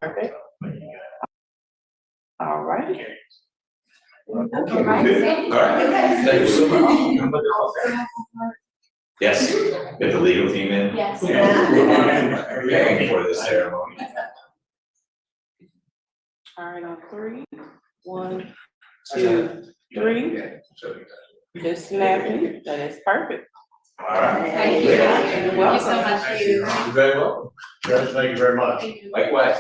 Okay. All right. All right. Thank you so much. Yes, get the legal team in. Yes. Paying for this ceremony. All right, on 3. 1, 2, 3. Just snapping. That is perfect. All right. Thank you. You're welcome. Thank you so much. You're very welcome. Guys, thank you very much. Likewise.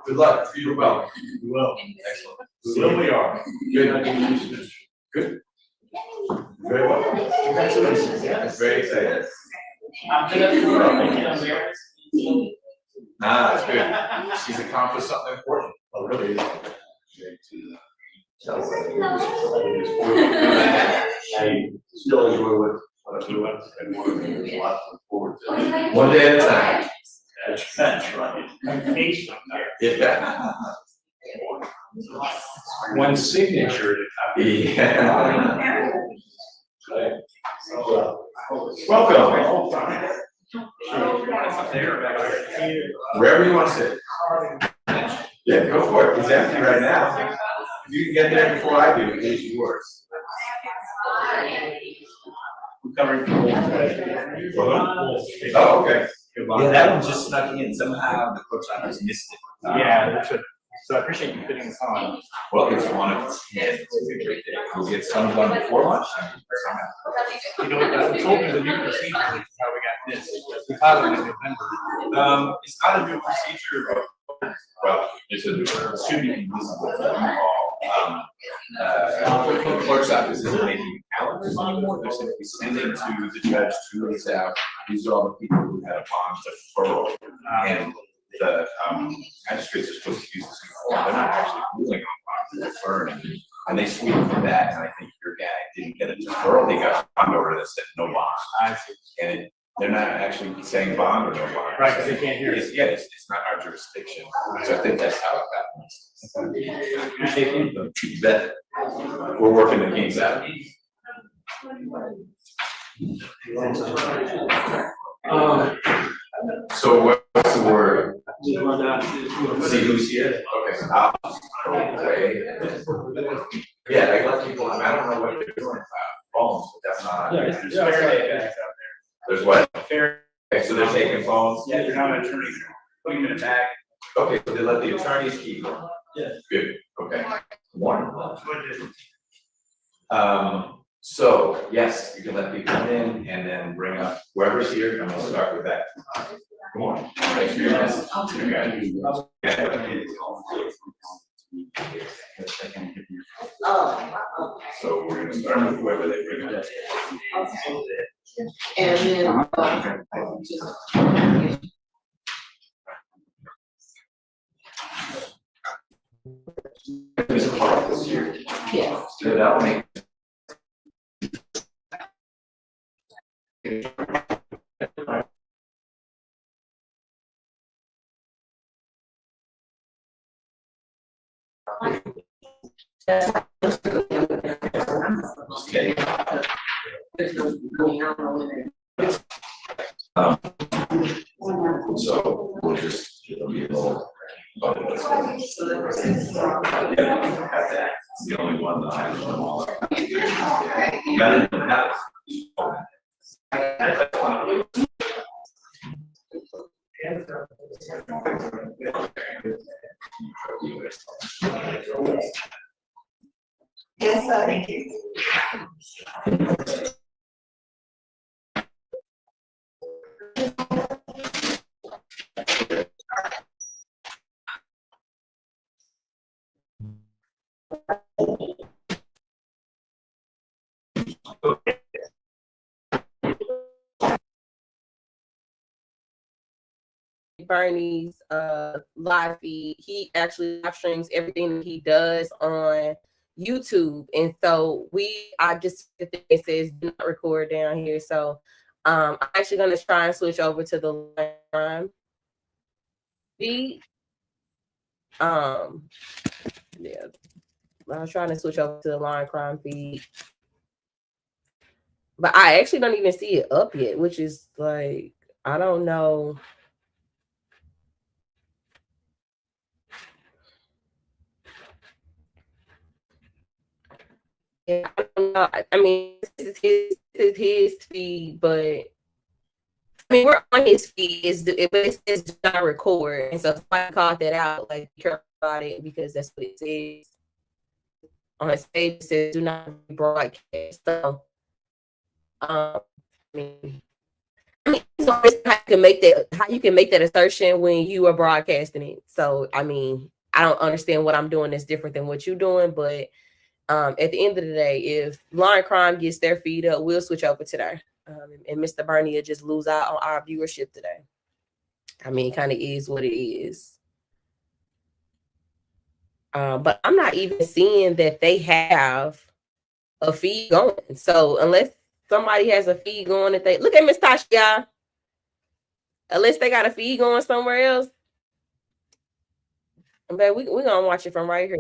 Good luck. You're welcome. We will. Excellent. We will, we are. Good. Good. Very well. Congratulations. It's very exciting. Thank Nah, it's good. She's accomplished something important. Oh, really? I still enjoy what I do, and there's a lot to look forward to. One day at a time. That's right. I'm patient there. Yeah. One signature at a time. Yeah. So, Welcome. Wherever you want to sit. Yeah, go for it. It's empty right now. If you can get there before I do, it's yours. I'm covering for Oh, okay. Yeah, that one just snuck in. Somehow the coach office missed it. Yeah, that's it. So I appreciate you fitting this on. Well, it's one of 10. It's a great day. We'll get some done before lunch. You know, I told you the new procedure is how we got this. We filed it in November. It's not a new procedure. Well, it's a, should be invisible. The clerk's office isn't making calendars anymore. They're simply sending to the judge to the staff. These are all the people who had a bond deferral. And the magistrates are supposed to use this form. They're not actually ruling on bond deferral. And they sweep for that. And I think your guy didn't get a deferral. They got a bond order that said no bond. I see. And they're not actually saying bond or no bond. Right, because they can't hear it. Yeah, it's not our jurisdiction. So I think that's how it got. Appreciate the input. You bet. We're working the kinks out. So what's the word? See who she is? Okay. Okay. Yeah, I let people, I don't know what they're doing, phones, but that's not. There's Faraday bags out There's what? there. Fair. Okay, so they're taking phones? Yeah, you're not an attorney. Putting them in a bag. Okay, so they let the attorneys keep them? Yeah. Good, okay. One. So, yes, you can let people come in and then bring up whoever's here, and we'll start with that. Come on. Thanks for your message. So we're gonna start with whoever they bring up. And then, There's a part this year. yes. So that'll make. Okay. So we'll just, it'll be a little. Yeah, it's the only one that I know. Yes, sir. Thank you. Bernie's live feed. He actually live streams everything that he does on YouTube, and so I just it says do not record down here. So I'm actually gonna try and switch over to the line feed. Yeah, I was trying to switch over to the line crime feed, but I actually don't even see it up yet, which is like I don't know. Yeah, I don't know. I mean, this is his feed, but I mean, we're on his feed. But it says do not record, and so somebody called that out. Like, be careful about it because that's what it says on his page. It says do not broadcast. So, I mean, it's how you can make that assertion when you are broadcasting it. So, I mean, I don't understand what I'm doing that's different than what you're doing, but at the end of the day, if Law and Crime gets their feed up, we'll switch over today. And Mr. Bernie will just lose out on our viewership today. I mean, it kind of is what it is. But I'm not even seeing that they have a feed going. So unless somebody has a feed going, that they look at Miss Tasha, y'all. Unless they got a feed going somewhere else. But we're gonna watch it from right here.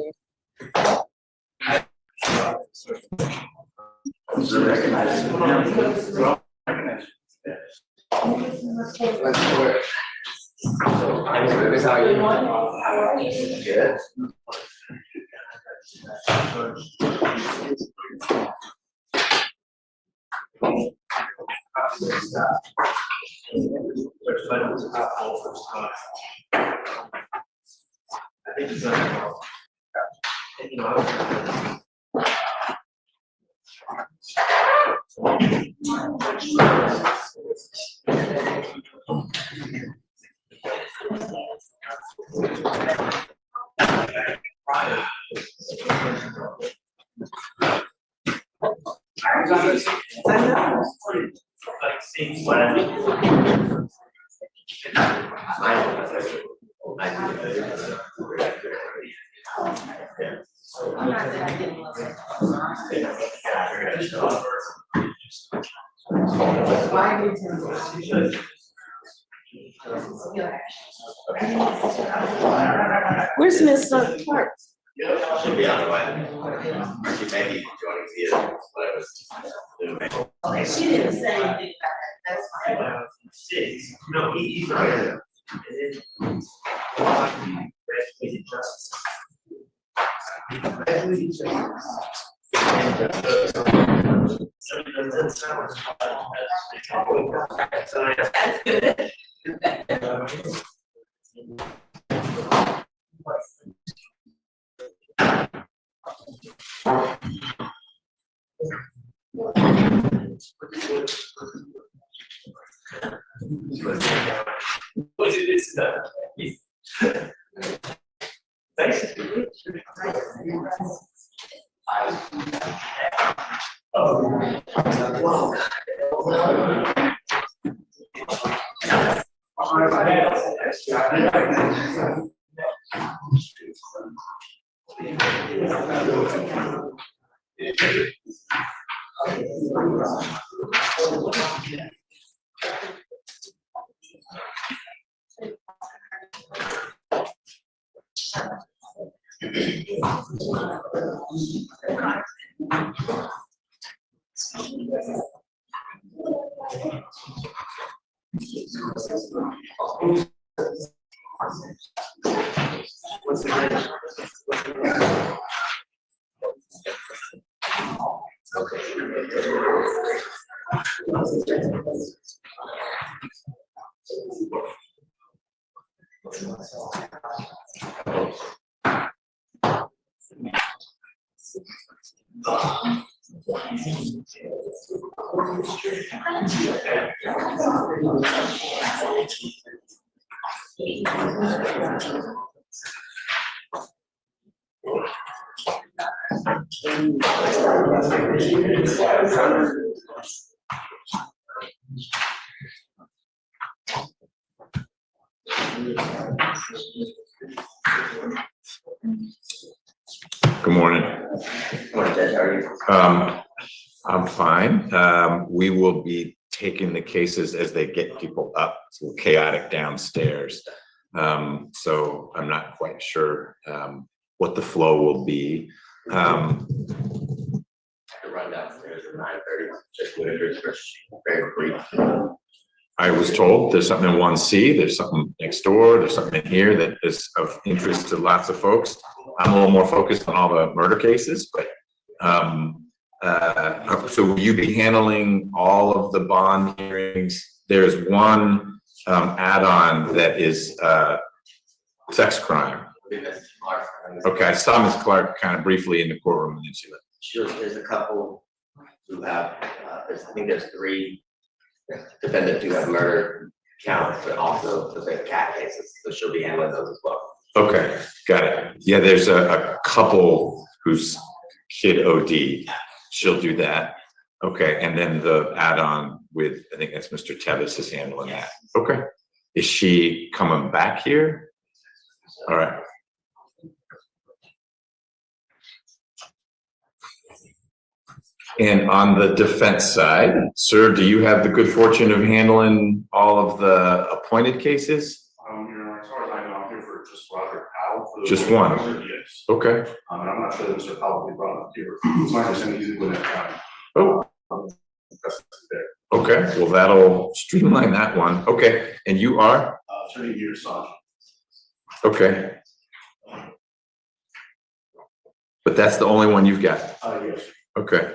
Where's Miss Clark? Should be on the way. She may be joining via whatever. Okay, she didn't say anything about that, that's fine. No, he's right. That's good. Good morning. Morning, Judge, how are you? I'm fine. We will be taking the cases as they get people up. It's a little chaotic downstairs. So I'm not quite sure what the flow will be. I could run downstairs at 9:30, just Whitaker's very brief. I was told there's something in 1C, there's something next door, there's something in here that is of interest to lots of folks. I'm a little more focused on all the murder cases, but So will you be handling all of the bond hearings? There's one add-on that is sex crime. Okay, I saw Ms. Clark kind of briefly in the courtroom and then she left. Sure, there's a couple who have, I think there's 3 defendants who have murder counts, but also the cat cases, so she'll be handling those as well. Okay, got it. Yeah, there's a couple whose kid OD. She'll do that. Okay, and then the add-on with, I think that's Mr. Tevis is handling that. Okay. Is she coming back here? All right. And on the defense side, sir, do you have the good fortune of handling all of the appointed cases? As far as I know, I'm here for just Robert Powell. Just one? Yes. Okay. And I'm not sure that Mr. Powell will be brought up here. It's my understanding he's in that time. Oh, okay. Well, that'll streamline that one. Okay. And you are? Attorney here, Saj. Okay. But that's the only one you've got? Yes. Okay.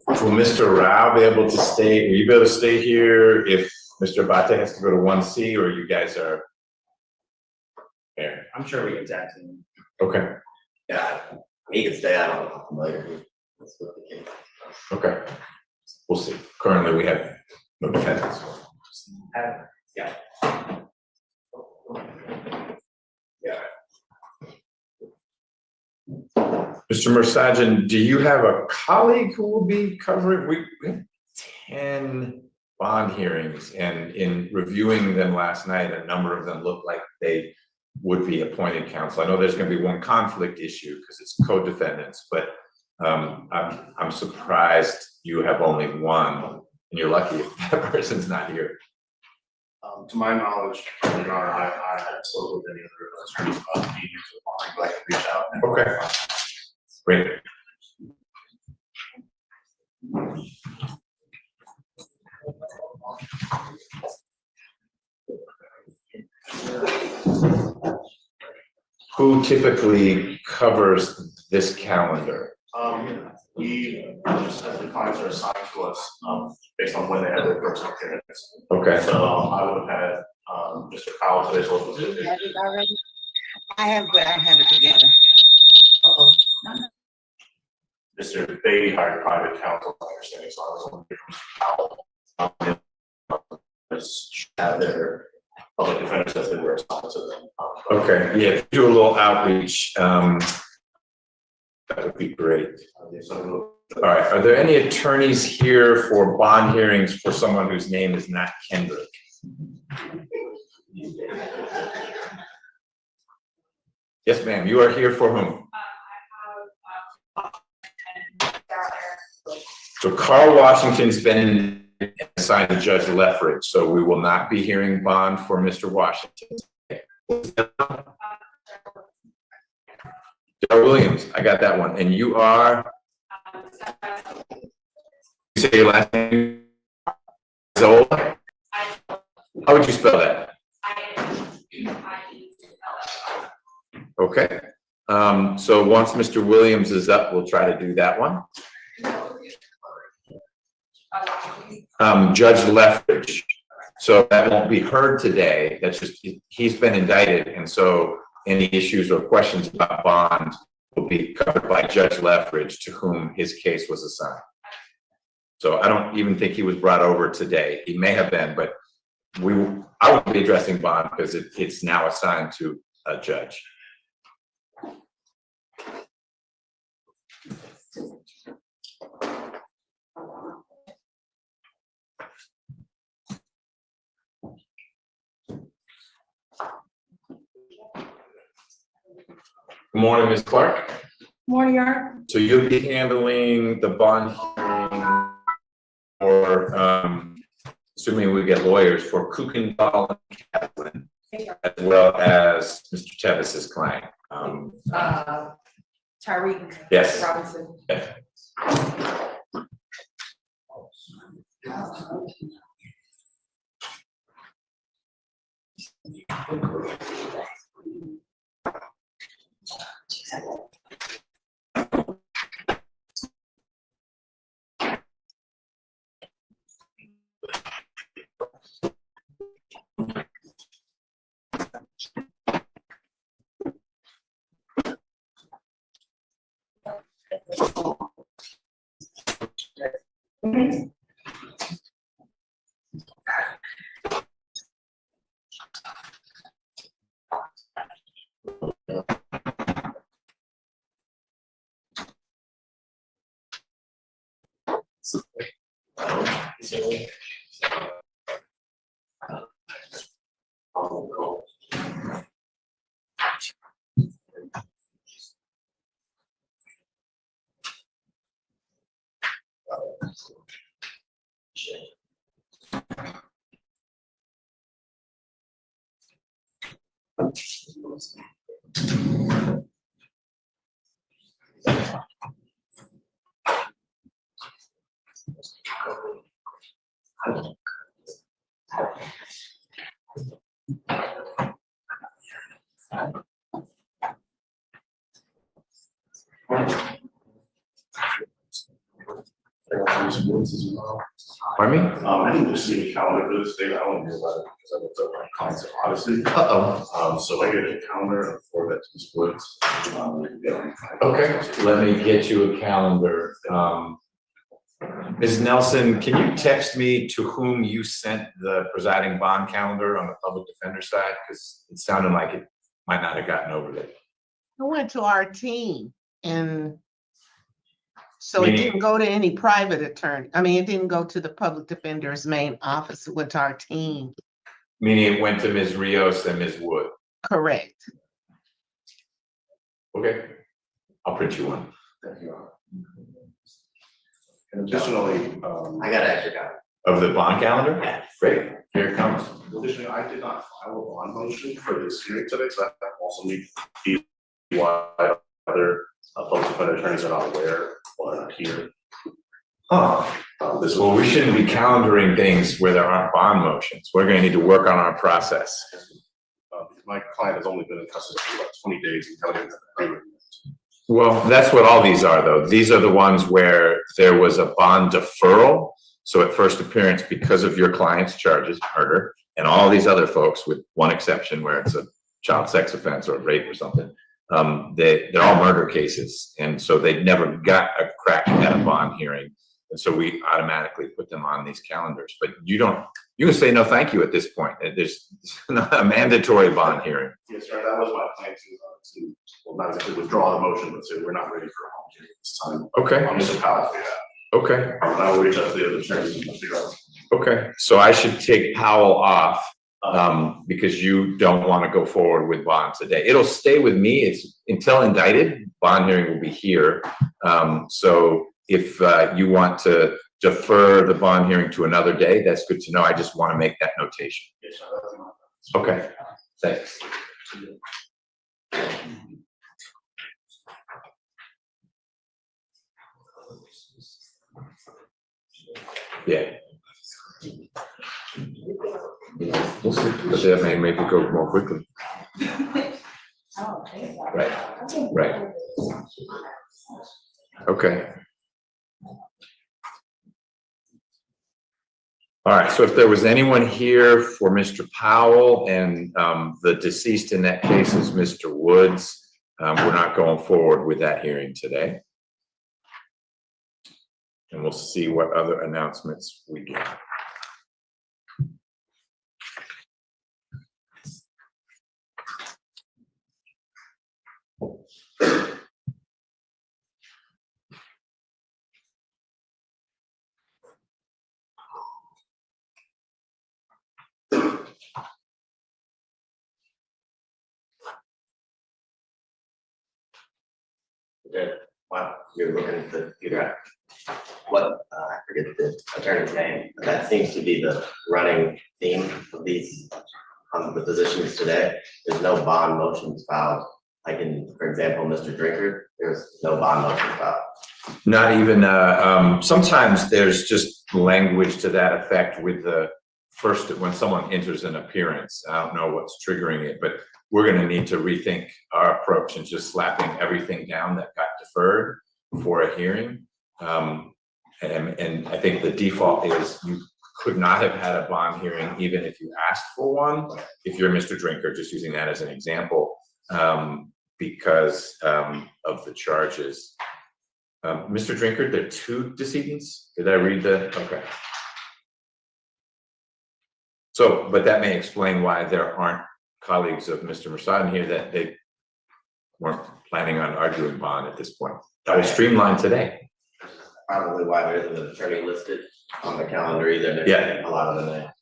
Will Mr. Rao be able to stay? Will you be able to stay here if Mr. Abate has to go to 1C, or you guys are here? I'm sure we can tag team. Okay. Yeah, he can stay out later. That's what the case. Okay. We'll see. Currently, we have no defendants. Yeah. Mr. Mursajan, do you have a colleague who will be covering? We have 10 bond hearings, and in reviewing them last night, a number of them look like they would be appointed counsel. I know there's going to be one conflict issue because it's co-defendants, but I'm surprised you have only one, and you're lucky if that person's not here. To my knowledge, Your Honor, I haven't spoken with any other attorneys about being here, so I can reach out. Okay. Great. Who typically covers this calendar? We just have the clients are assigned to us, based on when they have their personal appearance. Okay. So, I would have had, Mr. Powell today, so it was. Have it already? I have, but I have it together. Uh-oh. Mr. Beatty hired private counsel, my understanding, so I was on Mr. Powell. Have their public defenders as they were assigned to them. Okay, yeah, do a little outreach. That would be great. All right, are there any attorneys here for bond hearings for someone whose name is not Kendrick? Yes, ma'am, you are here for whom? So Carl Washington's been assigned to Judge Lethbridge, so we will not be hearing bond for Mr. Washington. Daryl Williams, I got that one. And you are? You say your last name? Zola? How would you spell that? Okay. So once Mr. Williams is up, we'll try to do that one. Judge Lethbridge. So that won't be heard today. That's just, he's been indicted. And so any issues or questions about bond will be covered by Judge Lethbridge, to whom his case was assigned. So I don't even think he was brought over today. He may have been, but I won't be addressing bond because it's now assigned to a judge. Good morning, Ms. Clark. Morning, Your Honor. So you'll be handling the bond hearing for, assuming we get lawyers, for Kuykendall and Kaplan, as well as Mr. Tevis's client. Tyreek. Yes. Robinson. Yeah. Pardon me? I didn't receive a calendar for this date. I don't know about it because I looked up my concept Odyssey. So I get a calendar for that to splits. Okay, let me get you a calendar. Ms. Nelson, can you text me to whom you sent the presiding bond calendar on the public defender side? Because it sounded like it might not have gotten over there. I went to our team, and so it Meaning- didn't go to any private attorney. I mean, it didn't go to the public defender's main office. It went to our team. Meaning it went to Ms. Rios and Ms. Wood. Correct. Okay, I'll print you one. And additionally, I got an extra copy. Of the bond calendar? Yeah. Great, here it comes. additionally, I did not file a bond motion for this hearing today, so I also need to be why other public defender attorneys are not aware or not here. This Well, we shouldn't be calendaring things where there aren't bond motions. We're gonna need to work on our process. My client has only been in custody for about 20 days and telling him. Well, that's what all these are, though. These are the ones where there was a bond deferral. So at first appearance, because of your client's charges, murder, and all these other folks, with one exception where it's a child sex offense or rape or something, they're all murder cases. And so they never got a crack at a bond hearing. And so we automatically put them on these calendars. But you don't You can say no, thank you at this point. There's not a mandatory bond hearing. Yes, sir, that was my plan well, not exactly withdraw the motion, but say we're not ready for a home hearing this time. Okay, I'm just powerful, yeah. okay, I will reach out to the other attorneys and figure out. okay. So I should take Powell off, because you don't want to go forward with bond today. It'll stay with me. It's until indicted, bond hearing will be here. So if you want to defer the bond hearing to another day, that's good to know. I just want to make that notation. Yes, sir. Okay, thanks. Yeah. We'll see, but that may make it go more quickly. Right, right. Okay. All right, so if there was anyone here for Mr. Powell and the deceased in that case is Mr. Woods, we're not going forward with that hearing today. And we'll see what other announcements we get. Wow, you're looking to figure out what, I forget the attorney's name, but that seems to be the running theme of these, the positions today. There's no bond motions filed, like in, for example, Mr. Drinker, there's no bond motion filed. Not even, sometimes there's just language to that effect with the first, when someone enters an appearance. I don't know what's triggering it, but we're gonna need to rethink our approach and just slapping everything down that got deferred for a hearing. And I think the default is you could not have had a bond hearing even if you asked for one, if you're Mr. Drinker, just using that as an example, because of the charges. Mr. Drinker, there are two decedents? Did I read the, okay. So, but that may explain why there aren't colleagues of Mr. Mursadin here, that they weren't planning on arguing bond at this point. That was streamlined today. Probably why there isn't an attorney listed on the calendar either. There's Yeah. a lot of them there.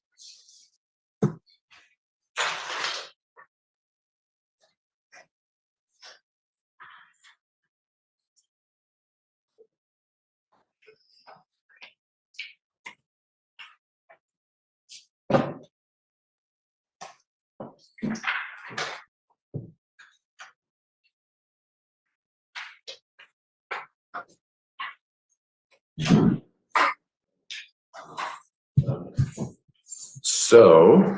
So,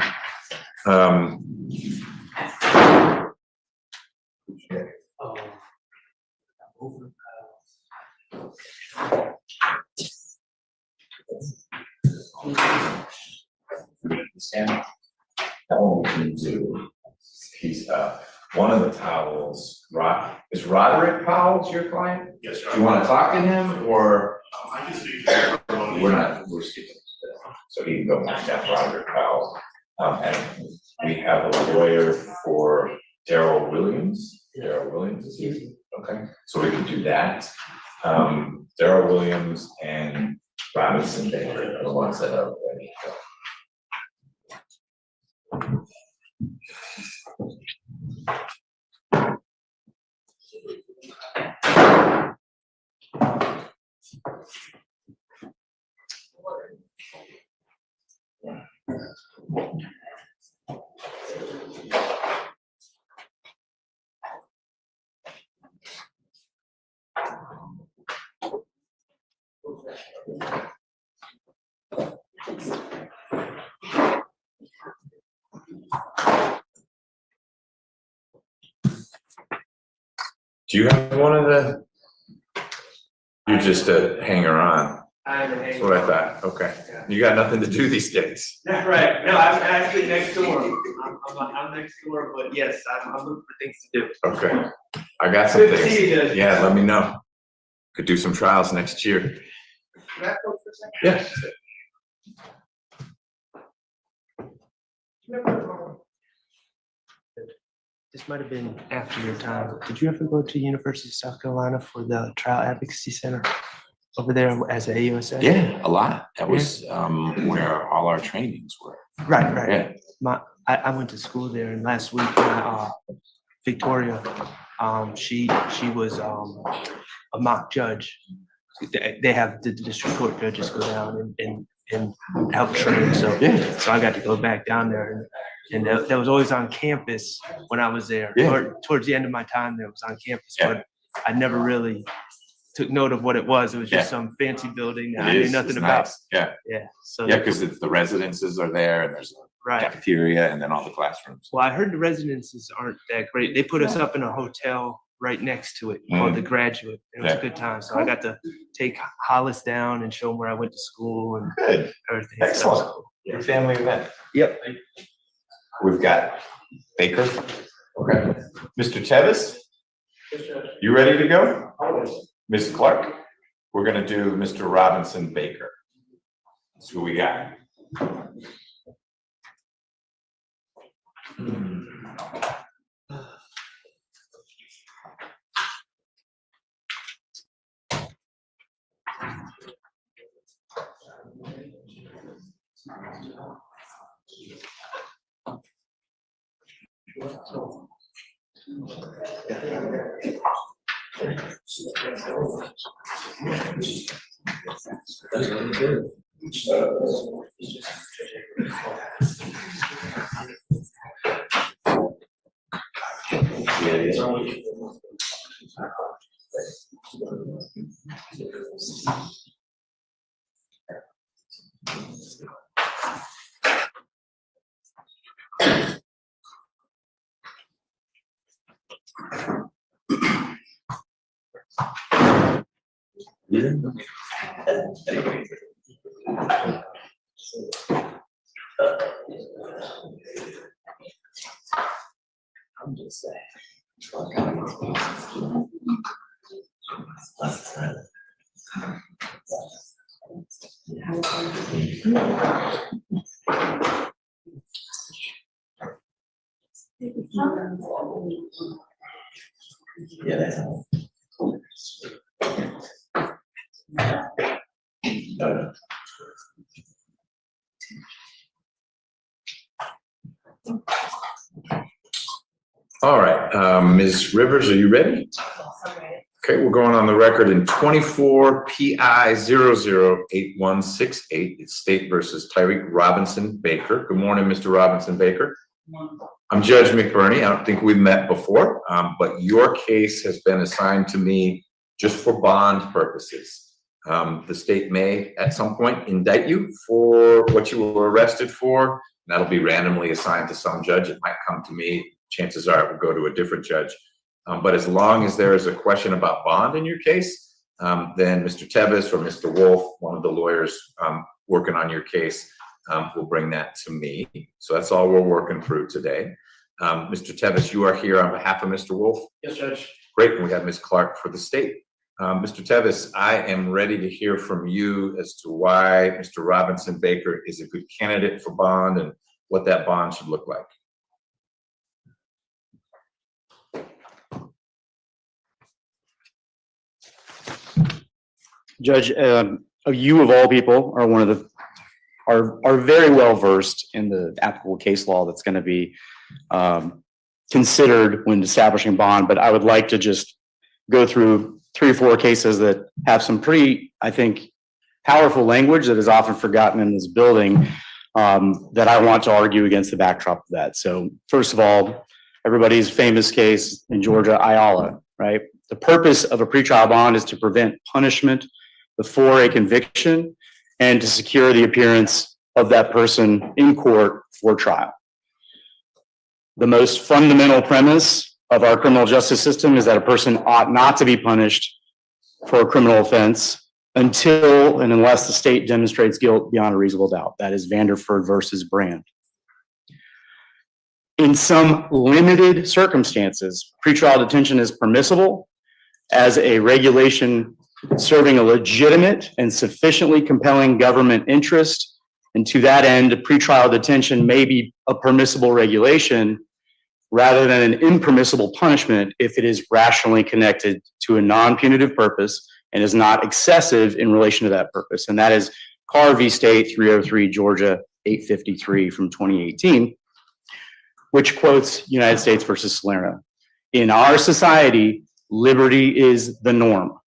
Stand. That one we can do. He's one of the Powells, is Roderick Powell your client? Yes, sir. Do you want to talk to him or? I can speak to We're skipping. So he can go back down Roderick Powell. And we have a lawyer for Daryl Williams. Daryl Williams is here. Okay, so we can do that. Daryl Williams and Robinson Baker are the ones that are ready to go. Do you have one of the? You're just a hanger on. That's what I thought. Okay. You got nothing to do these days. Right, no, I'm actually next door. I'm next door, but yes, I'm looking for things to do. Okay. I got some Good to see you things. guys. Yeah, let me know. Could do some trials next year. Can I talk for a second? Yes. This might have been after your time. Did you ever go to University of South Carolina for the Trial Advocacy Center over there as a AUSA? Yeah, a lot. That was where all our trainings were. Right, right. Yeah. I went to school there, and last week, Victoria, she was a mock judge. They have the district court judges go down and help train. So I got to go back down there, and that was always on campus when I was there. Yeah. Towards the end of my time there, it was on campus, but I never really took note of what it was. It was just some fancy building that I knew nothing about. Nice. Yeah. Yeah. So Yeah, because the residences are there, and there's a cafeteria, and then all the classrooms. Well, I heard the residences aren't that great. They put us up in a hotel right next to it called the Graduate. It was a good time. So I got to take Hollis down and show them where I went to school and Good. everything. Excellent. So, Your family event. Yep. We've got Baker. Okay. Mr. Tevis, you ready to go? Ms. Clark, we're gonna do Mr. Robinson Baker. That's who we got. I'm just saying. Yeah, that's all. All right, Ms. Rivers, are you ready? Okay, we're going on the record in 24 PI 008168. It's State versus Tyreek Robinson Baker. Good morning, Mr. Robinson Baker. I'm Judge McBurney. I don't think we've met before, but your case has been assigned to me just for bond purposes. The state may at some point indict you for what you were arrested for. And that'll be randomly assigned to some judge. It might come to me. Chances are it will go to a different judge. But as long as there is a question about bond in your case, then Mr. Tevis or Mr. Wolf, one of the lawyers working on your case, will bring that to me. So that's all we're working through today. Mr. Tevis, you are here on behalf of Mr. Wolf? Yes, Judge. Great, and we have Ms. Clark for the state. Mr. Tevis, I am ready to hear from you as to why Mr. Robinson Baker is a good candidate for bond and what that bond should look like. Judge, you of all people are one of the are very well versed in the applicable case law that's going to be considered when establishing bond. But I would like to just go through 3 or 4 cases that have some pretty, I think, powerful language that is often forgotten in this building that I want to argue against the backdrop of that. So first of all, everybody's famous case in Georgia, Ayala, right? The purpose of a pretrial bond is to prevent punishment before a conviction and to secure the appearance of that person in court for trial. The most fundamental premise of our criminal justice system is that a person ought not to be punished for a criminal offense until and unless the state demonstrates guilt beyond a reasonable doubt. That is Vanderford versus Brand. In some limited circumstances, pretrial detention is permissible as a regulation serving a legitimate and sufficiently compelling government interest And to that end, pretrial detention may be a permissible regulation rather than an impermissible punishment if it is rationally connected to a non-punitive purpose and is not excessive in relation to that purpose. And that is Carr v. State 303 Georgia 853 from 2018, which quotes United States versus Salerno. In our society, liberty is the norm,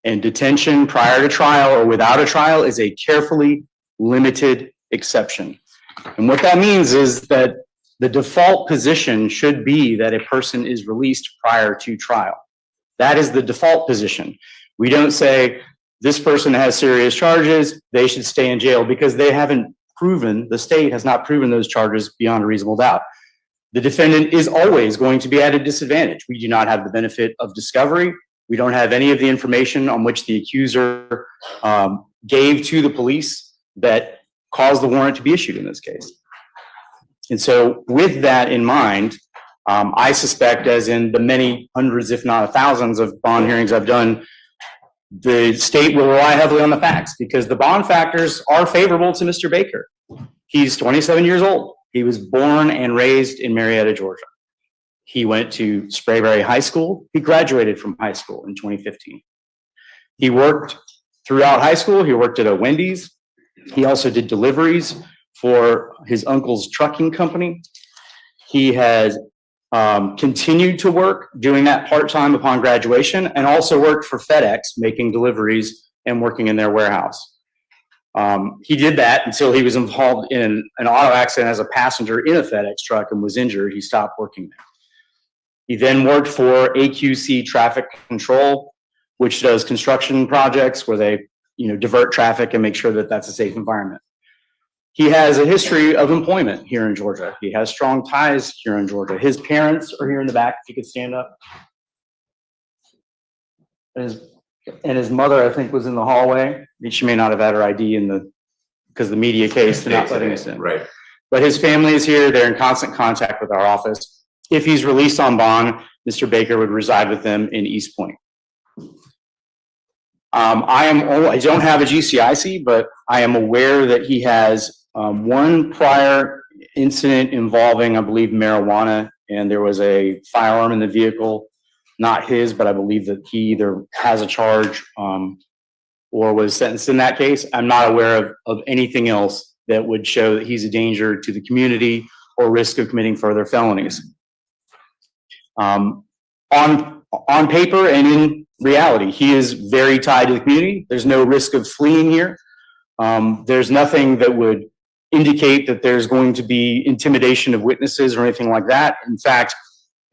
and detention prior to trial or without a trial is a carefully limited exception. And what that means is that the default position should be that a person is released prior to trial. That is the default position. We don't say this person has serious charges, they should stay in jail, because they haven't proven, the state has not proven those charges beyond a reasonable doubt. The defendant is always going to be at a disadvantage. We do not have the benefit of discovery. We don't have any of the information on which the accuser gave to the police that caused the warrant to be issued in this case. And so with that in mind, I suspect, as in the many hundreds, if not thousands of bond hearings I've done, the state will rely heavily on the facts because the bond factors are favorable to Mr. Baker. He's 27 years old. He was born and raised in Marietta, Georgia. He went to Sprayberry High School. He graduated from high school in 2015. He worked throughout high school. He worked at a Wendy's. He also did deliveries for his uncle's trucking company. He has continued to work doing that part-time upon graduation and also worked for FedEx making deliveries and working in their warehouse. He did that until he was involved in an auto accident as a passenger in a FedEx truck and was injured. He stopped working there. He then worked for AQC Traffic Control, which does construction projects where they, divert traffic and make sure that that's a safe environment. He has a history of employment here in Georgia. He has strong ties here in Georgia. His parents are here in the back, if you could stand up. And his mother, I think, was in the hallway. She may not have had her ID because the media case, they're not letting us in. Right. But his family is here. They're in constant contact with our office. If he's released on bond, Mr. Baker would reside with them in East Point. I don't have a GCIC, but I am aware that he has one prior incident involving, I believe, marijuana, and there was a firearm in the vehicle, not his, but I believe that he either has a charge or was sentenced in that case. I'm not aware of anything else that would show that he's a danger to the community or risk of committing further felonies. On paper and in reality, he is very tied to the community. There's no risk of fleeing here. There's nothing that would indicate that there's going to be intimidation of witnesses or anything like that. In fact,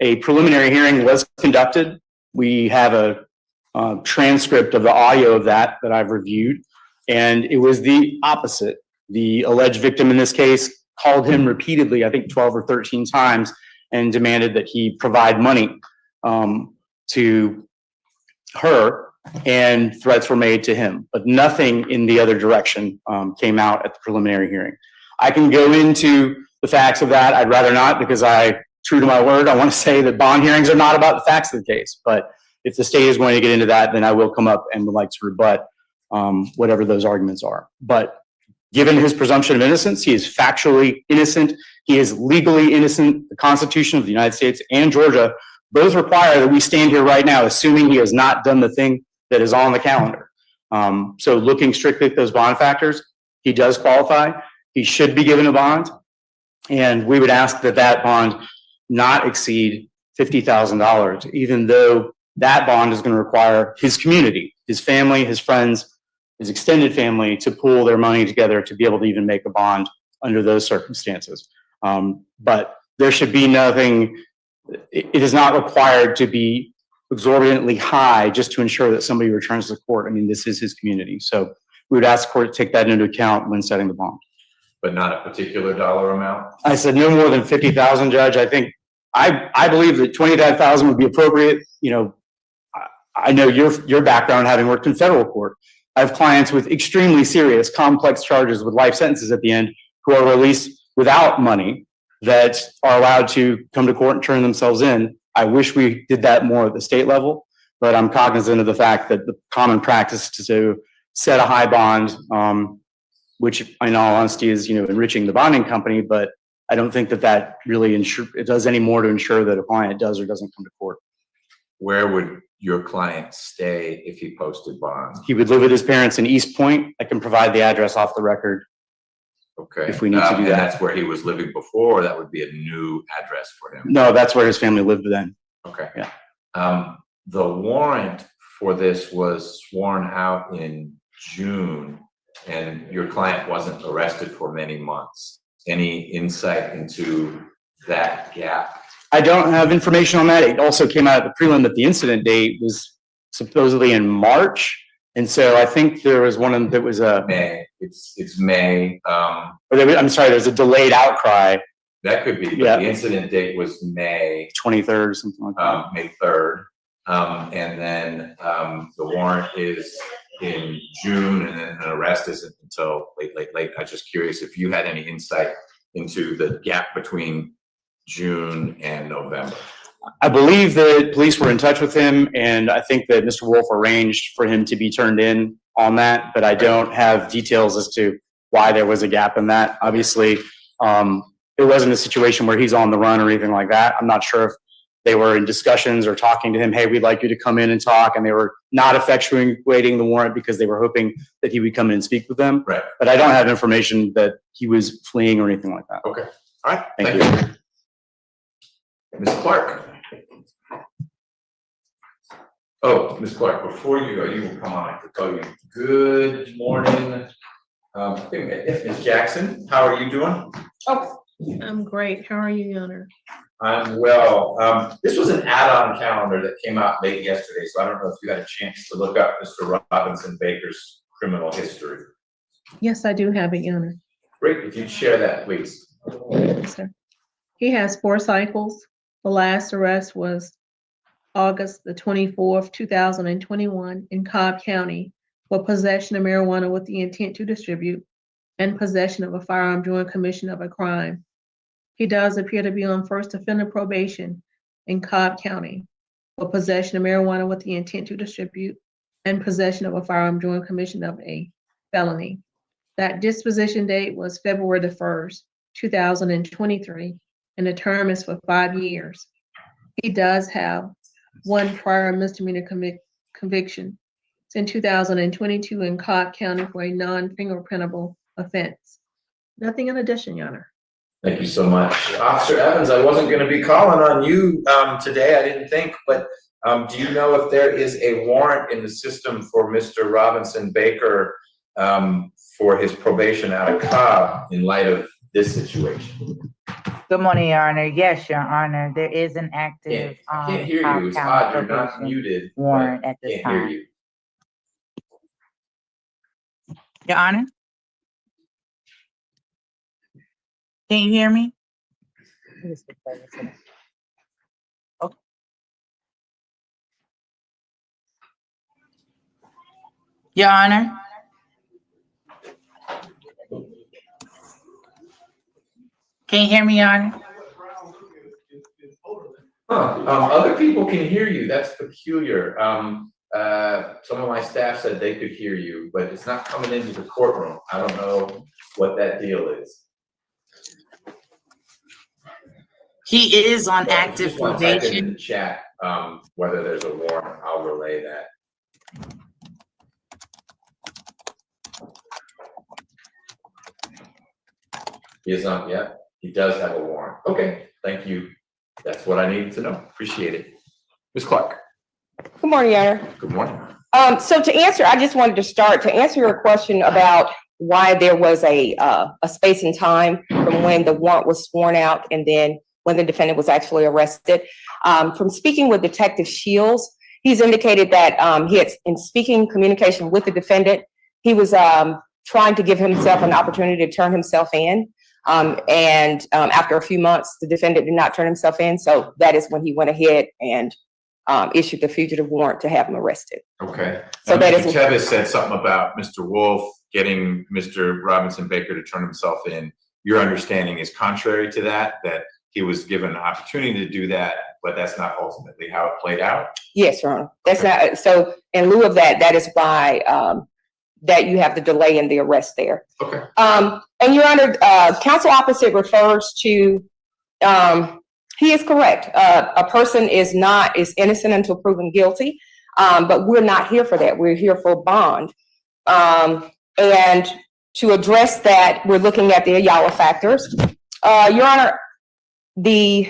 a preliminary hearing was conducted. We have a transcript of the audio of that I've reviewed, and it was the opposite. The alleged victim in this case called him repeatedly, I think 12 or 13 times, and demanded that he provide money to her, and threats were made to him, but nothing in the other direction came out at the preliminary hearing. I can go into the facts of that. I'd rather not, because true to my word, I want to say that bond hearings are not about the facts of the case, but if the state is going to get into that, then I will come up and would like to rebut whatever those arguments are. But given his presumption of innocence, he is factually innocent. He is legally innocent. The Constitution of the United States and Georgia both require that we stand here right now, assuming he has not done the thing that is on the calendar. So looking strictly at those bond factors, he does qualify. He should be given a bond. And we would ask that that bond not exceed $50,000, even though that bond is going to require his community, his family, his friends, his extended family to pool their money together to be able to even make a bond under those circumstances. But there should be nothing, it is not required to be exorbitantly high just to ensure that somebody returns to the court. I mean, this is his community. So we would ask the court to take that into account when setting the bond. But not a particular dollar amount? I said no more than 50,000, Judge. I think, I believe that 25,000 would be appropriate. I know your background having worked in federal court. I have clients with extremely serious, complex charges with life sentences at the end who are released without money that are allowed to come to court and turn themselves in. I wish we did that more at the state level, but I'm cognizant of the fact that the common practice to set a high bond which in all honesty is, enriching the bonding company, but I don't think that really it does any more to ensure that a client does or doesn't come to court. Where would your client stay if he posted bonds? He would live with his parents in East Point. I can provide the address off the record. Okay. If we need to do And that. that's where he was living before, or that would be a new address for him? No, that's where his family lived then. Okay. Yeah. The warrant for this was sworn out in June, and your client wasn't arrested for many months. Any insight into that gap? I don't have information on that. It also came out at the prelim that the incident date was supposedly in March. And so I think there was one that was May. It's May. I'm sorry, there's a delayed outcry. That could be, but Yeah. the incident date was May 23rd or something like that. May 3rd. And then the warrant is in June, and then an arrest isn't until late. I was just curious if you had any insight into the gap between June and November. I believe that police were in touch with him, and I think that Mr. Wolf arranged for him to be turned in on that, but I don't have details as to why there was a gap in that. Obviously, it wasn't a situation where he's on the run or anything like that. I'm not sure if they were in discussions or talking to him, hey, we'd like you to come in and talk, and they were not effectuating the warrant because they were hoping that he would come in and speak with them. Right. But I don't have information that he was fleeing or anything like that. Okay. All right. Thank you. Ms. Clark. Oh, Ms. Clark, before you go, you will come on, I have to tell you, good morning. Ms. Jackson, how are you doing? Oh, I'm great. How are you, Your Honor? I'm well. This was an add-on calendar that came out late yesterday, so I don't know if you had a chance to look up Mr. Robinson Baker's criminal history. Yes, I do have it, Your Honor. Great, if you'd share that, please. Yes, sir. He has 4 cycles. The last arrest was August the 24th, 2021 in Cobb County for possession of marijuana with the intent to distribute and possession of a firearm during commission of a crime. He does appear to be on first offender probation in Cobb County for possession of marijuana with the intent to distribute and possession of a firearm during commission of a felony. That disposition date was February the 1st, 2023, and the term is for 5 years. He does have 1 prior misdemeanor conviction in 2022 in Cobb County for a non-fingerprintable offense. Nothing in addition, Your Honor. Thank you so much. Officer Evans, I wasn't going to be calling on you today, I didn't think, but do you know if there is a warrant in the system for Mr. Robinson Baker for his probation out of Cobb in light of this situation? Good morning, Your Honor. Yes, Your Honor, there is an active I can't hear Cobb you. It's County odd, you're not probation muted. but warrant at this Can't hear time. you. Your Honor? Can you hear me? Okay. Your Honor? Can you hear me, Your Honor? Other people can hear you. That's peculiar. Some of my staff said they could hear you, but it's not coming into the courtroom. I don't know what that deal is. He is on But if you active just wanna type in probation. the chat, whether there's a warrant, I'll relay that. He is not yet. He does have a warrant. Okay, thank you. That's what I needed to know. Appreciate it. Ms. Clark, Good morning, Your Honor. good morning. So to answer, I just wanted to start to answer your question about why there was a space in time from when the warrant was sworn out and then when the defendant was actually arrested. From speaking with Detective Shields, he's indicated that he had, in speaking communication with the defendant, he was trying to give himself an opportunity to turn himself in. After a few months, the defendant did not turn himself in. So that is when he went ahead and issued the fugitive warrant to have him arrested. Okay. So that is- Mr. Tevis said something about Mr. Wolf getting Mr. Robinson Baker to turn himself in. Your understanding is contrary to that, that he was given an opportunity to do that, but that's not ultimately how it played out? Yes, Your Honor. That's not, so in lieu of that, that is why that you have the delay in the arrest there. Okay. And Your Honor, counsel opposite refers to, he is correct. A person is innocent until proven guilty, but we're not here for that. We're here for bond. And to address that, we're looking at the Ayala factors. Your Honor, the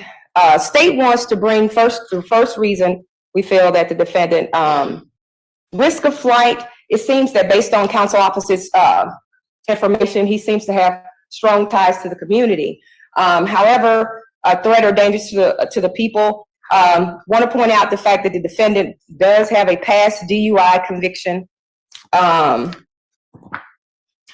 state wants to bring the first reason we feel that the defendant risk of flight. It seems that based on counsel opposite's information, he seems to have strong ties to the community. However, a threat or danger to the people. Want to point out the fact that the defendant does have a past DUI conviction. Have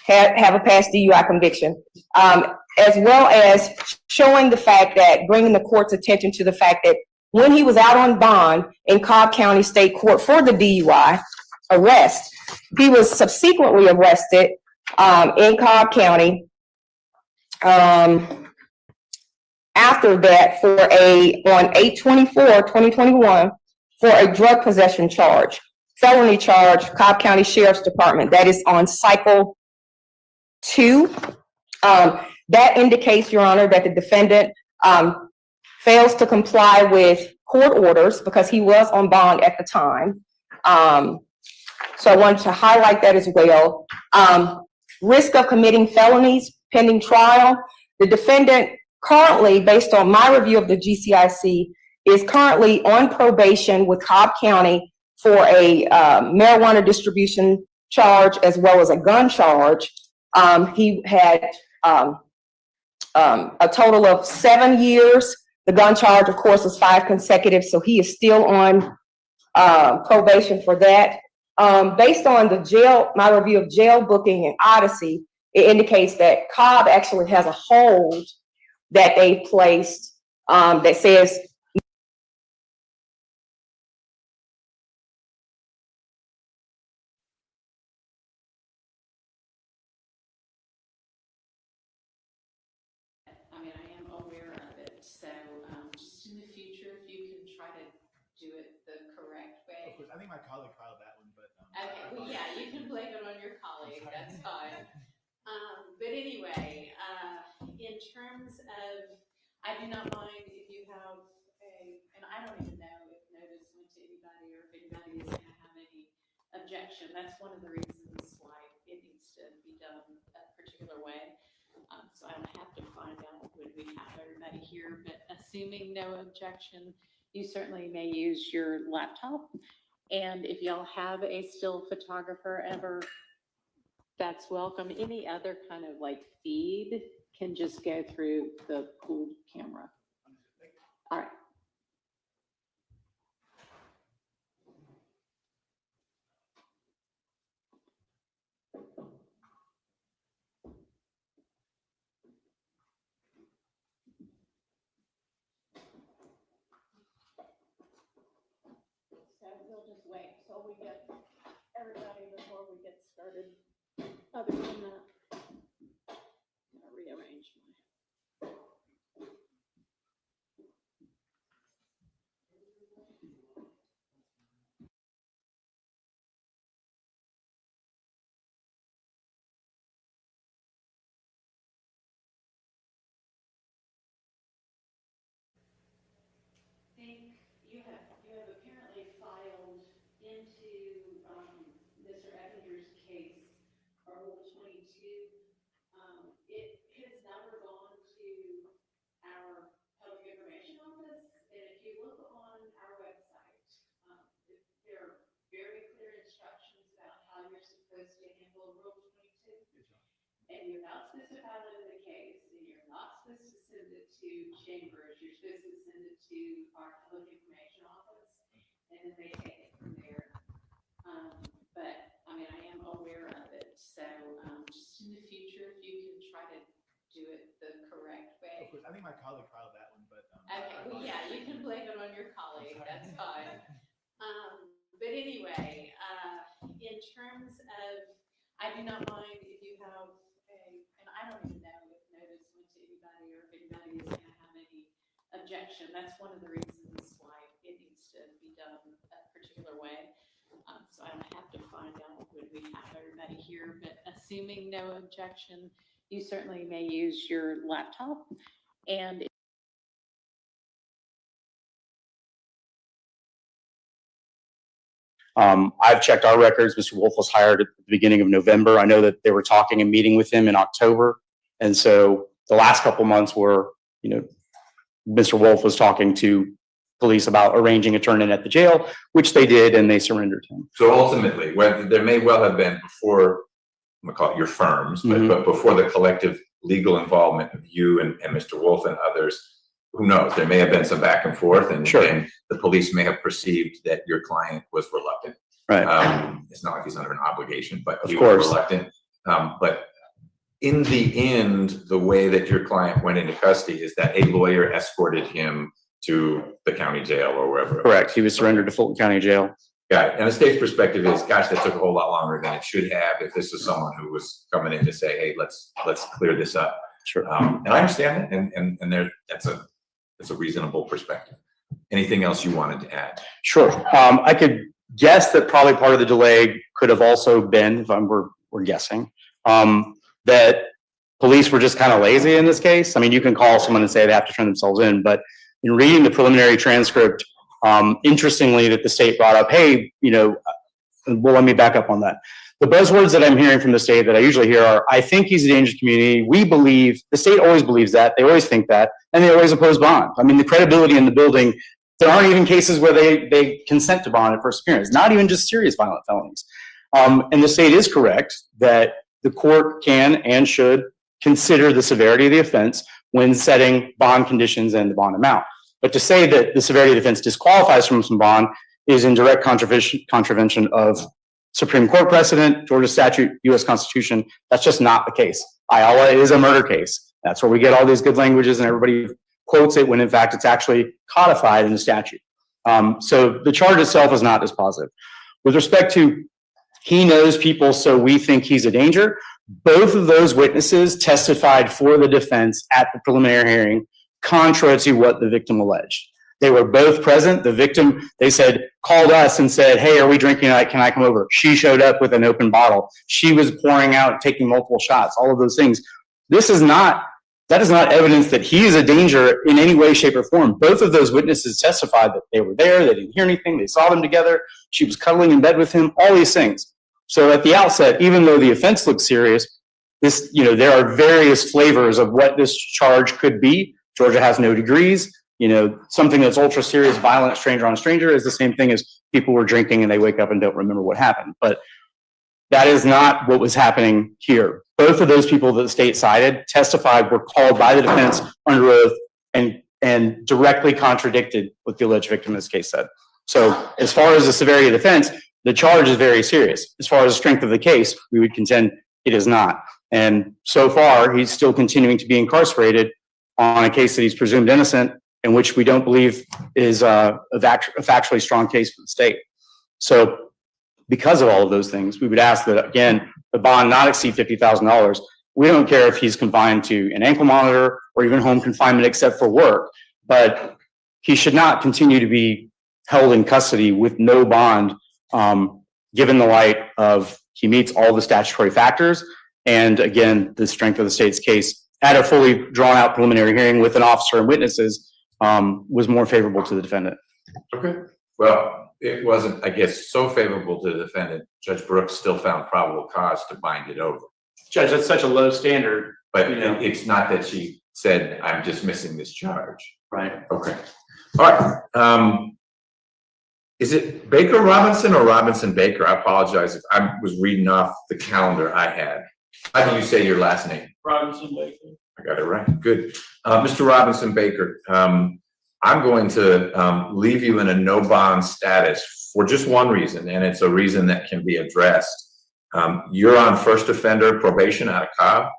a past DUI conviction, as well as showing the fact that, bringing the court's attention to the fact that when he was out on bond in Cobb County State Court for the DUI arrest, he was subsequently arrested in Cobb County after that on 8/24/2021 for a drug possession charge, felony charge, Cobb County Sheriff's Department. That is on cycle 2. That indicates, Your Honor, that the defendant fails to comply with court orders because he was on bond at the time. So I wanted to highlight that as well. Risk of committing felonies pending trial. The defendant currently, based on my review of the GCIC, is currently on probation with Cobb County for a marijuana distribution charge as well as a gun charge. He had a total of 7 years. The gun charge, of course, was 5 consecutive, so he is still on probation for that. Based on my review of jail booking and Odyssey, it indicates that Cobb actually has a hold that they placed that says just in the future, if you can try to do it the correct way. Of course, I think my colleague filed that one, but. Okay, well, yeah, you can blame it on your colleague, that's fine. But anyway, in terms of, I do not mind if you have and I don't even know if notice went to anybody or if anybody is gonna have any objection. That's one of the reasons why it needs to be done a particular way. So I'll have to find out when we have everybody here, but assuming no objection, you certainly may use your laptop. And if y'all have a still photographer ever, that's welcome. Any other kind of like feed can just go through the pooled camera. All right. So we'll just wait till we get everybody before we get started. Other than that, I'm gonna rearrange my. Think you have apparently filed into Mr. Epinger's case, or Rule 22. It has never gone to our public information office, and if you look on our website, there are very clear instructions about how you're supposed to handle Rule 22. And you're not supposed to file it in the case, and you're not supposed to send it to Chambers, you're supposed to send it to our public information office, and then they take it from there. But I mean, I am aware of it, so just in the future, if you can try to do it the correct way. Of course, I think my colleague filed that one, but. Okay, well, yeah, you can blame it on your colleague, that's fine. But anyway, in terms of, I do not mind if you have and I don't even know if notice went to anybody or if anybody is gonna have any objection. That's one of the reasons why it needs to be done a particular way. So I'll have to find out when we have everybody everybody here, but assuming no objection, you certainly may use your laptop. And I've checked our records. Mr. Wolf was hired at the beginning of November. I know that they were talking and meeting with him in October. And so the last couple months were, Mr. Wolf was talking to police about arranging a turn-in at the jail, which they did, and they surrendered him. So ultimately, there may well have been before, I'm gonna call it your firms, but before the collective legal involvement of you and Mr. Wolf and others, who knows, there may have been some back and forth, and the police may have perceived that your client was reluctant. Right. It's not like he's under an obligation, but Of he course. was reluctant. But in the end, the way that your client went into custody is that a lawyer escorted him to the county jail or wherever. Correct. He was surrendered to Fulton County Jail. Got it. And the state's perspective is, gosh, that took a whole lot longer than it should have if this was someone who was coming in to say, hey, let's clear this up. Sure. And I understand it, and that's a reasonable perspective. Anything else you wanted to add? Sure. I could guess that probably part of the delay could have also been, if we're guessing, that police were just kind of lazy in this case. I mean, you can call someone and say they have to turn themselves in, but in reading the preliminary transcript, interestingly, that the state brought up, hey, well, let me back up on that. The buzzwords that I'm hearing from the state that I usually hear are, I think he's a danger to the community. We believe, the state always believes that, they always think that, and they always oppose bond. I mean, the credibility in the building, there aren't even cases where they consent to bond at first appearance, not even just serious violent felonies. And the state is correct that the court can and should consider the severity of the offense when setting bond conditions and the bond amount. But to say that the severity of the offense disqualifies from some bond is in direct contravention of Supreme Court precedent, Georgia statute, US Constitution. That's just not the case. Ayala is a murder case. That's where we get all these good languages and everybody quotes it when in fact it's actually codified in the statute. So the charge itself is not as positive. With respect to he knows people, so we think he's a danger, both of those witnesses testified for the defense at the preliminary hearing, contrary to what the victim alleged. They were both present. The victim, they said, called us and said, hey, are we drinking tonight? Can I come over? She showed up with an open bottle. She was pouring out, taking multiple shots, all of those things. That is not evidence that he is a danger in any way, shape, or form. Both of those witnesses testified that they were there, they didn't hear anything, they saw them together, she was cuddling in bed with him, all these things. So at the outset, even though the offense looks serious, there are various flavors of what this charge could be. Georgia has no degrees. Something that's ultra serious, violent, stranger on stranger is the same thing as people were drinking and they wake up and don't remember what happened. But that is not what was happening here. Both of those people that the state cited testified, were called by the defense under oath and directly contradicted what the alleged victim in this case said. So as far as the severity of the offense, the charge is very serious. As far as the strength of the case, we would contend it is not. And so far, he's still continuing to be incarcerated on a case that he's presumed innocent, in which we don't believe is a factually strong case for the state. So because of all of those things, we would ask that, again, the bond not exceed $50,000. We don't care if he's confined to an ankle monitor or even home confinement except for work, but he should not continue to be held in custody with no bond, given the light of he meets all the statutory factors. And again, the strength of the state's case at a fully drawn out preliminary hearing with an officer and witnesses was more favorable to the defendant. Okay. Well, it wasn't, I guess, so favorable to the defendant. Judge Brooks still found probable cause to bind it over. Judge, that's such a low standard. But it's not that she said, I'm dismissing this charge. Right. Okay. All right. Is it Baker Robinson or Robinson Baker? I apologize if I was reading off the calendar I had. How do you say your last name? Robinson Baker. I got it right. Good. Mr. Robinson Baker, I'm going to leave you in a no bond status for just one reason, and it's a reason that can be addressed. You're on first offender probation out of Cobb.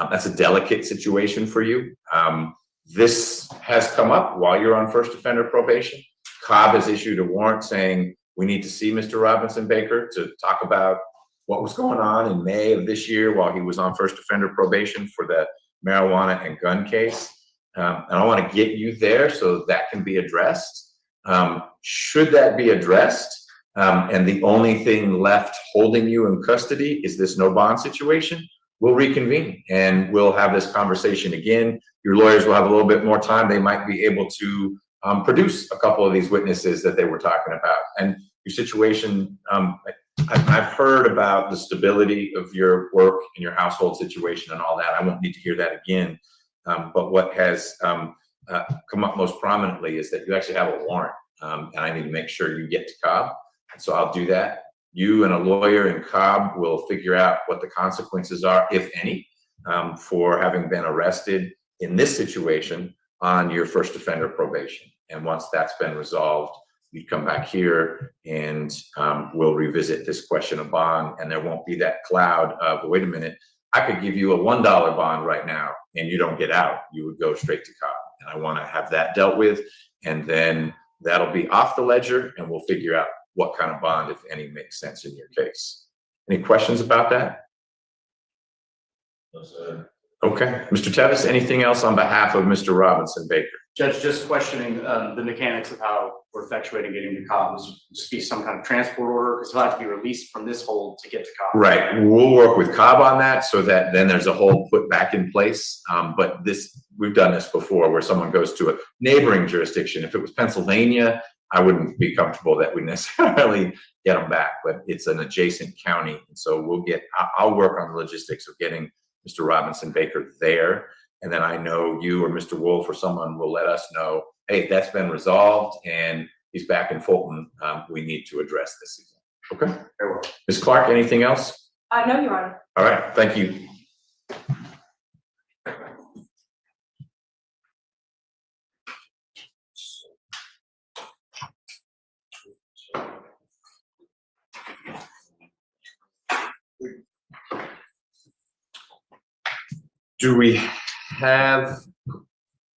That's a delicate situation for you. This has come up while you're on first offender probation. Cobb has issued a warrant saying we need to see Mr. Robinson Baker to talk about what was going on in May of this year while he was on first offender probation for the marijuana and gun case. And I want to get you there so that can be addressed. Should that be addressed, and the only thing left holding you in custody is this no bond situation, we'll reconvene and we'll have this conversation again. Your lawyers will have a little bit more time. They might be able to produce a couple of these witnesses that they were talking about. And your situation, I've heard about the stability of your work and your household situation and all that. I won't need to hear that again. But what has come up most prominently is that you actually have a warrant, and I need to make sure you get to Cobb. And so I'll do that. You and a lawyer in Cobb will figure out what the consequences are, if any, for having been arrested in this situation on your first offender probation. And once that's been resolved, you come back here and we'll revisit this question of bond, and there won't be that cloud of, wait a minute, I could give you a $1 bond right now and you don't get out. You would go straight to Cobb. And I want to have that dealt with, and then that'll be off the ledger and we'll figure out what kind of bond, if any, makes sense in your case. Any questions about that? Okay, Mr. Tevis, anything else on behalf of Mr. Robinson Baker? Judge, just questioning the mechanics of how we're effectuating getting to Cobb. This would just be some kind of transport order, because he'll have to be released from this hold to get to Cobb. Right, we'll work with Cobb on that so that then there's a hold put back in place. But we've done this before where someone goes to a neighboring jurisdiction. If it was Pennsylvania, I wouldn't be comfortable that we necessarily get them back, but it's an adjacent county. And so I'll work on the logistics of getting Mr. Robinson Baker there. And then I know you or Mr. Wolf or someone will let us know, hey, that's been resolved and he's back in Fulton. We need to address this again. Okay, very well. Ms. Clark, anything else? No, Your Honor. All right, thank you. Do we have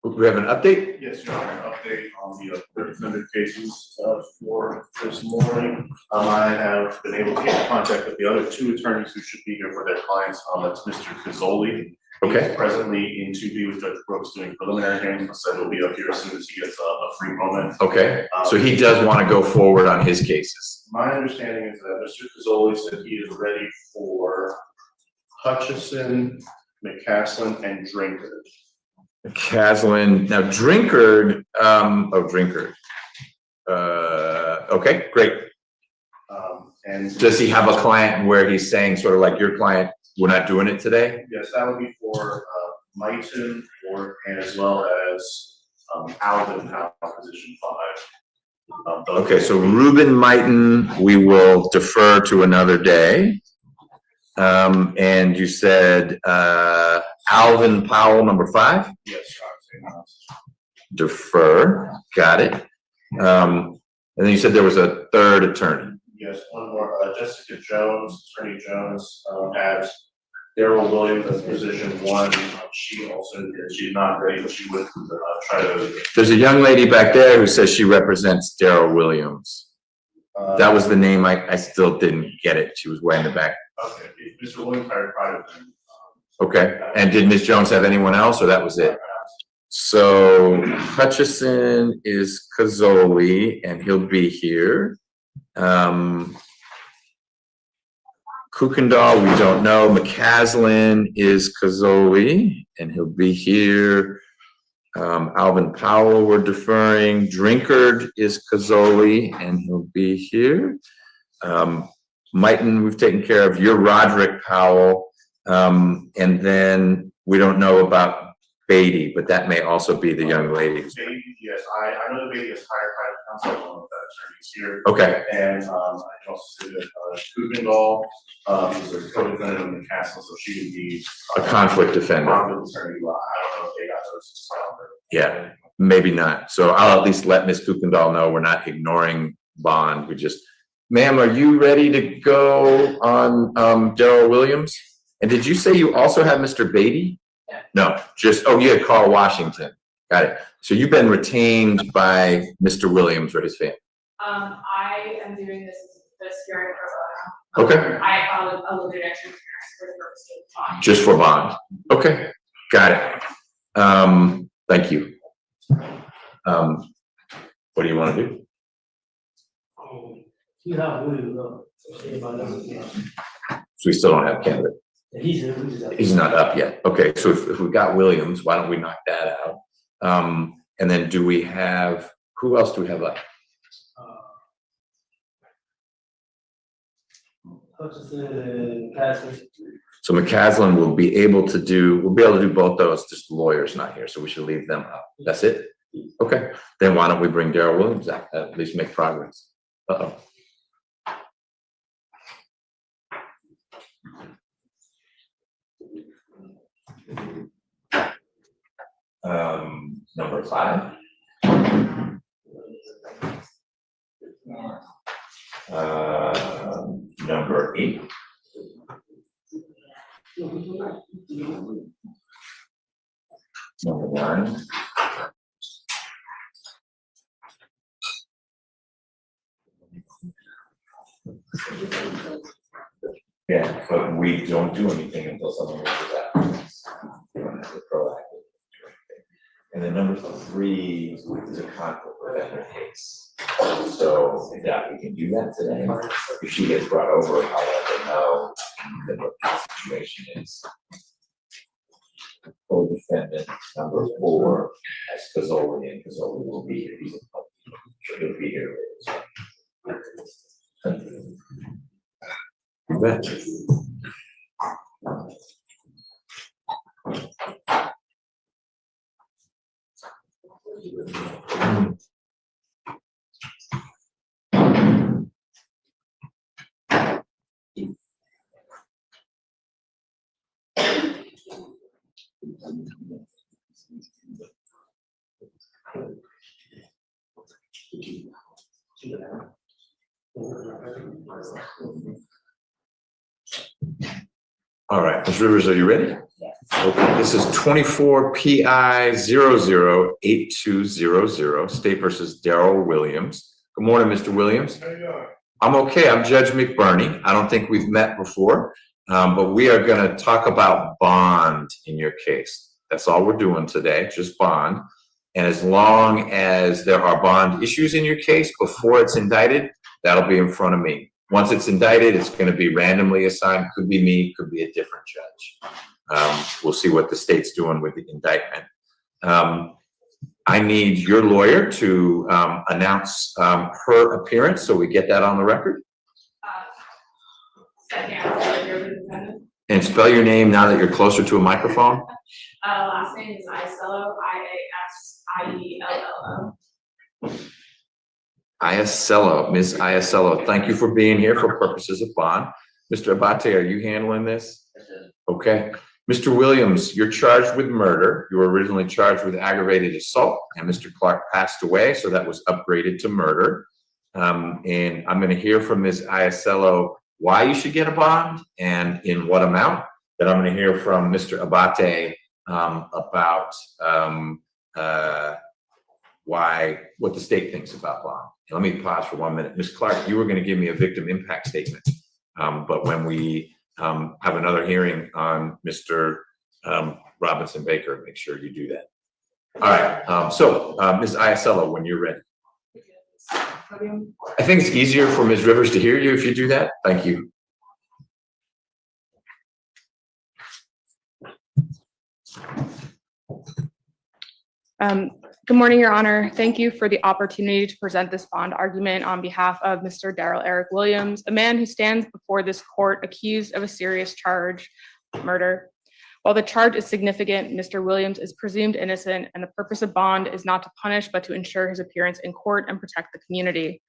an update? Yes, Your Honor, update on the third cases for this morning. I have been able to get in contact with the other two attorneys who should be here for their clients. That's Mr. Pizzoli. Okay. He's presently in 2B with Judge Brooks doing preliminary hearings, so he'll be up here as soon as he gets a free moment. Okay, so he does want to go forward on his cases. My understanding is that Mr. Pizzoli said he is ready for Hutchison, McCaslin, and Drinkard. Caslin, now Drinkard, okay, great. And Does he have a client where he's saying sort of like your client, we're not doing it today? yes, that would be for Mighton and as well as Alvin Powell, position 5. Okay, so Ruben Mighton, we will defer to another day. And you said Alvin Powell, number 5? Yes, Defer, got it. And then you said there was a third attorney. yes, one more, Jessica Jones, Attorney Jones, has Daryl Williams as position 1. She also, she's not ready, but she would try to. There's a young lady back there who says she represents Daryl Williams. That was the name, I still didn't get it. She was way in the back. Okay, Mr. Williams hired prior to him. Okay, and did Ms. Jones have anyone else, or that was it? So Hutchison is Cazzoli, and he'll be here. Kuykendall, we don't know. McCaslin is Cazzoli, and he'll be here. Alvin Powell, we're deferring. Drinkard is Cazzoli, and he'll be here. Mighton, we've taken care of. You're Roderick Powell. And then we don't know about Beatty, but that may also be the young lady. Beatty, yes, I know the Beatty is hired private counsel, I don't know if that attorney's here. Okay, And I can also say that Kuykendall is a co-defendant in the castle, so she would be a conflict defender. conflict attorney. I don't know if they got those. Yeah, maybe not. So I'll at least let Ms. Kuykendall know we're not ignoring bond. We just, ma'am, are you ready to go on Daryl Williams? And did you say you also have Mr. Beatty? Yeah. No, just, oh, you had Carl Washington. Got it. So you've been retained by Mr. Williams or his family? I am doing this hearing pro bono. Okay. I filed a limited extra for the purpose of bond. Just for bond. Okay, got it. Thank you. What do you want to do? So we still don't have Kendrick. He's not up yet. Okay, so if we got Williams, why don't we knock that out? And then do we have, who else do we have left? So McCaslin will be able to do, both those, just the lawyer's not here, so we should leave them up. That's it? Okay, then why don't we bring Daryl Williams out, at least make progress. Number 5. Number 8. Number 9. Yeah, but we don't do anything until someone reaches out. We don't have to proactive. And then number 3 is a conflict prevention case. So yeah, we can do that today. If she gets brought over, I'll let her know that what the situation is. Co-defendant number 4 as Cazzoli, and Cazzoli will be here. He'll be here later. You bet. All right, Ms. Rivers, are you ready? Yes. Okay, this is 24 PI 008200, State versus Daryl Williams. Good morning, Mr. Williams. How you doing? I'm okay. I'm Judge McBurney. I don't think we've met before, but we are going to talk about bond in your case. That's all we're doing today, just bond. And as long as there are bond issues in your case before it's indicted, that'll be in front of me. Once it's indicted, it's going to be randomly assigned. Could be me, could be a different judge. We'll see what the state's doing with the indictment. I need your lawyer to announce her appearance so we get that on the record. And spell your name now that you're closer to a microphone. Last name is YSL, IASIELLO. Iasello, Ms. Iasello, thank you for being here for purposes of bond. Mr. Abate, are you handling this? Okay. Mr. Williams, you're charged with murder. You were originally charged with aggravated assault, and Mr. Clark passed away, so that was upgraded to murder. And I'm going to hear from Ms. Iasello why you should get a bond and in what amount. Then I'm going to hear from Mr. Abate about what the state thinks about bond. Let me pause for 1 minute. Ms. Clark, you were going to give me a victim impact statement, but when we have another hearing on Mr. Robinson Baker, make sure you do that. All right, so Ms. Iasello, when you're ready. I think it's easier for Ms. Rivers to hear you if you do that. Thank you. Good morning, Your Honor. Thank you for the opportunity to present this bond argument on behalf of Mr. Daryl Eric Williams, a man who stands before this court accused of a serious charge, murder. While the charge is significant, Mr. Williams is presumed innocent, and the purpose of bond is not to punish, but to ensure his appearance in court and protect the community.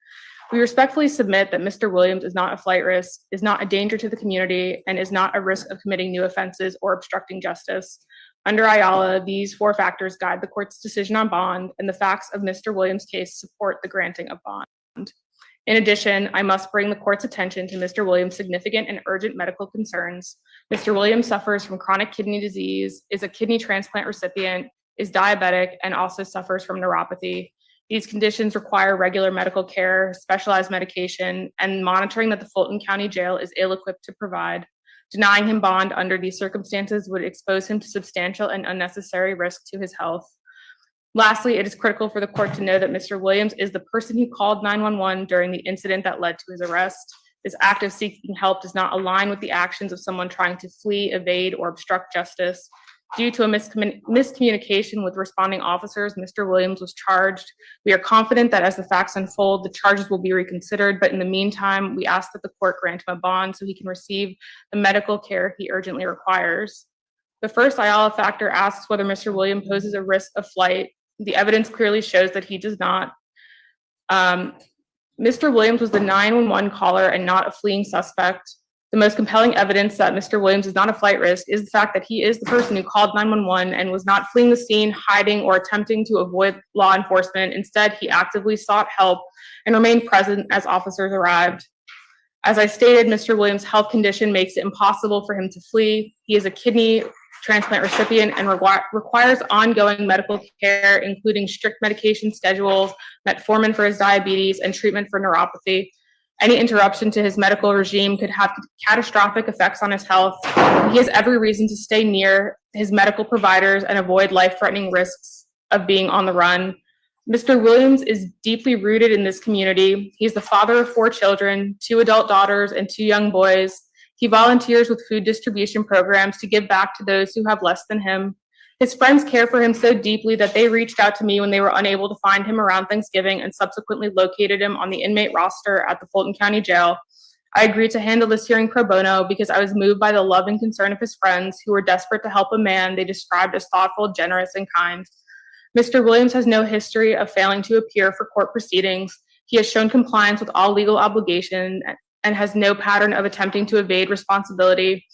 We respectfully submit that Mr. Williams is not a flight risk, is not a danger to the community, and is not a risk of committing new offenses or obstructing justice. Under Ayala, these 4 factors guide the court's decision on bond, and the facts of Mr. Williams' case support the granting of bond. In addition, I must bring the court's attention to Mr. Williams' significant and urgent medical concerns. Mr. Williams suffers from chronic kidney disease, is a kidney transplant recipient, is diabetic, and also suffers from neuropathy. These conditions require regular medical care, specialized medication, and monitoring that the Fulton County Jail is ill-equipped to provide. Denying him bond under these circumstances would expose him to substantial and unnecessary risk to his health. Lastly, it is critical for the court to know that Mr. Williams is the person who called 911 during the incident that led to his arrest. This act of seeking help does not align with the actions of someone trying to flee, evade, or obstruct justice. Due to a miscommunication with responding officers, Mr. Williams was charged. We are confident that as the facts unfold, the charges will be reconsidered, but in the meantime, we ask that the court grant him a bond so he can receive the medical care he urgently requires. The first Ayala factor asks whether Mr. Williams poses a risk of flight. The evidence clearly shows that he does not. Mr. Williams was the 911 caller and not a fleeing suspect. The most compelling evidence that Mr. Williams is not a flight risk is the fact that he is the person who called 911 and was not fleeing the scene, hiding, or attempting to avoid law enforcement. Instead, he actively sought help and remained present as officers arrived. As I stated, Mr. Williams' health condition makes it impossible for him to flee. He is a kidney transplant recipient and requires ongoing medical care, including strict medication schedules, metformin for his diabetes, and treatment for neuropathy. Any interruption to his medical regime could have catastrophic effects on his health. He has every reason to stay near his medical providers and avoid life-threatening risks of being on the run. Mr. Williams is deeply rooted in this community. He's the father of 4 children, 2 adult daughters, and 2 young boys. He volunteers with food distribution programs to give back to those who have less than him. His friends care for him so deeply that they reached out to me when they were unable to find him around Thanksgiving and subsequently located him on the inmate roster at the Fulton County Jail. I agreed to handle this hearing pro bono because I was moved by the love and concern of his friends who were desperate to help a man they described as thoughtful, generous, and kind. Mr. Williams has no history of failing to appear for court proceedings. He has shown compliance with all legal obligations and has no pattern of attempting to evade responsibility.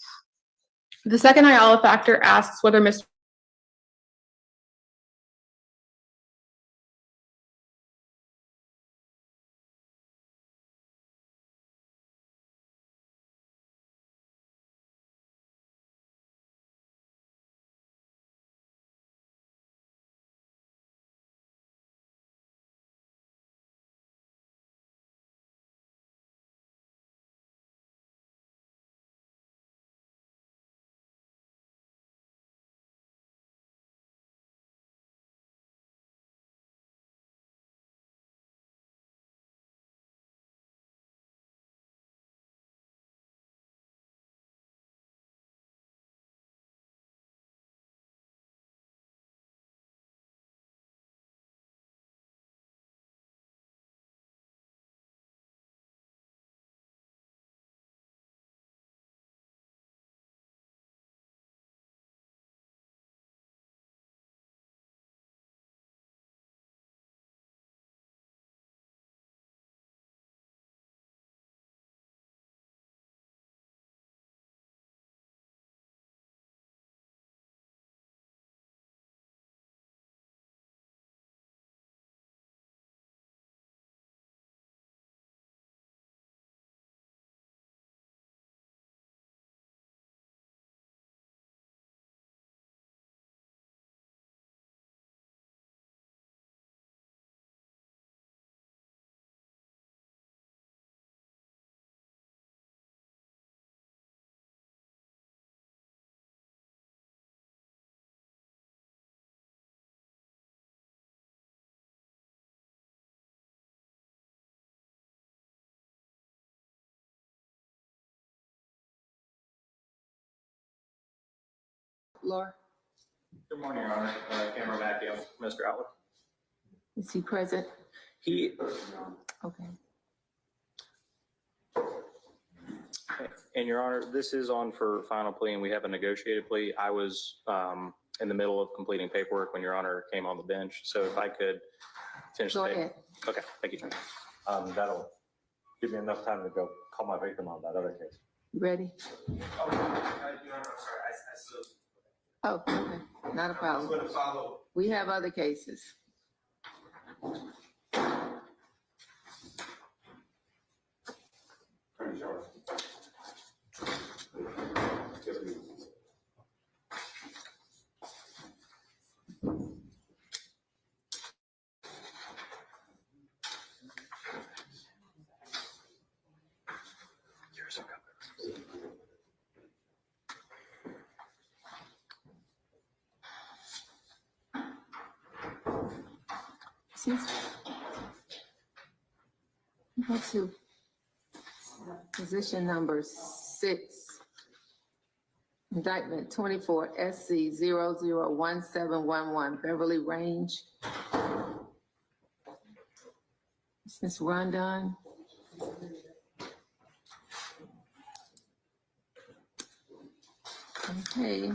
The second Ayala factor asks whether Mr. Laura, Good morning, Your Honor. Cameron Mackey, Mr. Outlook. is he present? He, Okay. and Your Honor, this is on for final plea, and we have a negotiated plea. I was in the middle of completing paperwork when Your Honor came on the bench, so if I could finish the Go paper. ahead. Okay, thank you, Judge. That'll give me enough time to go call my victim on that other case. You ready? Oh, okay, not a problem. We have other cases. Go to position number 6. Indictment 24 SC 001711 Beverly Range. Is Ms. Rondon? Okay.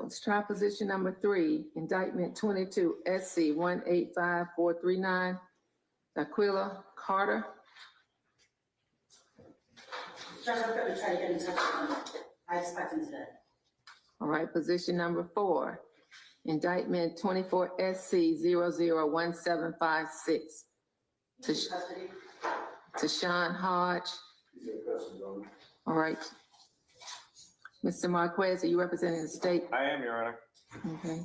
Let's try position number 3, indictment 22 SC 185439, Aquila Carter. Judge, I'm going to try to get in touch with him. I expect him today. All right, position number 4, indictment 24 SC 001756, Tashawn Hodge. All right. Mr. Marquez, are you representing the state? I am, Your Honor. Okay.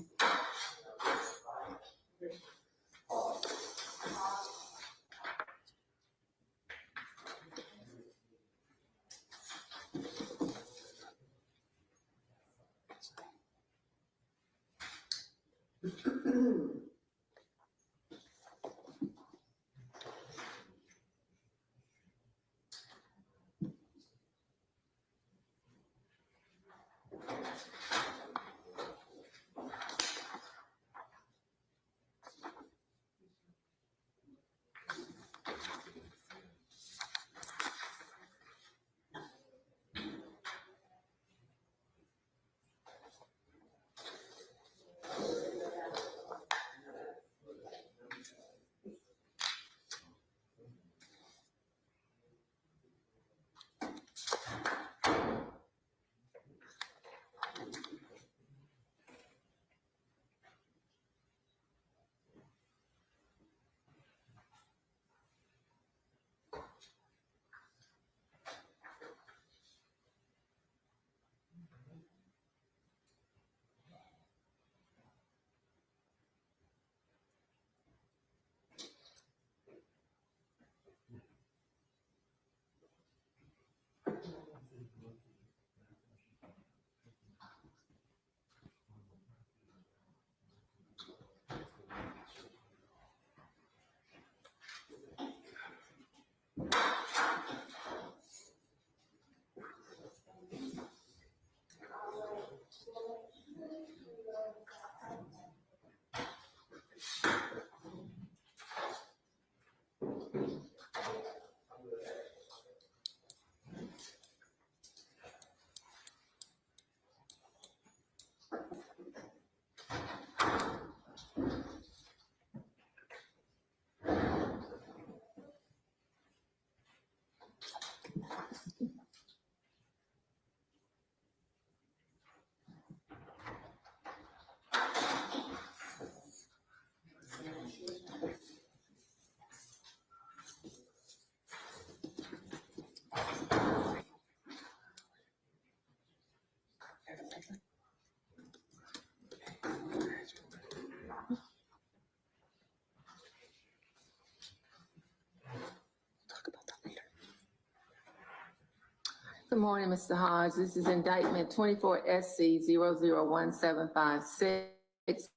Good morning, Mr. Hodge. This is indictment 24 SC 001756.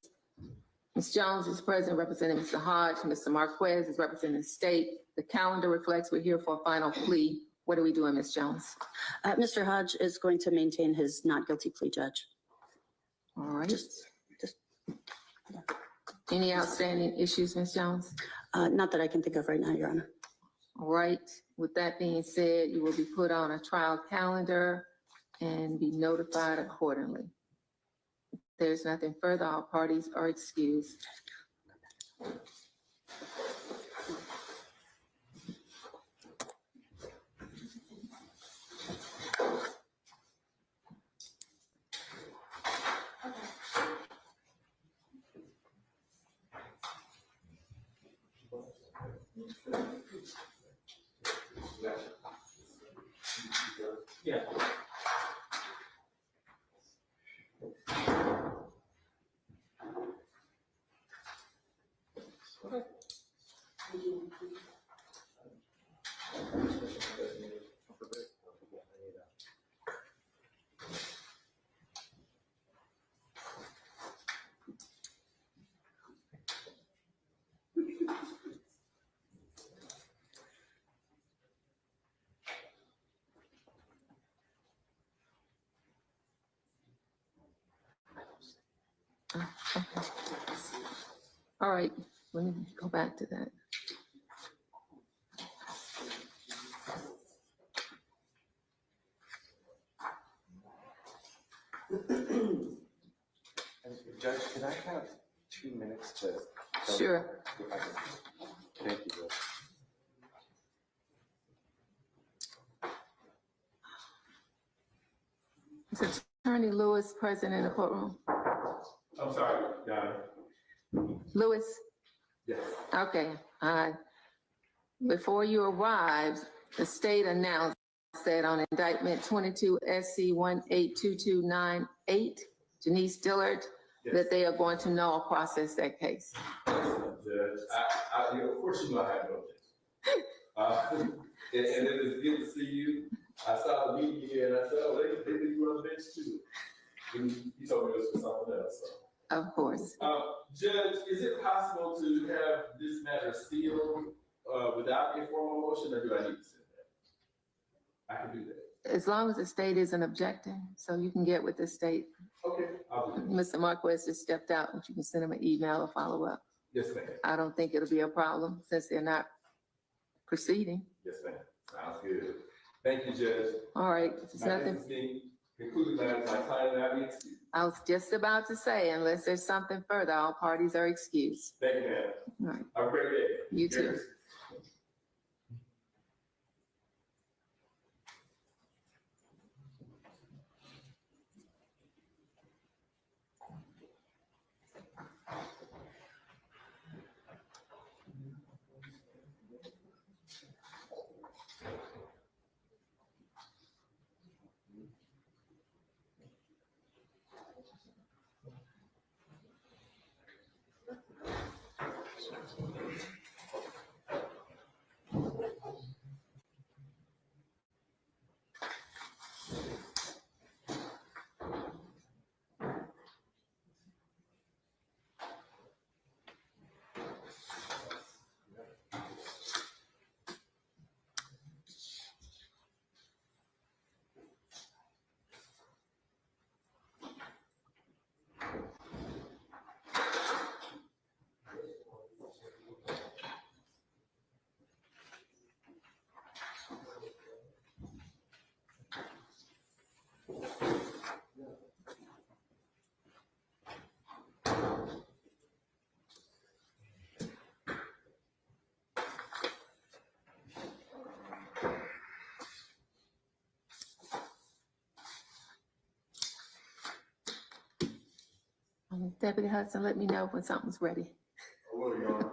Ms. Jones is present representing Mr. Hodge. Mr. Marquez is representing the state. The calendar reflects we're here for a final plea. What are we doing, Ms. Jones? Mr. Hodge is going to maintain his not guilty plea, Judge. All right. Just Any outstanding issues, Ms. Jones? not that I can think of right now, Your Honor. All right. With that being said, you will be put on a trial calendar and be notified accordingly. If there's nothing further, all parties are excused. Yeah. Okay. All right, let me go back to that. Judge, can I have 2 minutes to? Sure. If I can. Thank you, Judge. Is Attorney Lewis present in the courtroom? I'm sorry, Your Honor. Lewis? Yes. Okay, before you arrived, the state announced that on indictment 22 SC 182298, Janice Dillard, that they are going to null process that case. Judge, of course you know I have no objection. And it is good to see you. I saw the meeting here and I said, oh, they think you on the bench too. And you told me it was for something else, so. Of course. Judge, is it possible to have this matter sealed without a formal motion, or do I need to send that? I can do that. As long as the state isn't objecting, so you can get with the state. Okay, I'll do that. Mr. Marquez just stepped out, but you can send him an email or follow up. Yes, ma'am. I don't think it'll be a problem since they're not proceeding. Yes, ma'am. Sounds good. Thank you, Judge. All right, if there's nothing, Concluding that my client and I be excused. I was just about to say, unless there's something further, all parties are excused. Thank you, ma'am. All right, Have a great day. you too. Deputy Hudson, let me know when something's ready. I will, Your Honor.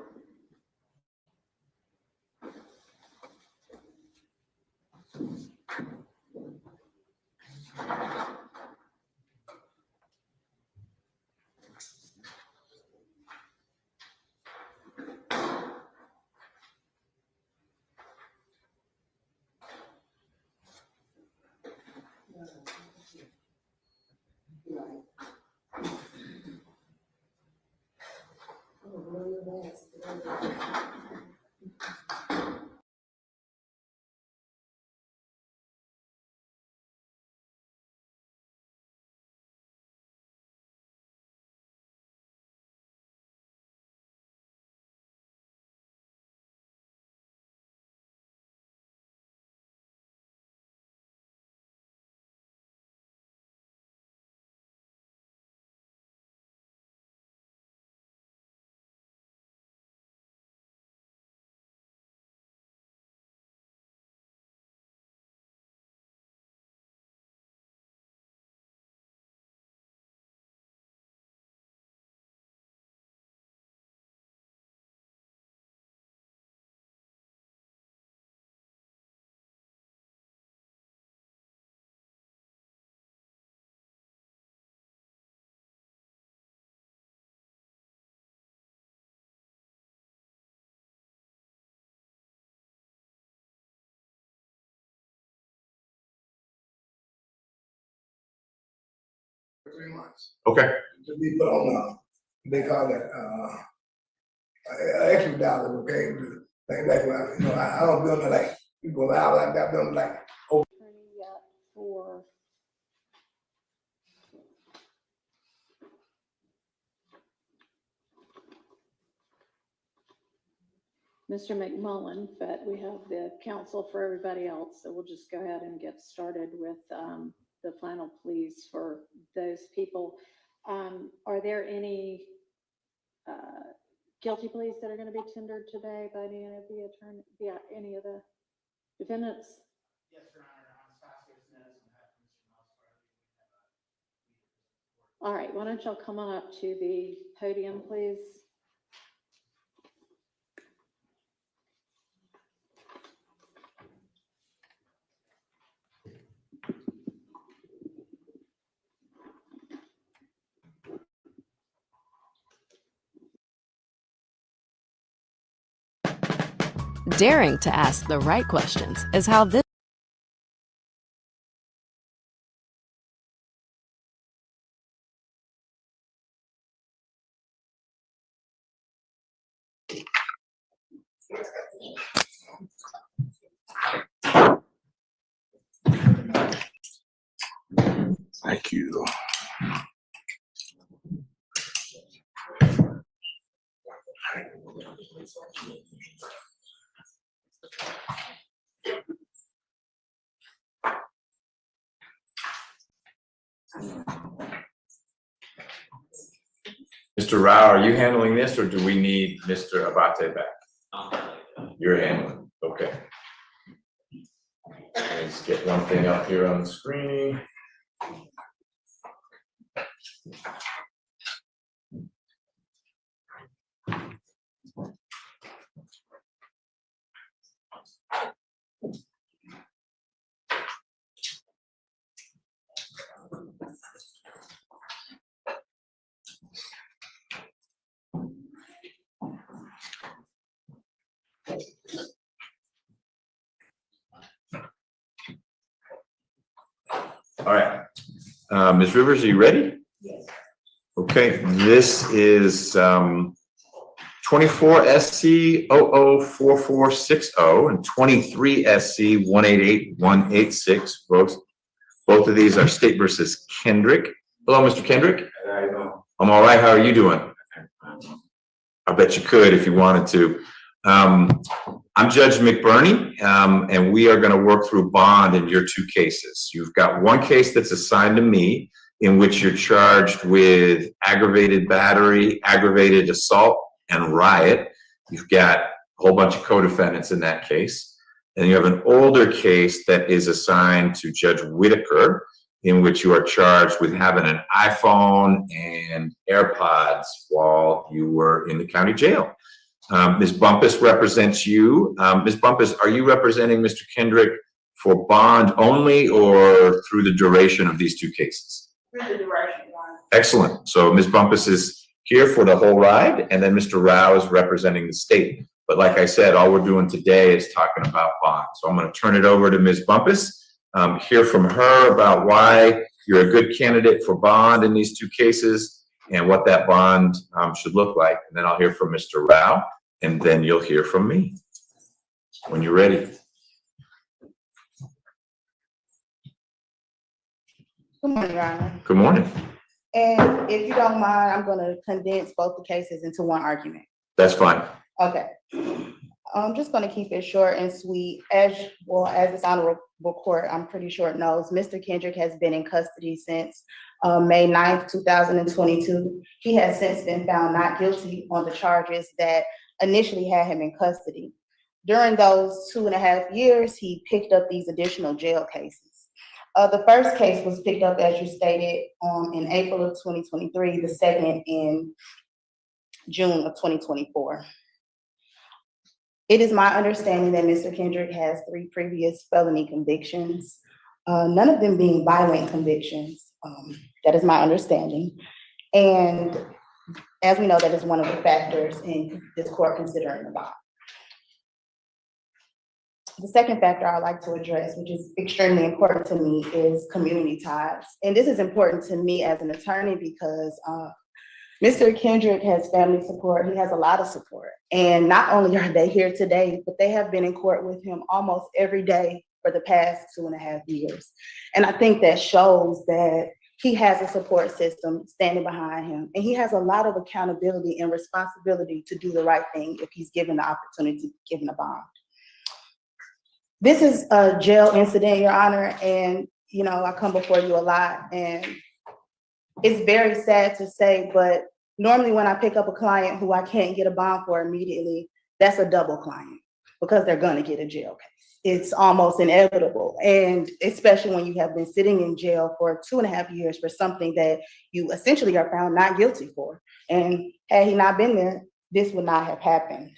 for 3 months. Okay. To be put on, they call it, extra dollars, okay? Like, I don't build it like, people out like that, build like, oh. For Mr. McMullen, but we have the counsel for everybody else, so we'll just go ahead and get started with the final pleas for those people. Are there any guilty pleas that are going to be tendered today by any of the attorney, any of the defendants? Yes, Your Honor. All right, why don't y'all come on up to the podium, please? Daring to ask the right questions is how this Thank you. Mr. Rao, are you handling this or do we need Mr. Abate back? You're handling, okay. Let's get one thing up here on the screen. All right, Ms. Rivers, are you ready? Yes. Okay, this is 24 SC 004460 and 23 SC 188186. Both of these are State versus Kendrick. Hello, Mr. Kendrick. I'm all right. How are you doing? I bet you could if you wanted to. I'm Judge McBurney, and we are going to work through bond in your two cases. You've got one case that's assigned to me in which you're charged with aggravated battery, aggravated assault, and riot. You've got a whole bunch of co-defendants in that case. And you have an older case that is assigned to Judge Whitaker, in which you are charged with having an iPhone and AirPods while you were in the county jail. Ms. Bumpus represents you. Ms. Bumpus, are you representing Mr. Kendrick for bond only or through the duration of these two cases? Through the duration, Your Honor. Excellent. So Ms. Bumpus is here for the whole ride, and then Mr. Rao is representing the state. But like I said, all we're doing today is talking about bond. So I'm going to turn it over to Ms. Bumpus, hear from her about why you're a good candidate for bond in these two cases and what that bond should look like. And then I'll hear from Mr. Rao, and then you'll hear from me when you're ready. Good morning, Your Honor. Good morning. And if you don't mind, I'm going to condense both the cases into one argument. That's fine. Okay. I'm just going to keep it short and sweet. As this honorable court, I'm pretty sure it knows, Mr. Kendrick has been in custody since May 9th, 2022. He has since been found not guilty on the charges that initially had him in custody. During those 2.5 years, he picked up these additional jail cases. The first case was picked up, as you stated, in April of 2023, the second in June of 2024. It is my understanding that Mr. Kendrick has 3 previous felony convictions, none of them being violent convictions. That is my understanding. And as we know, that is one of the factors in this court considering the bond. The second factor I'd like to address, which is extremely important to me, is community ties. And this is important to me as an attorney because Mr. Kendrick has family support. He has a lot of support. And not only are they here today, but they have been in court with him almost every day for the past 2.5 years. And I think that shows that he has a support system standing behind him, and he has a lot of accountability and responsibility to do the right thing if he's given the opportunity, given a bond. This is a jail incident, Your Honor, and I come before you a lot, and it's very sad to say, but normally when I pick up a client who I can't get a bond for immediately, that's a double client because they're gonna get a jail case. It's almost inevitable. And especially when you have been sitting in jail for 2.5 years for something that you essentially are found not guilty for. And had he not been there, this would not have happened.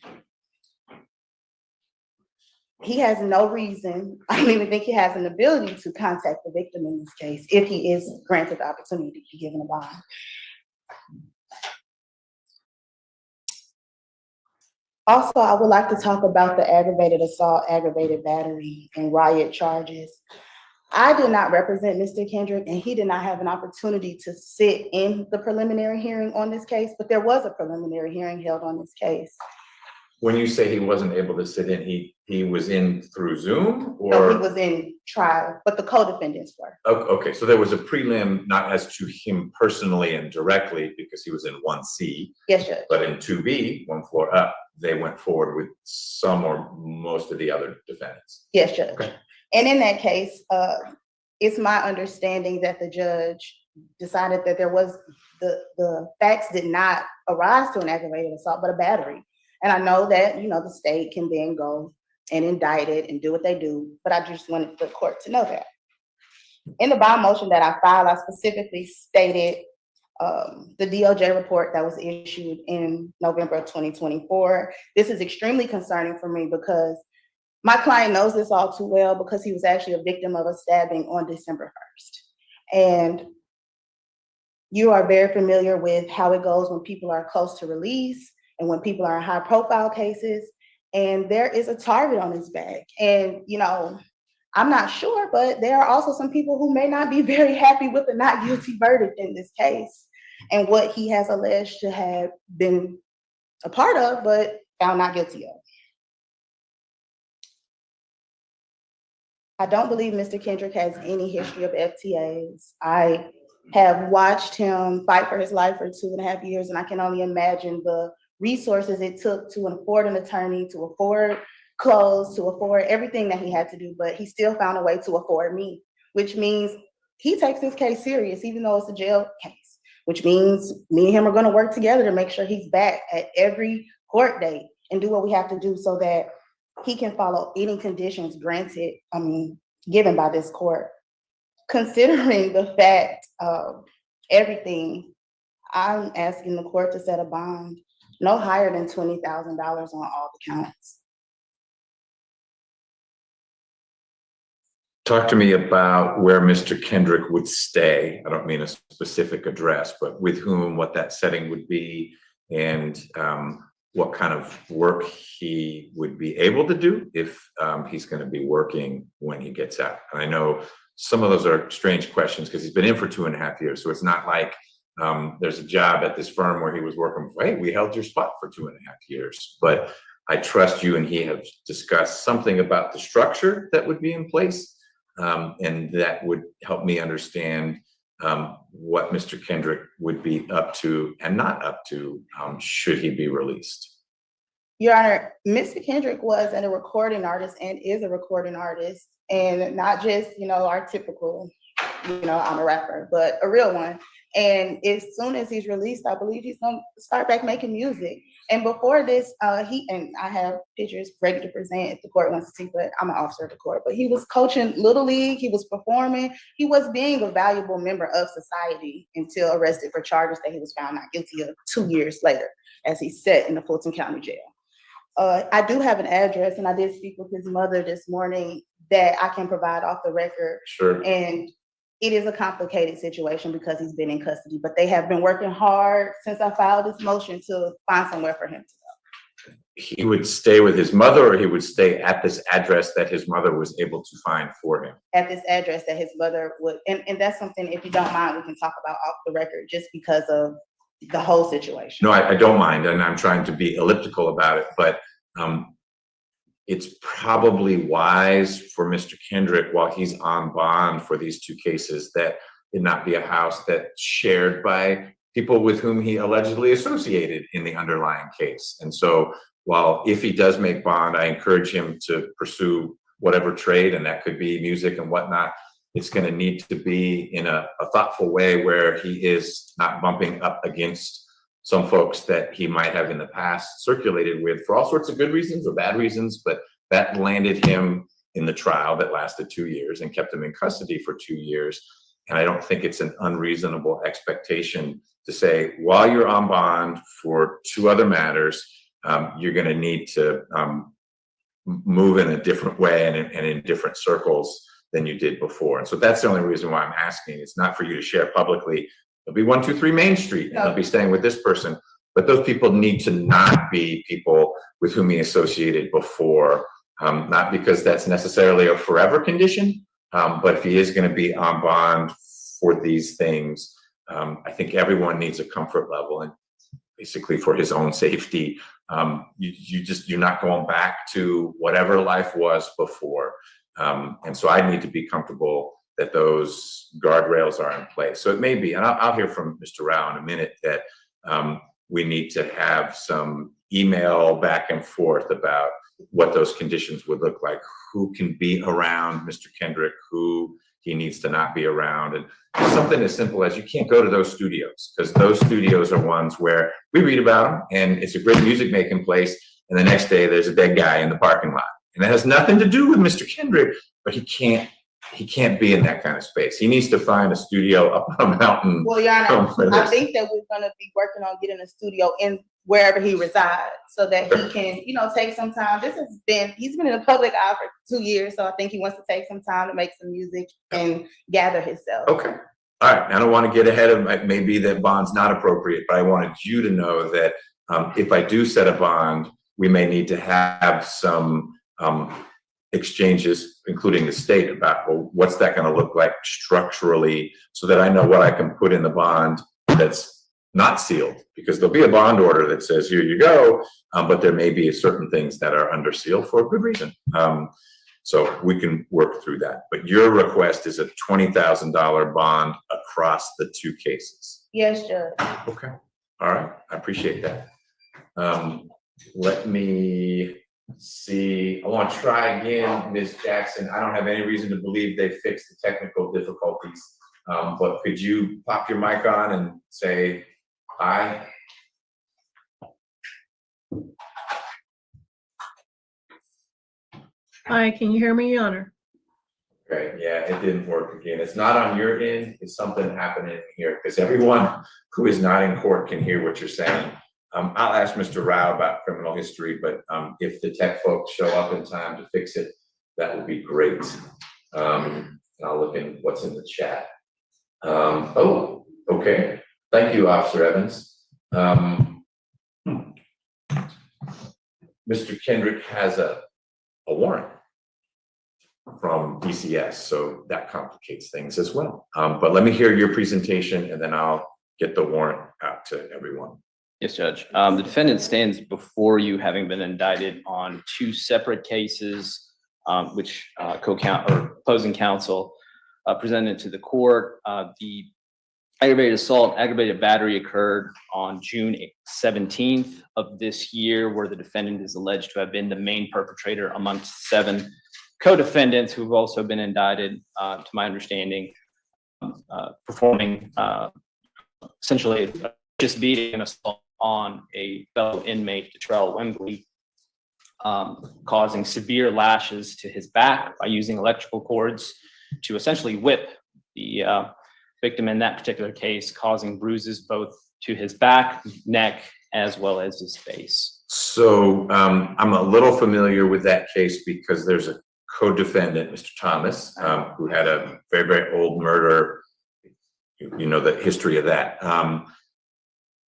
He has no reason, I don't even think he has an ability to contact the victim in this case if he is granted the opportunity to be given a bond. Also, I would like to talk about the aggravated assault, aggravated battery, and riot charges. I did not represent Mr. Kendrick, and he did not have an opportunity to sit in the preliminary hearing on this case, but there was a preliminary hearing held on this case. When you say he wasn't able to sit in, he was in through Zoom or? No, he was in trial, but the co-defendants were. Okay, so there was a prelim, not as to him personally and directly because he was in 1C. Yes, Judge. But in 2B, one floor up, they went forward with some or most of the other defendants. Yes, Judge. Okay. And in that case, it's my understanding that the judge decided that there was the facts did not arise to an aggravated assault, but a battery. And I know that, the state can then go and indict it and do what they do, but I just wanted the court to know that. In the bond motion that I filed, I specifically stated the DOJ report that was issued in November of 2024. This is extremely concerning for me because my client knows this all too well because he was actually a victim of a stabbing on December 1st. And you are very familiar with how it goes when people are close to release and when people are in high profile cases, and there is a target on his back. And, I'm not sure, but there are also some people who may not be very happy with the not guilty verdict in this case and what he has alleged to have been a part of, but found not guilty of. I don't believe Mr. Kendrick has any history of FTAs. I have watched him fight for his life for 2.5 years, and I can only imagine the resources it took to afford an attorney, to afford clothes, to afford everything that he had to do, but he still found a way to afford me, which means he takes this case serious, even though it's a jail case, which means me and him are gonna work together to make sure he's back at every court date and do what we have to do so that he can follow any conditions given by this court. Considering the fact of everything, I'm asking the court to set a bond no higher than $20,000 on all the counts. Talk to me about where Mr. Kendrick would stay. I don't mean a specific address, but with whom, what that setting would be, and what kind of work he would be able to do if he's going to be working when he gets out. And I know some of those are strange questions because he's been in for 2.5 years. So it's not like there's a job at this firm where he was working, hey, we held your spot for 2.5 years. But I trust you and he have discussed something about the structure that would be in place. And that would help me understand what Mr. Kendrick would be up to and not up to should he be released. Your Honor, Mr. Kendrick was a recording artist and is a recording artist, and not just, our typical, I'm a rapper, but a real one. And as soon as he's released, I believe he's gonna start back making music. And before this, I have pictures ready to present if the court wants to see, but I'm an officer of the court. But he was coaching Little League, he was performing, he was being a valuable member of society until arrested for charges that he was found not guilty of 2 years later, as he sat in the Fulton County Jail. I do have an address, and I did speak with his mother this morning that I can provide off the record. Sure. And it is a complicated situation because he's been in custody, but they have been working hard since I filed this motion to find somewhere for him to go. He would stay with his mother, or he would stay at this address that his mother was able to find for him? At this address that his mother would, and that's something, if you don't mind, we can talk about off the record just because of the whole situation. No, I don't mind, and I'm trying to be elliptical about it, but it's probably wise for Mr. Kendrick, while he's on bond for these 2 cases, that it not be a house that's shared by people with whom he allegedly associated in the underlying case. And so while if he does make bond, I encourage him to pursue whatever trade, and that could be music and whatnot. It's going to need to be in a thoughtful way where he is not bumping up against some folks that he might have in the past circulated with for all sorts of good reasons or bad reasons, but that landed him in the trial that lasted 2 years and kept him in custody for 2 years. And I don't think it's an unreasonable expectation to say, while you're on bond for 2 other matters, you're going to need to move in a different way and in different circles than you did before. And so that's the only reason why I'm asking. It's not for you to share publicly. It'll be 123 Main Street, and I'll be staying with this person. But those people need to not be people with whom he associated before, not because that's necessarily a forever condition, but if he is going to be on bond for these things, I think everyone needs a comfort level, and basically for his own safety, you're not going back to whatever life was before. And so I need to be comfortable that those guardrails are in place. So it may be, and I'll hear from Mr. Rao in a minute, that we need to have some email back and forth about what those conditions would look like, who can be around Mr. Kendrick, who he needs to not be around. And something as simple as you can't go to those studios, because those studios are ones where we read about them and it's a great music making place. And the next day there's a dead guy in the parking lot. And it has nothing to do with Mr. Kendrick, but he can't be in that kind of space. He needs to find a studio up on a mountain. Well, Your Honor, I think that we're gonna be working on getting a studio in wherever he resides so that he can, take some time. He's been in the public eye for 2 years, so I think he wants to take some time to make some music and gather himself. Okay. All right. I don't want to get ahead of it. Maybe that bond's not appropriate, but I wanted you to know that if I do set a bond, we may need to have some exchanges, including the state, about, well, what's that going to look like structurally, so that I know what I can put in the bond that's not sealed, because there'll be a bond order that says, here you go, but there may be certain things that are under seal for a good reason. So we can work through that. But your request is a $20,000 bond across the 2 cases. Yes, Judge. Okay. All right. I appreciate that. Let me see. I want to try again, Ms. Jackson. I don't have any reason to believe they fixed the technical difficulties. But could you pop your mic on and say hi? Hi, can you hear me, Your Honor? Okay, yeah, it didn't work again. It's not on your end. It's something happening here, because everyone who is not in court can hear what you're saying. I'll ask Mr. Rao about criminal history, but if the tech folks show up in time to fix it, that would be great. And I'll look in what's in the chat. Oh, okay. Thank you, Officer Evans. Mr. Kendrick has a warrant from DCS, so that complicates things as well. But let me hear your presentation and then I'll get the warrant out to everyone. Yes, Judge. The defendant stands before you, having been indicted on 2 separate cases, which opposing counsel presented to the court. The aggravated assault, aggravated battery occurred on June 17th of this year, where the defendant is alleged to have been the main perpetrator amongst 7 co-defendants who have also been indicted, to my understanding, performing essentially just beating an assault on a fellow inmate, Daryl Williams, causing severe lashes to his back by using electrical cords to essentially whip the victim in that particular case, causing bruises both to his back, neck, as well as his face. So I'm a little familiar with that case because there's a co-defendant, Mr. Thomas, who had a very, very old murder. You know the history of that.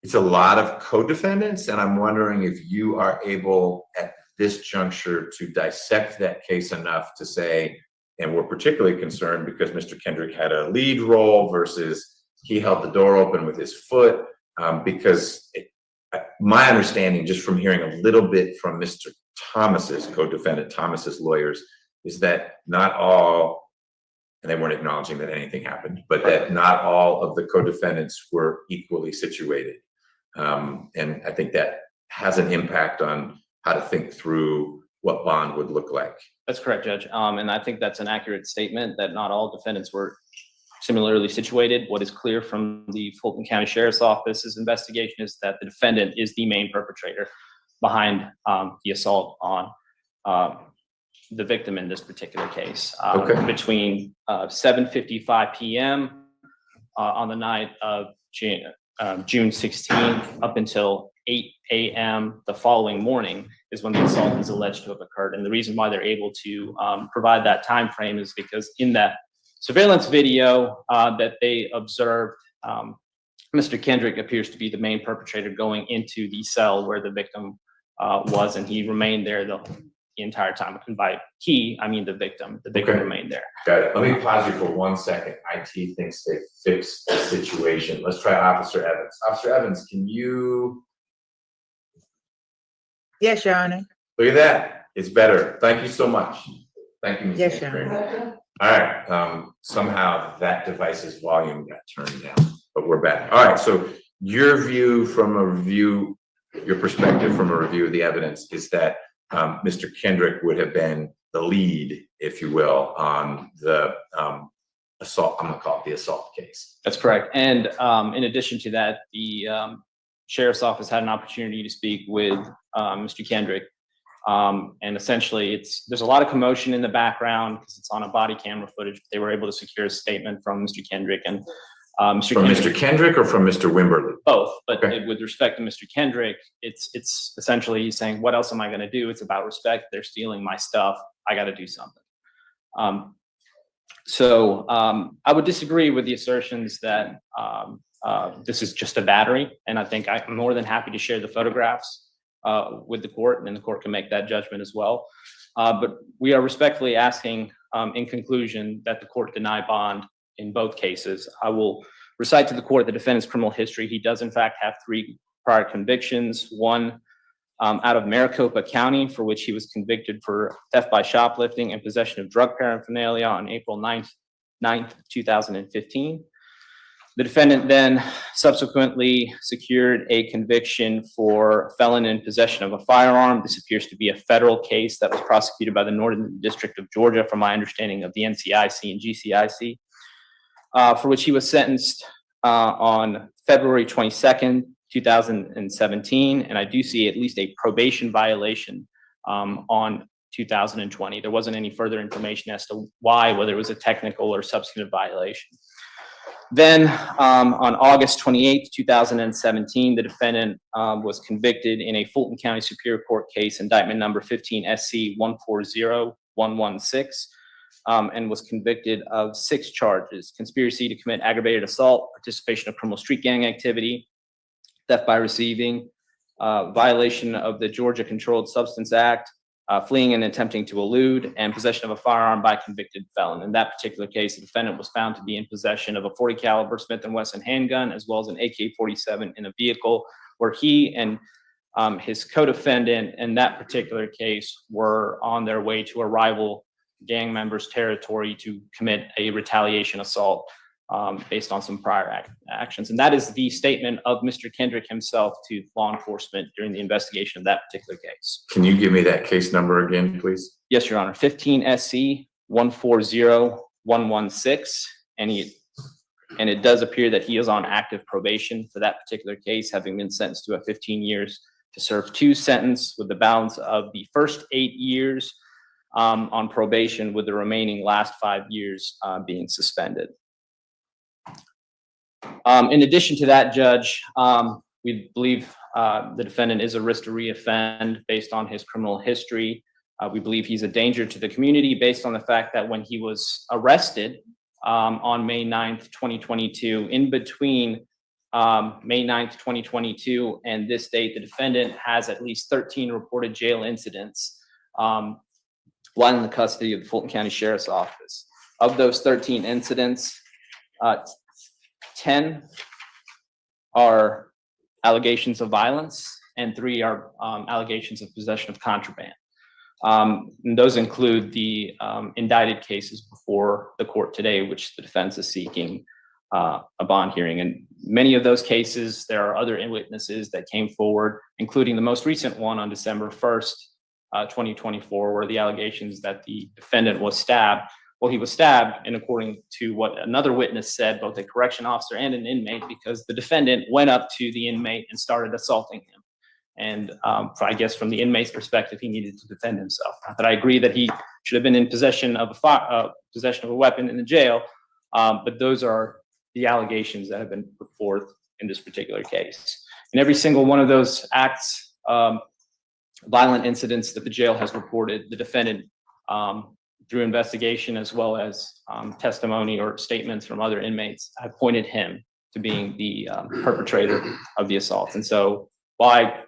It's a lot of co-defendants, and I'm wondering if you are able at this juncture to dissect that case enough to say, and we're particularly concerned because Mr. Kendrick had a lead role versus he held the door open with his foot, because my understanding, just from hearing a little bit from Mr. Thomas's co-defendant, Thomas's lawyers, is that not all and they weren't acknowledging that anything happened, but that not all of the co-defendants were equally situated. And I think that has an impact on how to think through what bond would look like. That's correct, Judge. And I think that's an accurate statement that not all defendants were similarly situated. What is clear from the Fulton County Sheriff's Office's investigation is that the defendant is the main perpetrator behind the assault on the victim in this particular case. Between 7:55 p.m. On the night of June 16th up until 8 a.m. the following morning is when the assault is alleged to have occurred. And the reason why they're able to provide that time frame is because in that surveillance video that they observed, Mr. Kendrick appears to be the main perpetrator going into the cell where the victim was, and he remained there the entire time. And by he, I mean the victim. The victim remained there. Got it. Let me pause you for 1 second. IT thinks they fixed the situation. Let's try Officer Evans. Officer Evans, can you? Yes, Your Honor. Look at that. It's better. Thank you so much. Thank you, Ms. Yes, Your Andrew. All right. Somehow that device's volume got turned down, but we're back. All right. So your view from a review, your perspective from a review of the evidence is that Mr. Kendrick would have been the lead, if you will, on the assault. I'm going to call it the assault case. That's correct. And in addition to that, the Sheriff's Office had an opportunity to speak with Mr. Kendrick. And essentially, there's a lot of commotion in the background because it's on a body camera footage. They were able to secure a statement from Mr. Kendrick and Mr. Kendrick or from Mr. Wimberly? Both, but with respect to Mr. Kendrick, it's essentially he's saying, what else am I going to do? It's about respect. They're stealing my stuff. I got to do something. So I would disagree with the assertions that this is just a battery. And I think I'm more than happy to share the photographs with the court, and the court can make that judgment as well. But we are respectfully asking, in conclusion, that the court deny bond in both cases. I will recite to the court the defendant's criminal history. He does, in fact, have 3 prior convictions, one out of Maricopa County, for which he was convicted for theft by shoplifting and possession of drug paraphernalia on April 9th, 2015. The defendant then subsequently secured a conviction for felon in possession of a firearm. This appears to be a federal case that was prosecuted by the Northern District of Georgia, from my understanding of the NCIC and GCIC, for which he was sentenced on February 22nd, 2017. And I do see at least a probation violation on 2020. There wasn't any further information as to why, whether it was a technical or substantive violation. Then on August 28th, 2017, the defendant was convicted in a Fulton County Superior Court case, indictment number 15 SC 140116, and was convicted of 6 charges: conspiracy to commit aggravated assault, participation of criminal street gang activity, theft by receiving, violation of the Georgia Controlled Substance Act, fleeing and attempting to elude, and possession of a firearm by a convicted felon. In that particular case, the defendant was found to be in possession of a .40 caliber Smith & Wesson handgun, as well as an AK-47 in a vehicle, where he and his co-defendant in that particular case were on their way to a rival gang member's territory to commit a retaliation assault based on some prior actions. And that is the statement of Mr. Kendrick himself to law enforcement during the investigation of that particular case. Can you give me that case number again, please? Yes, Your Honor. 15 SC 140116. And it does appear that he is on active probation for that particular case, having been sentenced to a 15 years to serve 2 sentences, with the balance of the first 8 years on probation, with the remaining last 5 years being suspended. In addition to that, Judge, we believe the defendant is a risk to reoffend based on his criminal history. We believe he's a danger to the community based on the fact that when he was arrested on May 9th, 2022, in between May 9th, 2022 and this date, the defendant has at least 13 reported jail incidents while in the custody of the Fulton County Sheriff's Office. Of those 13 incidents, 10 are allegations of violence and 3 are allegations of possession of contraband. And those include the indicted cases before the court today, which the defense is seeking a bond hearing. And many of those cases, there are other witnesses that came forward, including the most recent one on December 1st, 2024, where the allegations that the defendant was stabbed. Well, he was stabbed, and according to what another witness said, both a correction officer and an inmate, because the defendant went up to the inmate and started assaulting him. And I guess from the inmate's perspective, he needed to defend himself. Not that I agree that he should have been in possession of a weapon in the jail, but those are the allegations that have been put forth in this particular case. In every single one of those acts, violent incidents that the jail has reported, the defendant, through investigation as well as testimony or statements from other inmates, have pointed him to being the perpetrator of the assault. And so while I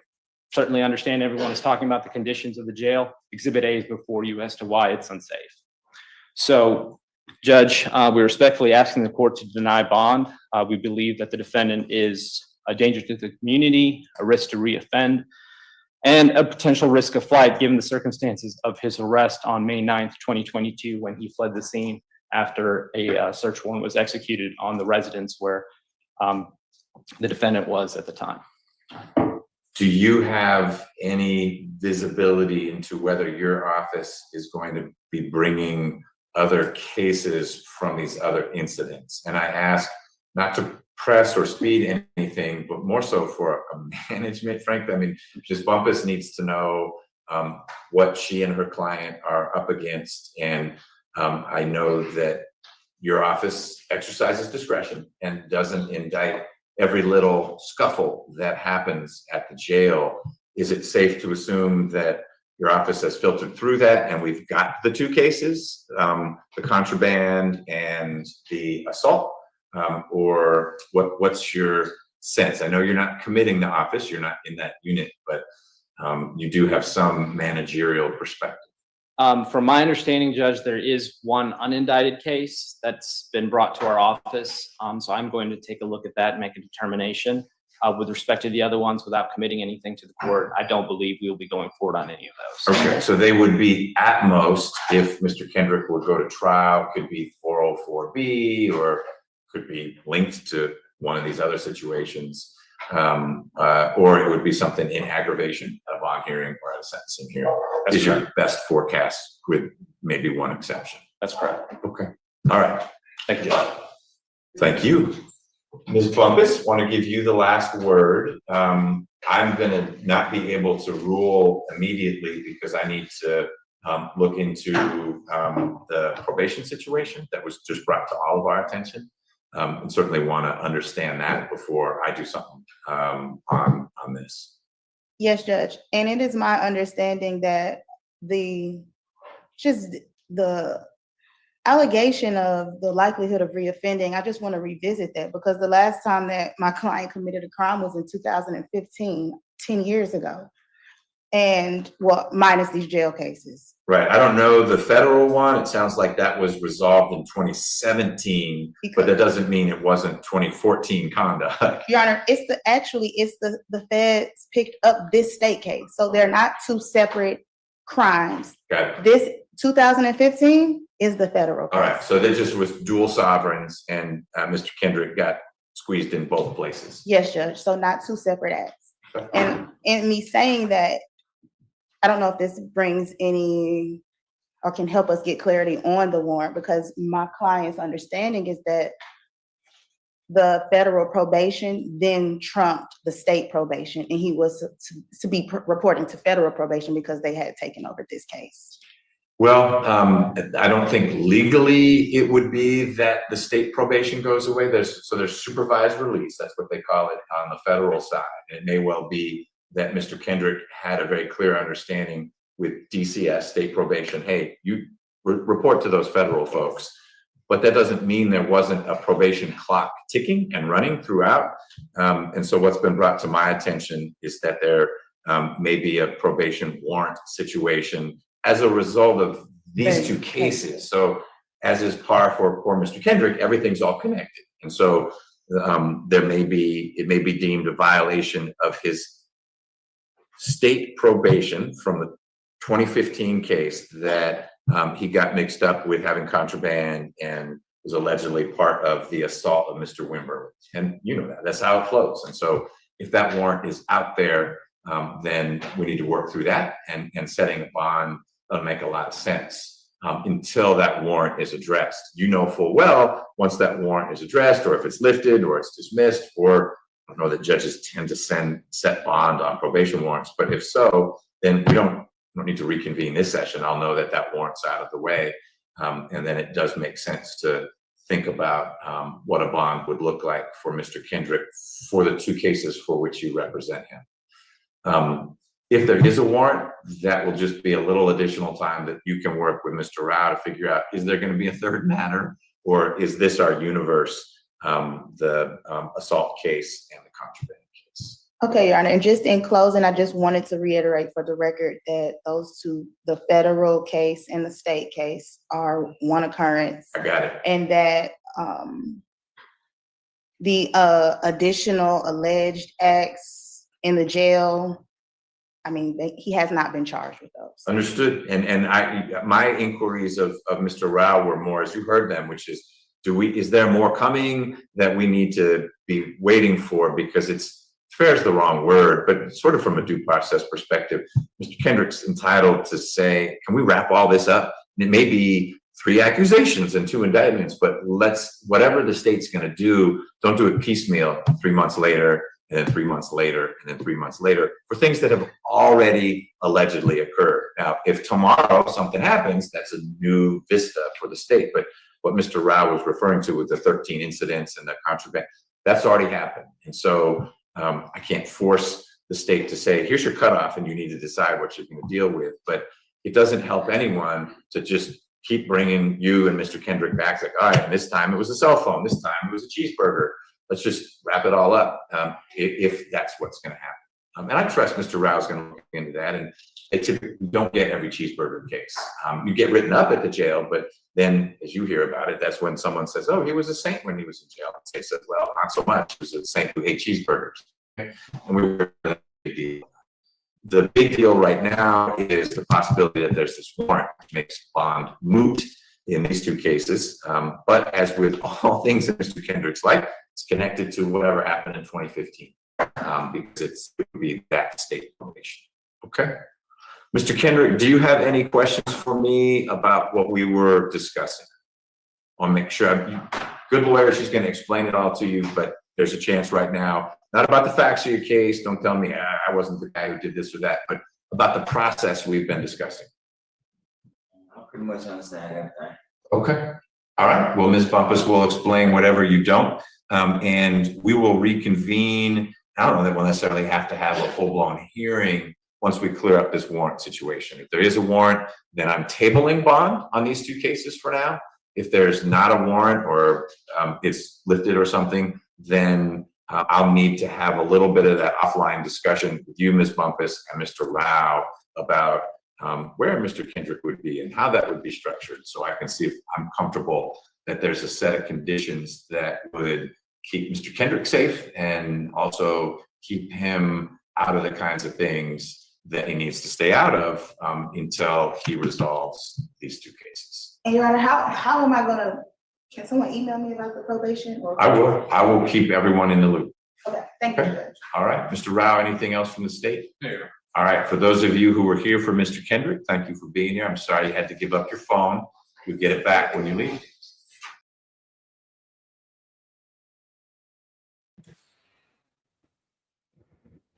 certainly understand everyone is talking about the conditions of the jail, Exhibit A is before you as to why it's unsafe. So, Judge, we're respectfully asking the court to deny bond. We believe that the defendant is a danger to the community, a risk to reoffend, and a potential risk of flight given the circumstances of his arrest on May 9th, 2022, when he fled the scene after a search warrant was executed on the residence where the defendant was at the time. Do you have any visibility into whether your office is going to be bringing other cases from these other incidents? And I ask not to press or speed anything, but more so for a management, frankly. I mean, Ms. Bumpus needs to know what she and her client are up against. And I know that your office exercises discretion and doesn't indict every little scuffle that happens at the jail. Is it safe to assume that your office has filtered through that and we've got the two cases, the contraband and the assault? Or what's your sense? I know you're not committing the office, you're not in that unit, but you do have some managerial perspective. From my understanding, Judge, there is one unindicted case that's been brought to our office. So I'm going to take a look at that and make a determination. With respect to the other ones, without committing anything to the court, I don't believe we will be going forward on any of those. Okay, so they would be at most, if Mr. Kendrick would go to trial, could be 404B or could be linked to one of these other situations. Or it would be something in aggravation at a bond hearing or at a sentencing hearing. Is your best forecast with maybe one exception? That's correct. Okay. All right. Thank you, Judge. Thank you. Ms. Bumpus, want to give you the last word. I'm going to not be able to rule immediately because I need to look into the probation situation that was just brought to all of our attention. And certainly want to understand that before I do something on this. Yes, Judge. And it is my understanding that the allegation of the likelihood of reoffending, I just want to revisit that because the last time that my client committed a crime was in 2015, 10 years ago. And well, minus these jail cases. Right. I don't know the federal one. It sounds like that was resolved in 2017, but that doesn't mean it wasn't 2014 conduct. Your Honor, it's the feds picked up this state case. So they're not two separate crimes. Got it. This 2015 is the federal case. All right. So there just was dual sovereigns and Mr. Kendrick got squeezed in both places. Yes, Judge. So not two separate acts. And in me saying that, I don't know if this brings any or can help us get clarity on the warrant because my client's understanding is that the federal probation then trumped the state probation and he was to be reporting to federal probation because they had taken over this case. Well, I don't think legally it would be that the state probation goes away. There's supervised release. That's what they call it on the federal side. And it may well be that Mr. Kendrick had a very clear understanding with DCS, state probation. Hey, you report to those federal folks. But that doesn't mean there wasn't a probation clock ticking and running throughout. And so what's been brought to my attention is that there may be a probation warrant situation as a result of these two cases. So as is par for poor Mr. Kendrick, everything's all connected. And so it may be deemed a violation of his state probation from the 2015 case that he got mixed up with having contraband and was allegedly part of the assault of Mr. Wimber. And you know that, that's how it flows. And so if that warrant is out there, then we need to work through that, and setting a bond doesn't make a lot of sense until that warrant is addressed. You know full well, once that warrant is addressed, or if it's lifted or it's dismissed, or I don't know that judges tend to set bond on probation warrants, but if so, then we don't need to reconvene this session. I'll know that that warrant's out of the way. And then it does make sense to think about what a bond would look like for Mr. Kendrick for the 2 cases for which you represent him. If there is a warrant, that will just be a little additional time that you can work with Mr. Rao to figure out, is there going to be a third matter, or is this our universe, the assault case and the contraband case? Okay, Your Honor, and just in closing, I just wanted to reiterate for the record that those 2, the federal case and the state case, are one occurrence. I got it. And that the additional alleged acts in the jail, I mean, he has not been charged with those. Understood. And my inquiries of Mr. Rao were more, as you heard them, which is, is there more coming that we need to be waiting for? Because fair is the wrong word, but sort of from a due process perspective, Mr. Kendrick's entitled to say, can we wrap all this up? And it may be 3 accusations and 2 indictments, but whatever the state's going to do, don't do it piecemeal 3 months later, and then 3 months later, and then 3 months later, for things that have already allegedly occurred. Now, if tomorrow something happens, that's a new vista for the state. But what Mr. Rao was referring to with the 13 incidents and the contraband, that's already happened. And so I can't force the state to say, here's your cutoff and you need to decide what you're going to deal with. But it doesn't help anyone to just keep bringing you and Mr. Kendrick back. It's like, all right, and this time it was a cell phone. This time it was a cheeseburger. Let's just wrap it all up if that's what's going to happen. And I trust Mr. Rao is going to look into that. And they typically don't get every cheeseburger case. You get written up at the jail, but then as you hear about it, that's when someone says, oh, he was a saint when he was in jail. And they said, well, not so much. He was a saint who ate cheeseburgers. And we were the big deal. The big deal right now is the possibility that there's this warrant which makes bond moot in these 2 cases. But as with all things in Mr. Kendrick's life, it's connected to whatever happened in 2015 because it would be that state probation. Okay. Mr. Kendrick, do you have any questions for me about what we were discussing? I'll make sure good lawyer, she's going to explain it all to you, but there's a chance right now, not about the facts of your case. Don't tell me I wasn't the guy who did this or that, but about the process we've been discussing. I pretty much understand everything. Okay. All right. Well, Ms. Bumpus will explain whatever you don't, and we will reconvene. I don't know that we'll necessarily have to have a full-blown hearing once we clear up this warrant situation. If there is a warrant, then I'm tabling bond on these 2 cases for now. If there's not a warrant or it's lifted or something, then I'll need to have a little bit of that offline discussion with you, Ms. Bumpus, and Mr. Rao about where Mr. Kendrick would be and how that would be structured. So I can see if I'm comfortable that there's a set of conditions that would keep Mr. Kendrick safe and also keep him out of the kinds of things that he needs to stay out of until he resolves these 2 cases. And Your Honor, how am I gonna, can someone email me about the probation? Or I will keep everyone in the loop. Okay, thank you, Judge. All right, Mr. Rao, anything else from the state? Yeah. All right, for those of you who were here for Mr. Kendrick, thank you for being here. I'm sorry you had to give up your phone. You'll get it back when you leave.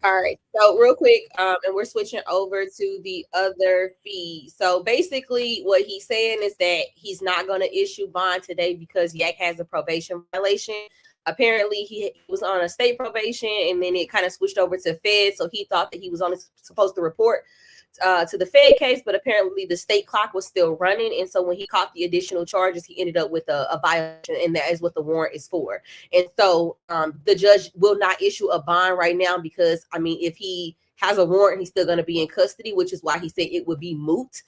All right, so real quick, and we're switching over to the other feed. So basically what he's saying is that he's not going to issue bond today because Yak has a probation violation. Apparently he was on a state probation and then it kind of switched over to Fed. So he thought that he was only supposed to report to the Fed case, but apparently the state clock was still running. And so when he caught the additional charges, he ended up with a violation, and that is what the warrant is for. And so the judge will not issue a bond right now because, I mean, if he has a warrant, he's still going to be in custody, which is why he said it would be moot.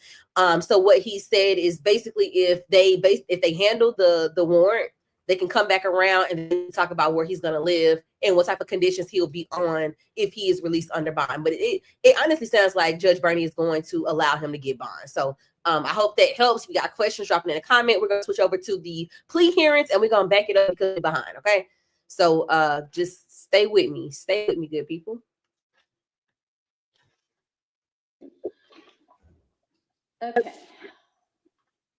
So what he said is basically if they handle the warrant, they can come back around and then talk about where he's going to live and what type of conditions he'll be on if he is released under bond. But it honestly sounds like Judge Bernie is going to allow him to get bond. So I hope that helps. If you got questions, drop it in a comment. We're going to switch over to the plea hearings and we're going to back it up because we're behind. Okay. So just stay with me. Stay with me, good people. Okay.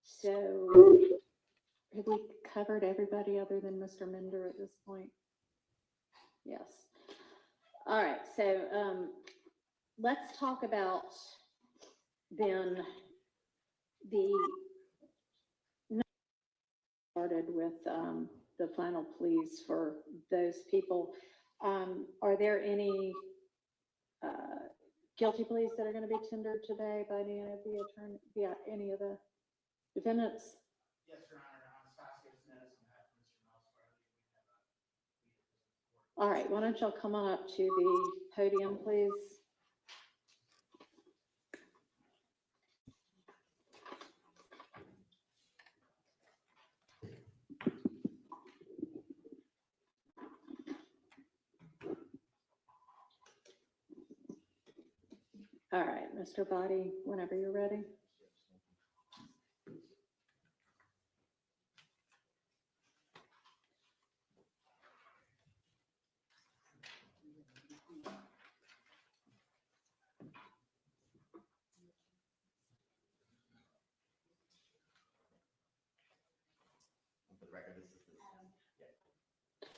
So have we covered everybody other than Mr. Minder at this point? Yes. All right. So let's talk about then the started with the final pleas for those people. Are there any guilty pleas that are going to be tendered today by any of the attorney, any of the defendants? Yes, Your Honor, Anastasia Smith and Mr. Mouse. All right, why don't y'all come on up to the podium, please? All right, Mr. Body, whenever you're ready.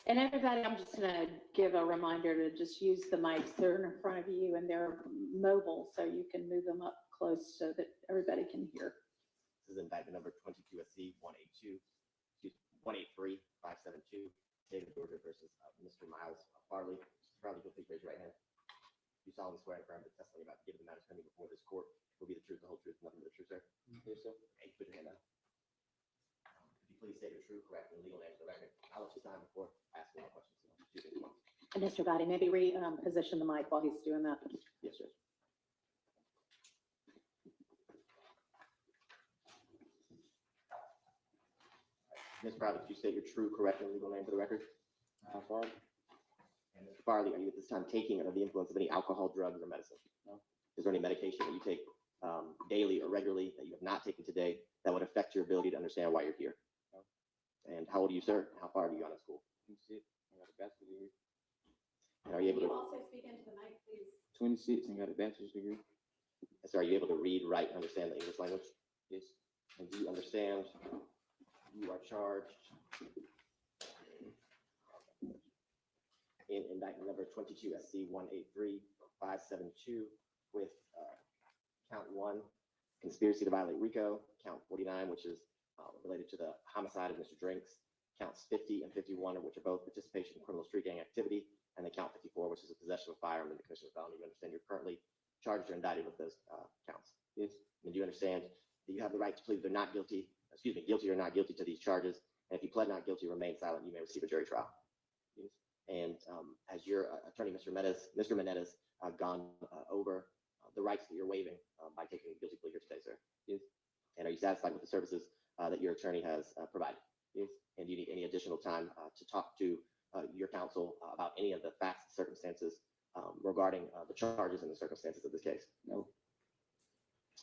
And everybody, I'm just gonna give a reminder to just use the mics. They're in front of you and they're mobile, so you can move them up close so that everybody can hear. This is indictment number 22 SC 183-572, David Georgia versus Mr. Miles Farley. Farley, please raise your right hand. You solemnly swear and affirm that testimony about giving the matter pending before this court will be the truth, the whole truth, nothing but the truth, sir? Yes, sir. Hey, put your hand down. Could you please state your true, correct, and legal name for the record? I'll let you sign before asking more questions. And Mr. Body, maybe reposition the mic while he's doing that. Yes, sir. Ms. Farley, could you state your true, correct, and legal name for the record? Farley. And Mr. Farley, are you at this time taking under the influence of any alcohol, drugs, or medicine? No. Is there any medication that you take daily or regularly that you have not taken today that would affect your ability to understand why you're here? No. And how old are you, sir? How far have you gone to school? 26. I got a bachelor's degree. And are you able to also speak into the mic, please? 26 and got a bachelor's degree? And so are you able to read, write, and understand the English language? Yes. And do you understand you are charged in indictment number 22 SC 183-572 with count 1, conspiracy to violate RICO, count 49, which is related to the homicide of Mr. Drinks, counts 50 and 51, which are both participation in criminal street gang activity, and the count 54, which is a possession of a firearm in the commission of felony. You understand you're currently charged or indicted with those counts. Yes. And do you understand that you have the right to plead they're not guilty, guilty or not guilty to these charges? And if you pled not guilty, remain silent, you may receive a jury trial. Yes. And as your attorney, Mr. Menendez, gone over the rights that you're waiving by taking a guilty plea here today, sir? Yes. And are you satisfied with the services that your attorney has provided? Yes. And do you need any additional time to talk to your counsel about any of the facts and circumstances regarding the charges and the circumstances of this case? No.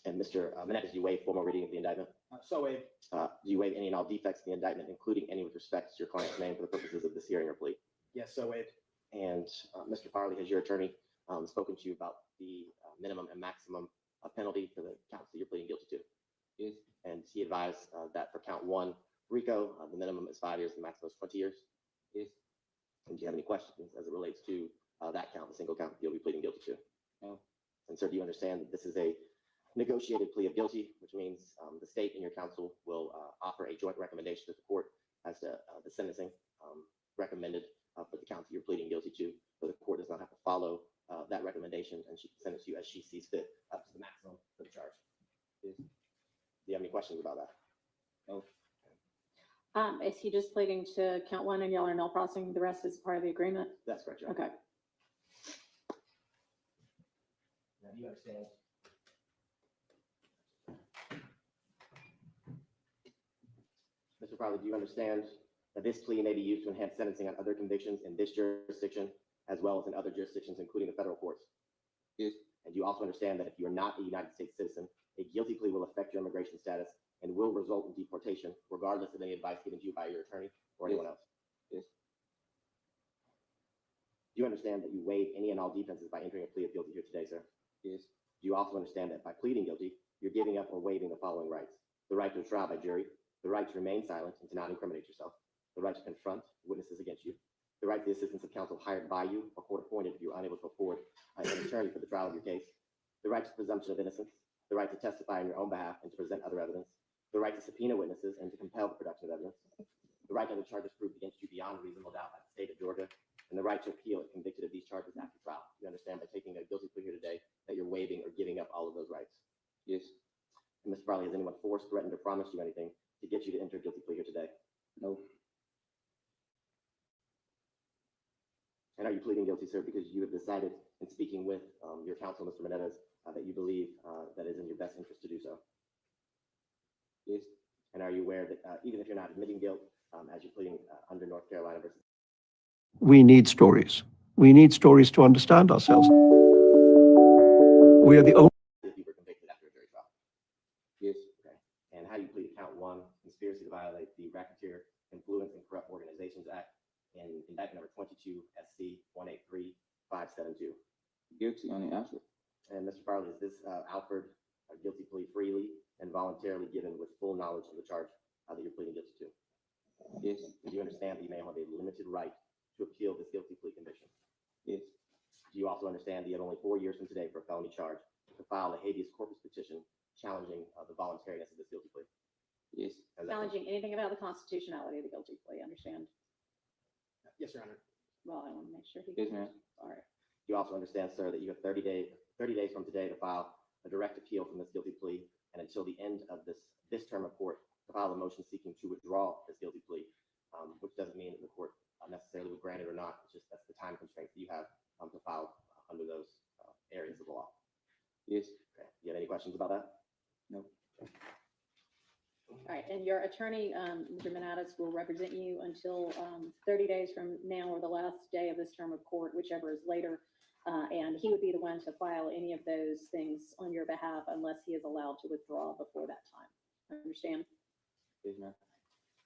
And Mr. Menendez, do you waive formal reading of the indictment? So waived. Do you waive any and all defects in the indictment, including any with respect to your client's name for the purposes of this hearing or plea? Yes, so waived. And Mr. Farley, has your attorney spoken to you about the minimum and maximum penalty for the counts that you're pleading guilty to? Yes. And he advised that for count 1, RICO, the minimum is 5 years, the maximum is 20 years? Yes. And do you have any questions as it relates to that count, the single count you'll be pleading guilty to? No. And sir, do you understand that this is a negotiated plea of guilty, which means the state and your counsel will offer a joint recommendation to the court as to the sentencing recommended for the count that you're pleading guilty to, so the court does not have to follow that recommendation, and she can sentence you as she sees fit up to the maximum for the charge. Yes. Do you have any questions about that? No. Is he just pleading to count 1 and y'all are null processing the rest as part of the agreement? That's correct, Your Honor. Okay. Now, do you understand? Mr. Farley, do you understand that this plea may be used to enhance sentencing on other convictions in this jurisdiction, as well as in other jurisdictions, including the federal courts? Yes. And you also understand that if you are not a United States citizen, a guilty plea will affect your immigration status and will result in deportation, regardless of any advice given to you by your attorney or anyone else? Yes. Do you understand that you waive any and all defenses by entering a plea of guilty here today, sir? Yes. Do you also understand that by pleading guilty, you're giving up or waiving the following rights: the right to a trial by jury, the right to remain silent and to not incriminate yourself, the right to confront witnesses against you, the right to the assistance of counsel hired by you or court appointed if you are unable to afford an attorney for the trial of your case, the right to presumption of innocence, the right to testify on your own behalf and to present other evidence, the right to subpoena witnesses and to compel the production of evidence, the right to have the charges proved against you beyond reasonable doubt by the state of Georgia, and the right to appeal if convicted of these charges after trial. You understand by taking a guilty plea here today that you're waiving or giving up all of those rights? Yes. And Mr. Farley, has anyone forced, threatened, or promised you anything to get you to enter a guilty plea here today? No. And are you pleading guilty, sir, because you have decided in speaking with your counsel, Mr. Menendez, that you believe that is in your best interest to do so? Yes. And are you aware that even if you're not admitting guilt, as you're pleading under North Carolina versus... We need stories. We need stories to understand ourselves. We are the only... If you were convicted after a jury trial? Yes. Okay. And how do you plead count one, conspiracy to violate the Racketeer Influence and Corrupt Organizations Act in indictment number 22 SC 183572? Guilty on the answer. And Mr. Farley, is this Alfred a guilty plea freely and voluntarily given with full knowledge of the charge that you're pleading guilty to? Yes. Do you understand that you may have a limited right to appeal this guilty plea conviction? Yes. Do you also understand that you have only 4 years from today for a felony charge to file a habeas corpus petition challenging the voluntariness of this guilty plea? Yes. Challenging anything about the constitutionality of the guilty plea, understand? Yes, Your Honor. Well, I want to make sure he. Yes, ma'am. All right. You also understand, sir, that you have 30 days from today to file a direct appeal from this guilty plea, and until the end of this term of court, to file a motion seeking to withdraw this guilty plea, which doesn't mean that the court necessarily would grant it or not. It's just that's the time constraints that you have to file under those areas of the law. Yes. Okay. Do you have any questions about that? No. All right, and your attorney, Mr. Menendez, will represent you until 30 days from now or the last day of this term of court, whichever is later. And he would be the one to file any of those things on your behalf unless he is allowed to withdraw before that time. Understand? Yes, ma'am.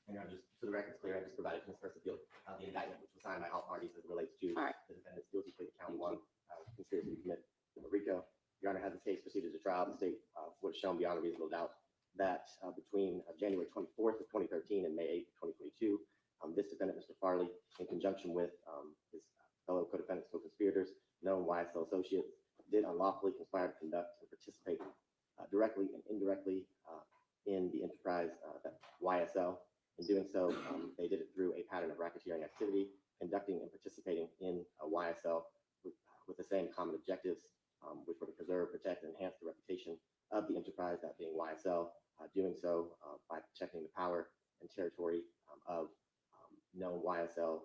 And just for the record, clear, I just provided his first appeal, the indictment, which was signed by all parties as it relates to All right. the defendant's guilty plea to count one, conspiracy to commit RICO. Your Honor, has the case proceeded to trial, the state would have shown beyond a reasonable doubt that between January 24th of 2013 and May 8th of 2022, this defendant, Mr. Farley, in conjunction with his fellow co-defendants, co-conspirators, known YSL associates, did unlawfully conspire to conduct and participate directly and indirectly in the enterprise YSL. In doing so, they did it through a pattern of racketeering activity, conducting and participating in YSL with the same common objectives, which were to preserve, protect, and enhance the reputation of the enterprise, that being YSL, doing so by protecting the power and territory of known YSL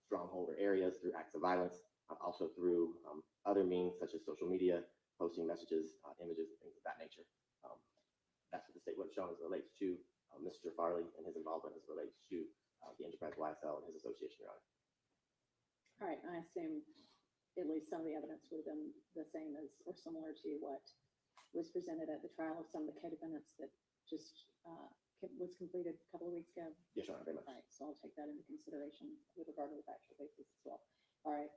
strongholder areas through acts of violence, also through other means such as social media, posting messages, images, things of that nature. That's what the state would have shown as it relates to Mr. Farley and his involvement as it relates to the enterprise YSL and his association, Your Honor. All right, I assume at least some of the evidence would have been the same as or similar to what was presented at the trial of some of the co-defendants that just was completed a couple of weeks ago. Yes, Your Honor, very much. All right, so I'll take that into consideration with regard to the factual basis as well. All right,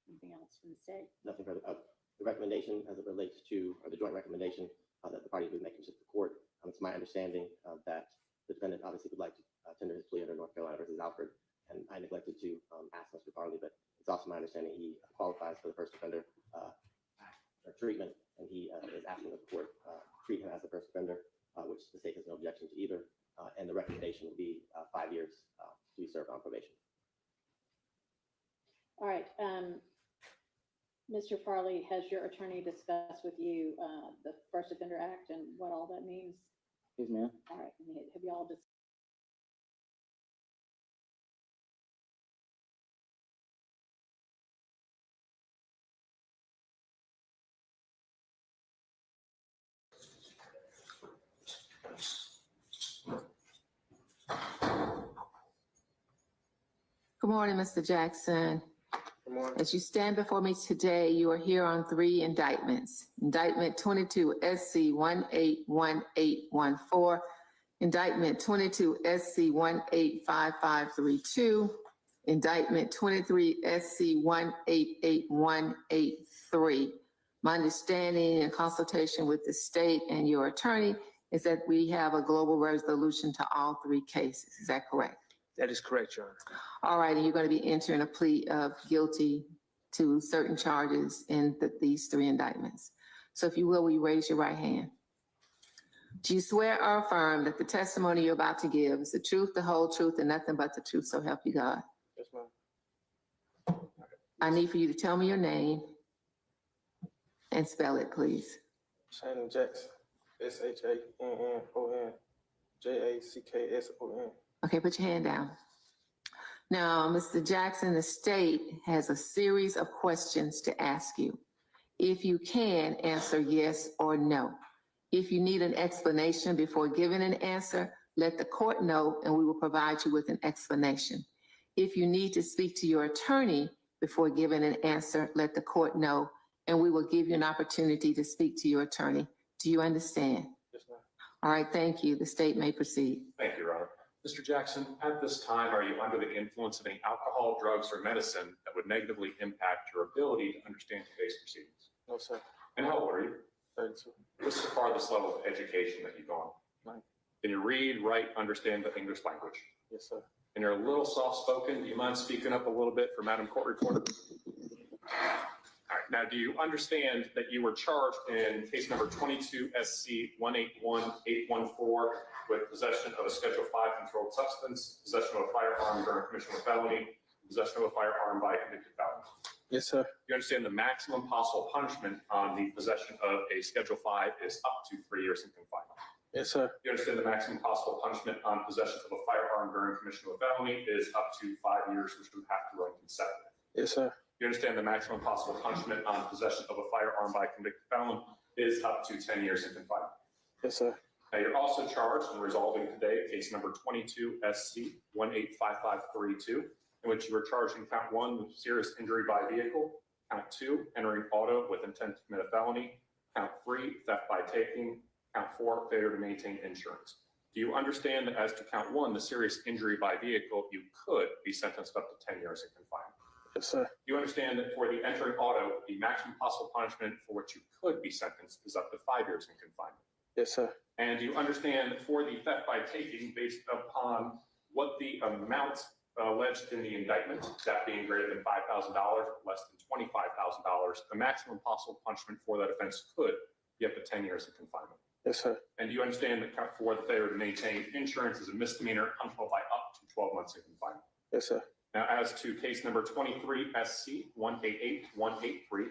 anything else from the state? Nothing further. The recommendation as it relates to, or the joint recommendation that the parties would make to the court, it's my understanding that the defendant obviously would like to tender his plea under North Carolina versus Alfred, and I neglected to ask Mr. Farley, but it's also my understanding he qualifies for the first offender treatment, and he is asking that the court treat him as a first offender, which the state has no objection to either, and the recommendation will be 5 years to be served on probation. All right, Mr. Farley, has your attorney discussed with you the First Offender Act and what all that means? Yes, ma'am. All right, have y'all just Good morning, Mr. Jackson. Good morning. As you stand before me today, you are here on 3 indictments. Indictment 22 SC 181814, indictment 22 SC 185532, indictment 23 SC 188183. My understanding in consultation with the state and your attorney is that we have a global resolution to all 3 cases. Is that correct? That is correct, Your Honor. All right, and you're going to be entering a plea of guilty to certain charges in these 3 indictments. So if you will you raise your right hand? Do you swear or affirm that the testimony you're about to give is the truth, the whole truth, and nothing but the truth, so help you God? Yes, ma'am. I need for you to tell me your name and spell it, please. Shannon Jackson, SHANNON Okay, put your hand down. Now, Mr. Jackson, the state has a series of questions to ask you. If you can, answer yes or no. If you need an explanation before giving an answer, let the court know and we will provide you with an explanation. If you need to speak to your attorney before giving an answer, let the court know and we will give you an opportunity to speak to your attorney. Do you understand? Yes, ma'am. All right, thank you. The state may proceed. Thank you, Your Honor. Mr. Jackson, at this time, are you under the influence of any alcohol, drugs, or medicine that would negatively impact your ability to understand today's proceedings? No, sir. And how old are you? 32. What's the farthest level of education that you've gone? 9. Can you read, write, understand the English language? Yes, sir. And you're a little soft-spoken. Do you mind speaking up a little bit for Madam Court Reporter? All right. Now, do you understand that you were charged in case number 22 SC 181814 with possession of a Schedule 5 controlled substance, possession of a firearm during commission of a felony, possession of a firearm by a convicted felon? Yes, sir. You understand the maximum possible punishment on the possession of a Schedule 5 is up to 3 years in confinement? Yes, sir. You understand the maximum possible punishment on possession of a firearm during commission of a felony is up to 5 years, which would have to run consecutive? Yes, sir. You understand the maximum possible punishment on possession of a firearm by a convicted felon is up to 10 years in confinement? Yes, sir. Now, you're also charged in resolving today case number 22 SC 185532, in which you were charged in count 1 with serious injury by vehicle, count 2 entering auto with intent to commit a felony, count 3 theft by taking, count 4 failure to maintain insurance. Do you understand that as to count 1, the serious injury by vehicle, you could be sentenced up to 10 years in confinement? Yes, sir. Do you understand that for the entering auto, the maximum possible punishment for which you could be sentenced is up to 5 years in confinement? Yes, sir. And do you understand that for the theft by taking, based upon what the amount alleged in the indictment, that being greater than $5,000, less than $25,000, the maximum possible punishment for that offense could be up to 10 years in confinement? Yes, sir. And do you understand that count 4, the failure to maintain insurance, is a misdemeanor punishable by up to 12 months in confinement? Yes, sir. Now, as to case number 23 SC 188183,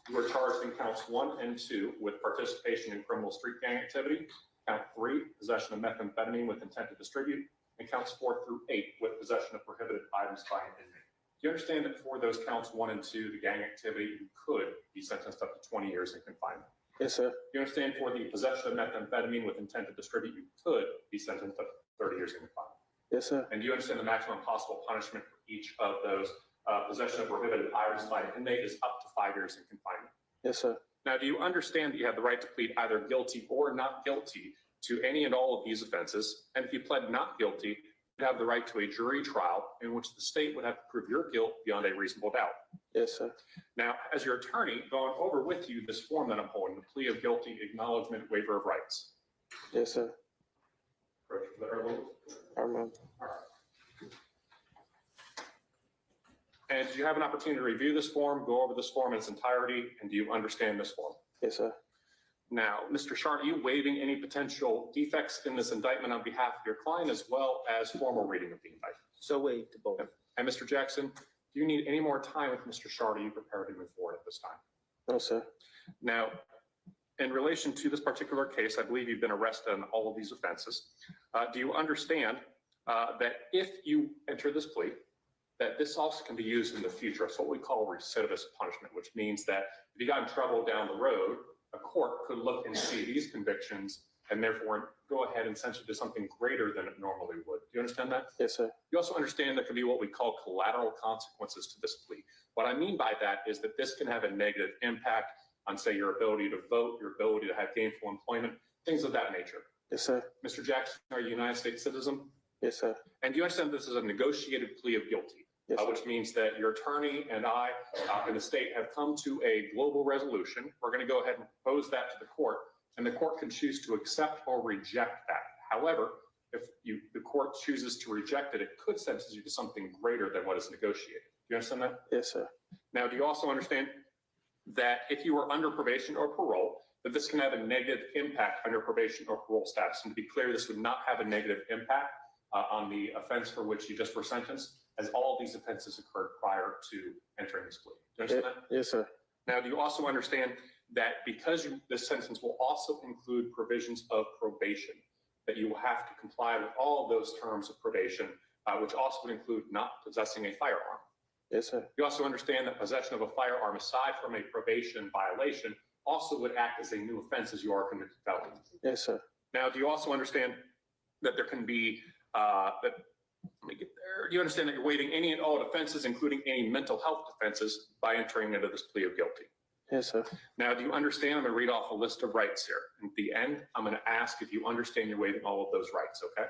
you were charged in counts 1 and 2 with participation in criminal street gang activity, count 3, possession of methamphetamine with intent to distribute, and counts 4 through 8 with possession of prohibited items by an inmate. Do you understand that for those counts 1 and 2, the gang activity, you could be sentenced up to 20 years in confinement? Yes, sir. Do you understand for the possession of methamphetamine with intent to distribute, you could be sentenced up to 30 years in confinement? Yes, sir. And do you understand the maximum possible punishment for each of those possession of prohibited items by an inmate is up to 5 years in confinement? Yes, sir. Now, do you understand that you have the right to plead either guilty or not guilty to any and all of these offenses? And if you pled not guilty, you have the right to a jury trial in which the state would have to prove your guilt beyond a reasonable doubt. Yes, sir. Now, as your attorney, going over with you this form that I'm holding, the plea of guilty, acknowledgement, waiver of rights. Yes, sir. All right. And do you have an opportunity to review this form, go over this form in its entirety, and do you understand this form? Yes, sir. Now, Mr. Sharp, are you waiving any potential defects in this indictment on behalf of your client, as well as formal reading of the indictment? So waived both. And Mr. Jackson, do you need any more time with Mr. Sharp? Are you prepared to move forward at this time? No, sir. Now, in relation to this particular case, I believe you've been arrested on all of these offenses. Do you understand that if you enter this plea, that this also can be used in the future? It's what we call recidivist punishment, which means that if you got in trouble down the road, a court could look and see these convictions and therefore go ahead and sentence you to something greater than it normally would. Do you understand that? Yes, sir. You also understand there can be what we call collateral consequences to this plea. What I mean by that is that this can have a negative impact on, say, your ability to vote, your ability to have gainful employment, things of that nature. Yes, sir. Mr. Jackson, are you a United States citizen? Yes, sir. And do you understand this is a negotiated plea of guilty? Yes, sir. Which means that your attorney and I in the state have come to a global resolution. We're going to go ahead and propose that to the court, and the court can choose to accept or reject that. However, if the court chooses to reject it, it could sentence you to something greater than what is negotiated. Do you understand that? Yes, sir. Now, do you also understand that if you are under probation or parole, that this can have a negative impact on your probation or parole status? And to be clear, this would not have a negative impact on the offense for which you just were sentenced, as all of these offenses occurred prior to entering this plea. Do you understand that? Yes, sir. Now, do you also understand that because this sentence will also include provisions of probation, that you will have to comply with all of those terms of probation, which also would include not possessing a firearm? Yes, sir. You also understand that possession of a firearm, aside from a probation violation, also would act as a new offense as you are a convicted felon? Yes, sir. Now, do you also understand that there can be, let me get there. Do you understand that you're waiving any and all defenses, including any mental health defenses, by entering into this plea of guilty? Yes, sir. Now, do you understand? I'm going to read off a list of rights here. At the end, I'm going to ask if you understand you're waiving all of those rights, okay?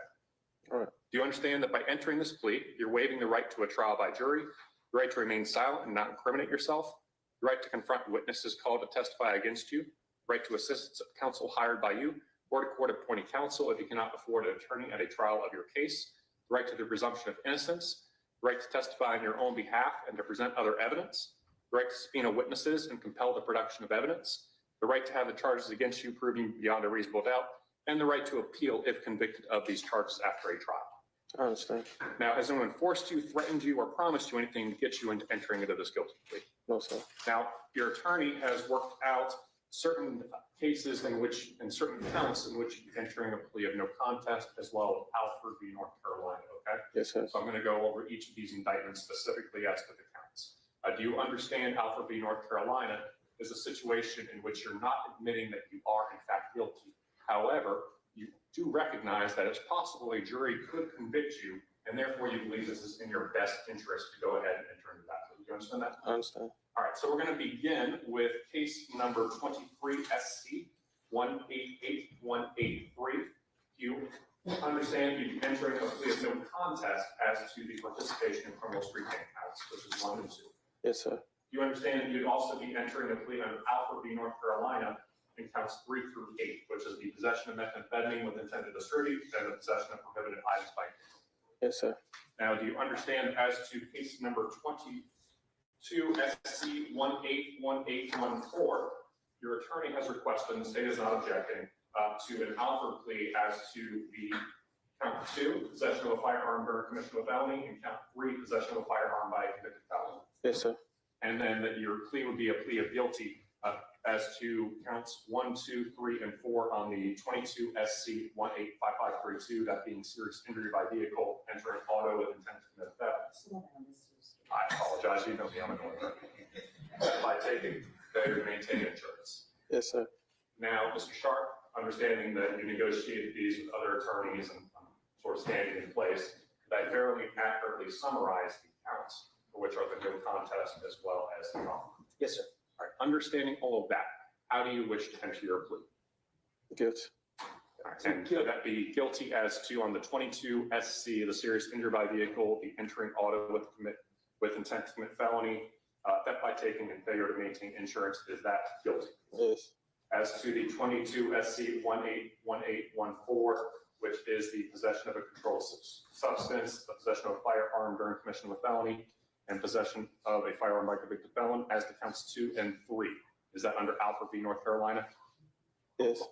All right. Do you understand that by entering this plea, you're waiving the right to a trial by jury, the right to remain silent and not incriminate yourself, the right to confront witnesses called to testify against you, the right to assistance of counsel hired by you, or to court-appointed counsel if you cannot afford an attorney at a trial of your case, the right to the presumption of innocence, the right to testify on your own behalf and to present other evidence, the right to subpoena witnesses and compel the production of evidence, the right to have the charges against you proven beyond a reasonable doubt, and the right to appeal if convicted of these charges after a trial. I understand. Now, has anyone forced you, threatened you, or promised you anything to get you into entering into this guilty plea? No, sir. Now, your attorney has worked out certain cases in which, and certain counts in which you're entering a plea of no contest, as well as Alford v. North Carolina, okay? Yes, sir. So I'm going to go over each of these indictments specifically as to the counts. Do you understand Alford v. North Carolina is a situation in which you're not admitting that you are in fact guilty? However, you do recognize that it's possible a jury could convict you, and therefore you believe this is in your best interest to go ahead and enter into that plea. Do you understand that? I understand. All right, so we're going to begin with case number 23 SC 188183. You understand you'd be entering a plea of no contest as to the participation in criminal street gang counts, which is 1 and 2. Yes, sir. You understand you'd also be entering a plea under Alford v. North Carolina in counts 3 through 8, which is the possession of methamphetamine with intent to distribute and the possession of prohibited items by. Yes, sir. Now, do you understand as to case number 22 SC 181814, your attorney has requested, and the state is not objecting, to an Alford plea as to the count 2, possession of a firearm during commission of a felony, and count 3, possession of a firearm by a convicted felon. Yes, sir. And then that your plea would be a plea of guilty as to counts 1, 2, 3, and 4 on the 22 SC 185532, that being serious injury by vehicle, entering auto with intent to commit theft. I apologize, you know me, I'm annoying. By taking failure to maintain insurance. Yes, sir. Now, Mr. Sharp, understanding that you negotiated these with other attorneys and sort of standing in place, could I fairly accurately summarize the counts for which are the no contest as well as the offer? Yes, sir. All right, understanding all of that, how do you wish to enter your plea? Guilty. All right, and could that be guilty as to on the 22 SC, the serious injury by vehicle, the entering auto with intent to commit felony, theft by taking and failure to maintain insurance, is that guilty? Yes. As to the 22 SC 181814, which is the possession of a controlled substance, the possession of a firearm during commission of a felony, and possession of a firearm by a convicted felon, as to counts 2 and 3. Is that under Alford v. North Carolina? Yes.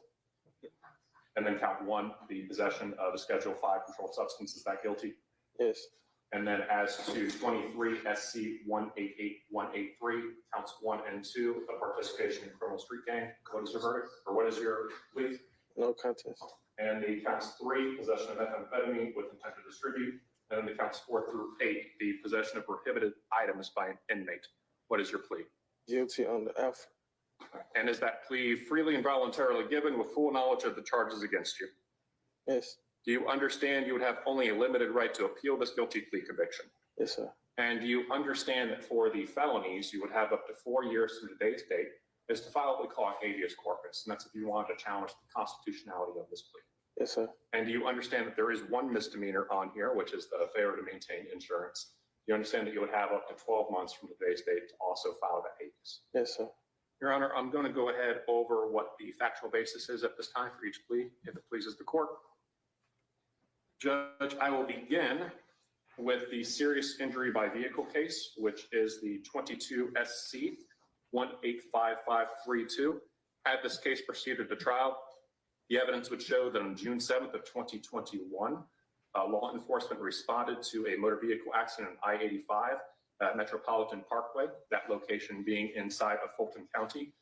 And then count 1, the possession of a Schedule 5 controlled substance, is that guilty? Yes. And then as to 23 SC 188183, counts 1 and 2, the participation in criminal street gang, what is your verdict, or what is your plea? No contest. And the counts 3, possession of methamphetamine with intent to distribute, and then the counts 4 through 8, the possession of prohibited items by an inmate. What is your plea? Guilty on the Alfred. And is that plea freely and voluntarily given with full knowledge of the charges against you? Yes. Do you understand you would have only a limited right to appeal this guilty plea conviction? Yes, sir. And do you understand that for the felonies, you would have up to 4 years from today's date is to file what we call a habeas corpus, and that's if you wanted to challenge the constitutionality of this plea. Yes, sir. And do you understand that there is one misdemeanor on here, which is the failure to maintain insurance? Do you understand that you would have up to 12 months from today's date to also file that habeas? Yes, sir. Your Honor, I'm going to go ahead over what the factual basis is at this time for each plea, if it pleases the court. Judge, I will begin with the serious injury by vehicle case, which is the 22 SC 185532. Had this case proceeded to trial, the evidence would show that on June 7th of 2021, law enforcement responded to a motor vehicle accident on I-85 at Metropolitan Parkway, that location being inside of Fulton County.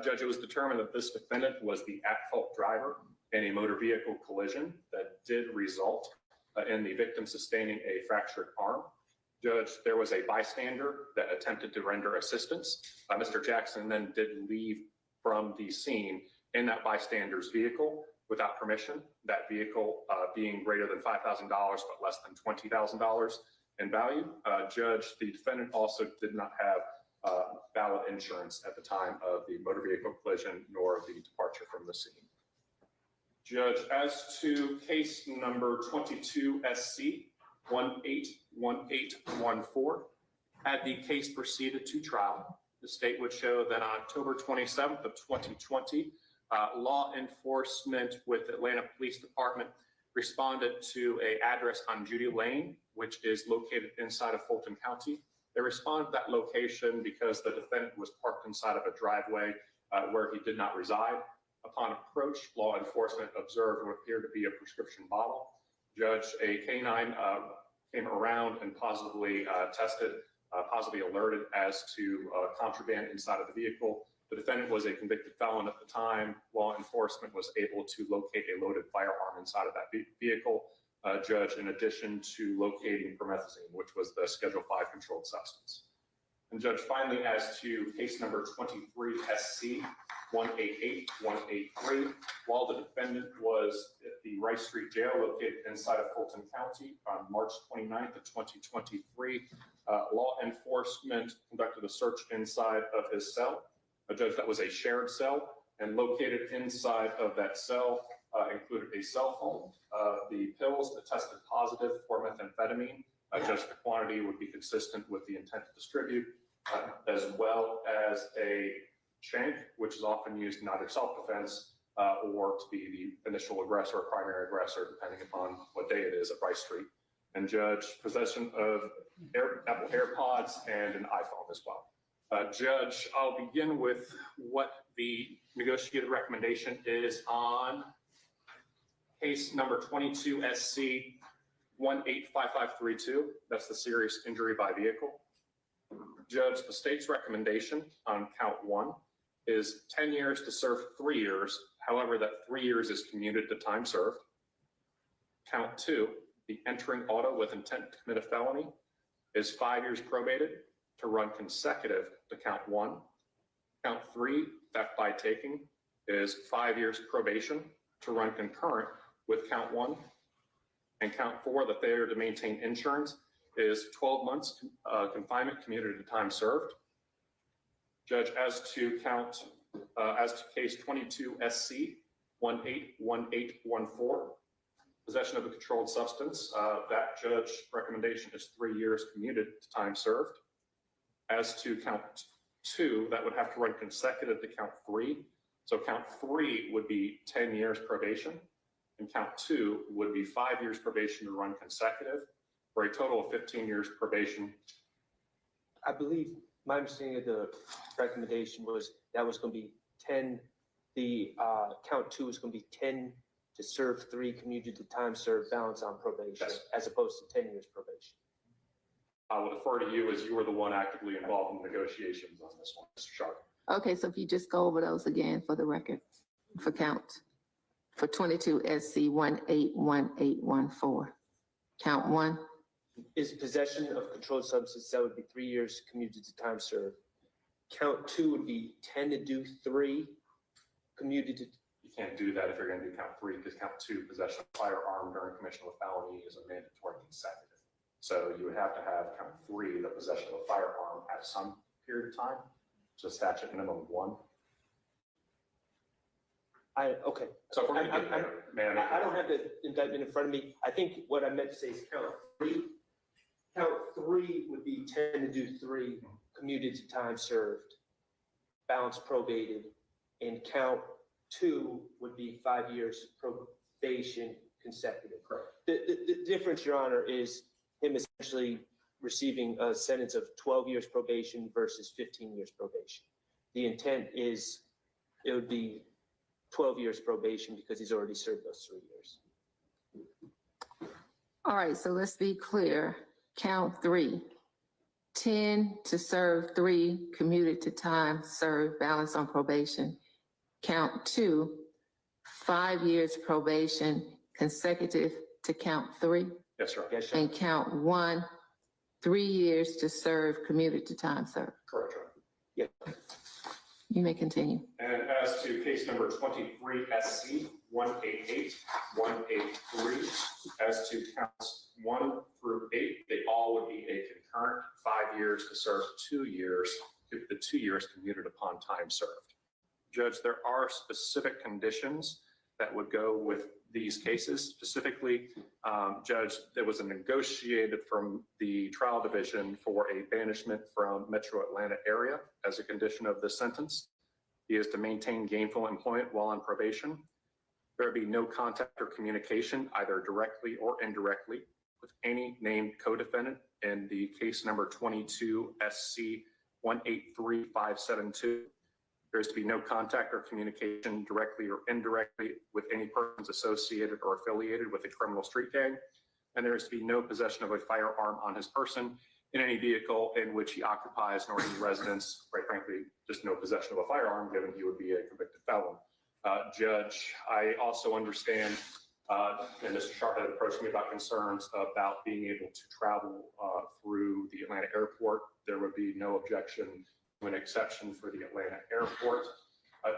Judge, it was determined that this defendant was the at-fault driver in a motor vehicle collision that did result in the victim sustaining a fractured arm. Judge, there was a bystander that attempted to render assistance. Mr. Jackson then did leave from the scene in that bystander's vehicle without permission, that vehicle being greater than $5,000 but less than $20,000 in value. Judge, the defendant also did not have valid insurance at the time of the motor vehicle collision nor the departure from the scene. Judge, as to case number 22 SC 181814, had the case proceeded to trial, the state would show that on October 27th of 2020, law enforcement with Atlanta Police Department responded to an address on Judy Lane, which is located inside of Fulton County. They responded to that location because the defendant was parked inside of a driveway where he did not reside. Upon approach, law enforcement observed what appeared to be a prescription bottle. Judge, a canine came around and positively positively alerted as to contraband inside of the vehicle. The defendant was a convicted felon at the time. Law enforcement was able to locate a loaded firearm inside of that vehicle. Judge, in addition to locating promethazine, which was the Schedule 5 controlled substance. And Judge, finally, as to case number 23 SC 188183, while the defendant was at the Rice Street Jail located inside of Fulton County on March 29th of 2023, law enforcement conducted a search inside of his cell. A judge, that was a shared cell, and located inside of that cell included a cell phone, the pills that tested positive for methamphetamine. Judge, the quantity would be consistent with the intent to distribute, as well as a shank, which is often used in either self-defense or to be the initial aggressor or primary aggressor, depending upon what day it is at Rice Street. And Judge, possession of Apple AirPods and an iPhone as well. Judge, I'll begin with what the negotiated recommendation is on case number 22 SC 185532. That's the serious injury by vehicle. Judge, the state's recommendation on count 1 is 10 years to serve 3 years. However, that 3 years is commuted to time served. Count 2, the entering auto with intent to commit a felony, is 5 years probated to run consecutive to count 1. Count 3, theft by taking, is 5 years probation to run concurrent with count 1. And count 4, the failure to maintain insurance, is 12 months confinement commuted to time served. Judge, as to case 22 SC 181814, possession of a controlled substance, that judge recommendation is 3 years commuted to time served. As to count 2, that would have to run consecutive to count 3. So count 3 would be 10 years probation, and count 2 would be 5 years probation to run consecutive, for a total of 15 years probation. I believe my understanding of the recommendation was that was going to be 10, the count 2 is going to be 10 to serve 3 commuted to time served, balance on probation, Yes. as opposed to 10 years probation. I will defer to you as you were the one actively involved in the negotiations on this one, Mr. Sharp. Okay, so if you just go over those again for the record, for count, for 22 SC 181814. Count 1. Is possession of controlled substance, that would be 3 years commuted to time served. count 2 would be 10 to do 3, commuted to, You can't do that if you're gonna do count 3, because count 2, possession of firearm during commission of a felony is a mandatory consecutive. So you would have to have count 3, the possession of a firearm at some period of time, so statute minimum of 1. Okay. So if we're gonna get there, man. I don't have the indictment in front of me. I think what I meant to say is count 3. Count 3 would be 10 to do 3, commuted to time served, balance probated, and count 2 would be 5 years probation consecutive. Correct. The difference, Your Honor, is him essentially receiving a sentence of 12 years probation versus 15 years probation. The intent is it would be 12 years probation because he's already served those 3 years. All right, so let's be clear. Count 3, 10 to serve 3, commuted to time served, balance on probation. Count 2, 5 years probation, consecutive to count 3. Yes, sir. Yes, sir. And count 1, 3 years to serve, commuted to time served. Correct, sir. Yeah. You may continue. And as to case number 23 SC 188-183, as to counts 1 through 8, they all would be a concurrent 5 years to serve 2 years, the 2 years commuted upon time served. Judge, there are specific conditions that would go with these cases. Specifically, Judge, there was a negotiated from the trial division for a banishment from Metro Atlanta area as a condition of this sentence. He is to maintain gainful employment while on probation. There would be no contact or communication, either directly or indirectly, with any named co-defendant in the case number 22 SC 183572. There is to be no contact or communication directly or indirectly with any persons associated or affiliated with a criminal street gang. And there is to be no possession of a firearm on his person in any vehicle in which he occupies, nor any residence, quite frankly, just no possession of a firearm, given he would be a convicted felon. Judge, I also understand, and Mr. Sharp had approached me about concerns about being able to travel through the Atlanta airport. There would be no objection to an exception for the Atlanta airport.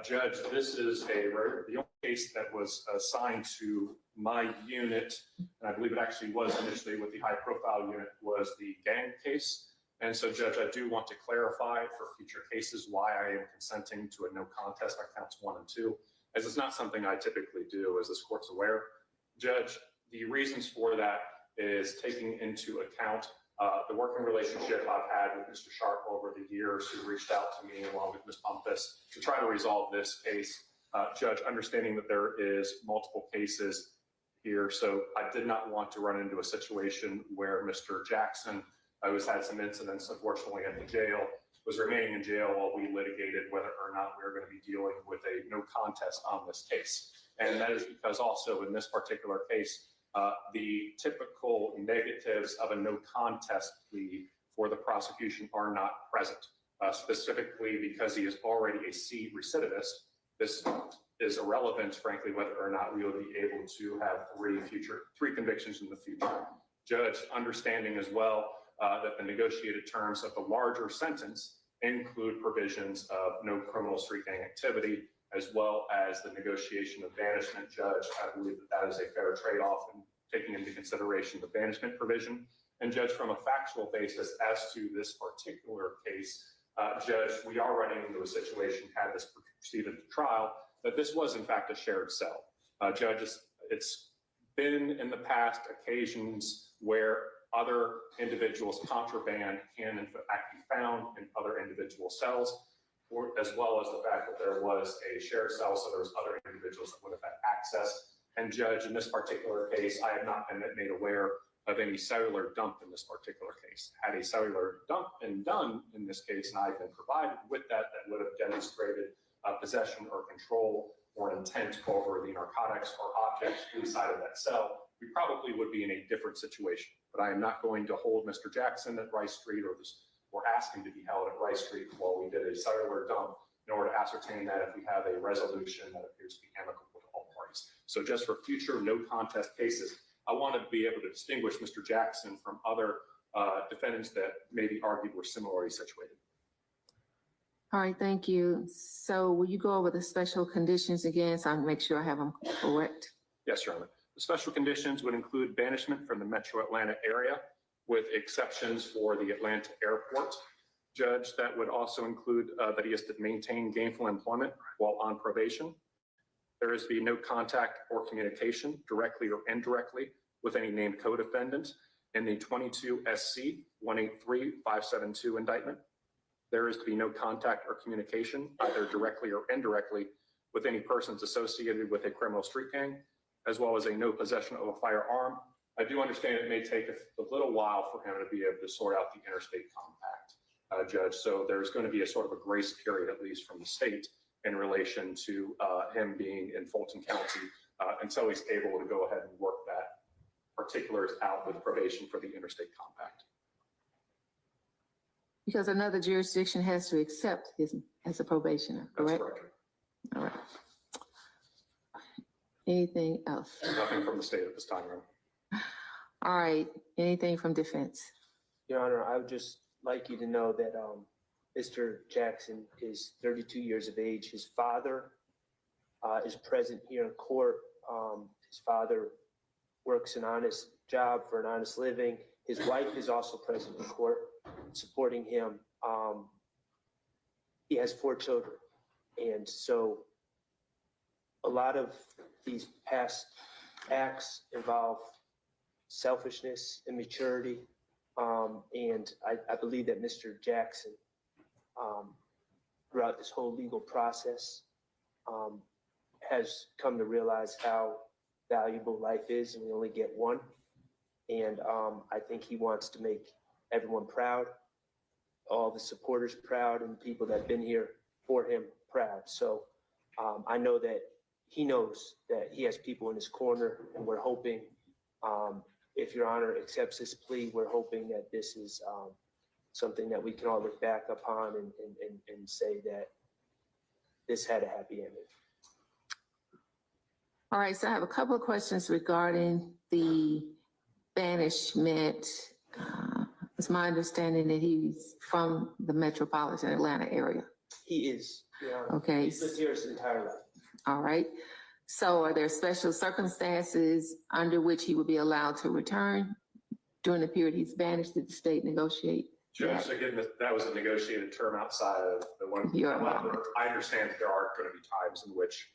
Judge, this is the only case that was assigned to my unit, and I believe it actually was initially with the high profile unit, was the gang case. And so, Judge, I do want to clarify for future cases why I am consenting to a no contest on counts 1 and 2, as it's not something I typically do, as this court's aware. Judge, the reasons for that is taking into account the working relationship I've had with Mr. Sharp over the years, who reached out to me along with Ms. Bumpus to try to resolve this case. Judge, understanding that there is multiple cases here, so I did not want to run into a situation where Mr. Jackson, who's had some incidents, unfortunately, at the jail, was remaining in jail while we litigated whether or not we were going to be dealing with a no contest on this case. And that is because also in this particular case, the typical negatives of a no contest plea for the prosecution are not present, specifically because he is already a C recidivist. This is irrelevant, frankly, whether or not we will be able to have three convictions in the future. Judge, understanding as well that the negotiated terms of the larger sentence include provisions of no criminal street gang activity, as well as the negotiation of banishment. Judge, I believe that that is a fair trade-off in taking into consideration the banishment provision. And Judge, from a factual basis as to this particular case, Judge, we are running into a situation, had this proceeded to trial, that this was in fact a shared cell. Judge, it's been in the past occasions where other individuals' contraband can in fact be found in other individual cells, as well as the fact that there was a shared cell, so there was other individuals that would have had access. And Judge, in this particular case, I have not been made aware of any cellular dump in this particular case. Had a cellular dump been done in this case, and I've been provided with that, that would have demonstrated possession or control or intent over the narcotics or objects inside of that cell, we probably would be in a different situation. But I am not going to hold Mr. Jackson at Rice Street or ask him to be held at Rice Street while we did a cellular dump in order to ascertain that if we have a resolution that appears to be amicable to all parties. So just for future no contest cases, I want to be able to distinguish Mr. Jackson from other defendants that maybe argued were similarly situated. All right, thank you. So will you go over the special conditions again, so I can make sure I have them correct? Yes, Your Honor. The special conditions would include banishment from the metro Atlanta area with exceptions for the Atlanta airport. Judge, that would also include that he has to maintain gainful employment while on probation. There is to be no contact or communication directly or indirectly with any named co-defendant in the 22 SC 183572 indictment. There is to be no contact or communication either directly or indirectly with any persons associated with a criminal street gang, as well as a no possession of a firearm. I do understand it may take a little while for him to be able to sort out the interstate compact, Judge. So there's going to be a sort of a grace period, at least from the state, in relation to him being in Fulton County until he's able to go ahead and work that particulars out with probation for the interstate compact. Because another jurisdiction has to accept him as a probationer, correct? That's correct. All right. Anything else? Nothing from the state at this time, Your Honor. All right, anything from defense? Your Honor, I would just like you to know that Mr. Jackson is 32 years of age. His father is present here in court. His father works an honest job for an honest living. His wife is also present in court, supporting him. He has 4 children. And so a lot of these past acts involve selfishness, immaturity. And I believe that Mr. Jackson, throughout this whole legal process, has come to realize how valuable life is, and we only get one. And I think he wants to make everyone proud, all the supporters proud, and the people that have been here for him proud. So I know that he knows that he has people in his corner, and we're hoping, if Your Honor accepts this plea, we're hoping that this is something that we can all look back upon and say that this had a happy ending. All right, so I have a couple of questions regarding the banishment. It's my understanding that he's from the metropolitan Atlanta area. He is, Your Honor. Okay. He's lived here his entire life. All right. So are there special circumstances under which he would be allowed to return during the period he's banished? Did the state negotiate? Judge, again, that was a negotiated term outside of the one. However, I understand that there are going to be times in which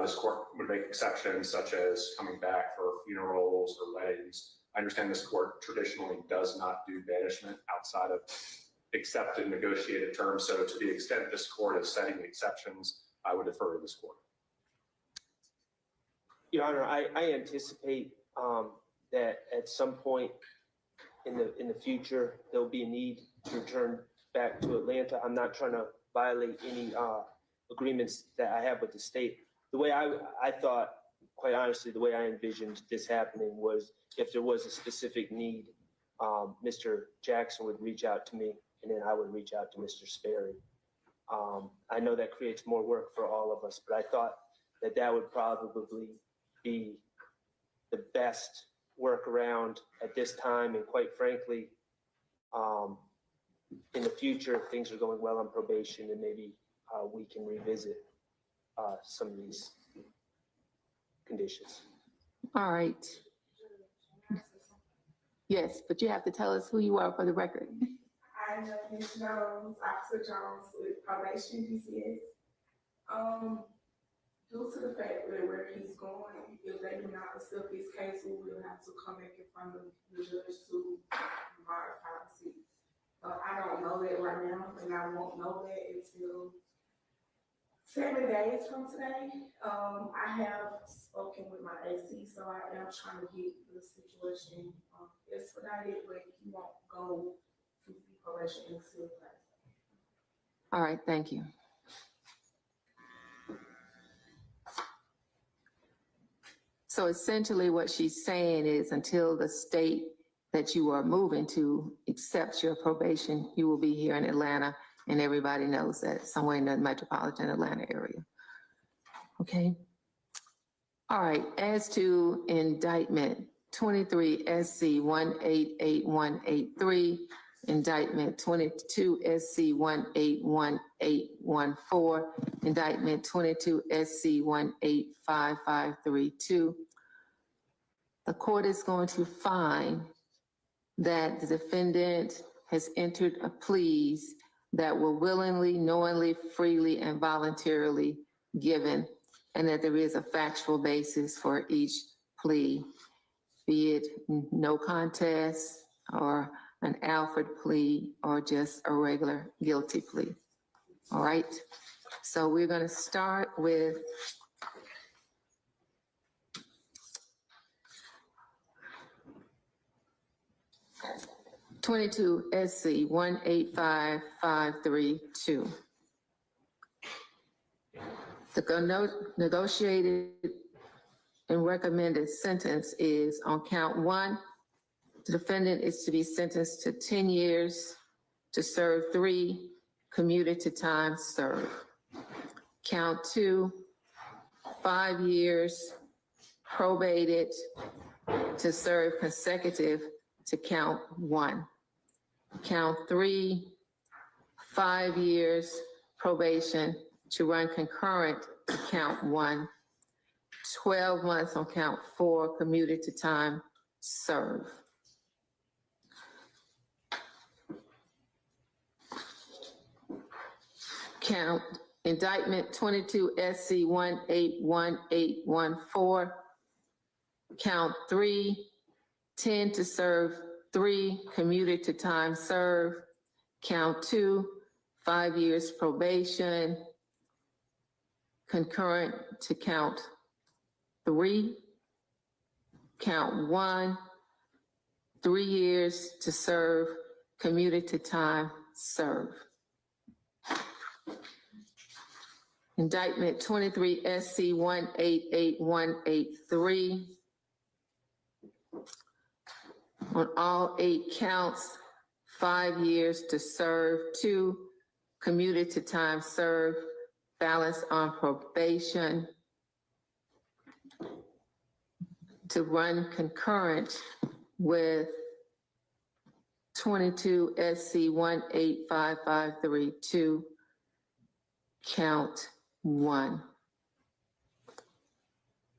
this court would make exceptions, such as coming back for funerals or weddings. I understand this court traditionally does not do banishment outside of accepted negotiated terms. So to the extent this court is setting exceptions, I would defer to this court. Your Honor, I anticipate that at some point in the future, there'll be a need to return back to Atlanta. I'm not trying to violate any agreements that I have with the state. The way I thought, quite honestly, the way I envisioned this happening was if there was a specific need, Mr. Jackson would reach out to me, and then I would reach out to Mr. Sperry. I know that creates more work for all of us, but I thought that that would probably be the best workaround at this time. And quite frankly, in the future, if things are going well on probation, then maybe we can revisit some of these conditions. All right. Yes, but you have to tell us who you are for the record. I'm Ms. Jones, Officer Jones with Probation DCS. Due to the fact that where he's going, if they do not accept this case, we will have to come back in front of the judge to modify the seat. I don't know that right now, and I won't know that until 7 days from today. I have spoken with my AC, so I am trying to get the situation expedited, but he won't go to the probation until Thursday. All right, thank you. So essentially what she's saying is until the state that you are moving to accepts your probation, you will be here in Atlanta, and everybody knows that, somewhere in the metropolitan Atlanta area. Okay. All right, as to indictment 23 SC 188183, Indictment 22 SC 181814, Indictment 22 SC 185532. The court is going to find that the defendant has entered a pleas that were willingly, knowingly, freely, and voluntarily given, and that there is a factual basis for each plea, be it no contest or an Alfred plea or just a regular guilty plea. All right, so we're going to start with '22 SC 185532. The negotiated and recommended sentence is on count 1. The defendant is to be sentenced to 10 years to serve 3 commuted to time served. Count 2, 5 years probated to serve consecutive to count 1. Count 3, 5 years probation to run concurrent to count 1. 12 months on count 4 commuted to time served. Count indictment 22 SC 181814. Count 3, 10 to serve 3 commuted to time served. Count 2, 5 years probation concurrent to count 3. Count 1, 3 years to serve commuted to time served. Indictment 23 SC 188183. On all 8 counts, 5 years to serve, 2 commuted to time served, balance on probation to run concurrent with 22 SC 185532, count 1.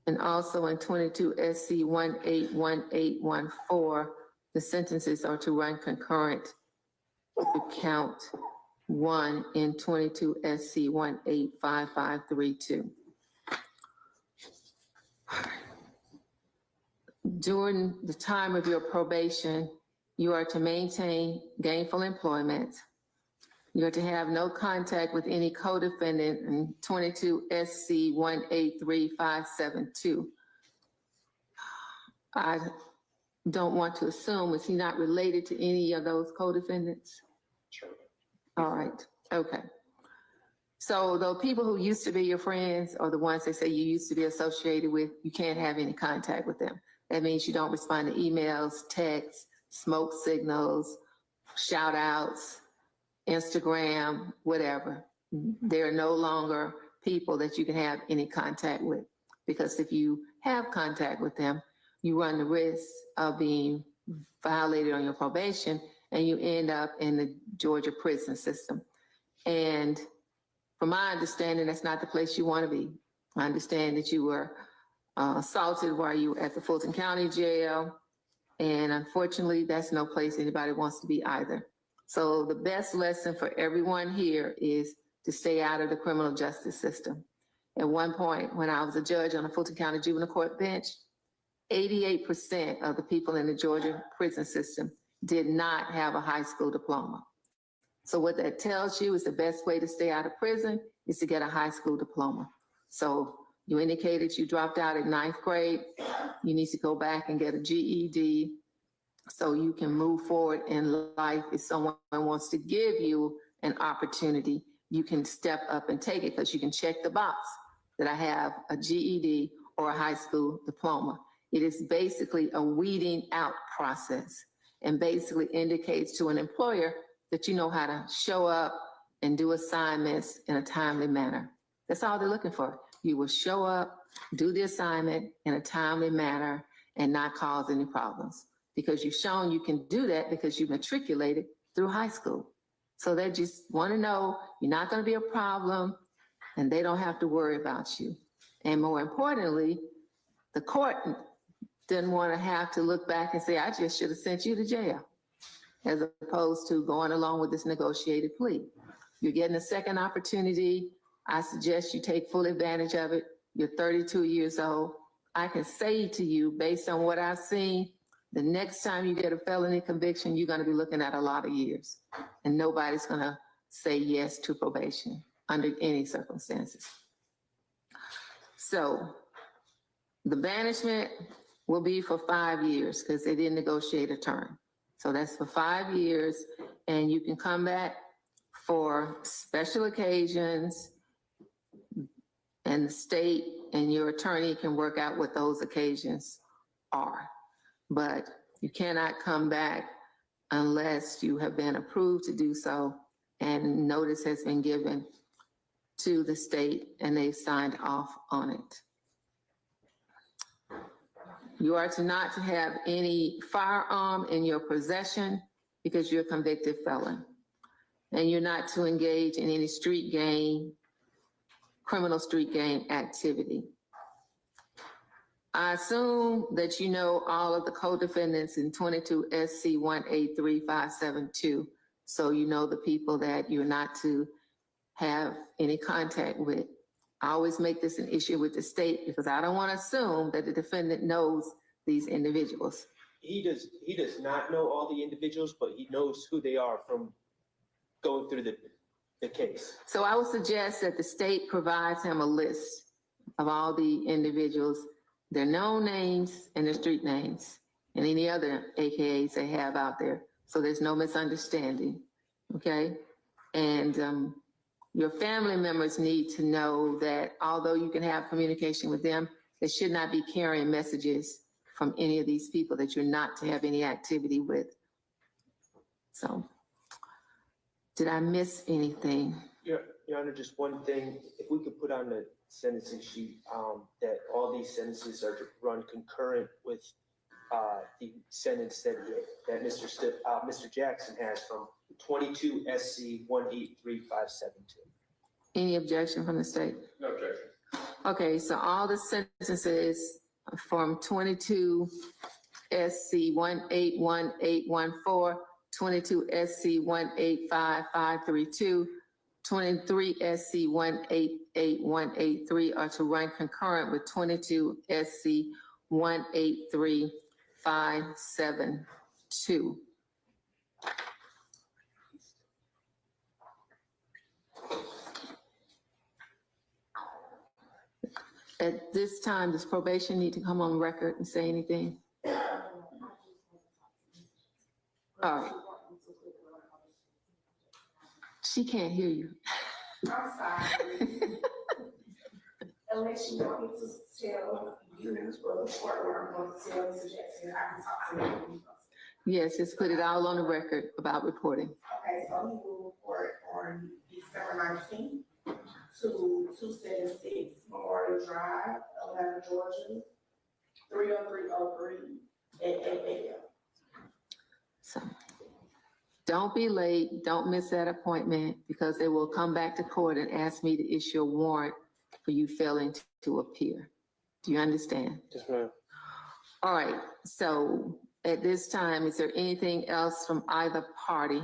And also in 22 SC 181814, the sentences are to run concurrent to count 1 in 22 SC 185532. During the time of your probation, you are to maintain gainful employment. You are to have no contact with any co-defendant in 22 SC 183572. I don't want to assume, is he not related to any of those co-defendants? Sure. All right, okay. So the people who used to be your friends or the ones they say you used to be associated with, you can't have any contact with them. That means you don't respond to emails, texts, smoke signals, shout outs, Instagram, whatever. They're no longer people that you can have any contact with, because if you have contact with them, you run the risk of being violated on your probation and you end up in the Georgia prison system. And from my understanding, that's not the place you want to be. I understand that you were assaulted while you were at the Fulton County Jail. And unfortunately, that's no place anybody wants to be either. So the best lesson for everyone here is to stay out of the criminal justice system. At one point, when I was a judge on the Fulton County Juvenile Court bench, 88% of the people in the Georgia prison system did not have a high school diploma. So what that tells you is the best way to stay out of prison is to get a high school diploma. So you indicated you dropped out at 9th grade. You need to go back and get a GED so you can move forward in life. If someone wants to give you an opportunity, you can step up and take it, because you can check the box that I have a GED or a high school diploma. It is basically a weeding out process and basically indicates to an employer that you know how to show up and do assignments in a timely manner. That's all they're looking for. You will show up, do the assignment in a timely manner, and not cause any problems. Because you've shown you can do that because you matriculated through high school. So they just want to know you're not going to be a problem and they don't have to worry about you. And more importantly, the court didn't want to have to look back and say, I just should have sent you to jail, as opposed to going along with this negotiated plea. You're getting a second opportunity. I suggest you take full advantage of it. You're 32 years old. I can say to you, based on what I've seen, the next time you get a felony conviction, you're going to be looking at a lot of years. And nobody's going to say yes to probation under any circumstances. So the banishment will be for 5 years because they didn't negotiate a term. So that's for 5 years, and you can come back for special occasions, and the state and your attorney can work out what those occasions are. But you cannot come back unless you have been approved to do so and notice has been given to the state and they've signed off on it. You are not to have any firearm in your possession because you're a convicted felon. And you're not to engage in any street gang, criminal street gang activity. I assume that you know all of the co-defendants in 22 SC 183572. So you know the people that you're not to have any contact with. I always make this an issue with the state because I don't want to assume that the defendant knows these individuals. He does not know all the individuals, but he knows who they are from going through the case. So I would suggest that the state provides him a list of all the individuals, their known names and their street names, and any other AKAs they have out there. So there's no misunderstanding, okay? And your family members need to know that although you can have communication with them, they should not be carrying messages from any of these people that you're not to have any activity with. So, did I miss anything? Your Honor, just one thing, if we could put on the sentencing sheet that all these sentences are to run concurrent with the sentence that Mr. Jackson has from 22 SC 183572. Any objection from the state? No objection. Okay, so all the sentences from 22 SC 181814, 22 SC 185532, 23 SC 188183 are to run concurrent with 22 SC 183572. At this time, does probation need to come on record and say anything? All right. She can't hear you. I'm sorry. Unless you want me to tell you, or the court, or I'm going to tell Mr. Jackson, I can talk to him. Yes, just put it all on the record about reporting. Okay, so he will report on December 19th to 276 Memorial Drive, Atlanta, Georgia, 30303 at 8 a.m. So don't be late. Don't miss that appointment because they will come back to court and ask me to issue a warrant for you failing to appear. Do you understand? Yes, ma'am. All right. So at this time, is there anything else from either party?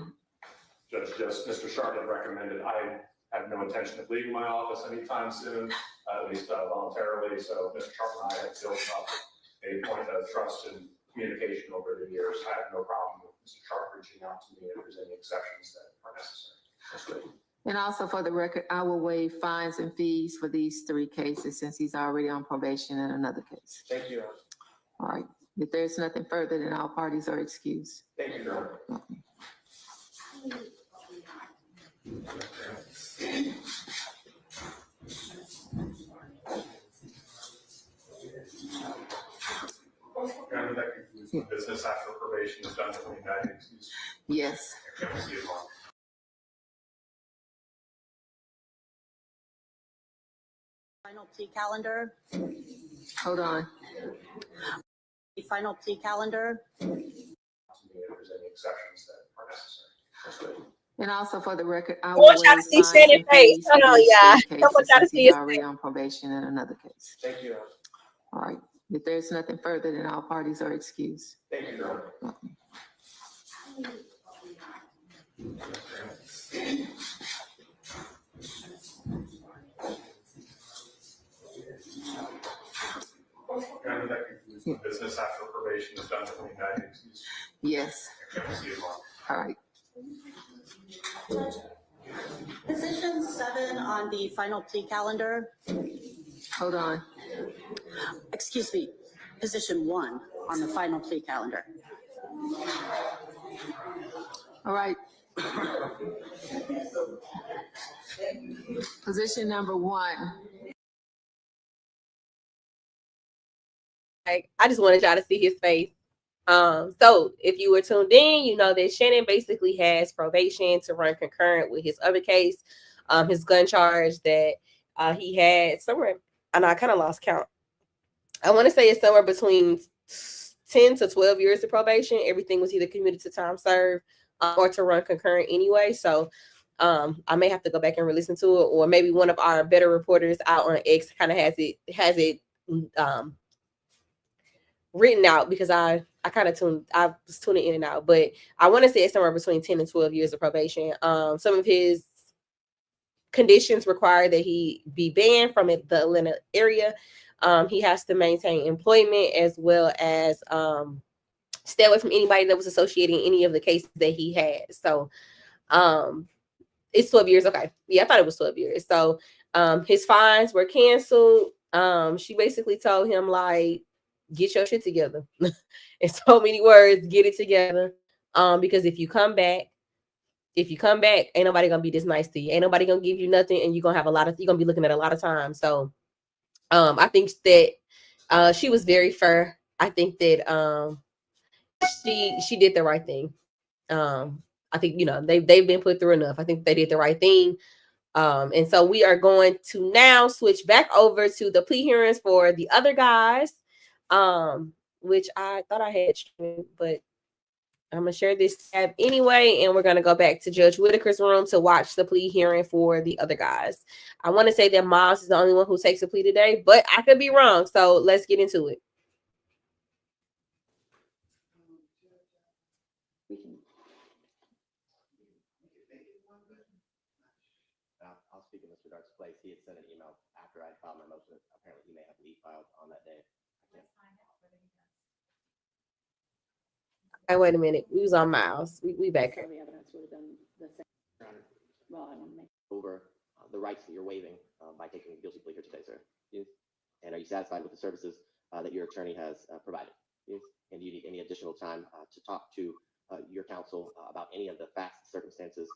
Judge, just Mr. Sharp recommended. I have no intention of leaving my office anytime soon, at least voluntarily. So Mr. Sharp and I have built up a point of trust and communication over the years. I have no problem with Mr. Sharp reaching out to me if there's any exceptions that are necessary. That's great. And also for the record, I will waive fines and fees for these 3 cases since he's already on probation in another case. Thank you, Your Honor. All right. If there's nothing further, then all parties are excused. Thank you, Your Honor. That concludes the business after probation is done for the United States. Yes. See you tomorrow. Final plea calendar. Hold on. The final plea calendar. To me if there's any exceptions that are necessary. And also for the record, I I will want y'all to waive see fines Shannon's and face. fees Hold for on, these y'all. three I want cases y'all to since see he's his already face. on probation in another case. Thank you. All right, if there's nothing further, then all parties are excused. Thank you, Your Honor. Your Honor, that concludes the business after probation is done with the indicted. Yes, See you tomorrow. all right. Position 7 on the final plea calendar, Hold on. excuse me, position 1 on the final plea calendar. All right. Position number 1. Like, I just wanted y'all to see his face. So if you were tuned in, you know that Shannon basically has probation to run concurrent with his other case, his gun charge that he had somewhere, and I kind of lost count. I want to say it's somewhere between 10 to 12 years of probation. Everything was either commuted to time served or to run concurrent anyway. So I may have to go back and re-listen to it, or maybe one of our better reporters out on X kind of has it written out, because I was tuning in and out, but I want to say it's somewhere between 10 and 12 years of probation. Some of his conditions require that he be banned from the Atlanta area. He has to maintain employment, as well as stay away from anybody that was associating any of the cases that he had. So it's 12 years. Okay. Yeah, I thought it was 12 years. So his fines were canceled. She basically told him, like, get your shit together. In so many words, get it together. Because if you come back, ain't nobody gonna be this nice to you. Ain't nobody gonna give you nothing, and you're gonna be looking at a lot of time. So I think that she was very fair. I think that she did the right thing. I think, they've been put through enough. I think they did the right thing. And so we are going to now switch back over to the plea hearings for the other guys, which I thought I had, but I'm going to share this tab anyway, and we're going to go back to Judge Whitaker's room to watch the plea hearing for the other guys. I want to say that Miles is the only one who takes a plea today, but I could be wrong, so let's get into it. I'll speak in Mr. Dark's place. He had sent an email after I filed my motion. Apparently, he may have leave filed on that day. Hey, wait a minute. We was on Miles. We back here. The evidence would have been the same. Well, I want to make over the rights that you're waiving by taking a guilty plea here today, sir. Yes. And are you satisfied with the services that your attorney has provided? Yes. And do you need any additional time to talk to your counsel about any of the facts, circumstances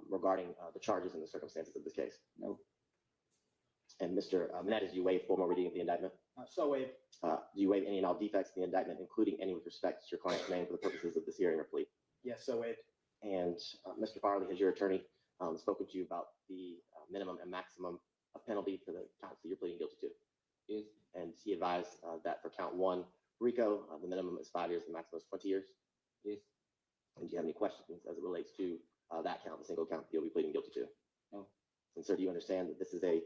regarding the charges and the circumstances of this case? No. And Mr. Menendez, you waive formal reading of the indictment? So waived. Do you waive any and all defects in the indictment, including any with respect to your client's name for the purposes of this hearing or plea? Yes, so waived. And Mr. Farley, has your attorney spoken to you about the minimum and maximum penalty for the counts that you're pleading guilty to? Yes. And he advised that for count 1, RICO, the minimum is 5 years, the maximum is 20 years? Yes. And do you have any questions as it relates to that count, the single count that you'll be pleading guilty to? No. And sir, do you understand that this is a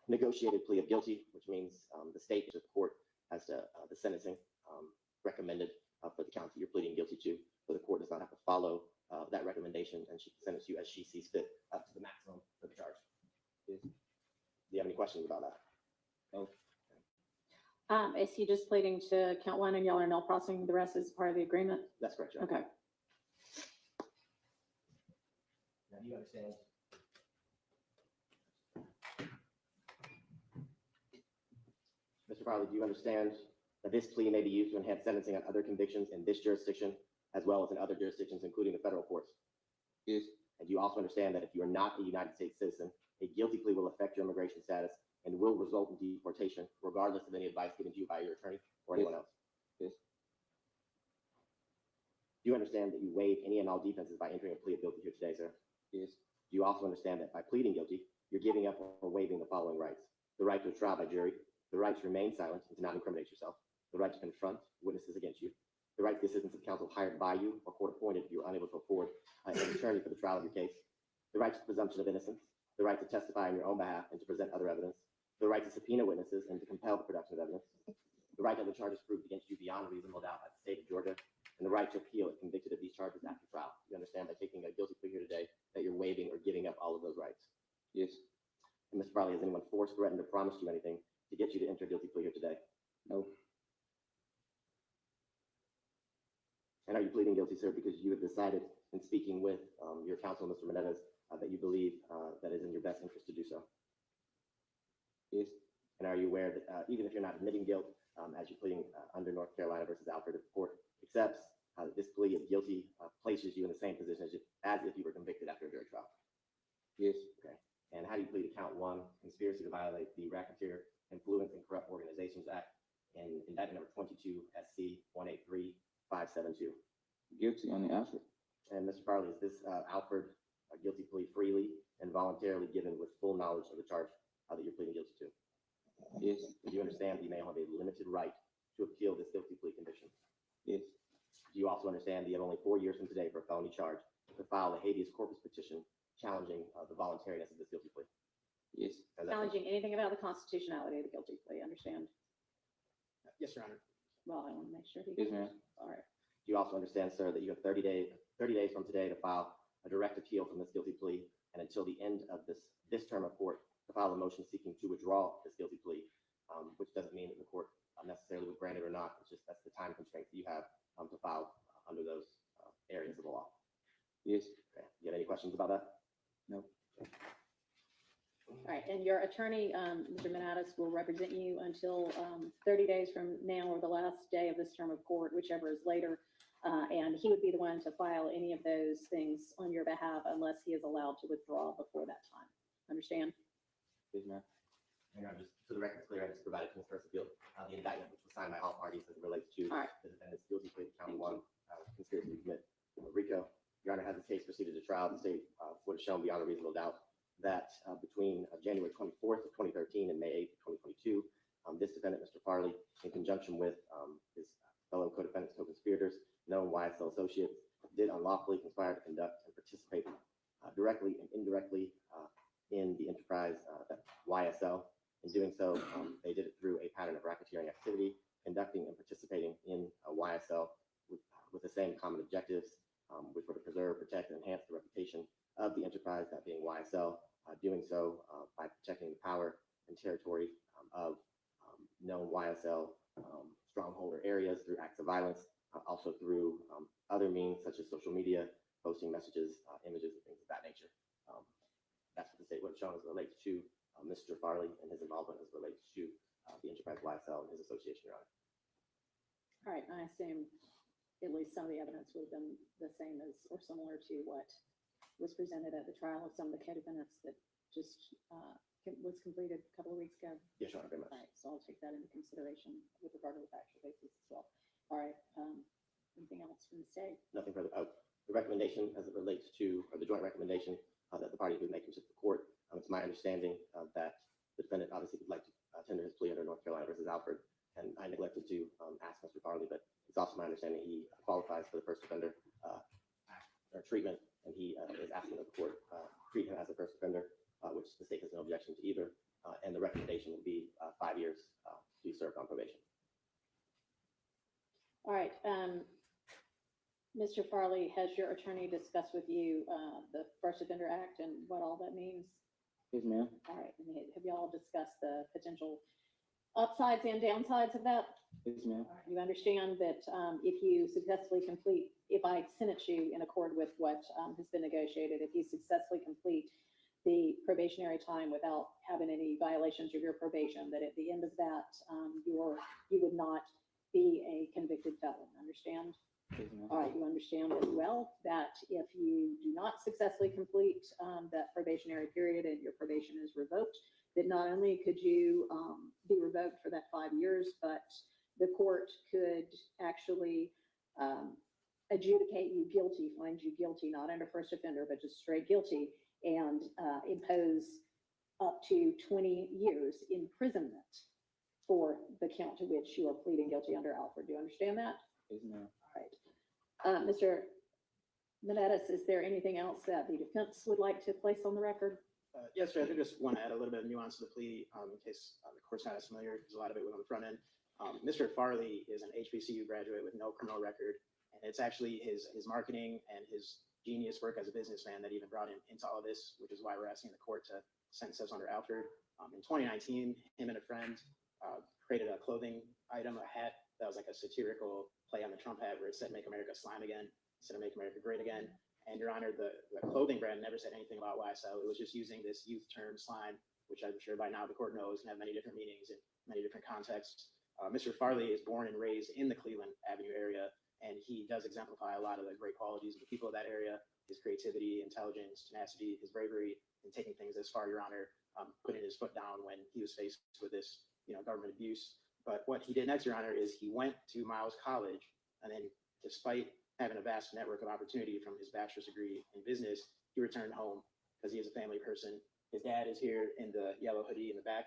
negotiated plea of guilty, which means the state court has to, the sentencing recommended for the count that you're pleading guilty to, so the court does not have to follow that recommendation, and she can sentence you as she sees fit up to the maximum for the charge. Do you have any questions about that? No. Is he just pleading to count 1 and y'all are null processing the rest as part of the agreement? That's correct, Your Honor. Okay. Now, do you understand? Mr. Farley, do you understand that this plea may be used to enhance sentencing on other convictions in this jurisdiction, as well as in other jurisdictions, including the federal courts? Yes. And do you also understand that if you are not a United States citizen, a guilty plea will affect your immigration status and will result in deportation, regardless of any advice given to you by your attorney or anyone else? Yes. Do you understand that you waive any and all defenses by entering a plea of guilty here today, sir? Yes. Do you also understand that by pleading guilty, you're giving up or waiving the following rights: the right to a trial by jury, the right to remain silent and to not incriminate yourself, the right to confront witnesses against you, the right to the assistance of counsel hired by you or court appointed if you are unable to afford an attorney for the trial of your case, the right to the presumption of innocence, the right to testify on your own behalf and to present other evidence, the right to subpoena witnesses and to compel the production of evidence, the right to have the charges proved against you beyond a reasonable doubt by the state of Georgia, and the right to appeal if convicted of these charges after trial. You understand by taking a guilty plea here today that you're waiving or giving up all of those rights? Yes. And Mr. Farley, has anyone forced, threatened, or promised you anything to get you to enter a guilty plea here today? No. And are you pleading guilty, sir, because you have decided in speaking with your counsel, Mr. Menendez, that you believe that is in your best interest to do so? Yes. And are you aware that even if you're not admitting guilt, as you're pleading under North Carolina versus Alfred, if the court accepts that this plea of guilty places you in the same position as if you were convicted after a jury trial? Yes. Okay. And how do you plead to count one, conspiracy to violate the Racketeer Influence and Corrupt Organizations Act and indictment number 22 SC 183572? Guilty on the Alfred. And Mr. Farley, is this Alfred a guilty plea freely and voluntarily given with full knowledge of the charge that you're pleading guilty to? Yes. Do you understand that you may have a limited right to appeal this guilty plea conviction? Yes. Do you also understand that you have only 4 years from today for a felony charge to file a habeas corpus petition challenging the voluntariness of this guilty plea? Yes. Challenging anything about the constitutionality of the guilty plea, understand? Yes, Your Honor. Well, I want to make sure he. Yes, ma'am. All right. Do you also understand, sir, that you have 30 days from today to file a direct appeal from this guilty plea and until the end of this term of court to file a motion seeking to withdraw this guilty plea, which doesn't mean that the court necessarily would grant it or not. It's just that's the time constraint that you have to file under those areas of the law. Yes. Okay. Do you have any questions about that? No. All right, and your attorney, Mr. Menendez, will represent you until 30 days from now or the last day of this term of court, whichever is later. And he would be the one to file any of those things on your behalf unless he is allowed to withdraw before that time. Understand? Yes, ma'am. Hang on, just to the record clear, I just provided to Ms. Persefield the indictment, which was signed by all parties as it relates to the defendant's guilty plea to count one conspiracy to commit RICO. Your Honor, has the case proceeded to trial, the state would have shown beyond a reasonable doubt that between January 24th of 2013 and May 8th of 2022, this defendant, Mr. Farley, in conjunction with his fellow co-defendants, co-conspirators, known YSL associates, did unlawfully conspire to conduct and participate directly and indirectly in the enterprise YSL. In doing so, they did it through a pattern of racketeering activity, conducting and participating in YSL with the same common objectives, which were to preserve, protect, and enhance the reputation of the enterprise, that being YSL, doing so by protecting the power and territory of known YSL strongholder areas through acts of violence, also through other means such as social media, posting messages, images, and things of that nature. That's what the state would have shown as it relates to Mr. Farley and his involvement as it relates to the enterprise YSL and his association, Your Honor. All right, I assume at least some of the evidence would have been the same as or similar to what was presented at the trial of some of the co-defendants that just was completed a couple of weeks ago. Yes, Your Honor, very much. All right, so I'll take that into consideration with regard to the factual basis as well. All right, anything else from the state? Nothing further. The recommendation as it relates to, or the joint recommendation that the parties would make to the court, it's my understanding that the defendant obviously would like to tender his plea under North Carolina versus Alfred, and I neglected to ask Mr. Farley, but it's also my understanding he qualifies for the first offender treatment, and he is asking that the court treat him as a first offender, which the state has no objection to either, and the recommendation will be 5 years to be served on probation. All right, Mr. Farley, has your attorney discussed with you the First Offender Act and what all that means? Yes, ma'am. All right, and have you all discussed the potential upsides and downsides of that? Yes, ma'am. You understand that if you successfully complete, if I sentence you in accord with what has been negotiated, if you successfully complete the probationary time without having any violations of your probation, that at the end of that, you would not be a convicted felon, understand? Yes, ma'am. All right, you understand as well that if you do not successfully complete that probationary period and your probation is revoked, that not only could you be revoked for that 5 years, but the court could actually adjudicate you guilty, find you guilty, not under first offender, but just straight guilty, and impose up to 20 years imprisonment for the count to which you are pleading guilty under Alfred. Do you understand that? Yes, ma'am. right. Mr. Menendez, is there anything else that the defense would like to place on the record? Yes, Judge, I just want to add a little bit of nuance to the plea in case the court's not as familiar, because a lot of it was on the front end. Mr. Farley is an HBCU graduate with no criminal record, and it's actually his marketing and his genius work as a businessman that even brought him into all of this, which is why we're asking the court to sentence us under Alford. In 2019, him and a friend created a clothing item, a hat that was like a satirical play on the Trump hat where it said "Make America Slime Again" instead of "Make America Great Again." And Your Honor, the clothing brand never said anything about YSL. It was just using this youth term slime, which I'm sure by now the court knows can have many different meanings in many different contexts. Mr. Farley is born and raised in the Cleveland Avenue area, and he does exemplify a lot of the great qualities of the people of that area: his creativity, intelligence, tenacity, his bravery in taking things this far, Your Honor, putting his foot down when he was faced with this, government abuse. But what he did next, Your Honor, is he went to Miles College, and then despite having a vast network of opportunity from his bachelor's degree in business, he returned home because he is a family person. His dad is here in the yellow hoodie in the back.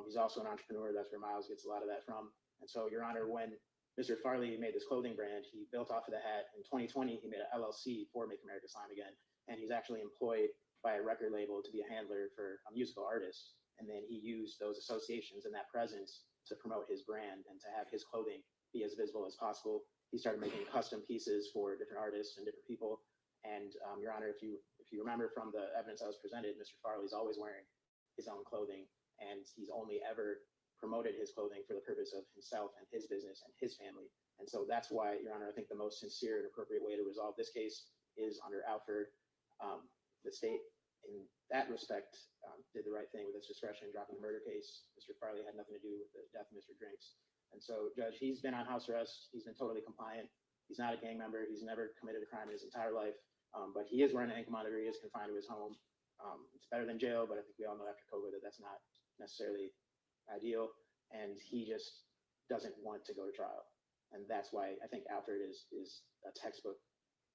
He's also an entrepreneur. That's where Miles gets a lot of that from. And so, Your Honor, when Mr. Farley made this clothing brand, he built off of the hat. In 2020, he made an LLC for Make America Slime Again. And he's actually employed by a record label to be a handler for a musical artist. And then he used those associations and that presence to promote his brand and to have his clothing be as visible as possible. He started making custom pieces for different artists and different people. And Your Honor, if you remember from the evidence that was presented, Mr. Farley's always wearing his own clothing, and he's only ever promoted his clothing for the purpose of himself and his business and his family. And so that's why, Your Honor, I think the most sincere and appropriate way to resolve this case is under Alford. The state, in that respect, did the right thing with its discretion, dropping the murder case. Mr. Farley had nothing to do with the death of Mr. Drinks. And so, Judge, he's been on house arrest. He's been totally compliant. He's not a gang member. He's never committed a crime in his entire life. But he is wearing an ankle monitor. He is confined to his home. It's better than jail, but I think we all know after COVID that that's not necessarily ideal. And he just doesn't want to go to trial. And that's why I think Alford is a textbook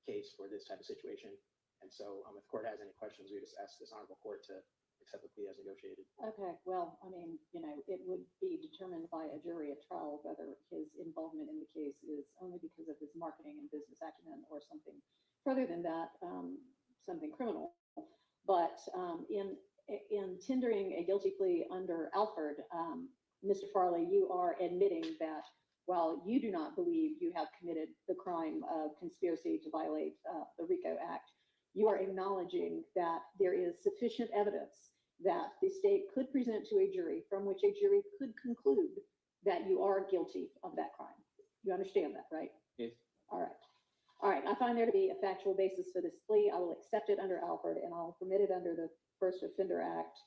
case for this type of situation. And so if the court has any questions, we just ask this honorable court to accept the plea as negotiated. Okay, well, I mean, it would be determined by a jury at trial whether his involvement in the case is only because of his marketing and business acumen or something further than that, something criminal. But in tendering a guilty plea under Alford, Mr. Farley, you are admitting that while you do not believe you have committed the crime of conspiracy to violate the RICO Act, you are acknowledging that there is sufficient evidence that the state could present to a jury from which a jury could conclude that you are guilty of that crime. You understand that, right? Yes. All right. All right. I find there to be a factual basis for this plea. I will accept it under Alford and I'll permit it under the First Offender Act.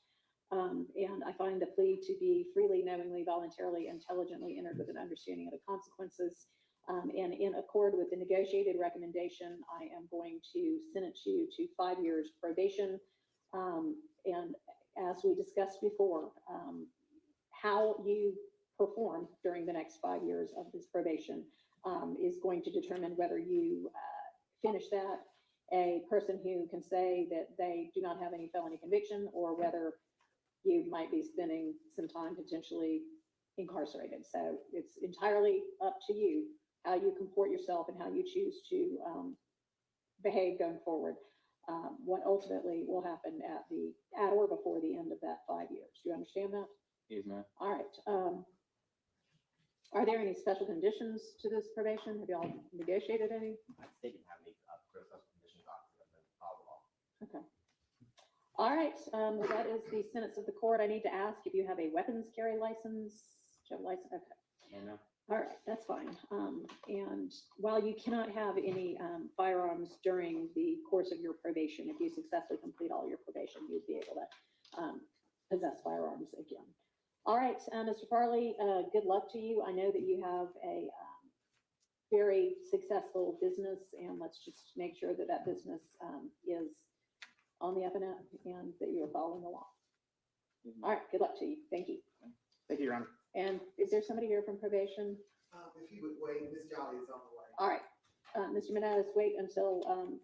And I find the plea to be freely, knowingly, voluntarily, intelligently entered with an understanding of the consequences. And in accord with the negotiated recommendation, I am going to sentence you to 5 years probation. And as we discussed before, how you perform during the next 5 years of this probation is going to determine whether you finish that. A person who can say that they do not have any felony conviction, or whether you might be spending some time potentially incarcerated. So it's entirely up to you how you comport yourself and how you choose to behave going forward. What ultimately will happen at or before the end of that 5 years. Do you understand that? Yes, ma'am. All right. Are there any special conditions to this probation? Have y'all negotiated any? I think you have any special conditions on the law. Okay. All right. That is the sentence of the court. I need to ask if you have a weapons carry license. Do you have a license? Okay. No, no. All right, that's fine. And while you cannot have any firearms during the course of your probation, if you successfully complete all your probation, you'd be able to possess firearms again. All right, Mr. Farley, good luck to you. I know that you have a very successful business, and let's just make sure that that business is on the up and up and that you're following the law. All right, good luck to you. Thank you. Thank you, Your Honor. And is there somebody here from probation? If you would wait, Ms. Jolly is on the way. All right. Mr. Menendez, wait until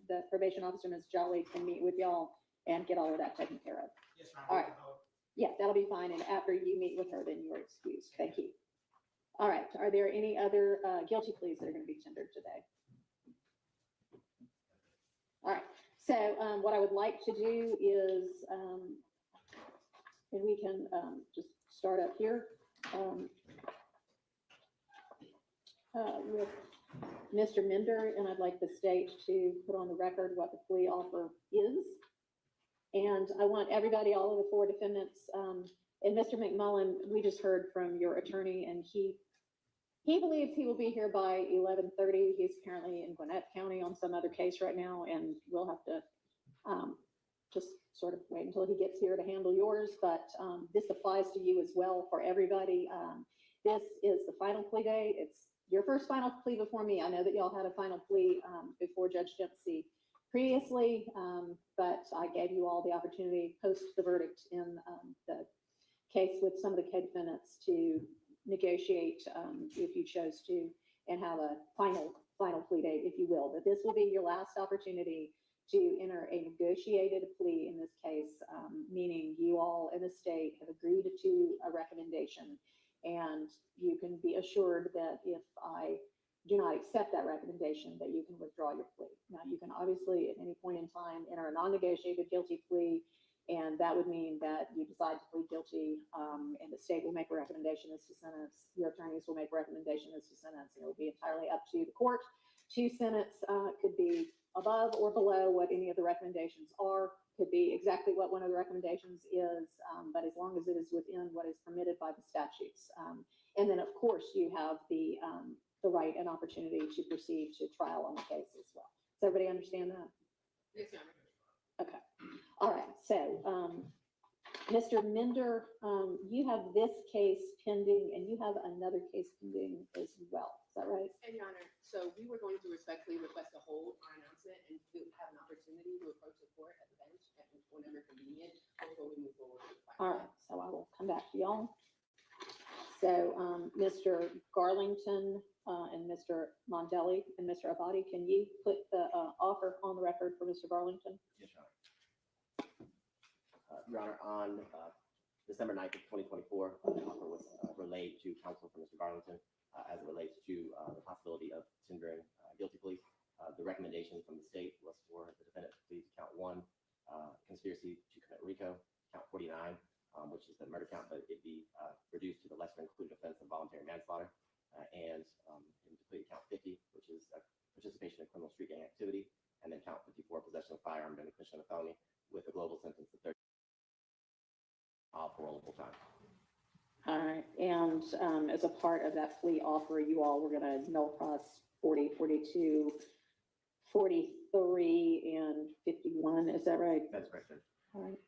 the probation officer, Ms. Jolly, can meet with y'all and get all of that taken care of. Yes, All right. Yeah, that'll be fine. And after you meet with her, then you're excused. Thank you. All right, are there any other guilty pleas that are going to be tendered today? All right, so what I would like to do is, and we can just start up here with Mr. Mender, and I'd like the state to put on the record what the plea offer is. And I want everybody, all of the four defendants, and Mr. McMullen, we just heard from your attorney, and he believes he will be here by 11:30. He's apparently in Gwinnett County on some other case right now, and we'll have to just sort of wait until he gets here to handle yours. But this applies to you as well, for everybody. This is the final plea day. It's your first final plea before me. I know that y'all had a final plea before Judge Dempsey previously, but I gave you all the opportunity post the verdict in the case with some of the co-defendants to negotiate if you chose to, and have a final plea date, if you will. But this will be your last opportunity to enter a negotiated plea in this case, meaning you all in the state have agreed to a recommendation, and you can be assured that if I do not accept that recommendation, that you can withdraw your plea. Now, you can obviously at any point in time enter a non-negotiated guilty plea, and that would mean that you decide to plead guilty, and the state will make a recommendation as to sentence. Your attorneys will make a recommendation as to sentence, and it will be entirely up to the court to sentence. Could be above or below what any of the recommendations are, could be exactly what one of the recommendations is, but as long as it is within what is permitted by the statutes. And then, of course, you have the right and opportunity to proceed to trial on the case as well. Does everybody understand that? Yes, ma'am. Okay. All right. So, Mr. Mender, you have this case pending, and you have another case pending as well. Is that right? And Your Honor, so we were going to respectfully request to hold our announcement and to have an opportunity to approach the court at the bench at whenever convenient before we move forward with the final. All right. So I will come back to y'all. So, Mr. Garlington and Mr. Mondelli and Mr. Abadi, can you put the offer on the record for Mr. Garlington? Yes, Your Honor. Your Honor, on December 9th of 2024, the offer was relayed to counsel for Mr. Garlington as it relates to the possibility of tendering guilty plea. The recommendation from the state was for the defendant to plead count 1, conspiracy to commit RICO, count 49, which is the murder count, but it'd be reduced to the lesser included offense of voluntary manslaughter, and to plead count 50, which is participation in criminal street gang activity, and then count 54, possession of firearm during the commission of a felony, with a global sentence of 30 parolable time. All right. And as a part of that plea offer, you all were going to null cross 40, 42, 43, and 51. Is that right? That's correct, sir. All right.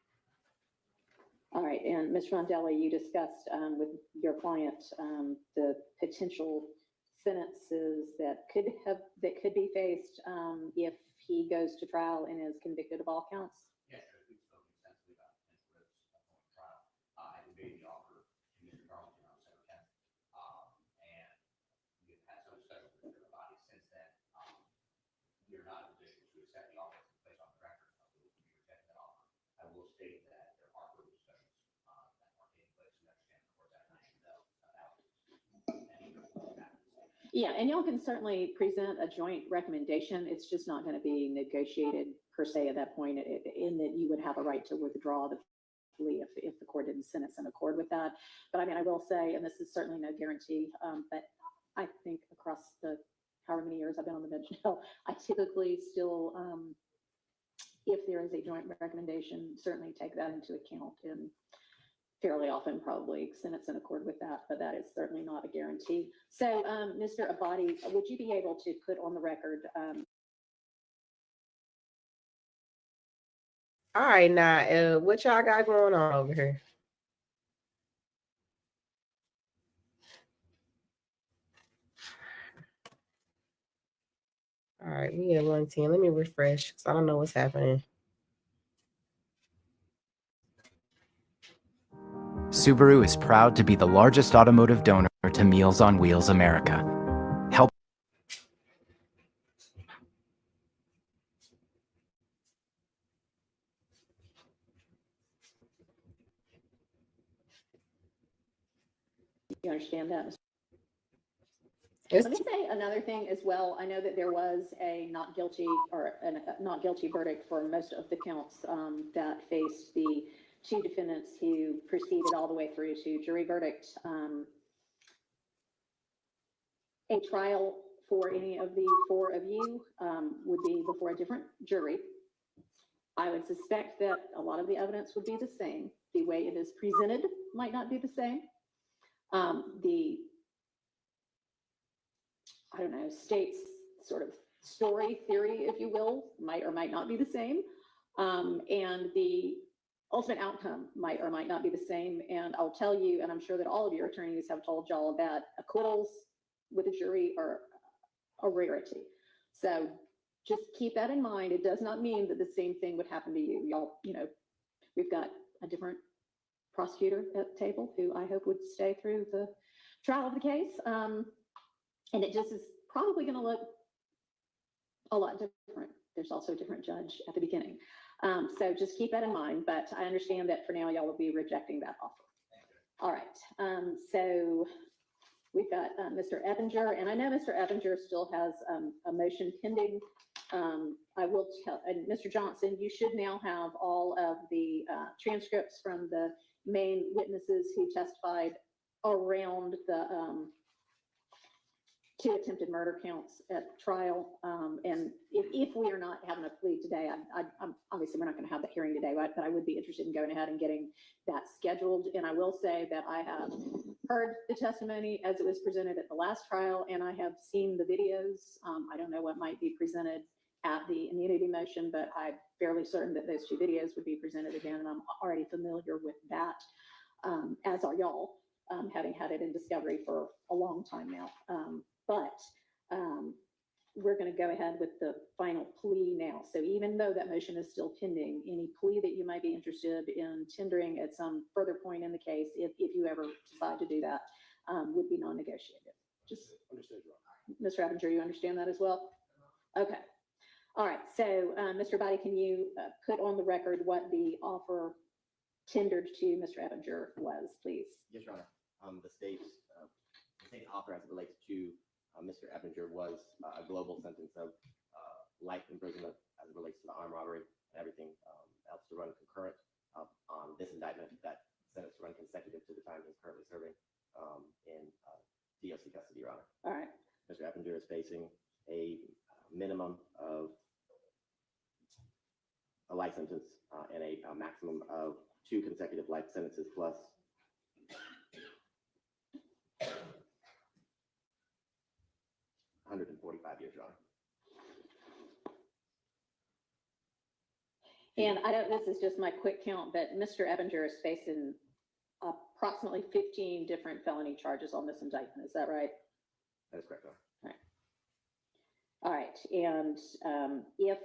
All right. And Mr. Mondelli, you discussed with your client the potential sentences that could be faced if he goes to trial and is convicted of all counts. Yes, sir. We've spoken extensively about potential risks upon trial. I made the offer to Mr. Garlington on December 10th, and we've had some discussion with the body since then. We are not in a position to accept the offer based on the record. We will reject that offer. I will state that there are further discussions that are taking place. We understand the court's definition, though, Yeah, and y'all can certainly present a joint recommendation. It's just not going to be negotiated per se at that point, in that you would have a right to withdraw the plea if the court didn't sentence in accord with that. But I mean, I will say, and this is certainly no guarantee, but I think across the however many years I've been on the bench now, I typically still, if there is a joint recommendation, certainly take that into account, and fairly often probably sentence in accord with that, but that is certainly not a guarantee. So, Mr. Abadi, would you be able to put on the record? All right, now, what y'all got going on over here? All right, we at 110. Let me refresh, because I don't know what's happening. Subaru is proud to be the largest automotive donor to Meals on Wheels America. Help. You understand that, Mr. Let me say another thing as well. I know that there was a not guilty or a not guilty verdict for most of the counts that faced the two defendants who proceeded all the way through to jury verdict. A trial for any of the four of you would be before a different jury. I would suspect that a lot of the evidence would be the same. The way it is presented might not be the same. I don't know, state's sort of story theory, if you will, might or might not be the same. And the ultimate outcome might or might not be the same. And I'll tell you, and I'm sure that all of your attorneys have told y'all that acquittals with a jury are a rarity. So just keep that in mind. It does not mean that the same thing would happen to you. Y'all, you know, we've got a different prosecutor at the table who I hope would stay through the trial of the case. And it just is probably going to look a lot different. There's also a different judge at the beginning. So just keep that in mind. But I understand that for now, y'all will be rejecting that offer. All right. So we've got Mr. Evinger, and I know Mr. Evinger still has a motion pending. I will tell, and Mr. Johnson, you should now have all of the transcripts from the main witnesses who testified around the two attempted murder counts at trial. And if we are not having a plea today, I'm obviously we're not going to have the hearing today, but I would be interested in going ahead and getting that scheduled. And I will say that I have heard the testimony as it was presented at the last trial, and I have seen the videos. I don't know what might be presented at the immunity motion, but I'm fairly certain that those two videos would be presented again, and I'm already familiar with that, as are y'all, having had it in discovery for a long time now. But we're going to go ahead with the final plea now. So even though that motion is still pending, any plea that you might be interested in tendering at some further point in the case, if you ever decide to do that, would be non-negotiated. Just understood. Mr. Evinger, you understand that as well? Okay. All right. So Mr. Body, can you put on the record what the offer tendered to Mr. Evinger was, please? Yes, Your Honor. The state's offer as it relates to Mr. Evinger was a global sentence of life imprisonment as it relates to the armed robbery and everything else to run concurrent on this indictment. That sentence to run consecutive to the time he's currently serving in DOC custody, Your Honor. All right. Mr. Evinger is facing a minimum of a life sentence and a maximum of 2 consecutive life sentences plus 145 years, Your Honor. And I don't, this is just my quick count, but Mr. Evinger is facing approximately 15 different felony charges on this indictment. Is that right? That is correct, Your Honor. All right. And if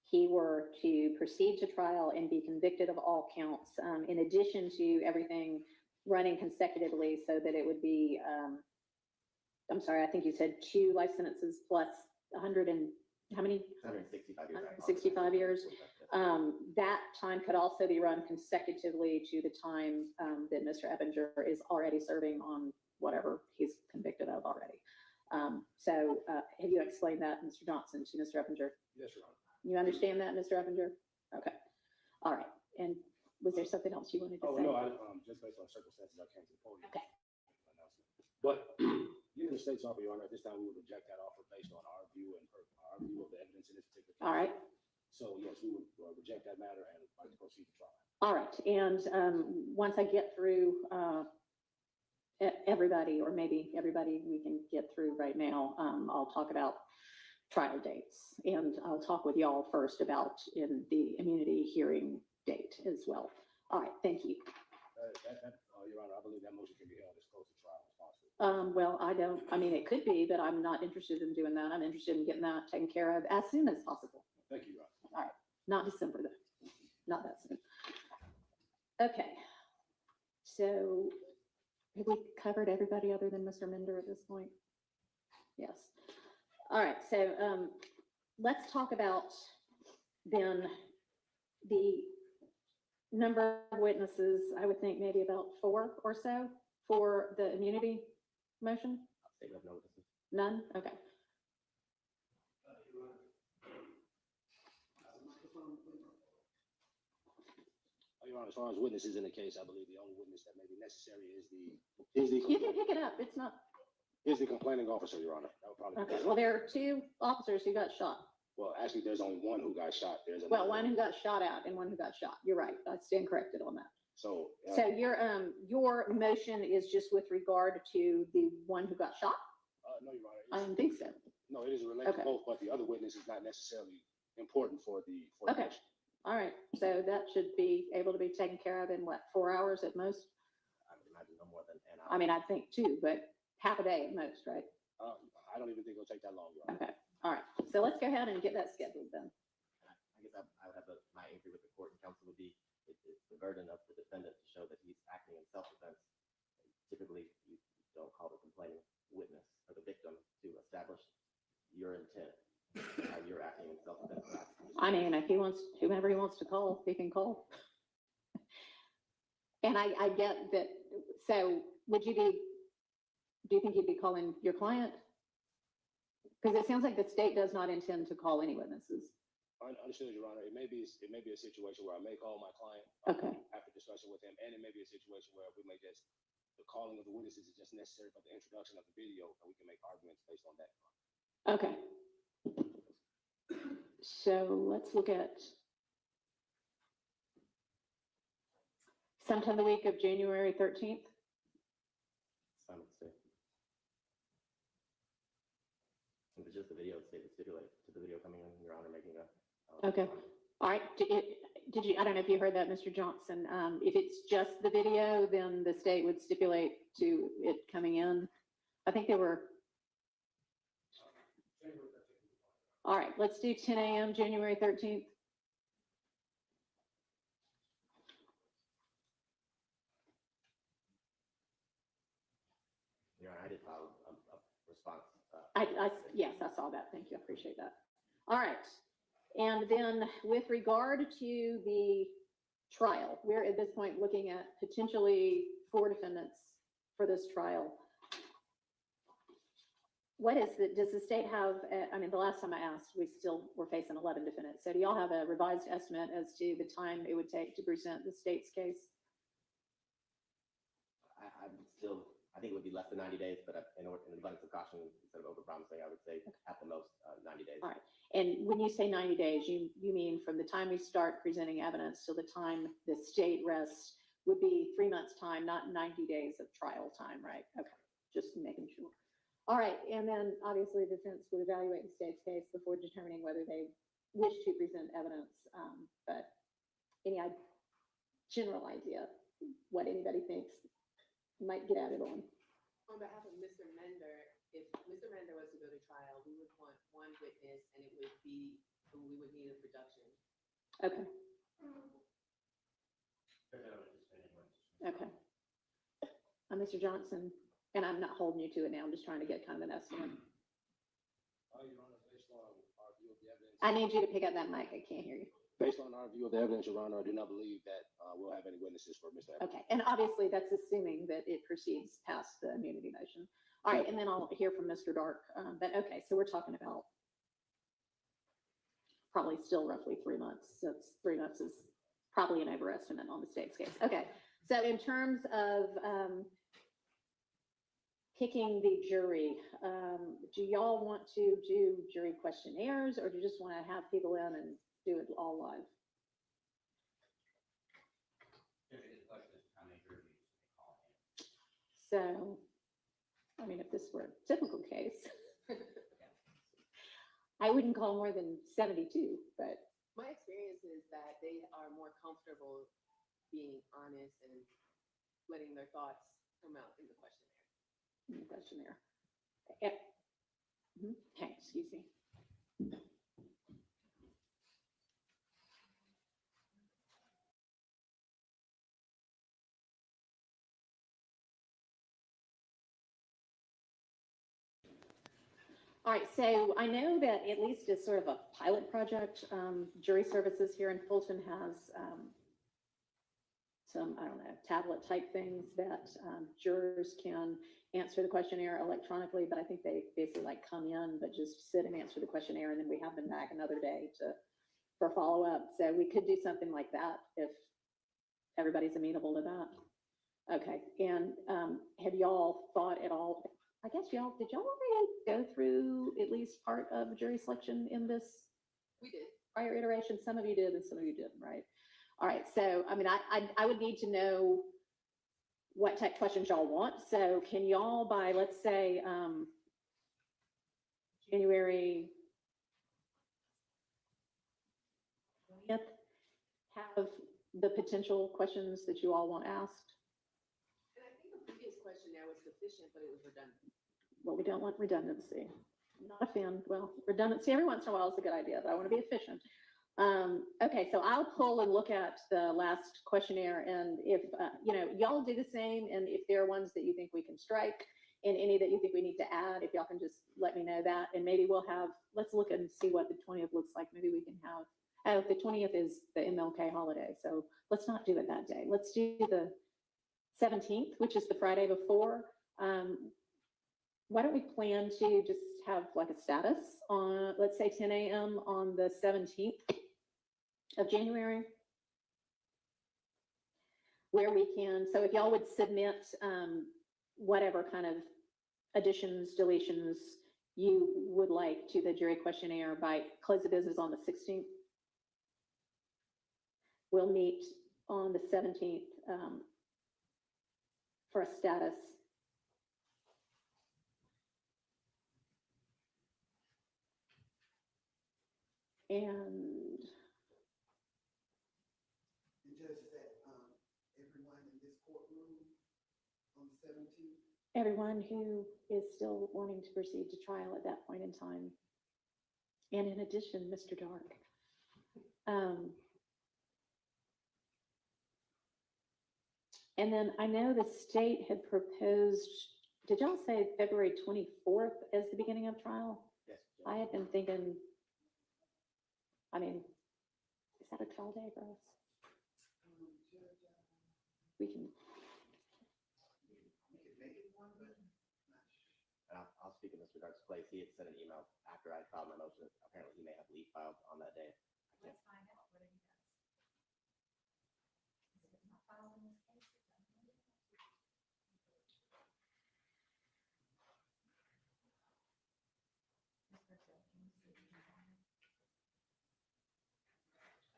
he were to proceed to trial and be convicted of all counts, in addition to everything running consecutively so that it would be, I'm sorry, I think you said 2 life sentences plus 100 and how many? 165 years. 165 years. That time could also be run consecutively to the time that Mr. Evinger is already serving on whatever he's convicted of already. So have you explained that, Mr. Johnson, to Mr. Evinger? Yes, Your Honor. You understand that, Mr. Evinger? Okay. All right. And was there something else you wanted to say? No, just based on circumstances, I came to the podium. Okay. But given the state's offer, Your Honor, at this time we would reject that offer based on our view and our view of the evidence in this particular case. All right. So yes, we would reject that matter and like to proceed to trial. All right. And once I get through everybody, or maybe everybody we can get through right now, I'll talk about trial dates, and I'll talk with y'all first about in the immunity hearing date as well. All right. Thank you. Your Honor, I believe that motion can be held as close to trial as possible. Well, I mean, it could be, but I'm not interested in doing that. I'm interested in getting that taken care of as soon as possible. Thank you, Your Honor. All right. Not December, though. Not that soon. Okay. So have we covered everybody other than Mr. Minder at this point? Yes. All right. So let's talk about then the number of witnesses. I would think maybe about 4 or so for the immunity motion. State of no witnesses. None? Okay. Your Honor, as far as witnesses in the case, I believe the only witness that may be necessary is You can pick it up. It's not, is the complaining officer, Your Honor. That would probably be. okay. Well, there are two officers who got shot. Well, actually, there's only one who got shot. There's Well, another. one who got shot at and one who got shot. You're right. I stand corrected on that. So. So your motion is just with regard to the one who got shot? No, Your Honor. I don't think so. No, it is related Okay. to both, but the other witness is not necessarily important for the. Okay. All right. So that should be able to be taken care of in what, 4 hours at most? I would imagine no more than an hour. I mean, I think two, but half a day at most, right? I don't even think it'll take that long, Your Honor. Okay. All right. So let's go ahead and get that scheduled then. I guess I would have my inquiry with the court and counsel would be, it's the burden of the defendant to show that he's acting in self-defense. Typically, you don't call the complaining witness or the victim to establish your intent, how you're acting in self-defense. I mean, if he wants, whomever he wants to call, he can call. And I get that. So do you think you'd be calling your client? Because it sounds like the state does not intend to call any witnesses. Understood, Your Honor. It may be a situation where I may call my client. Okay. After discussion with him, and it may be a situation where we may just, the calling of the witnesses is just necessary for the introduction of the video, and we can make arguments based on that. Okay. So let's look at sometime the week of January 13th. Fine with the state. If it's just the video, the state would stipulate to the video coming in, Your Honor, making a. Okay. All right. Did you, I don't know if you heard that, Mr. Johnson. If it's just the video, then the state would stipulate to it coming in. I think they were. All right, let's do 10 a.m. January 13th. Your Honor, I did file a response. Yes, I saw that. Thank you. I appreciate that. All right. And then with regard to the trial, we're at this point looking at potentially 4 defendants for this trial. What is does the state have, I mean, the last time I asked, we still were facing 11 defendants. So do y'all have a revised estimate as to the time it would take to present the state's case? I think it would be less than 90 days, but in abundance of caution, instead of overpromising, I would say at the most 90 days. All right. And when you say 90 days, you mean from the time we start presenting evidence till the time the state rests would be 3 months' time, not 90 days of trial time, right? Okay, just making sure. All right, and then obviously the defense would evaluate the state's case before determining whether they wish to present evidence. But any general idea what anybody thinks might get added on? On behalf of Mr. Mender, if Mr. Mender was to go to trial, we would want one witness and it would be, we would need a production. Okay. Okay. Mr. Johnson, and I'm not holding you to it now, I'm just trying to get kind of an estimate. I need you to pick up that mic, I can't hear you. Based on our view of the evidence, Your Honor, I do not believe that we'll have any witnesses for Mr. Evans. Okay, and obviously that's assuming that it proceeds past the immunity motion. All right, and then I'll hear from Mr. Dark. But okay, so we're talking about probably still roughly 3 months. So 3 months is probably an overestimate on the state's case. Okay, so in terms of picking the jury, do y'all want to do jury questionnaires or do you just want to have people in and do it all live? So, I mean, if this were a typical case, I wouldn't call more than 72, but. My experience is that they are more comfortable being honest and letting their thoughts come out in the questionnaire. Okay, excuse me. All right, so I know that at least as sort of a pilot project, Jury Services here in Fulton has some, I don't know, tablet type things that jurors can answer the questionnaire electronically, but I think they basically like come in, but just sit and answer the questionnaire, and then we have them back another day for follow-up. So we could do something like that if everybody's amenable to that. Okay, and have y'all thought at all, I guess did y'all already go through at least part of jury selection in this? We did. Prior iteration? Some of you did and some of you didn't, right? All right, so I mean, I would need to know what type questions y'all want. So can y'all by, let's say, January 20th, have the potential questions that you all want asked? And I think the previous questionnaire was sufficient, but it was redundant. Well, we don't want redundancy. Not a fan. Well, redundancy every once in a while is a good idea, but I want to be efficient. Okay, so I'll pull and look at the last questionnaire, and if, y'all do the same, and if there are ones that you think we can strike, and any that you think we need to add, if y'all can just let me know that, and maybe we'll have, let's look and see what the 20th looks like. Maybe we can have, the 20th is the MLK holiday, so let's not do it that day. Let's do the 17th, which is the Friday before. Why don't we plan to just have like a status on, let's say 10 a.m. on the 17th of January, where we can, so if y'all would submit whatever kind of additions, deletions you would like to the jury questionnaire by close of business on the 16th. We'll meet on the 17th for a status. And Judge, is that everyone in this courtroom on the 17th? everyone who is still wanting to proceed to trial at that point in time. And in addition, Mr. Dark. And then I know the state had proposed, did y'all say February 24th as the beginning of trial? Yes. I had been thinking, I mean, is that a trial day for us? We can. I'll speak in Mr. Dark's place. He had sent an email after I filed my motion. Apparently, he may have leave filed on that day. Let's find out what he does. If it's not filed in this case, it doesn't.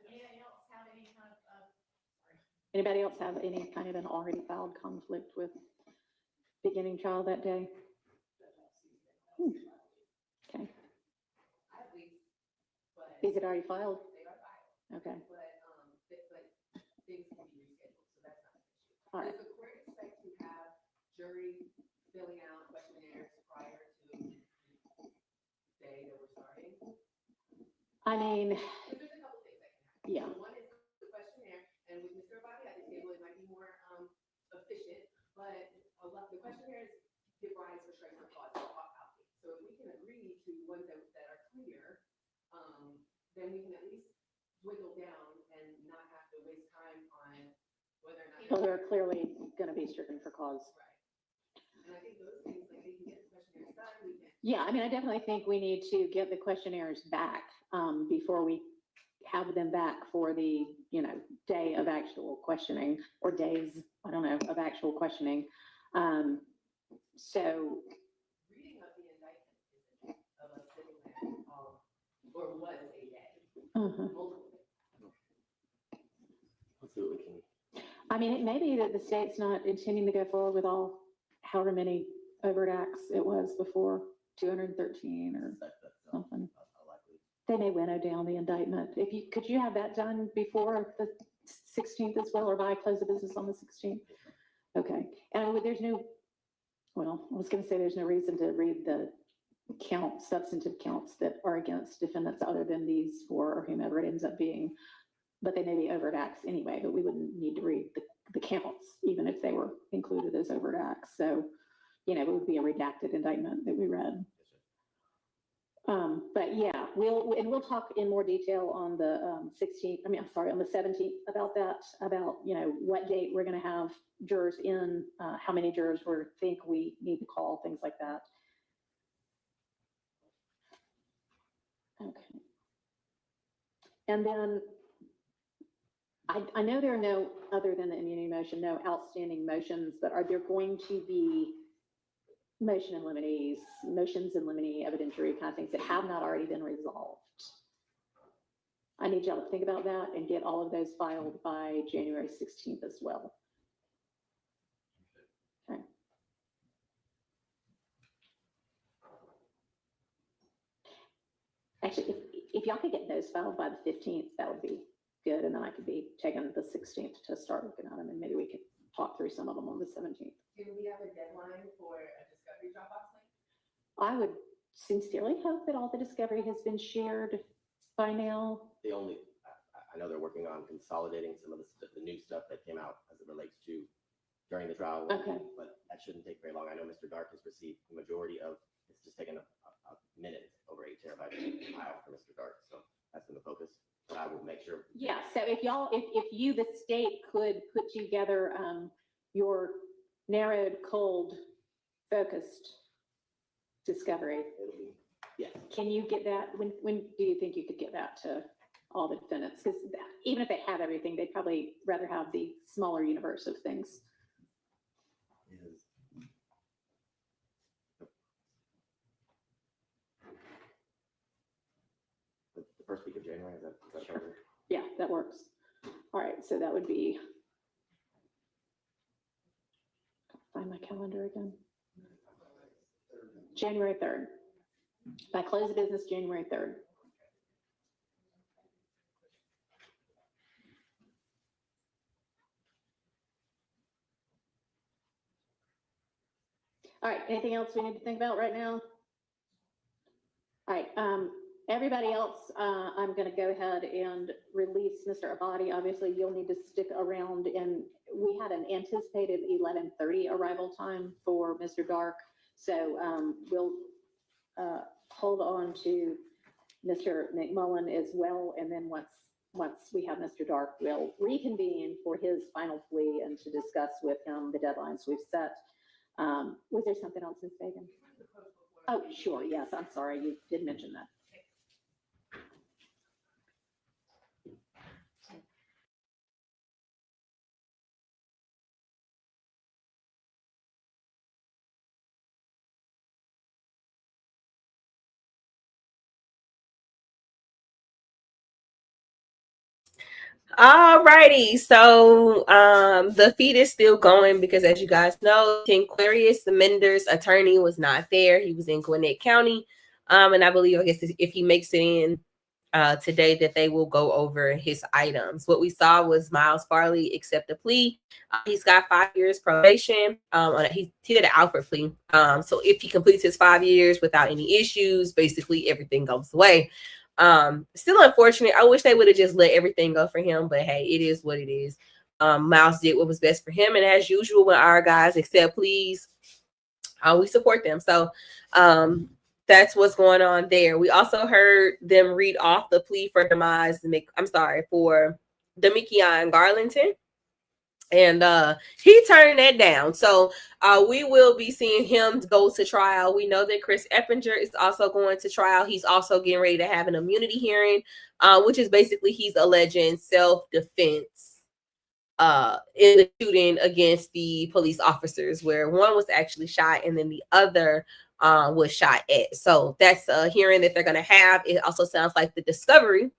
Anybody else have any kind of, sorry. Anybody else have any kind of an already filed conflict with beginning trial that day? Okay. I have leave, but. Is it already filed? They are filed. Okay. But things can be rescheduled, so that's not an issue. All right. Does the court expect to have jury filling out questionnaires prior to the day that we're starting? I mean, Because there's a couple things that can happen. yeah. So one is the questionnaire, and with Mr. Abadi at the table, it might be more efficient, but the questionnaires give rise for strikes or clauses. So if we can agree to ones that are clear, then we can at least dwindle down and not have to waste time on whether or not. People who are clearly going to be stricken for cause. Right. And I think those things, like they can get the questionnaires done, we can. Yeah, I mean, I definitely think we need to get the questionnaires back before we have them back for the, day of actual questioning, or days, I don't know, of actual questioning. So. Reading of the indictment is of a sitting there, or was a day. Multiple days. Let's see what we can. I mean, it may be that the state's not intending to go forward with however many overt acts it was before, 213 or something. They may winnow down the indictment. Could you have that done before the 16th as well, or by close of business on the 16th? Okay, and I was going to say there's no reason to read the substantive counts that are against defendants other than these four or whomever it ends up being, but they may be overt acts anyway, but we wouldn't need to read the counts, even if they were included as overt acts. So, it would be a redacted indictment that we read. But yeah, we'll talk in more detail on the 16th, on the 17th about that, about, what date we're going to have jurors in, how many jurors we think we need to call, things like that. Okay. And then I know there are no, other than the immunity motion, no outstanding motions, but are there going to be motions in limine, evidentiary kind of things that have not already been resolved? I need y'all to think about that and get all of those filed by January 16th as well. Okay. Actually, if y'all could get those filed by the 15th, that would be good. And then I could be taking the 16th to start looking at them, and maybe we could talk through some of them on the 17th. Do we have a deadline for a discovery Dropbox link? I would sincerely hope that all the discovery has been shared by now. I know they're working on consolidating some of the new stuff that came out as it relates to during the trial. Okay. But that shouldn't take very long. I know Mr. Dark has received the majority of, it's just taken a minute, over 8 terabytes file for Mr. Dark. So that's been the focus. But I will make sure. Yeah, so if you, the state, could put together your narrowed, cold, focused discovery. Yes. Can you get that? When do you think you could get that to all the defendants? Because even if they have everything, they'd probably rather have the smaller universe of things. The first week of January, is that sure. Yeah, that works. All right, so that would be, find my calendar again. January 3rd. By close of business, January 3rd. All right, anything else we need to think about right now? All right, everybody else, I'm going to go ahead and release Mr. Abadi. Obviously, you'll need to stick around, and we had an anticipated 11:30 arrival time for Mr. Dark, so we'll hold on to Mr. McMullen as well, and then once we have Mr. Dark, we'll reconvene for his final plea and to discuss with him the deadlines we've set. Was there something else, Ms. Fagan? Oh, sure, yes, I'm sorry, you did mention that. All righty, so the feed is still going because, as you guys know, Tinquarius, the Mender's attorney, was not there. He was in Gwinnett County, and I believe, I guess, if he makes it in today, that they will go over his items. What we saw was Miles Farley accept a plea. He's got 5 years probation. He did an Alfred plea. So if he completes his 5 years without any issues, basically everything goes away. Still unfortunate. I wish they would have just let everything go for him, but hey, it is what it is. Miles did what was best for him, and as usual, when our guys accept pleas, we support them. So that's what's going on there. We also heard them read off the plea for for Demikion Garlington. And he turned that down. So we will be seeing him go to trial. We know that Chris Eppinger is also going to trial. He's also getting ready to have an immunity hearing, which is basically he's alleging self-defense in the shooting against the police officers, where one was actually shot and then the other was shot at. So that's a hearing that they're going to have. It also sounds like the discovery,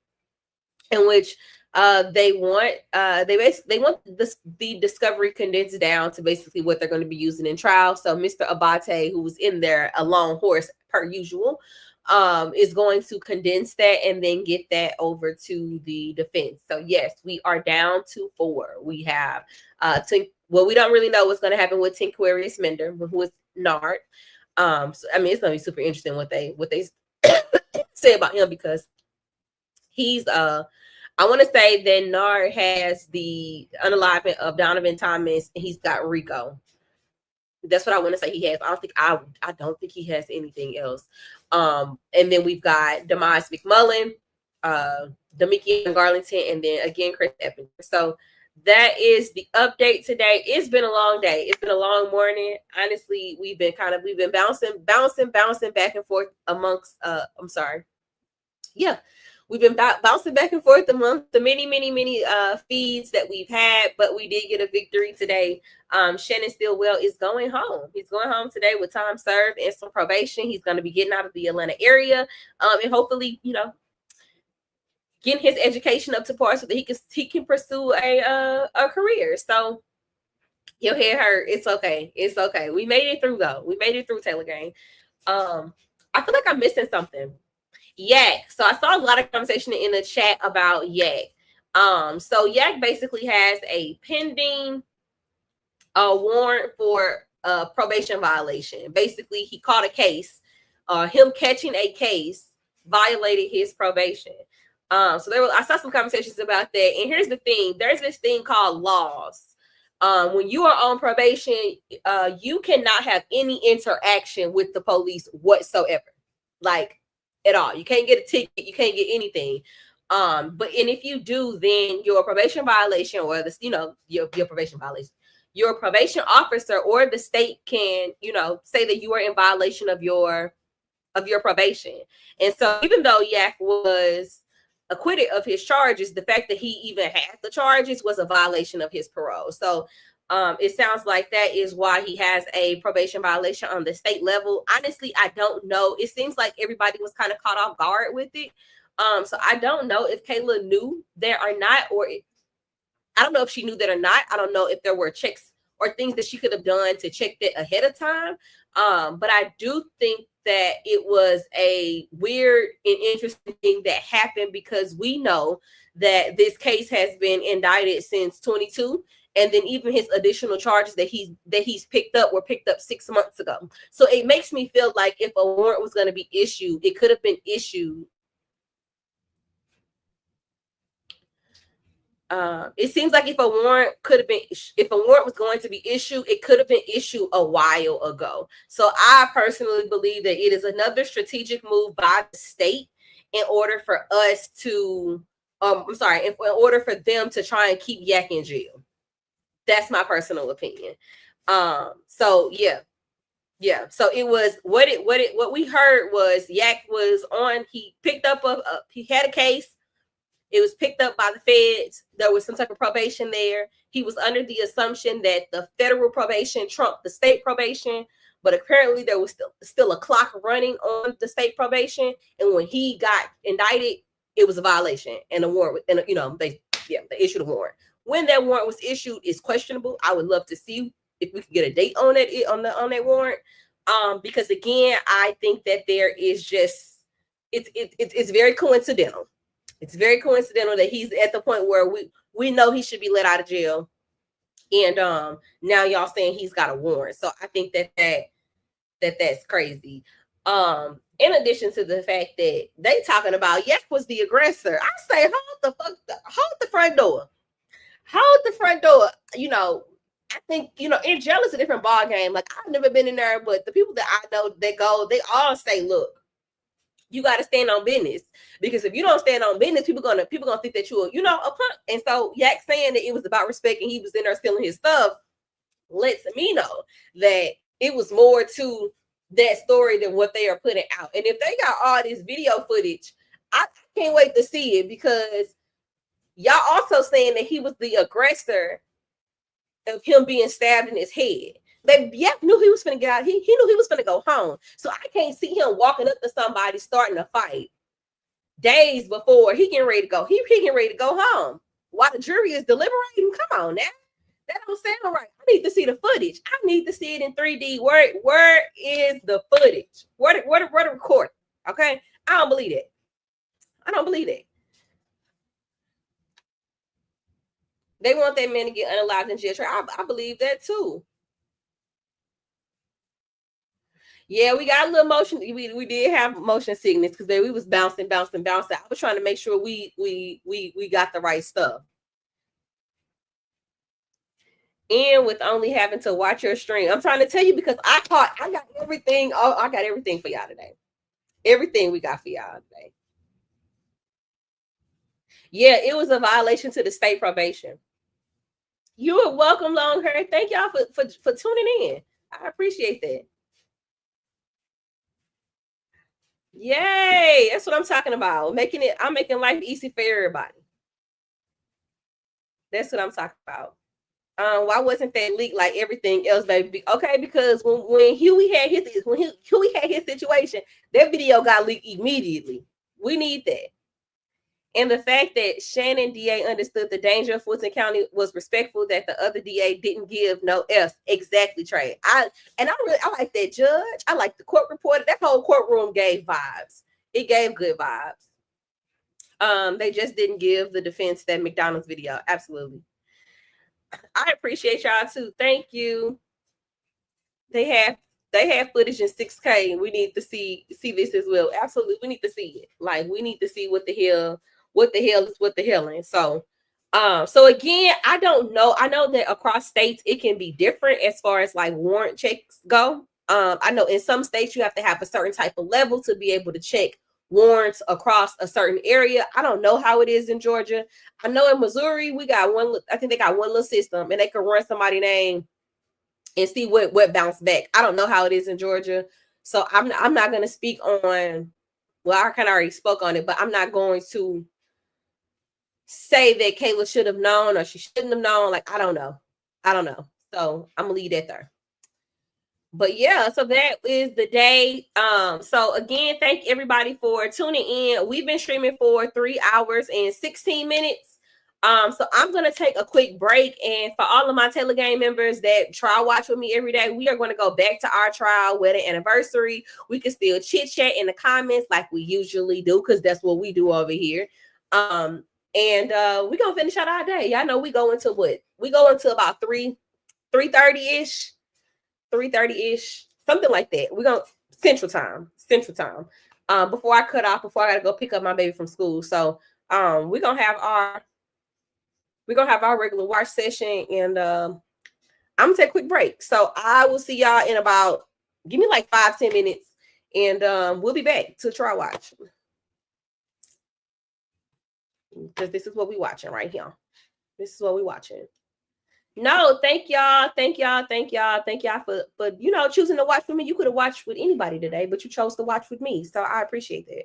in which they want the discovery condensed down to basically what they're going to be using in trial. So Mr. Abate, who was in there a lone horse per usual, is going to condense that and then get that over to the defense. So yes, we are down to 4. We have we don't really know what's going to happen with Tinquarius Mender, who is Nard. So I mean, it's going to be super interesting what they say about him, because he's I want to say that Nard has the unaliving of Donovan Thomas, and he's got Rico. That's what I want to say he has. I don't think he has anything else. And then we've got Demise McMullen, Damikian Garlington, and then again Chris Eppinger. So that is the update today. It's been a long day. It's been a long morning. Honestly, we've been bouncing back and forth amongst we've been bouncing back and forth among the many feeds that we've had, but we did get a victory today. Shannon Stillwell is going home. He's going home today with time served and some probation. He's going to be getting out of the Atlanta area, and hopefully, getting his education up to par so that he can pursue a career. So your head hurt. It's okay. It's okay. We made it through though. We made it through, Taylor Gang. I feel like I'm missing something. Yak. So I saw a lot of conversation in the chat about Yak. So Yak basically has a pending warrant for a probation violation. Basically, he caught a case. Him catching a case violated his probation. So I saw some conversations about that. And here's the thing: there's this thing called laws. When you are on probation, you cannot have any interaction with the police whatsoever, like at all. You can't get a ticket. You can't get anything. But if you do, then your probation violation, or your probation violation, your probation officer or the state can, say that you are in violation of your probation. And so even though Yak was acquitted of his charges, the fact that he even had the charges was a violation of his parole. So it sounds like that is why he has a probation violation on the state level. Honestly, I don't know. It seems like everybody was kind of caught off guard with it. So I don't know if Kayla knew that or not, I don't know if she knew that or not. I don't know if there were checks or things that she could have done to check that ahead of time. But I do think that it was a weird and interesting thing that happened, because we know that this case has been indicted since 22, and then even his additional charges that he's picked up were picked up 6 months ago. So it makes me feel like if a warrant was going to be issued, it could have been issued. It seems like if a warrant was going to be issued, it could have been issued a while ago. So I personally believe that it is another strategic move by the state in order for us to, in order for them to try and keep Yak in jail. That's my personal opinion. So yeah. So it was what we heard was Yak was on. He picked up he had a case. It was picked up by the feds. There was some type of probation there. He was under the assumption that the federal probation trumped the state probation, but apparently there was still a clock running on the state probation. And when he got indicted, it was a violation, and a warrant. And they issued a warrant. When that warrant was issued is questionable. I would love to see if we could get a date on it on that warrant. Because again, I think that there is just it's very coincidental. It's very coincidental that he's at the point where we know he should be let out of jail. And now y'all saying he's got a warrant. So I think that's crazy. In addition to the fact that they talking about Yak was the aggressor, I say hold the front door. Hold the front door. I think, in jail is a different ball game. Like, I've never been in there, but the people that I know that go, they all say, look, you got to stand on business, because if you don't stand on business, people gonna think that you're, a punk. And so Yak saying that it was about respect and he was in there stealing his stuff lets me know that it was more to that story than what they are putting out. And if they got all this video footage, I can't wait to see it, because y'all also saying that he was the aggressor of him being stabbed in his head. Yak knew he was finna get out. He knew he was finna go home. So I can't see him walking up to somebody starting a fight days before he getting ready to go. He getting ready to go home while the jury is deliberating. Come on now. That don't sound right. I need to see the footage. I need to see it in 3D. Where is the footage? Where the recording? Okay. I don't believe it. I don't believe it. They want that man to get unalived in jail. I believe that too. Yeah, we got a little motion. We did have motion sickness because we was bouncing. I was trying to make sure we got the right stuff. And with only having to watch your stream, I'm trying to tell you, because I got everything. Oh, I got everything for y'all today. Everything we got for y'all today. Yeah, it was a violation to the state probation. You are welcome, long hair. Thank y'all for tuning in. I appreciate that. Yay! That's what I'm talking about. I'm making life easy for everybody. That's what I'm talking about. Why wasn't that leaked like everything else, baby? Okay, because when Huey had his situation, that video got leaked immediately. We need that. And the fact that Shannon DA understood the danger of Fulton County, was respectful that the other DA didn't give no F's. Exactly, Trey. I like that judge. I like the court reporter. That whole courtroom gave vibes. It gave good vibes. They just didn't give the defense that McDonald's video. Absolutely. I appreciate y'all too. Thank you. They have footage in 6K. We need to see this as well. Absolutely, we need to see it. Like, we need to see what the hell is what the hell is. So again, I don't know. I know that across states it can be different as far as like warrant checks go. I know in some states you have to have a certain type of level to be able to check warrants across a certain area. I don't know how it is in Georgia. I know in Missouri we got one. I think they got one little system, and they can run somebody's name and see what bounced back. I don't know how it is in Georgia, so I'm not going to speak on. Well, I kind of already spoke on it, but I'm not going to say that Kayla should have known or she shouldn't have known. Like, I don't know. So I'm gonna leave that there. But yeah, so that is the day. So again, thank everybody for tuning in. We've been streaming for 3 hours and 16 minutes. So I'm gonna take a quick break, and for all of my Telegram members that trial watch with me every day, we are going to go back to our trial wedding anniversary. We can still chit chat in the comments like we usually do, because that's what we do over here. And we're gonna finish out our day. Y'all know we go into what? We go into about 3:30-ish. 3:30-ish, something like that. We're going Central time. Before I cut off, before I gotta go pick up my baby from school. So we're gonna have our regular watch session, and I'm gonna take a quick break. So I will see y'all in about, give me like 5-10 minutes, and we'll be back to trial watch. Because this is what we're watching right here. This is what we're watching. No, thank y'all for choosing to watch with me. You could have watched with anybody today, but you chose to watch with me. So I appreciate that.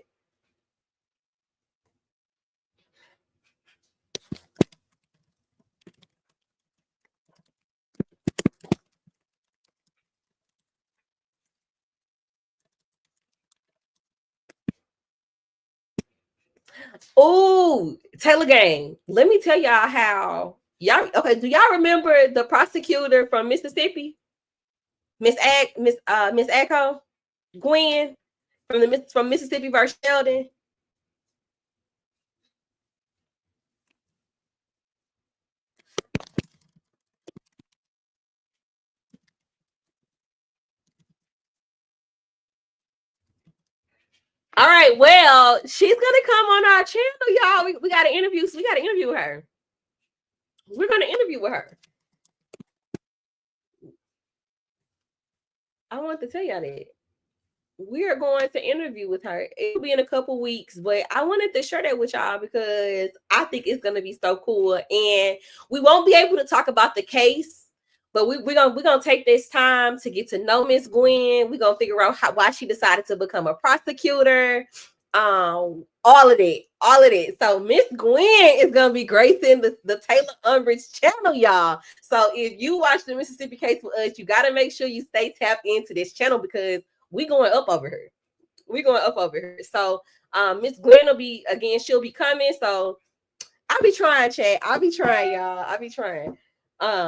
Oh, Taylor Gang. Let me tell y'all how do y'all remember the prosecutor from Mississippi? Miss Agco, Gwen from Mississippi versus Sheldon. All right, well, she's gonna come on our channel, y'all. We got to interview. So we got to interview her. We're gonna interview with her. I want to tell y'all that we are going to interview with her. It'll be in a couple weeks, but I wanted to share that with y'all because I think it's gonna be so cool. And we won't be able to talk about the case, but we're gonna take this time to get to know Miss Gwen. We're gonna figure out why she decided to become a prosecutor. All of it. So Miss Gwen is gonna be gracing the Taylor Umbridge channel, y'all. So if you watch the Mississippi case with us, you gotta make sure you stay tapped into this channel because we going up over her. So Miss Gwen will be, again, she'll be coming. So I'll be trying, chat. I'll be trying, y'all.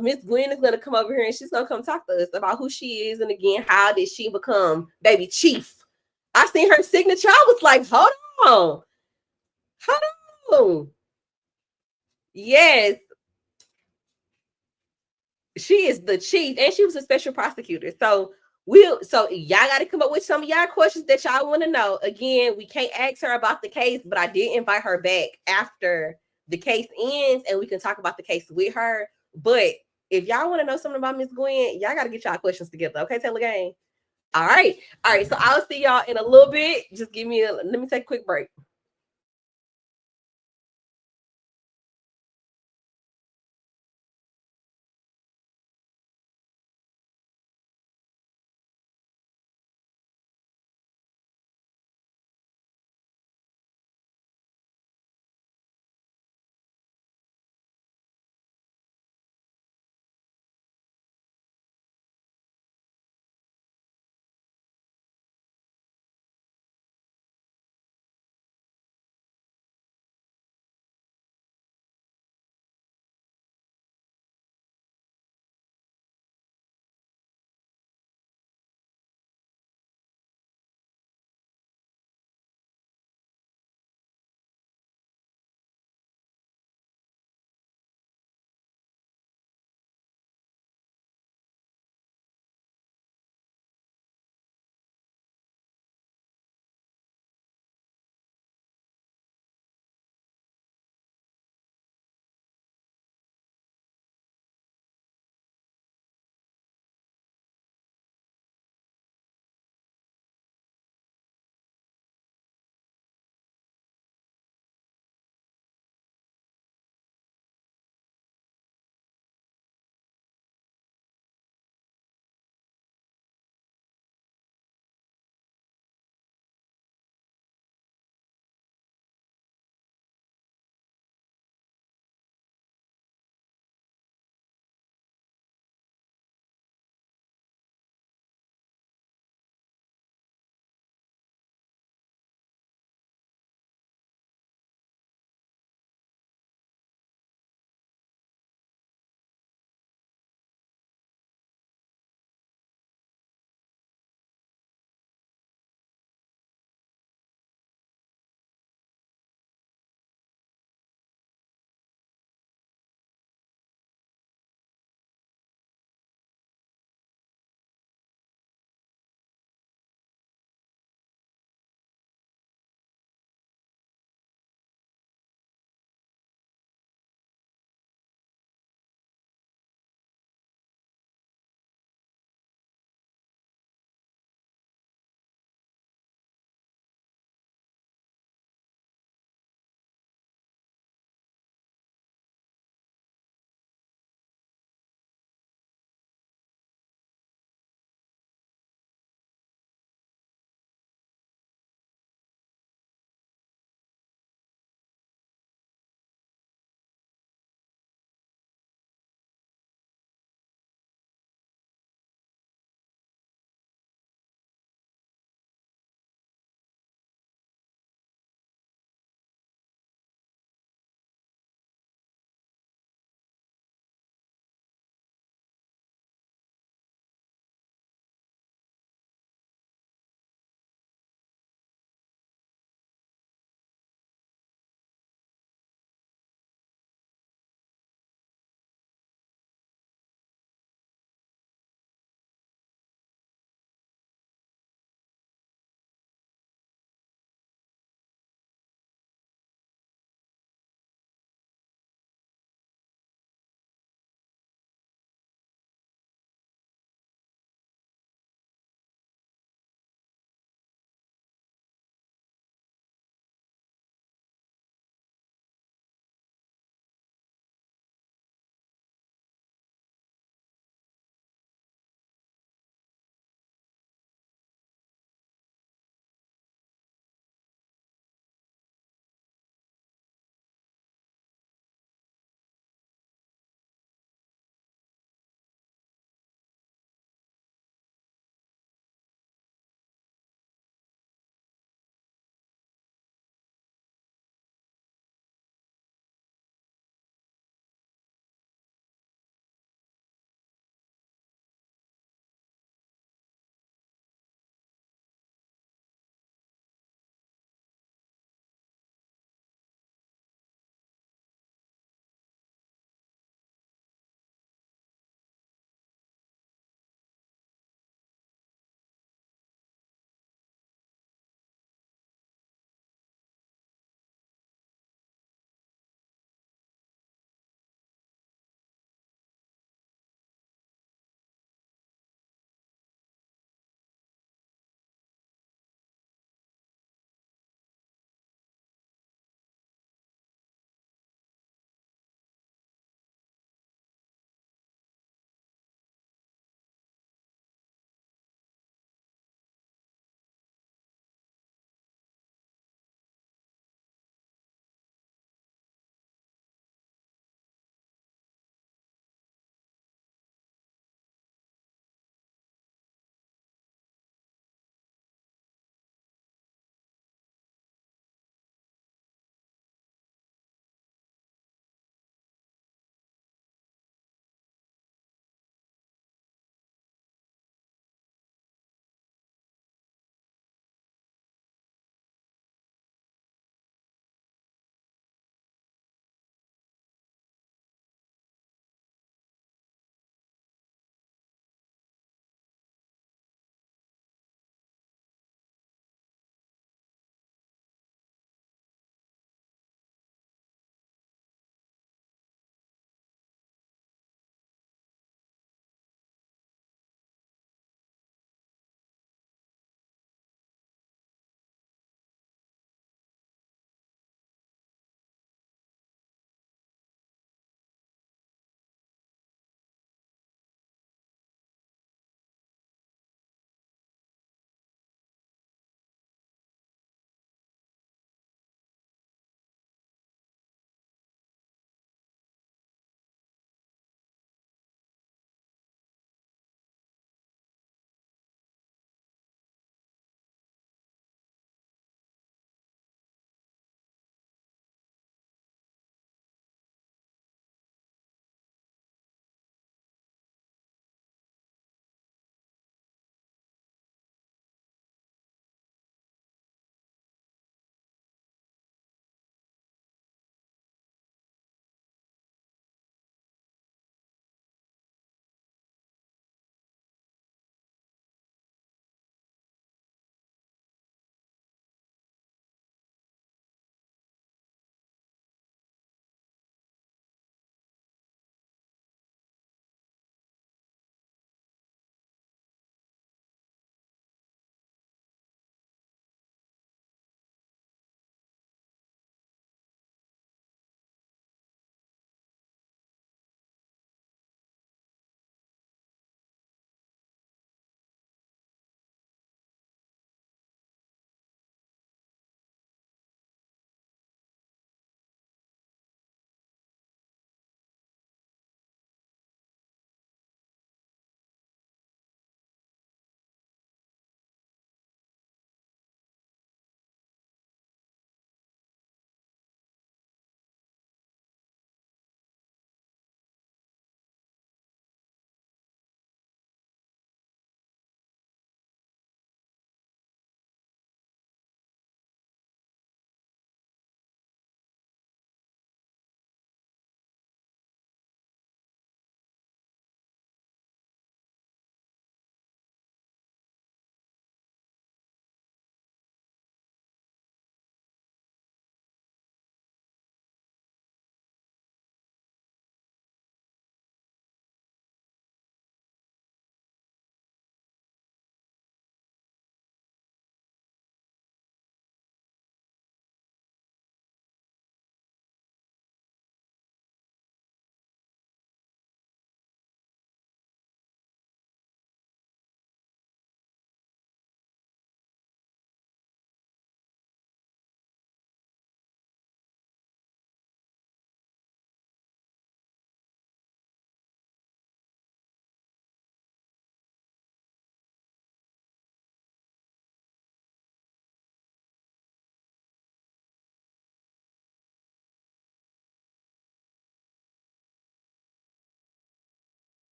Miss Gwen is gonna come over here and she's gonna come talk to us about who she is, and again, how did she become baby chief? I seen her signature. I was like, hold on. Yes. She is the chief, and she was a special prosecutor. So y'all got to come up with some of y'all questions that y'all want to know. Again, we can't ask her about the case, but I did invite her back after the case ends, and we can talk about the case with her. But if y'all want to know something about Miss Gwen, y'all got to get y'all questions together. Okay, Taylor Gang? All right. All right. So I'll see y'all in a little bit. Just let me take a quick break.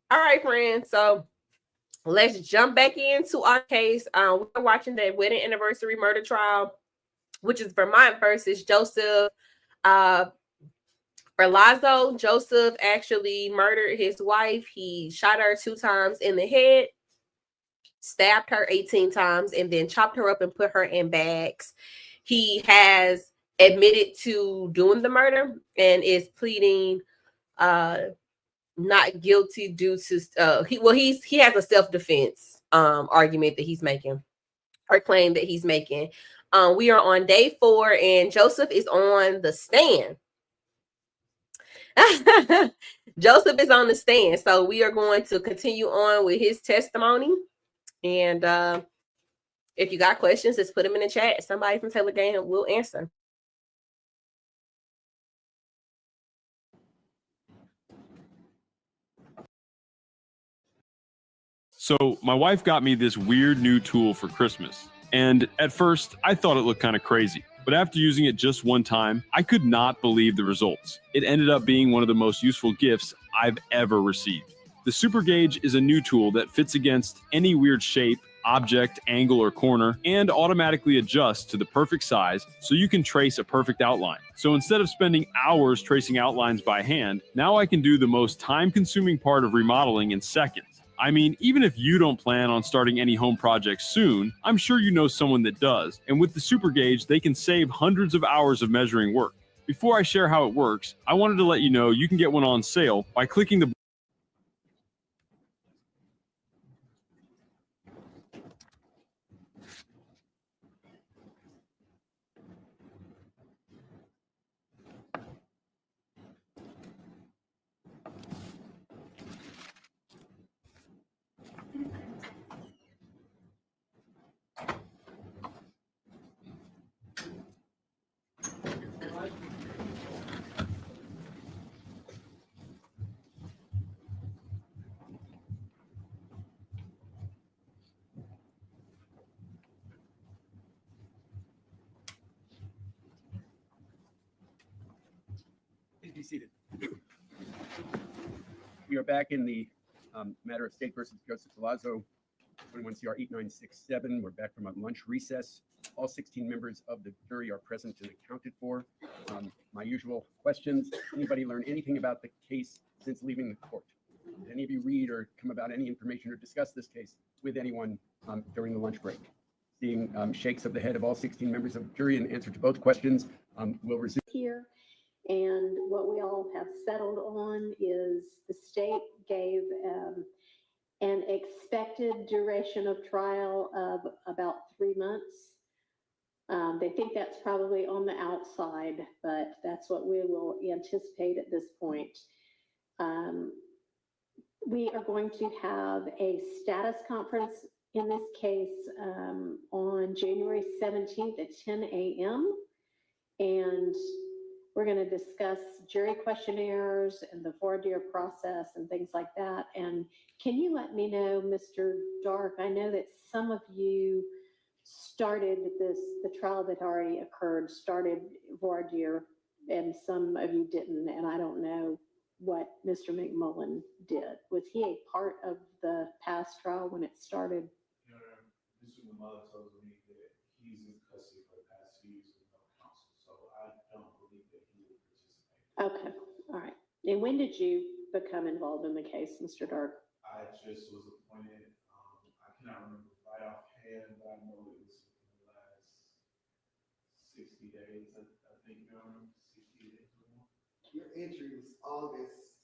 All right, friends. So let's jump back into our case. We're watching the wedding anniversary murder trial, which is Vermont versus Joseph Berlazzo. Joseph actually murdered his wife. He shot her 2 times in the head, stabbed her 18 times, and then chopped her up and put her in bags. He has admitted to doing the murder and is pleading not guilty due to he has a self-defense argument that he's making, or claim that he's making. We are on day 4 and Joseph is on the stand. Joseph is on the stand, so we are going to continue on with his testimony. And if you got questions, just put them in the chat. Somebody from Taylor Gang will answer. So my wife got me this weird new tool for Christmas. And at first, I thought it looked kind of crazy. But after using it just one time, I could not believe the results. It ended up being one of the most useful gifts I've ever received. The Super Gauge is a new tool that fits against any weird shape, object, angle, or corner, and automatically adjusts to the perfect size so you can trace a perfect outline. So instead of spending hours tracing outlines by hand, now I can do the most time-consuming part of remodeling in seconds. I mean, even if you don't plan on starting any home projects soon, I'm sure you know someone that does. And with the Super Gauge, they can save hundreds of hours of measuring work. Before I share how it works, I wanted to let you know you can get one on sale by clicking the Please be seated. We are back in the matter of State versus Joseph Berlazzo, 21 CR 8967. We're back from a lunch recess. All 16 members of the jury are present and accounted for. My usual questions. Anybody learn anything about the case since leaving the court? Did any of you read or come about any information or discuss this case with anyone during the lunch break? Seeing shakes of the head of all 16 members of the jury in answer to both questions, we'll resume. Here. And what we all have settled on is the state gave an expected duration of trial of about 3 months. They think that's probably on the outside, but that's what we will anticipate at this point. We are going to have a status conference in this case on January 17th at 10 a.m. And we're going to discuss jury questionnaires and the voir dire process and things like that. And can you let me know, Mr. Dark, I know that some of you started the trial that already occurred, started voir dire, and some of you didn't. And I don't know what Mr. McMullen did. Was he a part of the past trial when it started? Mr. McMullen told me that he's in custody for the past few years with no counsel, so I don't believe that he will participate. Okay, all right. And when did you become involved in the case, Mr. Dark? I just was appointed, I cannot remember right offhand, but I know it was in the last 60 days, I think, 60 days or more. Your entry was August.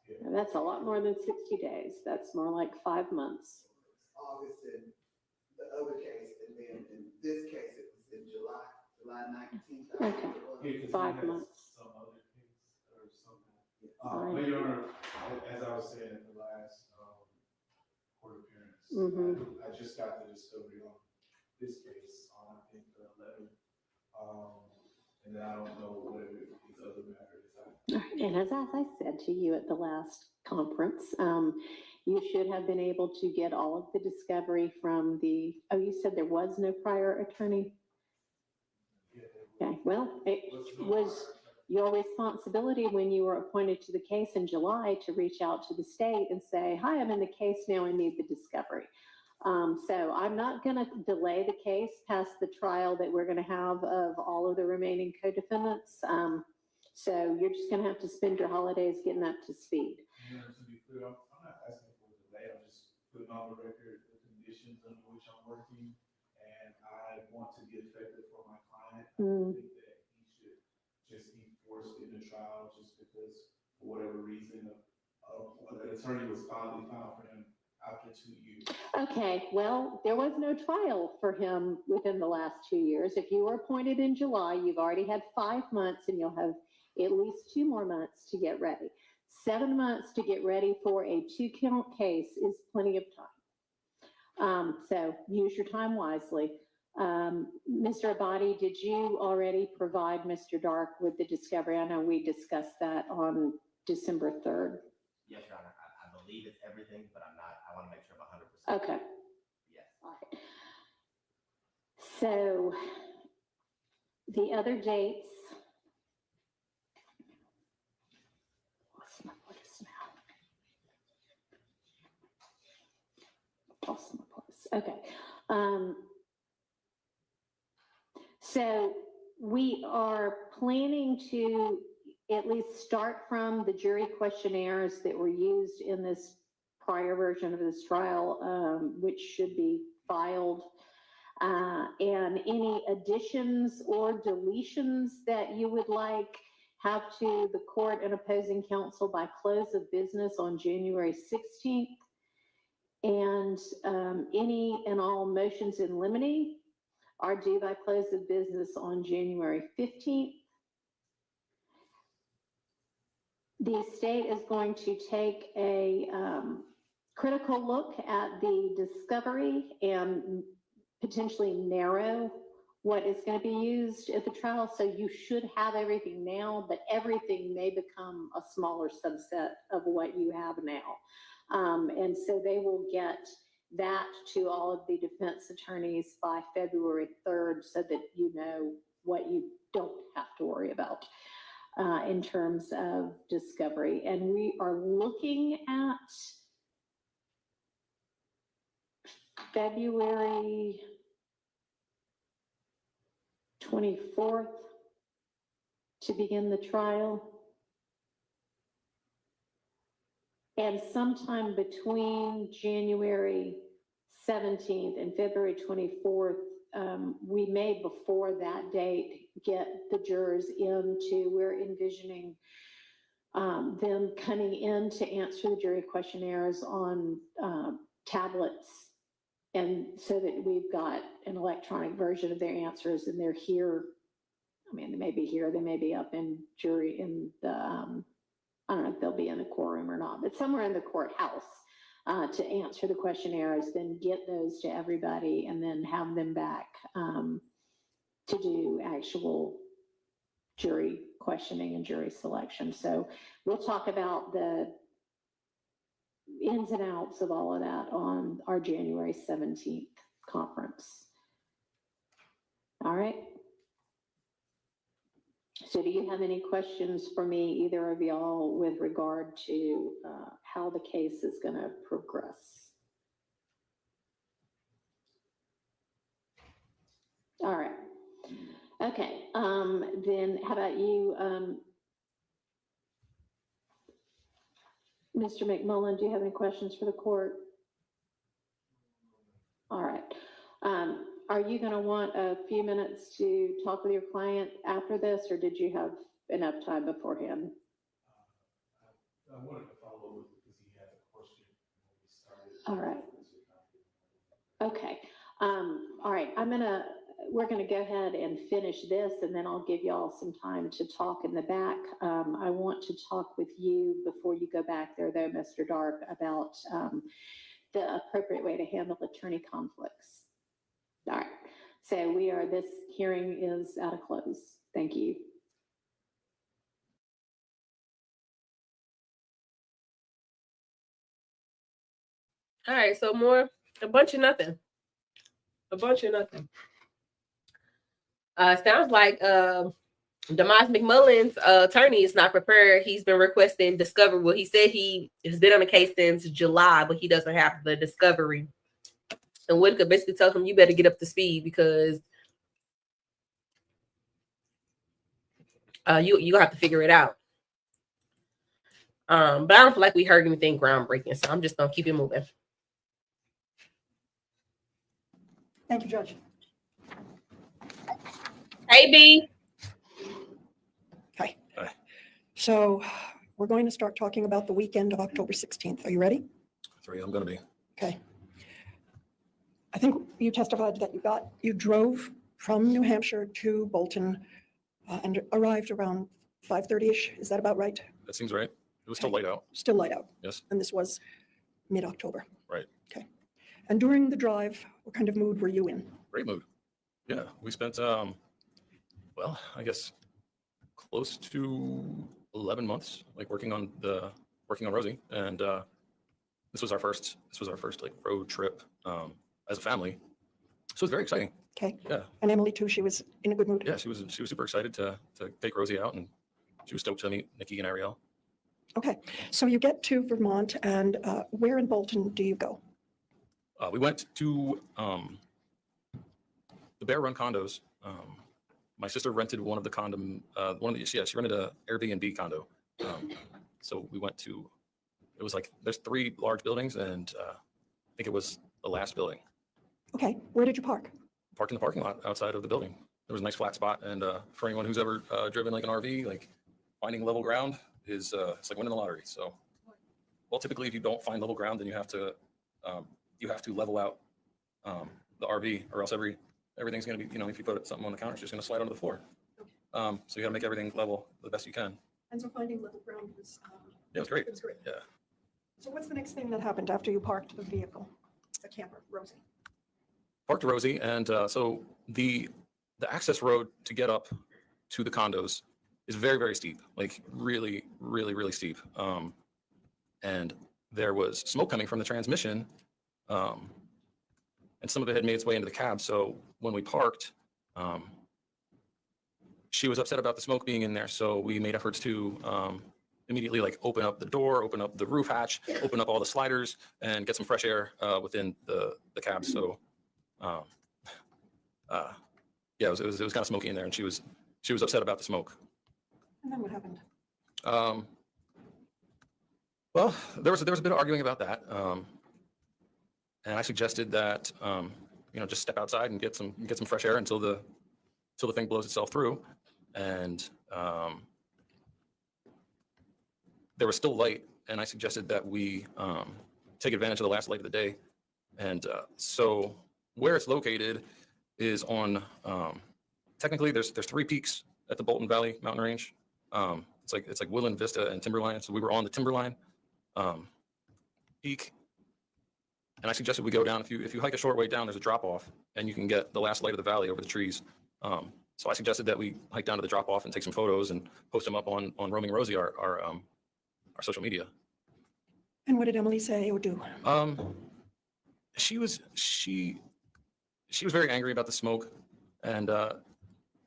Yeah. And that's a lot more than 60 days. That's more like 5 months. August in the other case, and then in this case, it was in July 19th. Okay, 5 months. Some other case or something. All But right. Your Honor, as I was saying at the last court appearance, I just got the discovery on this case on, I think, the 11th. And then I don't know what his other matter is. And as I said to you at the last conference, you should have been able to get all of the discovery from the, oh, you said there was no prior attorney? Okay, well, it was, your responsibility when you were appointed to the case in July to reach out to the state and say, hi, I'm in the case now, I need the discovery. So I'm not going to delay the case past the trial that we're going to have of all of the remaining co-defendants. So you're just going to have to spend your holidays getting up to speed. You know, to be clear, I'm not asking for a delay. I'm just putting on the record the conditions under which I'm working, and I want to be effective for my client. I don't think that he should just be forced into trial just because, for whatever reason, an attorney was finally found for him after 2 years. Okay, well, there was no trial for him within the last 2 years. If you were appointed in July, you've already had 5 months, and you'll have at least 2 more months to get ready. 7 months to get ready for a 2-count case is plenty of time. So use your time wisely. Mr. Abadi, did you already provide Mr. Dark with the discovery? I know we discussed that on December 3rd. Yes, Your Honor, I believe it's everything, but I want to make sure I'm 100%. Okay. Yes. All right. So the other dates. Lost my place now. Lost my place. Okay. So we are planning to at least start from the jury questionnaires that were used in this prior version of this trial, which should be filed. And any additions or deletions that you would like have to the court and opposing counsel by close of business on January 16th. And any and all motions in limine are due by close of business on January 15th. The state is going to take a critical look at the discovery and potentially narrow what is going to be used at the trial. So you should have everything now, but everything may become a smaller subset of what you have now. And so they will get that to all of the defense attorneys by February 3rd so that you know what you don't have to worry about in terms of discovery. And we are looking at February 24th to begin the trial. And sometime between January 17th and February 24th, we may, before that date, get the jurors into, we're envisioning them coming in to answer the jury questionnaires on tablets. And so that we've got an electronic version of their answers, and they're here. I mean, they may be here, they may be up in jury in the, I don't know if they'll be in the courtroom or not, but somewhere in the courthouse to answer the questionnaires, then get those to everybody, and then have them back to do actual jury questioning and jury selection. So we'll talk about the ins and outs of all of that on our January 17th conference. All right. So do you have any questions for me, either of y'all, with regard to how the case is going to progress? All right. Okay. Then how about you, Mr. McMullen, do you have any questions for the court? All right. Are you going to want a few minutes to talk with your client after this, or did you have enough time beforehand? I wanted to follow up because he had a question when we started. All right. Okay. All right. We're going to go ahead and finish this, and then I'll give y'all some time to talk in the back. I want to talk with you before you go back there, though, Mr. Dark, about the appropriate way to handle attorney conflicts. All right. So this hearing is out of close. Thank you. All right, so a bunch of nothing. Sounds like Demise McMullen's attorney is not prepared. He's been requesting discovery. Well, he said he has been on the case since July, but he doesn't have the discovery. And Whitaker basically tells him, you better get up to speed because you have to figure it out. But I don't feel like we heard anything groundbreaking, so I'm just gonna keep it moving. Thank you, Judge. Hey, B. Hi. So we're going to start talking about the weekend of October 16th. Are you ready? I'm gonna be. Okay. I think you testified that you drove from New Hampshire to Bolton and arrived around 5:30-ish. Is that about right? That seems right. It was still light out. Still light out. Yes. And this was mid-October. Right. Okay. And during the drive, what kind of mood were you in? Great mood. Yeah, we spent well, I guess close to 11 months like working on Rosie, and this was our first like road trip as a family. So it's very exciting. Okay. Yeah. And Emily too, she was in a good mood? Yeah, she was super excited to take Rosie out, and she was stoked to meet Nikki and Ariel. Okay. So you get to Vermont, and where in Bolton do you go? We went to the Bear Run condos. My sister rented one of the she rented a Airbnb condo. So we went to, it was like, there's 3 large buildings, and I think it was the last building. Okay. Where did you park? Parked in the parking lot outside of the building. There was a nice flat spot, and for anyone who's ever driven like an RV, like finding level ground is it's like winning the lottery. So, well, typically if you don't find level ground, then you have to level out the RV, or else everything's going to be, if you put something on the counter, it's just going to slide onto the floor. So you got to make everything level the best you can. And so finding level ground was... Yeah, it was great. It was great. Yeah. So what's the next thing that happened after you parked the vehicle, the camper, Rosie? Parked Rosie, and so the access road to get up to the condos is very, very steep, like really, really, really steep. And there was smoke coming from the transmission, and some of it had made its way into the cab. So when we parked, she was upset about the smoke being in there. So we made efforts to immediately like open up the door, open up the roof hatch, open up all the sliders, and get some fresh air within the cab. So yeah, it was kind of smoky in there, and she was upset about the smoke. And then what happened? Well, there was a bit of arguing about that, and I suggested that just step outside and get some fresh air until the thing blows itself through, and there was still light, and I suggested that we take advantage of the last light of the day, and so where it's located is on technically there's 3 peaks at the Bolton Valley mountain range. It's like Woodland Vista and Timberline. So we were on the Timberline peak, and I suggested we go down. If you hike a short way down, there's a drop off, and you can get the last light of the valley over the trees. So I suggested that we hike down to the drop off and take some photos and post them up on Roaming Rosie, our social media. And what did Emily say or do? She was very angry about the smoke, and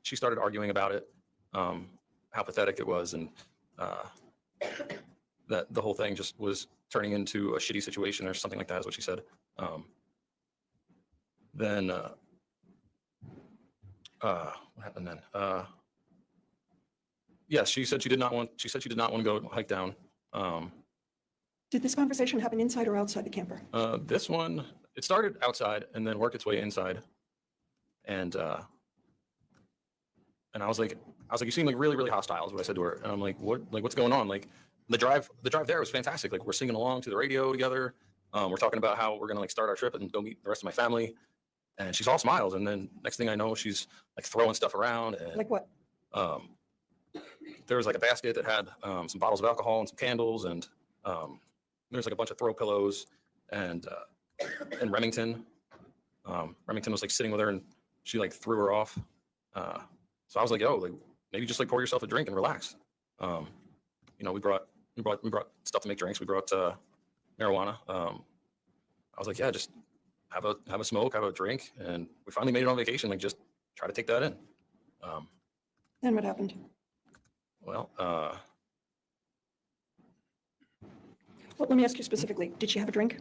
she started arguing about it, how pathetic it was, and that the whole thing just was turning into a shitty situation or something like that is what she said. Then what happened then? Yeah, she said she did not want to go hike down. Did this conversation happen inside or outside the camper? This one, it started outside and then worked its way inside. And I was like, you seem like really, really hostile is what I said to her. And I'm like, what's going on? Like the drive there was fantastic. Like we're singing along to the radio together. We're talking about how we're going to like start our trip and go meet the rest of my family. And she's all smiles. And then next thing I know, she's like throwing stuff around. And, like what? There was like a basket that had some bottles of alcohol and some candles. And there's like a bunch of throw pillows and Remington. Remington was like sitting with her and she like threw her off. So I was like, yo, like maybe just like pour yourself a drink and relax. We brought stuff to make drinks. We brought marijuana. I was like, yeah, just have a smoke, have a drink, and we finally made it on vacation. Like just try to take that in. Then what happened? Well, Well, let me ask you specifically, did she have a drink?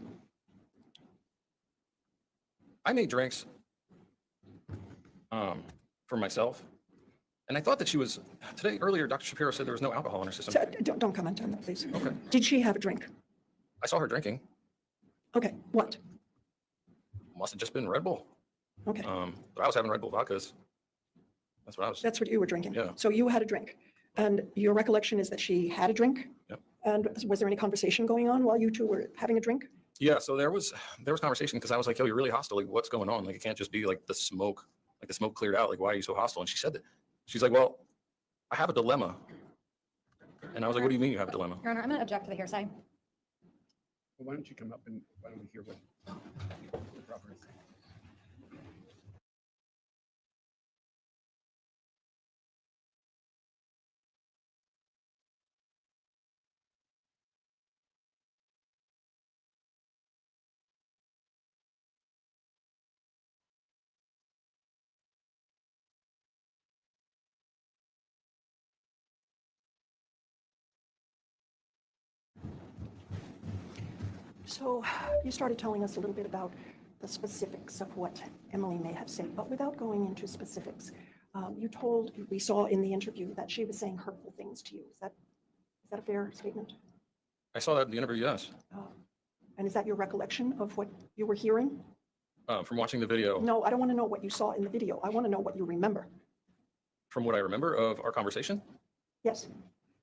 I made drinks for myself. And I thought that she was, today, earlier, Dr. Shapiro said there was no alcohol in her system. So, don't comment on that, please. Okay. Did she have a drink? I saw her drinking. Okay, what? Must have just been Red Bull. Okay. But I was having Red Bull vodkas. That's what I was. That's what you were drinking? Yeah. So you had a drink, and your recollection is that she had a drink? Yep. And was there any conversation going on while you two were having a drink? Yeah, so there was conversation because I was like, yo, you're really hostile. Like, what's going on? Like, it can't just be like the smoke cleared out. Like, why are you so hostile? And she said that. She's like, well, I have a dilemma. And I was like, what do you mean you have a dilemma? Your Honor, I'm going to object to the hearsay. Well, why don't you come up and why don't we hear what the proper is saying? So you started telling us a little bit about the specifics of what Emily may have said, but without going into specifics, we saw in the interview that she was saying hurtful things to you. Is that a fair statement? I saw that in the interview, yes. And is that your recollection of what you were hearing? From watching the video. No, I don't want to know what you saw in the video. I want to know what you remember. From what I remember of our conversation? Yes.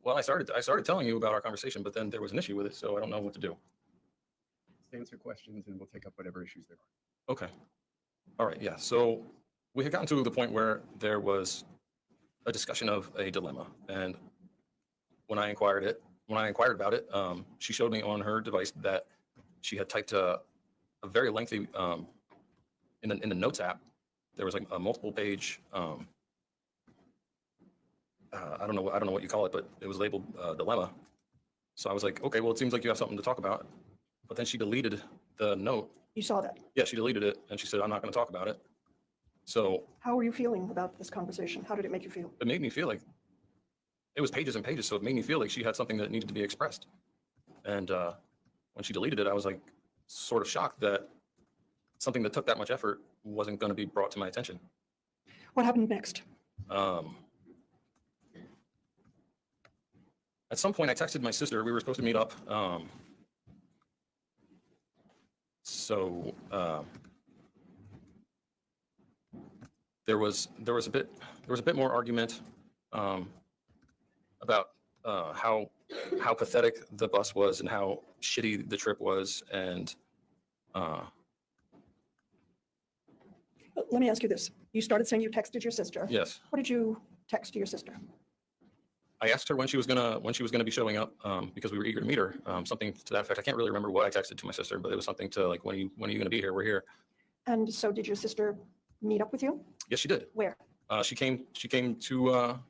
Well, I started telling you about our conversation, but then there was an issue with it, so I don't know what to do. Answer questions and we'll take up whatever issues there are. Okay. All right, yeah. So we had gotten to the point where there was a discussion of a dilemma. And when I inquired about it, she showed me on her device that she had typed a very lengthy, in the notes app, there was like a multiple page, I don't know what you call it, but it was labeled dilemma. So I was like, okay, well, it seems like you have something to talk about. But then she deleted the note. You saw that? Yeah, she deleted it and she said, I'm not going to talk about it. So how were you feeling about this conversation? How did it make you feel? It made me feel like it was pages and pages. So it made me feel like she had something that needed to be expressed. And when she deleted it, I was like sort of shocked that something that took that much effort wasn't going to be brought to my attention. What happened next? At some point I texted my sister, we were supposed to meet up. So there was a bit more argument about how pathetic the bus was and how shitty the trip was, and let me ask you this. You started saying you texted your sister. Yes. What did you text to your sister? I asked her when she was gonna be showing up, because we were eager to meet her. Something to that effect. I can't really remember what I texted to my sister, but it was something to like, when are you gonna be here? We're here. And so did your sister meet up with you? Yes, she did. Where? She came to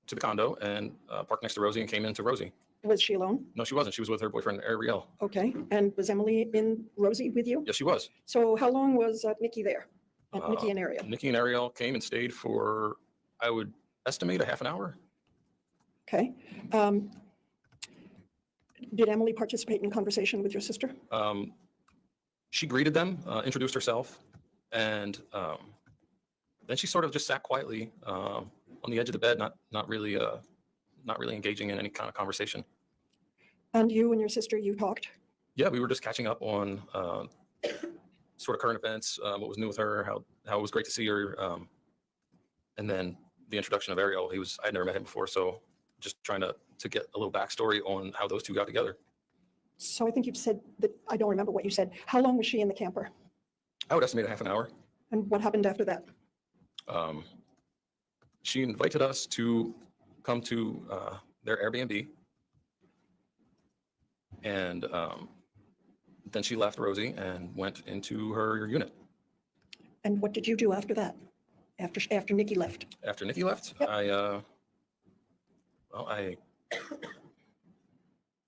the condo and parked next to Rosie and came into Rosie. Was she alone? No, she wasn't. She was with her boyfriend Ariel. Okay. And was Emily in Rosie with you? Yes, she was. So how long was Nikki there? Nikki and Ariel? Nikki and Ariel came and stayed for, I would estimate, a half an hour. Okay. Did Emily participate in conversation with your sister? She greeted them, introduced herself, and then she sort of just sat quietly on the edge of the bed, not really engaging in any kind of conversation. And you and your sister, you talked? Yeah, we were just catching up on sort of current events, what was new with her, how it was great to see her, and then the introduction of Ariel. I'd never met him before, so just trying to get a little backstory on how those two got together. So I think you've said that, I don't remember what you said. How long was she in the camper? I would estimate a half an hour. And what happened after that? She invited us to come to their Airbnb. And then she left Rosie and went into her unit. And what did you do after that? After Nikki left? After Nikki left, yep. I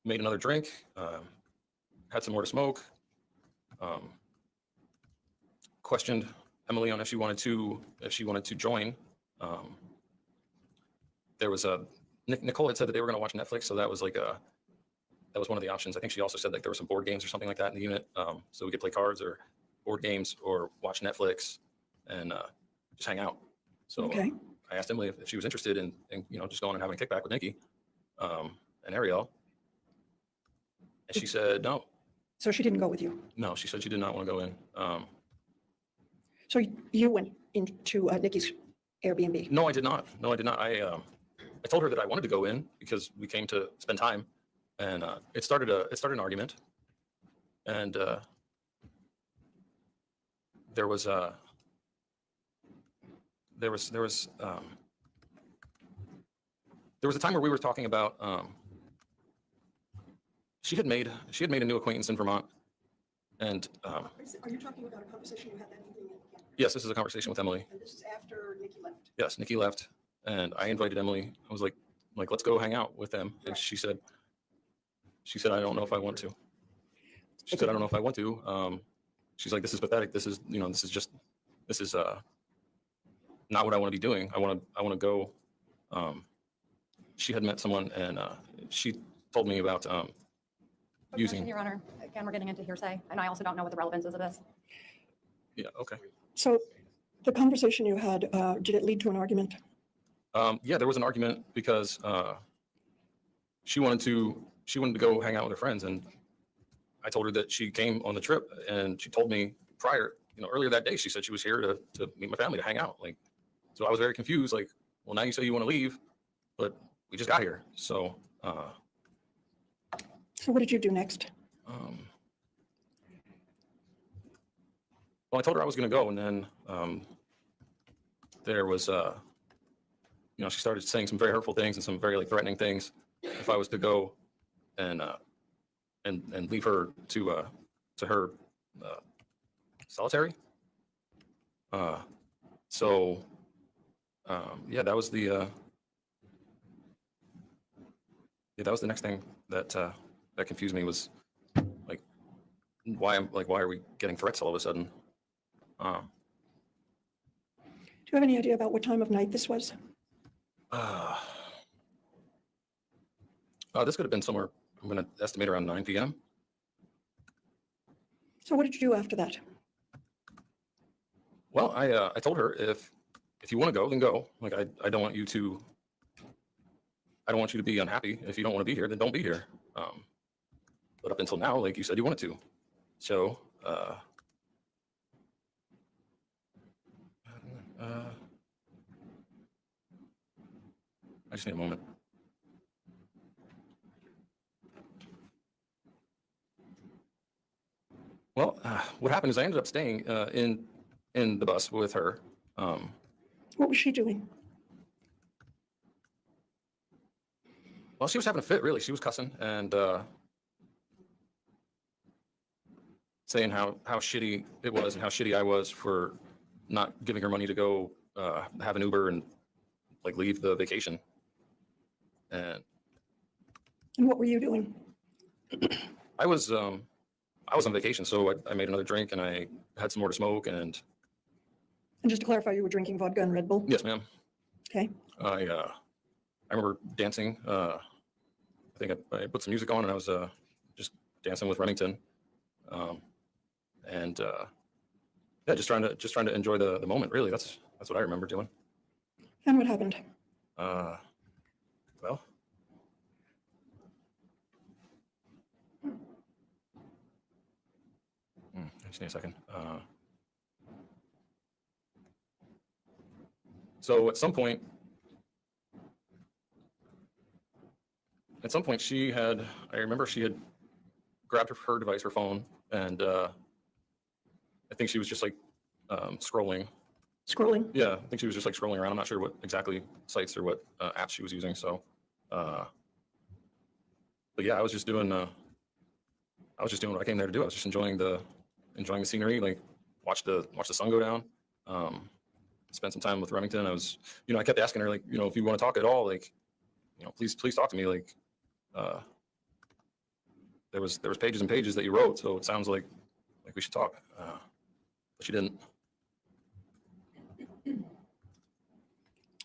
made another drink, had some more to smoke, questioned Emily on if she wanted to join. there was a Nicole had said that they were going to watch Netflix, so that was like that was one of the options. I think she also said like there were some board games or something like that in the unit, so we could play cards or board games or watch Netflix and just hang out. So Okay. I asked Emily if she was interested in just going and having a kickback with Nikki and Ariel, and she said no. So she didn't go with you. No, she said she did not want to go in. So you went into Nikki's Airbnb. No, I did not. No, I did not. I told her that I wanted to go in because we came to spend time, and it started an argument, and there was a time where we were talking about she had made a new acquaintance in Vermont, and Are you talking about a conversation you had that evening? yes, this is a conversation with Emily. And this is after Nikki left. Yes, Nikki left, and I invited Emily. I was like, let's go hang out with them, and she said, I don't know if I want to. She said, I don't know if I want to. She's like, this is pathetic. This is not what I want to be doing. I want to go. She had met someone, and she told me about using. Your Honor, again, we're getting into hearsay, and I also don't know what the relevance is of this. Yeah. Okay. So the conversation you had, did it lead to an argument? Yeah, there was an argument because she wanted to go hang out with her friends, and I told her that she came on the trip, and she told me earlier that day, she said she was here to meet my family, to hang out. Like, so I was very confused. Like, well, now you say you want to leave, but we just got here. So. So what did you do next? Well, I told her I was going to go, and then there was, she started saying some very hurtful things and some very threatening things if I was to go and leave her to her solitary. So yeah, that was the next thing that confused me, was why are we getting threats all of a sudden? Do you have any idea about what time of night this was? This could have been somewhere, I'm going to estimate around 9 p.m. So what did you do after that? Well, I told her if you want to go, then go. Like, I don't want you to be unhappy. If you don't want to be here, then don't be here. But up until now, like you said, you wanted to. So, I just need a moment. Well, what happened is I ended up staying in the bus with her. What was she doing? Well, she was having a fit, really. She was cussing and saying how shitty it was and how shitty I was for not giving her money to go have an Uber and leave the vacation. And what were you doing? I was on vacation, so I made another drink and I had some more to smoke. And just to clarify, you were drinking vodka and Red Bull? Yes, ma'am. Okay. I remember dancing. I think I put some music on and I was just dancing with Remington. Yeah, just trying to enjoy the moment. Really, that's what I remember doing. And what happened? Well, just need a second. So at some point, I remember she had grabbed her device, her phone, and I think she was just scrolling. Scrolling? Yeah, I think she was just scrolling around. I'm not sure what exactly sites or what apps she was using. So, but yeah, I was just doing what I came there to do. I was just enjoying the scenery, watch the sun go down. Spent some time with Remington. I was, I kept asking her, if you want to talk at all, please talk to me. There was pages and pages that you wrote, so it sounds like we should talk. But she didn't.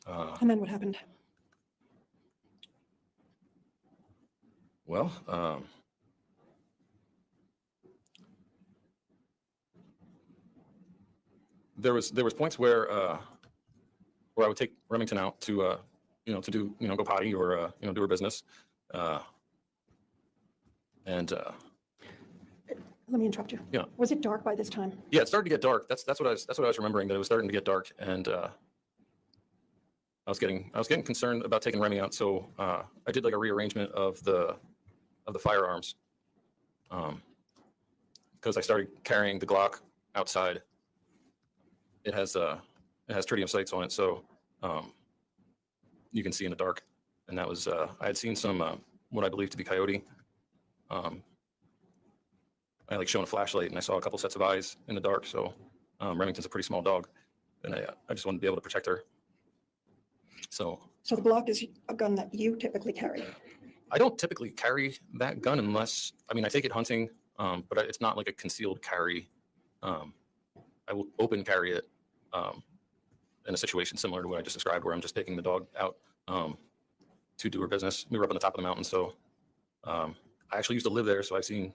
And then what happened? Well, there was points where I would take Remington out to to do go potty or do her business, and Let me interrupt you. Yeah. Was it dark by this time? yeah, it started to get dark. That's what I was remembering, that it was starting to get dark, and I was getting concerned about taking Remy out, so I did like a rearrangement of the firearms, because I started carrying the Glock outside. It has tritium sights on it, so you can see in the dark. And that was I had seen some what I believe to be coyote. I like shone a flashlight and I saw a couple sets of eyes in the dark. So Remington's a pretty small dog, and I just wanted to be able to protect her. So So the Glock is a gun that you typically carry. I don't typically carry that gun unless, I mean, I take it hunting, but it's not like a concealed carry. I will open carry it in a situation similar to what I just described, where I'm just taking the dog out to do her business. We were up on the top of the mountain, so I actually used to live there, so I've seen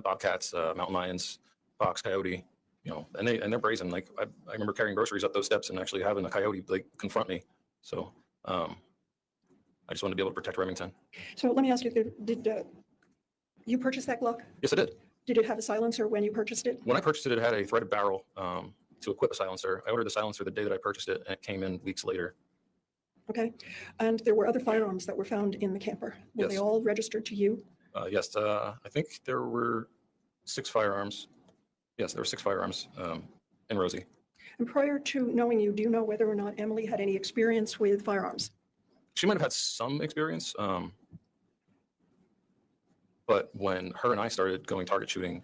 bobcats, mountain lions, fox, coyote, and they're brazen. Like I remember carrying groceries up those steps and actually having a coyote like confront me. So I just wanted to be able to protect Remington. So let me ask you, did you purchase that Glock? Yes, I did. Did it have a silencer when you purchased it? When I purchased it, it had a threaded barrel to equip a silencer. I ordered the silencer the day that I purchased it, and it came in weeks later. Okay. And there were other firearms that were found in the camper. Were they Yes. all registered to you? Yes, I think there were 6 firearms. Yes, there were 6 firearms in Rosie. And prior to knowing you, do you know whether or not Emily had any experience with firearms? She might have had some experience, but when her and I started going target shooting,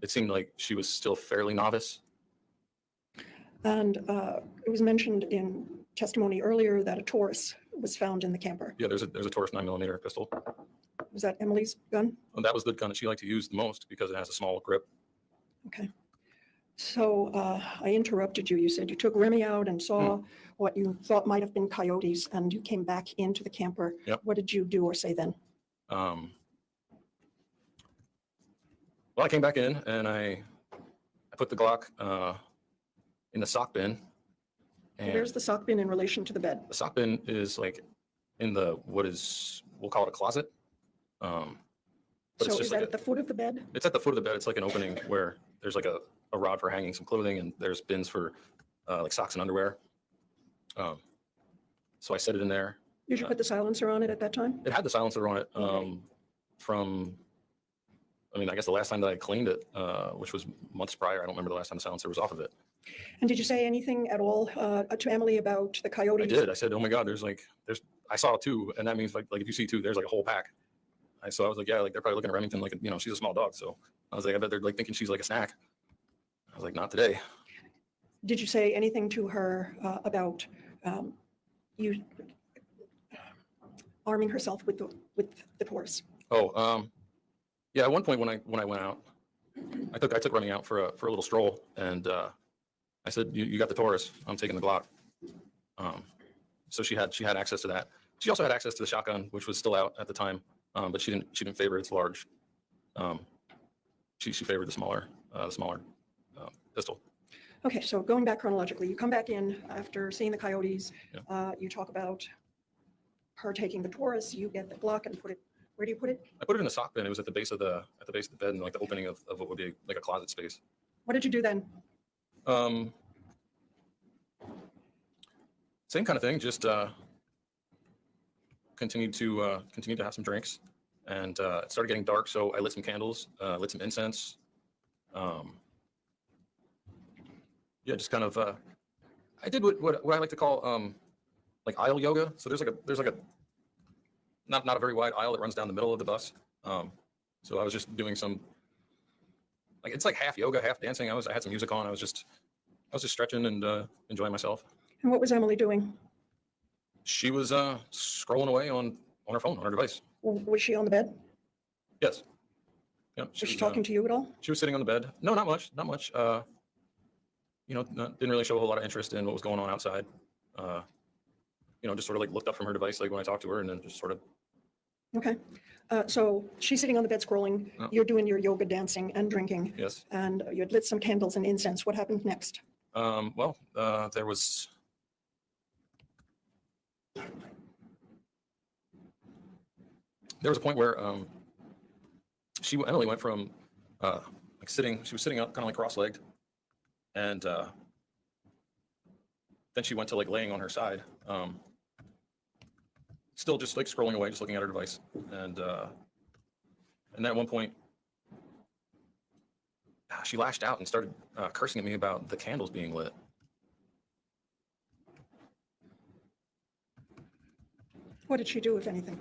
it seemed like she was still fairly novice. And it was mentioned in testimony earlier that a Taurus was found in the camper. Yeah, there's a Taurus 9mm pistol. Was that Emily's gun? And that was the gun that she liked to use the most because it has a small grip. Okay. So I interrupted you. You said you took Remy out and saw what you thought might have been coyotes, and you came back into the camper. Yep. What did you do or say then? Well, I came back in and I put the Glock in the sock bin. And Where's the sock bin in relation to the bed? the sock bin is like in we'll call it a closet. But So it's is just that like at the foot of the bed? it's at the foot of the bed. It's like an opening where there's like a rod for hanging some clothing, and there's bins for like socks and underwear. So I set it in there. Did you put the silencer on it at that time? It had the silencer on it Okay. I guess the last time that I cleaned it, which was months prior. I don't remember the last time the silencer was off of it. And did you say anything at all to Emily about the coyotes? I did. I said, "Oh my God, I saw 2, and that means like if you see 2, there's like a whole pack." So I was like, "Yeah, like they're probably looking at Remington like she's a small dog." So I was like, "I bet they're like thinking she's like a snack." I was like, "Not today." Did you say anything to her about you arming herself with the Taurus? Oh, yeah. At one point when I went out, I took Remy out for a little stroll, and I said, "You got the Taurus. I'm taking the Glock." So she had access to that. She also had access to the shotgun, which was still out at the time, but she didn't favor its large. She favored the smaller pistol. Okay, so going back chronologically, you come back in after seeing the coyotes. You talk about her taking the Taurus. You get the Glock and put it. Where do you put it? I put it in a sock bin. It was at the base of the bed, and like the opening of what would be like a closet space. What did you do then? Same kind of thing. Just continued to have some drinks, and it started getting dark. So I lit some candles, lit some incense. Yeah, just kind of. I did what I like to call like aisle yoga. So there's like a not a very wide aisle that runs down the middle of the bus. So I was just doing some, like, it's like half yoga, half dancing. I had some music on. I was just stretching and enjoying myself. And what was Emily doing? She was scrolling away on her phone, on her device. Was she on the bed? Yes. Yeah. Was she talking to you at all? She was sitting on the bed. No, not much. Didn't really show a whole lot of interest in what was going on outside. Just sort of like looked up from her device, like when I talked to her, and then just sort of Okay. So she's sitting on the bed scrolling, Oh. you're doing your yoga, dancing and drinking, Yes. and you had lit some candles and incense. What happened next? Well, there was a point where Emily went from like she was sitting up kind of like cross-legged, and then she went to like laying on her side, still just like scrolling away, just looking at her device, and then at one point she lashed out and started cursing at me about the candles being lit. What did she do, if anything?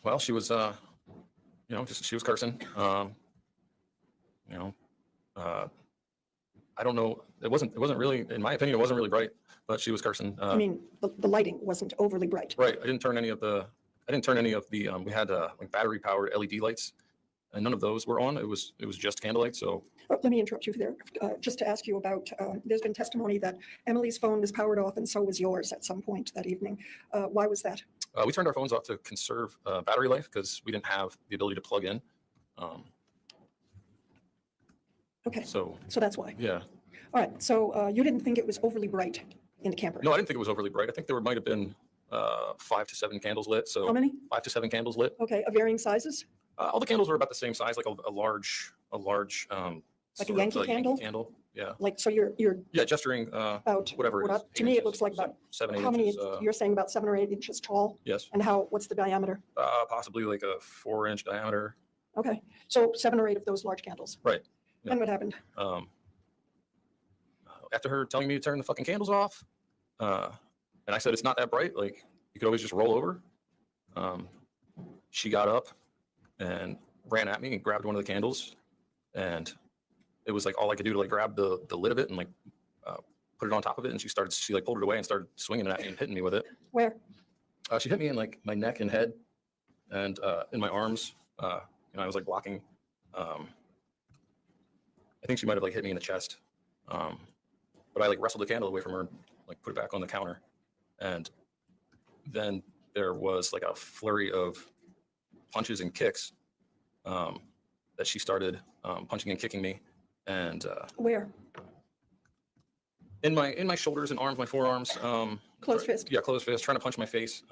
Well, she was, she was cursing. I don't know. It wasn't really, in my opinion, it wasn't really bright, but she was cursing. I mean, the lighting wasn't overly bright. Right. I didn't turn any of the, we had like battery powered LED lights, and none of those were on. It was just candlelight. So Let me interrupt you there, just to ask you about, there's been testimony that Emily's phone was powered off and so was yours at some point that evening. Why was that? we turned our phones off to conserve battery life because we didn't have the ability to plug in. Okay. So that's why. Yeah. All right. So you didn't think it was overly bright in the camper? No, I didn't think it was overly bright. I think there might have been 5 to 7 candles lit. So How many? 5 to 7 candles lit. Okay. Of varying sizes? All the candles were about the same size, like a large, Like a sort of Yankee candle? candle. Yeah. Like, so you're Yeah, gesturing about, whatever it is. to me, it looks like about, 7, 8 how many, inches. you're saying about 7 or 8 inches tall? Yes. And what's the diameter? Possibly like a 4-inch diameter. Okay. So 7 or 8 of those large candles. Right. Yeah. And what happened? After her telling me to turn the fucking candles off, and I said it's not that bright, like you could always just roll over. She got up and ran at me and grabbed one of the candles, and it was like all I could do to like grab the lid of it and like put it on top of it, and she like pulled it away and started swinging it at me and hitting me with it. Where? She hit me in like my neck and head, and in my arms. I was like blocking. I think she might have like hit me in the chest. But I like wrestled the candle away from her, and, like put it back on the counter, and then there was like a flurry of punches and kicks that she started punching and kicking me, and Where? in my shoulders and arms, my forearms. Closed fist. Yeah, closed fist, trying to punch my face,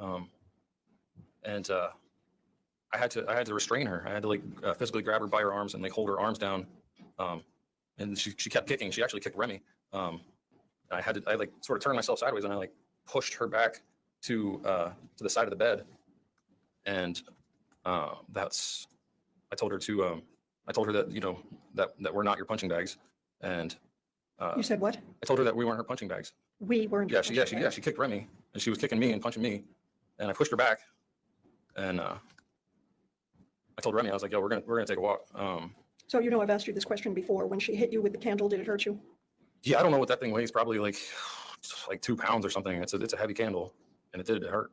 and I had to restrain her. I had to like physically grab her by her arms and like hold her arms down, and she kept kicking. She actually kicked Remy. I like sort of turned myself sideways and I like pushed her back to the side of the bed, and I told her that that we're not your punching bags, and You said what? I told her that we weren't her punching bags. We weren't. Yeah, she kicked Remy, and she was kicking me and punching me, and I pushed her back, and I told Remy, I was like, yo, we're gonna take a walk. So I've asked you this question before. When she hit you with the candle, did it hurt you? Yeah, I don't know what that thing weighs. Probably like 2 pounds or something. It's a heavy candle, and it hurt.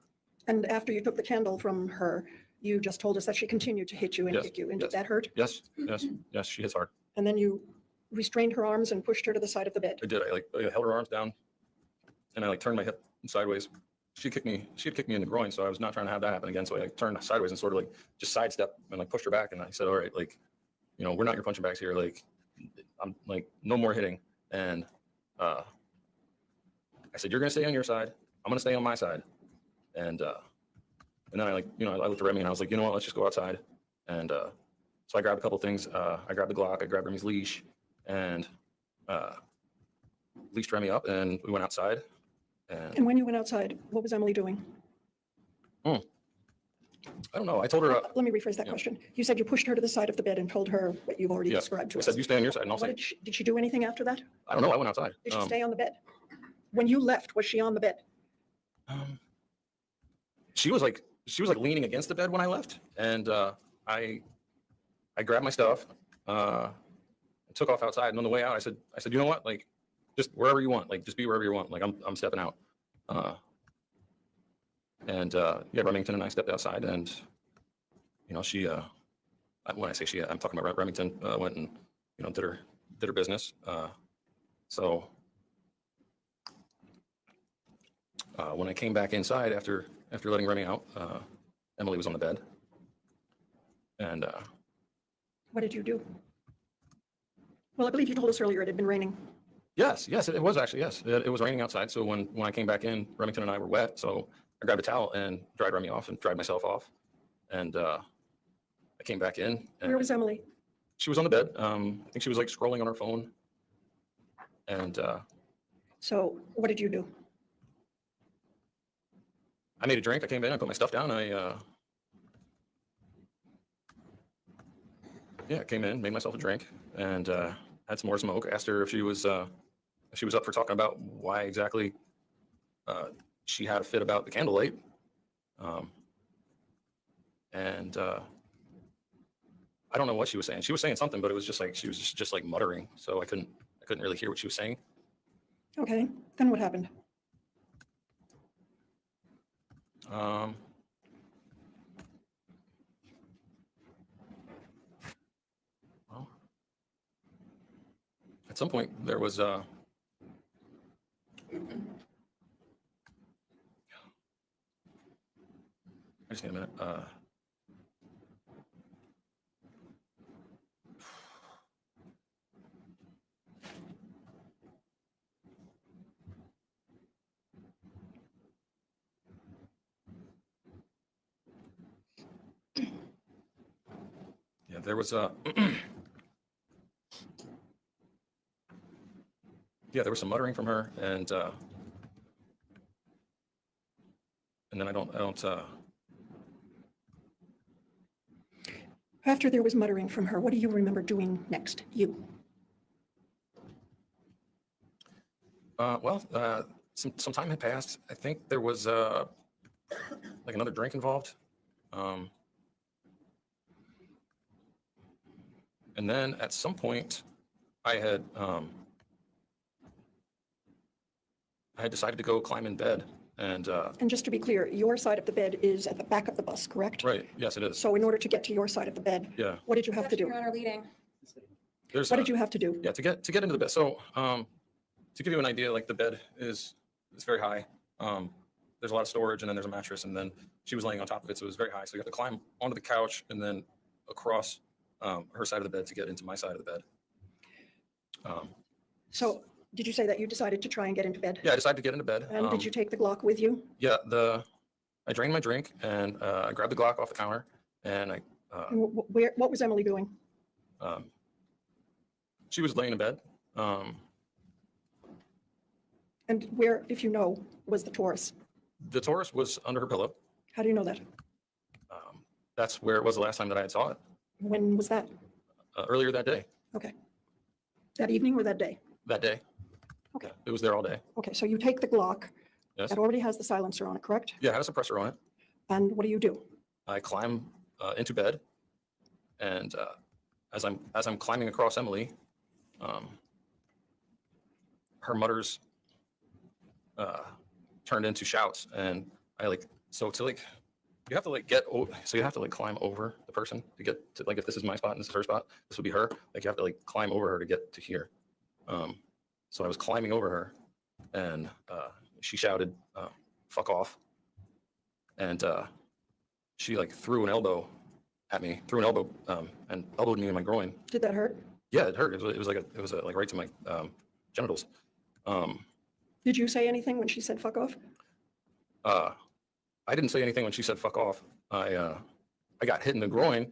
And after you took the candle from her, you just told us that she continued to hit you and Yes, kick you. And yes. did that hurt? Yes, she hits hard. And then you restrained her arms and pushed her to the side of the bed. I did. I held her arms down, and I like turned my hip sideways. She had kicked me in the groin, so I was not trying to have that happen again. So I like, turned sideways and sort of like just sidestep and like pushed her back. And I said, all right, like, we're not your punching bags here. Like, I'm like, no more hitting. And I said, you're gonna stay on your side. I'm gonna stay on my side. And then I looked at Remy and I was like, you know what? Let's just go outside. And so I grabbed a couple things. I grabbed the Glock. I grabbed Remy's leash, and leashed Remy up, and we went outside. And when you went outside, what was Emily doing? I don't know. I told her. Let me rephrase that question. You said you pushed her to the side of the bed and told her what you've already described to I us. said, you stay on your side, and I'll What stay. did she do anything after that? I don't know. I went outside. Did she stay on the bed? When you left, was she on the bed? She was like leaning against the bed when I left, and I grabbed my stuff, took off outside, and on the way out, I said, you know what, like, just wherever you want, like, just be wherever you want, like, I'm stepping out. Remington and I stepped outside, and she, when I say she, I'm talking about Remington, went and did her business. When I came back inside after after letting Remy out, Emily was on the bed. And What did you do? Well, I believe you told us earlier it had been raining. yes, it was actually, yes. It was raining outside. So when I came back in, Remington and I were wet. So I grabbed a towel and dried Remy off and dried myself off. And I came back in. And Where was Emily? she was on the bed. I think she was like scrolling on her phone. And So what did you do? I made a drink. I came in, I put my stuff down. I came in, made myself a drink, and had some more smoke. Asked her if she was up for talking about why exactly she had a fit about the candlelight. And I don't know what she was saying. She was saying something, but it was just like she was just like muttering. So I couldn't really hear what she was saying. Okay, then what happened? Well, at some point there was I just need a minute. Yeah, there was yeah, there was some muttering from her, and then I don't After there was muttering from her, what do you remember doing next? You? Well, some time had passed. I think there was like another drink involved. And then at some point, I had decided to go climb in bed, and just to be clear, your side of the bed is at the back of the bus, correct? right, yes, it is. So in order to get to your side of the bed, Yeah, what did you have to do? Your Honor, leading. there's What did you have to do? yeah, to get into the bed. So to give you an idea, like the bed is very high. There's a lot of storage, and then there's a mattress, and then she was laying on top of it, so it was very high. So you have to climb onto the couch and then across her side of the bed to get into my side of the bed. So did you say that you decided to try and get into bed? Yeah, I decided to get into bed. And did you take the Glock with you? Yeah, I drained my drink, and I grabbed the Glock off the counter, and And what was Emily doing? she was laying in bed. And where, if you know, was the Taurus? The Taurus was under her pillow. How do you know that? That's where it was the last time that I had saw it, When was that? earlier that day. Okay. That evening or that day? That day. Okay. It was there all day. Okay, so you take the Glock. Yes. That already has the silencer on it, correct? Yeah, I had a suppressor on it. And what do? I climb into bed, and as I'm climbing across Emily, her mutters turned into shouts, and I you have to climb over the person to get to, like, if this is my spot and this is her spot, this would be her. Like, you have to like climb over her to get to here. So I was climbing over her, and she shouted, "Fuck off!" And she like threw an elbow at me, and elbowed me in my groin. Did that hurt? Yeah, it hurt. It was like right to my genitals. Did you say anything when she said fuck off? I didn't say anything when she said fuck off. I got hit in the groin,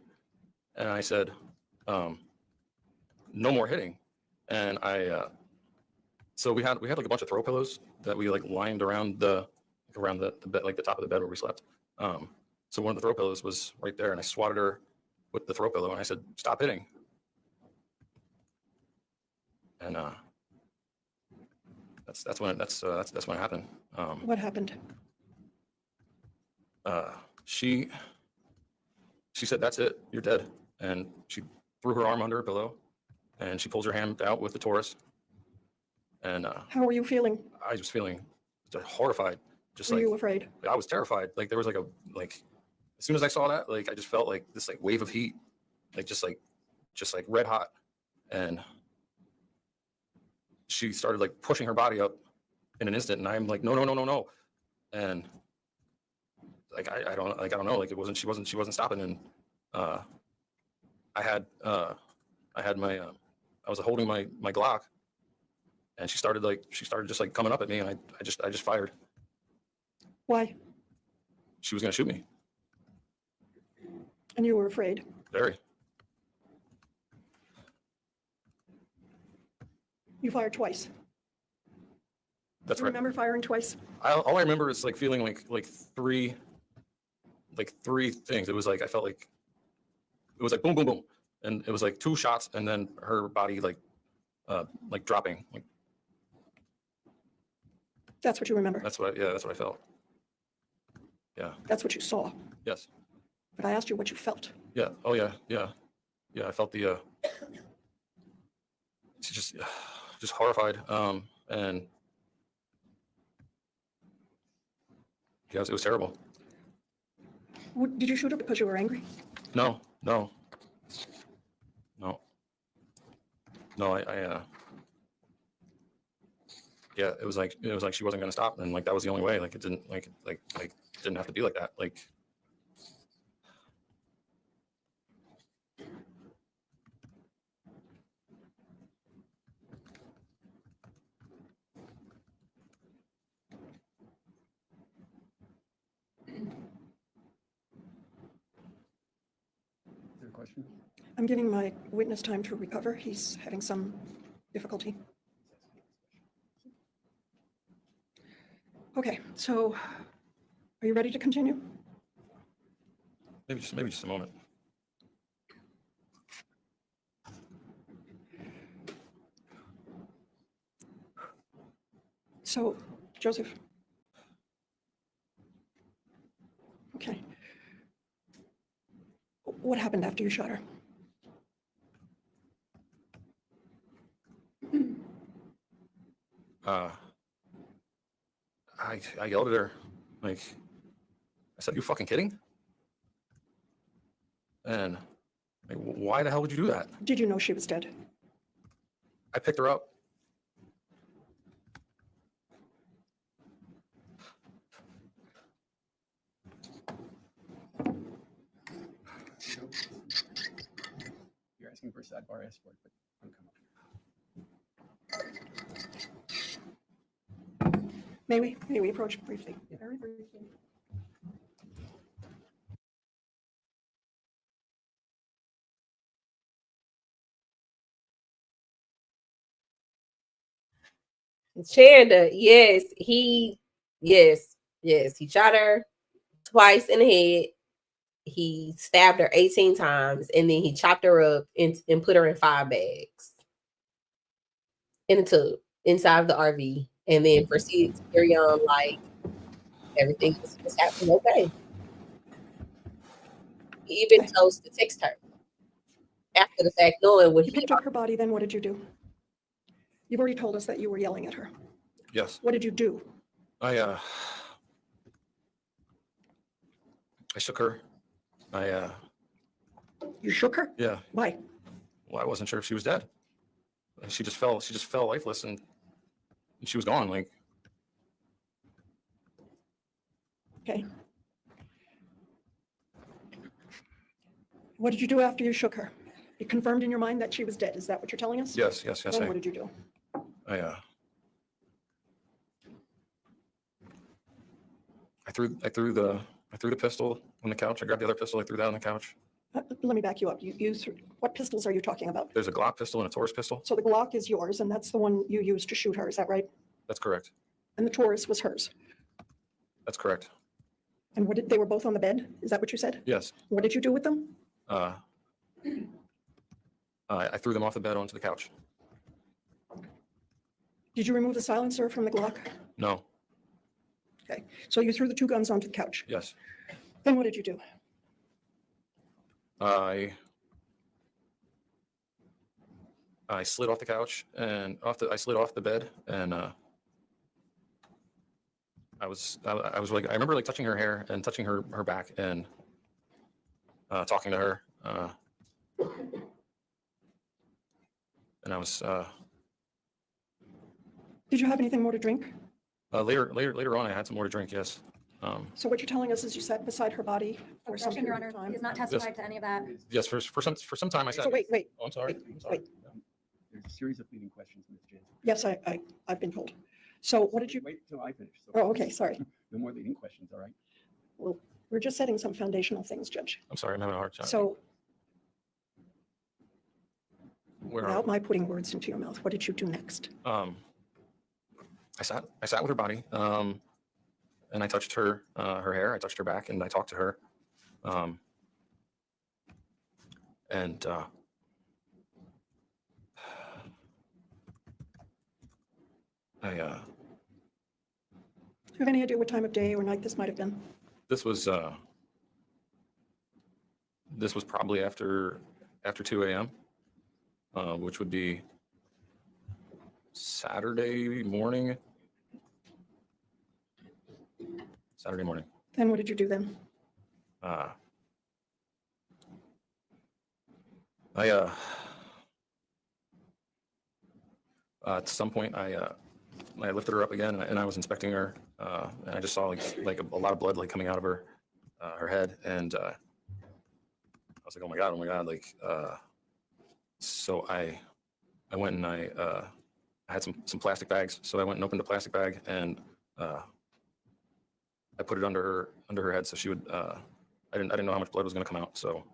and I said, no more hitting. And so we had like a bunch of throw pillows that we like lined around the bed, like the top of the bed where we slept. So one of the throw pillows was right there, and I swatted her with the throw pillow, and I said, stop hitting. And that's when it happened. What happened? She said, "That's it, you're dead." And she threw her arm under her pillow, and she pulls her hand out with the Taurus. And How were you feeling? I was feeling horrified. Just Were like, you afraid? I was terrified. Like there was like as soon as I saw that, like I just felt like this like wave of heat, like just like red hot. And she started like pushing her body up in an instant, and I'm like, no. And I don't know, like she wasn't stopping. And I had my I was holding my Glock, and she started just like coming up at me, and I just fired. Why? She was gonna shoot me. And you were afraid. Very. You fired twice. That's You right. remember firing twice? All I remember is like feeling like three things. It was like I felt like it was like boom, boom, boom, and it was like 2 shots, and then her body like dropping. Like That's what you remember. that's what I felt. Yeah. That's what you saw. Yes. But I asked you what you felt. Yeah. Oh yeah. Yeah. Yeah. I felt the just horrified. And yeah, it was terrible. Did you shoot her because you were angry? No. Yeah, it was like she wasn't gonna stop, and like that was the only way. Like it didn't didn't have to be like that. Like Is there a question? I'm giving my witness time to recover. He's having some difficulty. Okay, so are you ready to continue? maybe just a moment. So, Joseph. Okay. What happened after you shot her? I yelled at her, like I said, "You fucking kidding?" And like, why the hell would you do that? Did you know she was dead? I picked her up. You're asking for a sidebar escort, but I'm coming. May we approach briefly? Very briefly. Chanda, he shot her twice in the head. He stabbed her 18 times, and then he chopped her up and put her in 5 bags in a tub inside of the RV, and then proceeded to carry on like everything was happening okay. He even chose to text her after the fact, knowing what You picked up her body, then what did you do? You've already told us that you were yelling at her. Yes. What did you do? I shook her. You shook her? Yeah. Why? Well, I wasn't sure if she was dead. She just fell lifeless, and she was gone. Like, Okay. What did you do after you shook her? You confirmed in your mind that she was dead. Is that what you're telling us? yes. Then what did you do? I threw the pistol on the couch. I grabbed the other pistol. I threw that on the couch. Let me back you up. What pistols are you talking about? There's a Glock pistol and a Taurus pistol. So the Glock is yours, and that's the one you used to shoot her. Is that right? That's correct. And the Taurus was hers. That's correct. And they were both on the bed? Is that what you said? Yes. What did you do with them? I threw them off the bed onto the couch. Did you remove the silencer from the Glock? No. Okay. So you threw the 2 guns onto the couch. Yes. Then what did you do? I slid off the couch and I slid off the bed, and I was like, I remember like touching her hair and touching her back and talking to her, and I was Did you have anything more to drink? later on I had some more to drink. Yes. So what you're telling us is you sat beside her body for some Objection, Your period Honor. of He time? has not testified to any of that. Yes, for some time I sat. So wait. Oh, I'm sorry. I'm sorry. There's a series of leading questions, Ms. Jansen. Yes, I've been told. So what did you? Wait till I finish. So Oh, okay, sorry. No more leading questions, all right? Well, we're just setting some foundational things, Judge. I'm sorry. I'm having a hard time. So Where are without we? my putting words into your mouth, what did you do next? I sat with her body, and I touched her hair. I touched her back, and I talked to her. And do Do you have any idea what time of day or night this might have been? this was probably after 2 a.m., which would be Saturday morning. Then what did you do then? At some point I lifted her up again, and I was inspecting her, and I just saw like a lot of blood coming out of her head, and I was like, oh my god, so I went and I had some plastic bags, so I went and opened a plastic bag, and I put it under her head, so she would I didn't know how much blood was going to come out, so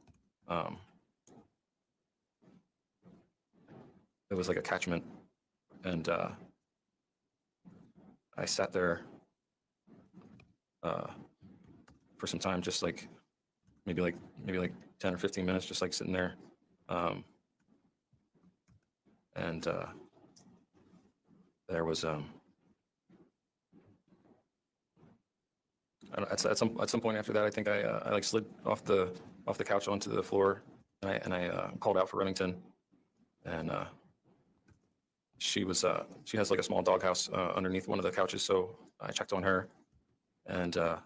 it was like a catchment, and I sat there for some time, just maybe 10 or 15 minutes, just sitting there, and there was at some point after that, I think I slid off the couch onto the floor, and I called out for Remington, and she has like a small doghouse underneath one of the couches, so I checked on her, and I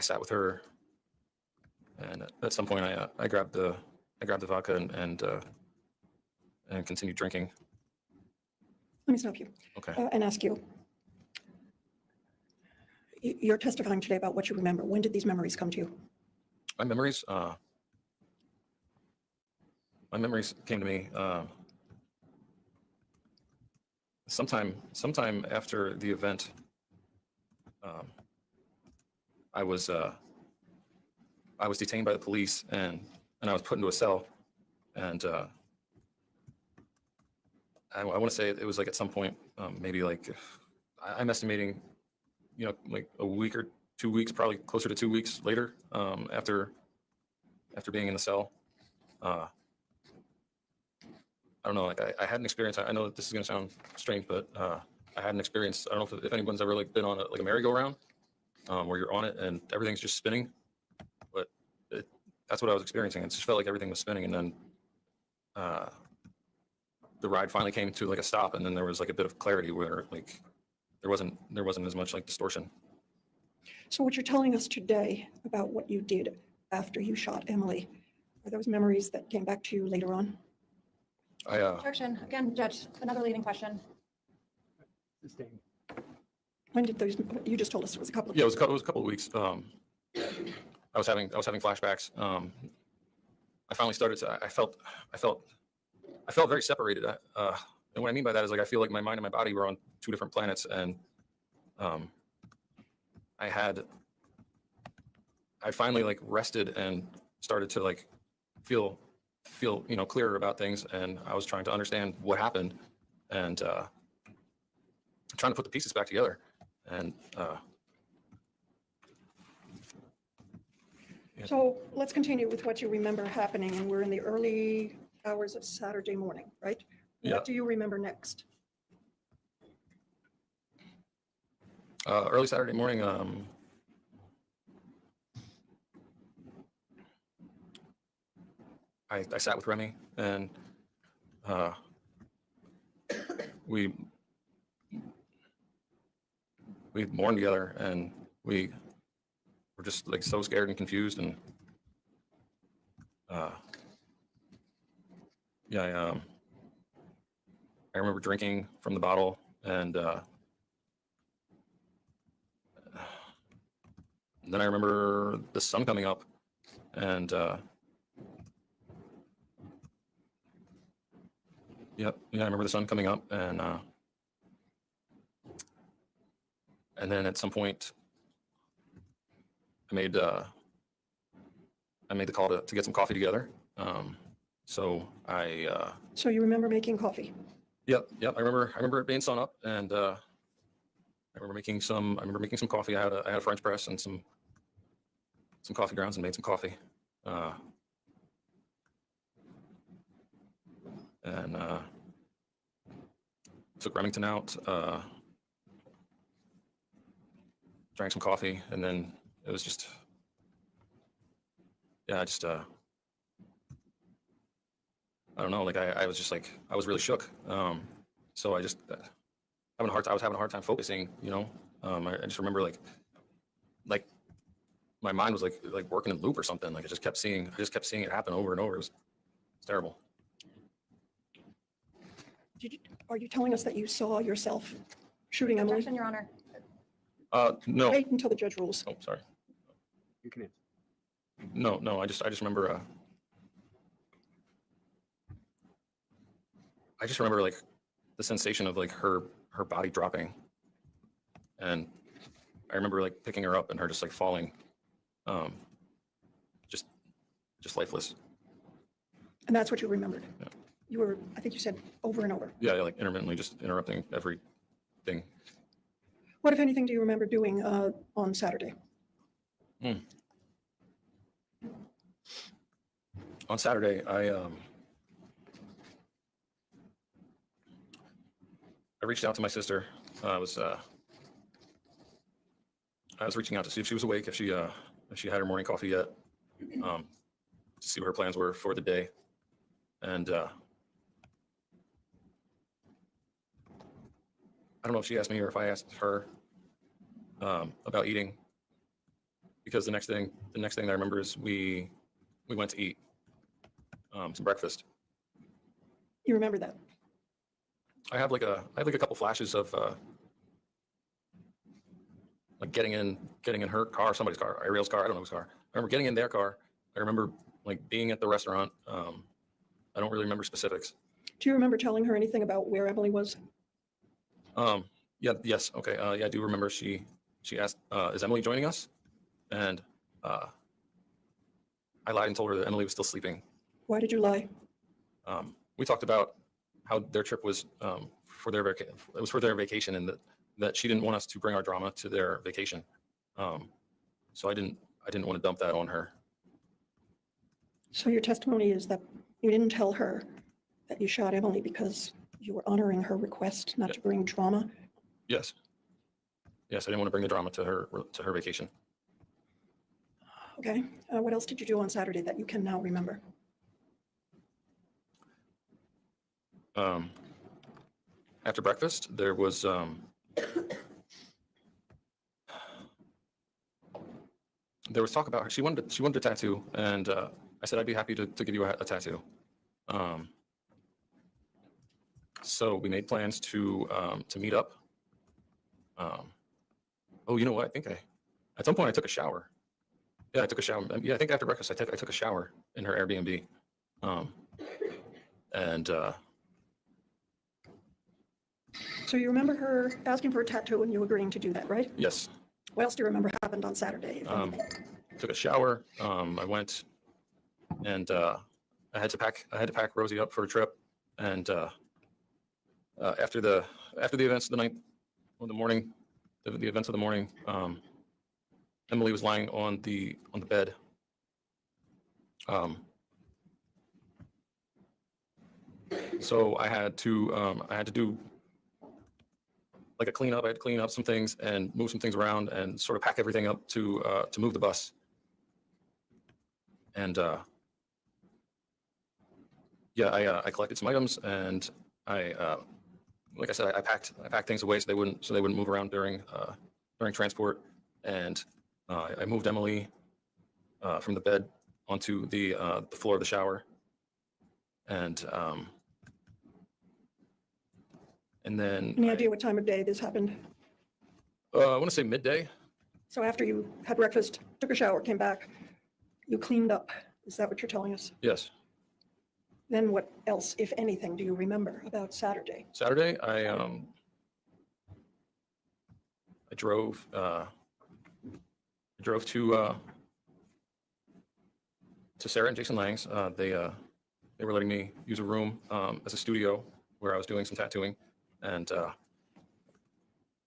sat with her, and at some point I grabbed the vodka and continued drinking. Let me stop you. Okay. And ask you. You're testifying today about what you remember. When did these memories come to you? My memories came to me sometime after the event. I was detained by the police, and I was put into a cell, and I want to say it was like at some point, maybe I'm estimating, like a week or 2 weeks, probably closer to 2 weeks later, after being in the cell. I don't know, I had an experience. I know that this is going to sound strange, but I had an experience. I don't know if anyone's ever been on a merry-go-round, where you're on it and everything's just spinning, but that's what I was experiencing. It just felt like everything was spinning, and then the ride finally came to a stop, and then there was a bit of clarity where there wasn't as much distortion. So what you're telling us today about what you did after you shot Emily, are those memories that came back to you later on? Objection. Again, Judge, another leading question. Sustained. When did those, you just told us it was a couple of Yeah, it was a couple of weeks. I was having flashbacks. I finally started to, I felt very separated. And what I mean by that is I feel like my mind and my body were on two different planets, and I finally rested and started to feel clearer about things, and I was trying to understand what happened, and trying to put the pieces back together, and So let's continue with what you remember happening, and we're in the early hours of Saturday morning, right? Yeah. What do you remember next? Early Saturday morning, I sat with Remy, and we mourned together, and we were just so scared and confused, and yeah, I remember drinking from the bottle, and And then I remember the sun coming up, and yeah, I remember the sun coming up, and then at some point, I made the call to get some coffee together. So So you remember making coffee? Yep. I remember it being sun up, and I remember making some coffee. I had a French press and some coffee grounds, and made some coffee. And took Remington out, drank some coffee, and then it was just, yeah, I don't know, like I was just like, I was really shook. So I just I was having a hard time focusing, you know. I just remember like my mind was like working in loop or something. Like I just kept seeing it happen over and over. It was terrible. Are you telling us that you saw yourself shooting Emily? Objection, Your Honor. No. Wait until the judge rules. Oh, sorry. You can answer. No, I just remember like the sensation of like her body dropping, and I remember like picking her up and her just like falling, just lifeless. And that's what you remembered? Yeah. You were, I think you said over and over. Yeah, like intermittently just interrupting everything. What, if anything, do you remember doing on Saturday? On Saturday, I reached out to my sister. I was reaching out to see if she was awake, if she had her morning coffee yet, to see what her plans were for the day, and I don't know if she asked me or if I asked her about eating, because the next thing that I remember is we went to eat some breakfast. You remember that? I have like a couple flashes of like getting in her car, somebody's car, Ariel's car, I don't know whose car. I remember getting in their car. I remember like being at the restaurant. I don't really remember specifics. Do you remember telling her anything about where Emily was? Yeah, yes, okay. Yeah, I do remember she asked, is Emily joining us? And I lied and told her that Emily was still sleeping. Why did you lie? We talked about how their trip was for their vacation, and that she didn't want us to bring our drama to their vacation. So I didn't want to dump that on her. So your testimony is that you didn't tell her that you shot Emily because you were honoring her request not to bring drama? Yes. Yes, I didn't want to bring the drama to her vacation. Okay. What else did you do on Saturday that you can now remember? After breakfast, there was talk about her. She wanted a tattoo, and I said I'd be happy to give you a tattoo. So we made plans to meet up. Oh, you know what? I think at some point I took a shower. Yeah, I took a shower. Yeah, I think after breakfast I took a shower in her Airbnb. So you remember her asking for a tattoo and you agreeing to do that, right? Yes. What else do you remember happened on Saturday? if anything? Took a shower. I went and I had to pack Rosie up for a trip. And after the events of the night, or the morning, the events of the morning, Emily was lying on the bed. So I had to do like a cleanup. I had to clean up some things and move some things around and sort of pack everything up to move the bus. And yeah, I collected some items, and like I said, I packed things away so they wouldn't move around during transport. And I moved Emily from the bed onto the floor of the shower. And then Any idea what time of day this happened? I want to say midday. So after you had breakfast, took a shower, came back, you cleaned up. Is that what you're telling us? Yes. Then what else, if anything, do you remember about Saturday? Saturday, I drove to Sarah and Jason Lang's. They were letting me use a room as a studio where I was doing some tattooing, and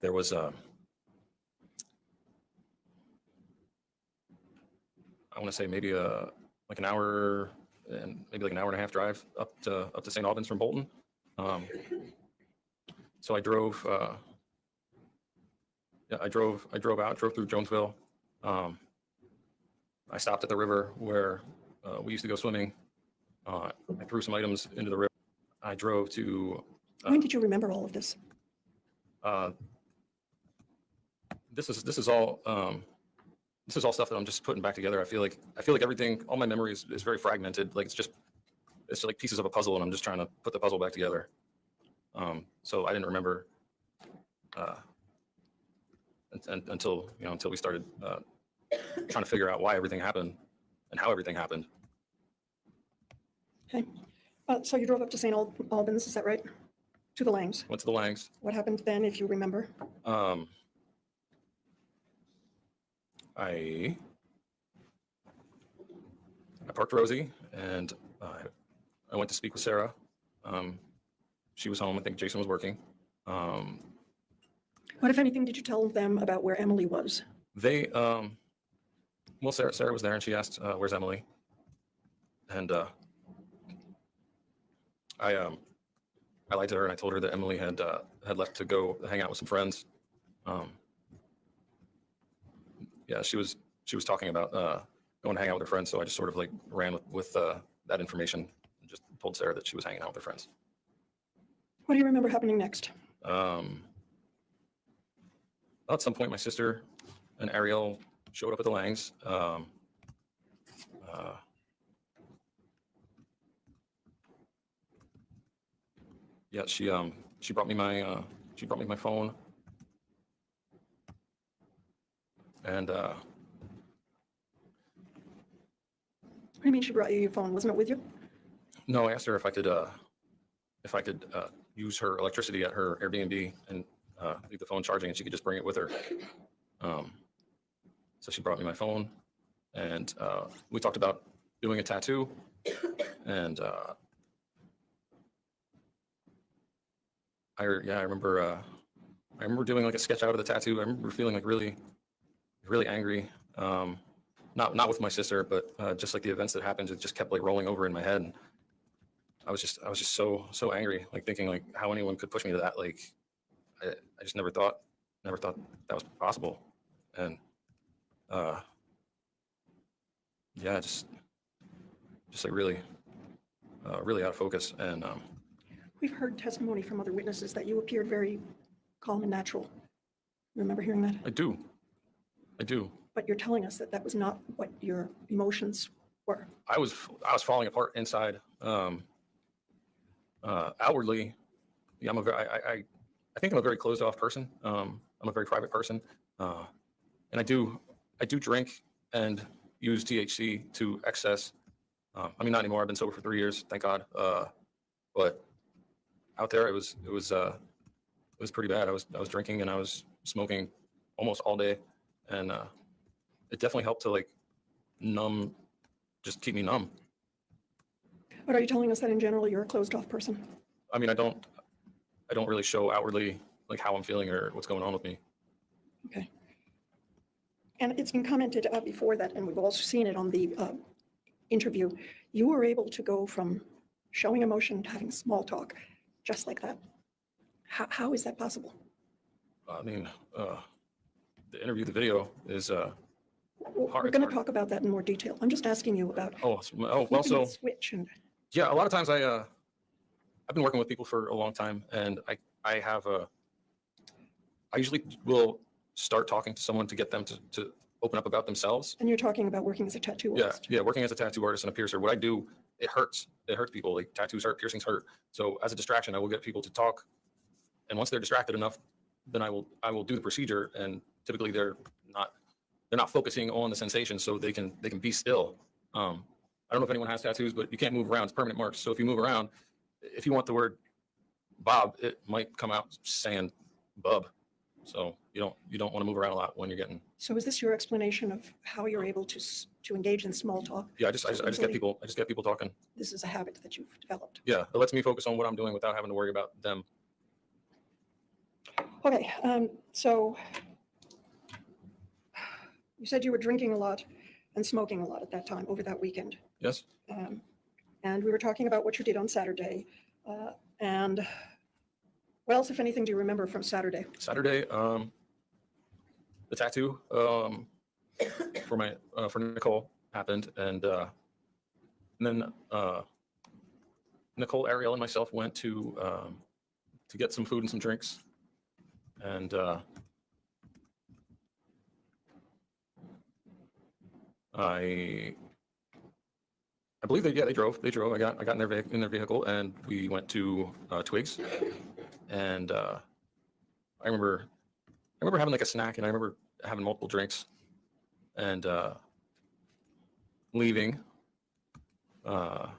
there was I want to say maybe like an hour and maybe like an hour and a half drive up to St. Albans from Bolton. So I drove. I drove through Jonesville. I stopped at the river where we used to go swimming. I threw some items into the river. I drove to. When did you remember all of this? This is all stuff that I'm just putting back together. I feel like everything, all my memory is very fragmented. Like it's just like pieces of a puzzle, and I'm just trying to put the puzzle back together. So I didn't remember until we started trying to figure out why everything happened and how everything happened. Okay. So you drove up to St. Albans, is that right? To the Langs. Went to the Langs. What happened then, if you remember? I parked Rosie, and I went to speak with Sarah. She was home. I think Jason was working. What, if anything, did you tell them about where Emily was? They, well, Sarah was there, and she asked, "Where's Emily?" And I lied to her, and I told her that Emily had left to go hang out with some friends. Yeah, she was talking about going to hang out with her friends, so I just sort of like ran with that information and just told Sarah that she was hanging out with her friends. What do you remember happening next? At some point, my sister and Ariel showed up at the Langs. Yeah, she brought me my phone, and What do you mean she brought you your phone? Wasn't it with you? no, I asked her if I could use her electricity at her Airbnb and leave the phone charging, and she could just bring it with her. So she brought me my phone, and we talked about doing a tattoo, and I remember doing like a sketch out of the tattoo. I remember feeling like really angry. Not with my sister, but just like the events that happened, it just kept like rolling over in my head. And I was just so angry, like thinking like how anyone could push me to that. Like I just never thought that was possible. And yeah, just like really out of focus. And We've heard testimony from other witnesses that you appeared very calm and natural. Remember hearing that? I do. But you're telling us that that was not what your emotions were. I was falling apart inside. Outwardly, yeah, I think I'm a very closed off person. I'm a very private person, and I do drink and use THC to excess. I mean, not anymore. I've been sober for 3 years, thank God. But out there, it was pretty bad. I was drinking and I was smoking almost all day, and it definitely helped to like just keep me numb. But are you telling us that in general you're a closed off person? I mean, I don't really show outwardly like how I'm feeling or what's going on with me. Okay. And it's been commented before that, and we've also seen it on the interview. You were able to go from showing emotion to having small talk just like that. How is that possible? I mean, the interview, the video is hard. We're going to talk about that in more detail. I'm just asking you about well, flipping so the switch. And yeah, a lot of times I've been working with people for a long time, and I usually will start talking to someone to get them to open up about themselves. And you're talking about working as a tattoo artist. Yeah, working as a tattoo artist and a piercer. What I do, it hurts. It hurts people. Like tattoos hurt, piercings hurt. So as a distraction, I will get people to talk, and once they're distracted enough, then I will do the procedure. And typically they're not they're not focusing on the sensation, so they can be still. I don't know if anyone has tattoos, but you can't move around. It's permanent marks. So if you move around, if you want the word Bob, it might come out saying Bub. So you don't want to move around a lot when you're getting. So is this your explanation of how you're able to engage in small talk? Yeah, I just get people talking. This is a habit that you've developed. Yeah, it lets me focus on what I'm doing without having to worry about them. Okay, so you said you were drinking a lot and smoking a lot at that time over that weekend. Yes. And we were talking about what you did on Saturday. And what else, if anything, do you remember from Saturday? Saturday, the tattoo for Nicole happened, and then Nicole, Ariel, and myself went to get some food and some drinks, and I believe they drove. I got in their vehicle, and we went to Twigs, and I remember having like a snack, and I remember having multiple drinks, and leaving. Well,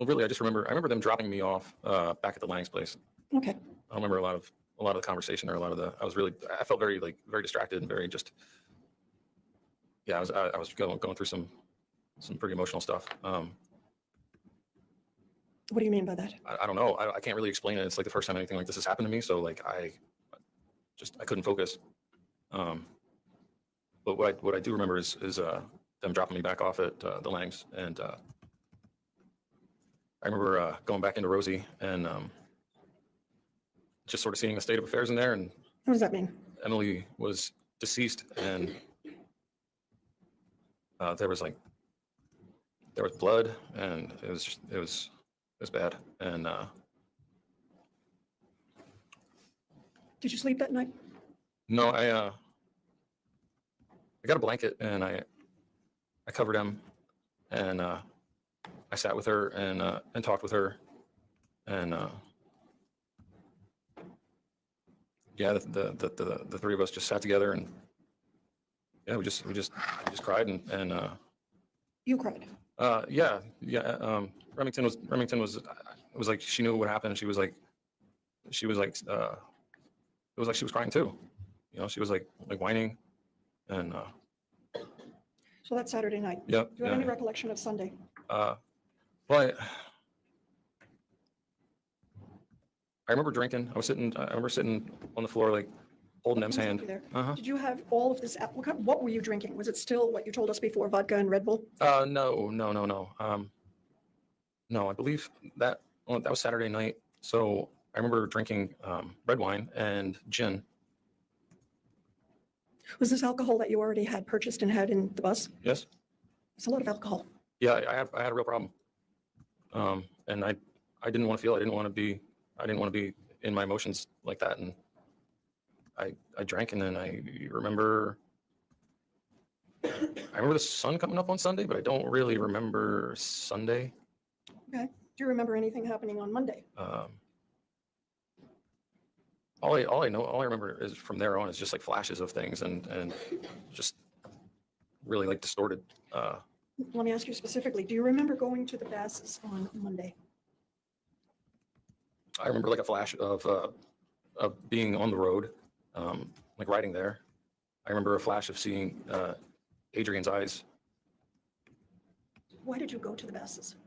really, I remember them dropping me off back at the Lang's place. Okay. I don't remember a lot of the conversation, or I felt very distracted and very just. Yeah, I was going through some pretty emotional stuff. What do you mean by that? I don't know. I can't really explain it. It's like the first time anything like this has happened to me. So like I couldn't focus. But what I do remember is them dropping me back off at the Langs, and I remember going back into Rosie and just sort of seeing the state of affairs in there. And what does that mean? Emily was deceased, and there was blood, and it was bad. And did you sleep that night? no, I got a blanket, and I covered him, and I sat with her and talked with her, and yeah, the three of us just sat together, and yeah, we just cried, and You cried. yeah. Remington was it was like she knew what happened. She was like it was like she was crying too. You know, she was like whining, and So that's Saturday night. Yep, Do you have yeah. any recollection of Sunday? But I remember drinking. I remember sitting on the floor, like holding Em's hand. There. Uh-huh. Did you have all of this? What were you drinking? Was it still what you told us before, vodka and Red Bull? No. No, I believe that was Saturday night. So I remember drinking red wine and gin. Was this alcohol that you already had purchased and had in the bus? Yes. It's a lot of alcohol. Yeah, I had a real problem. And I didn't want to feel it. I didn't want to be in my emotions like that. And I drank, and then I remember the sun coming up on Sunday, but I don't really remember Sunday. Okay. Do you remember anything happening on Monday? All I remember is from there on is just like flashes of things and just really like distorted. Let me ask you specifically, do you remember going to the Basses on Monday? I remember like a flash of being on the road, like riding there. I remember a flash of seeing Adrian's eyes. Why did you go to the Basses?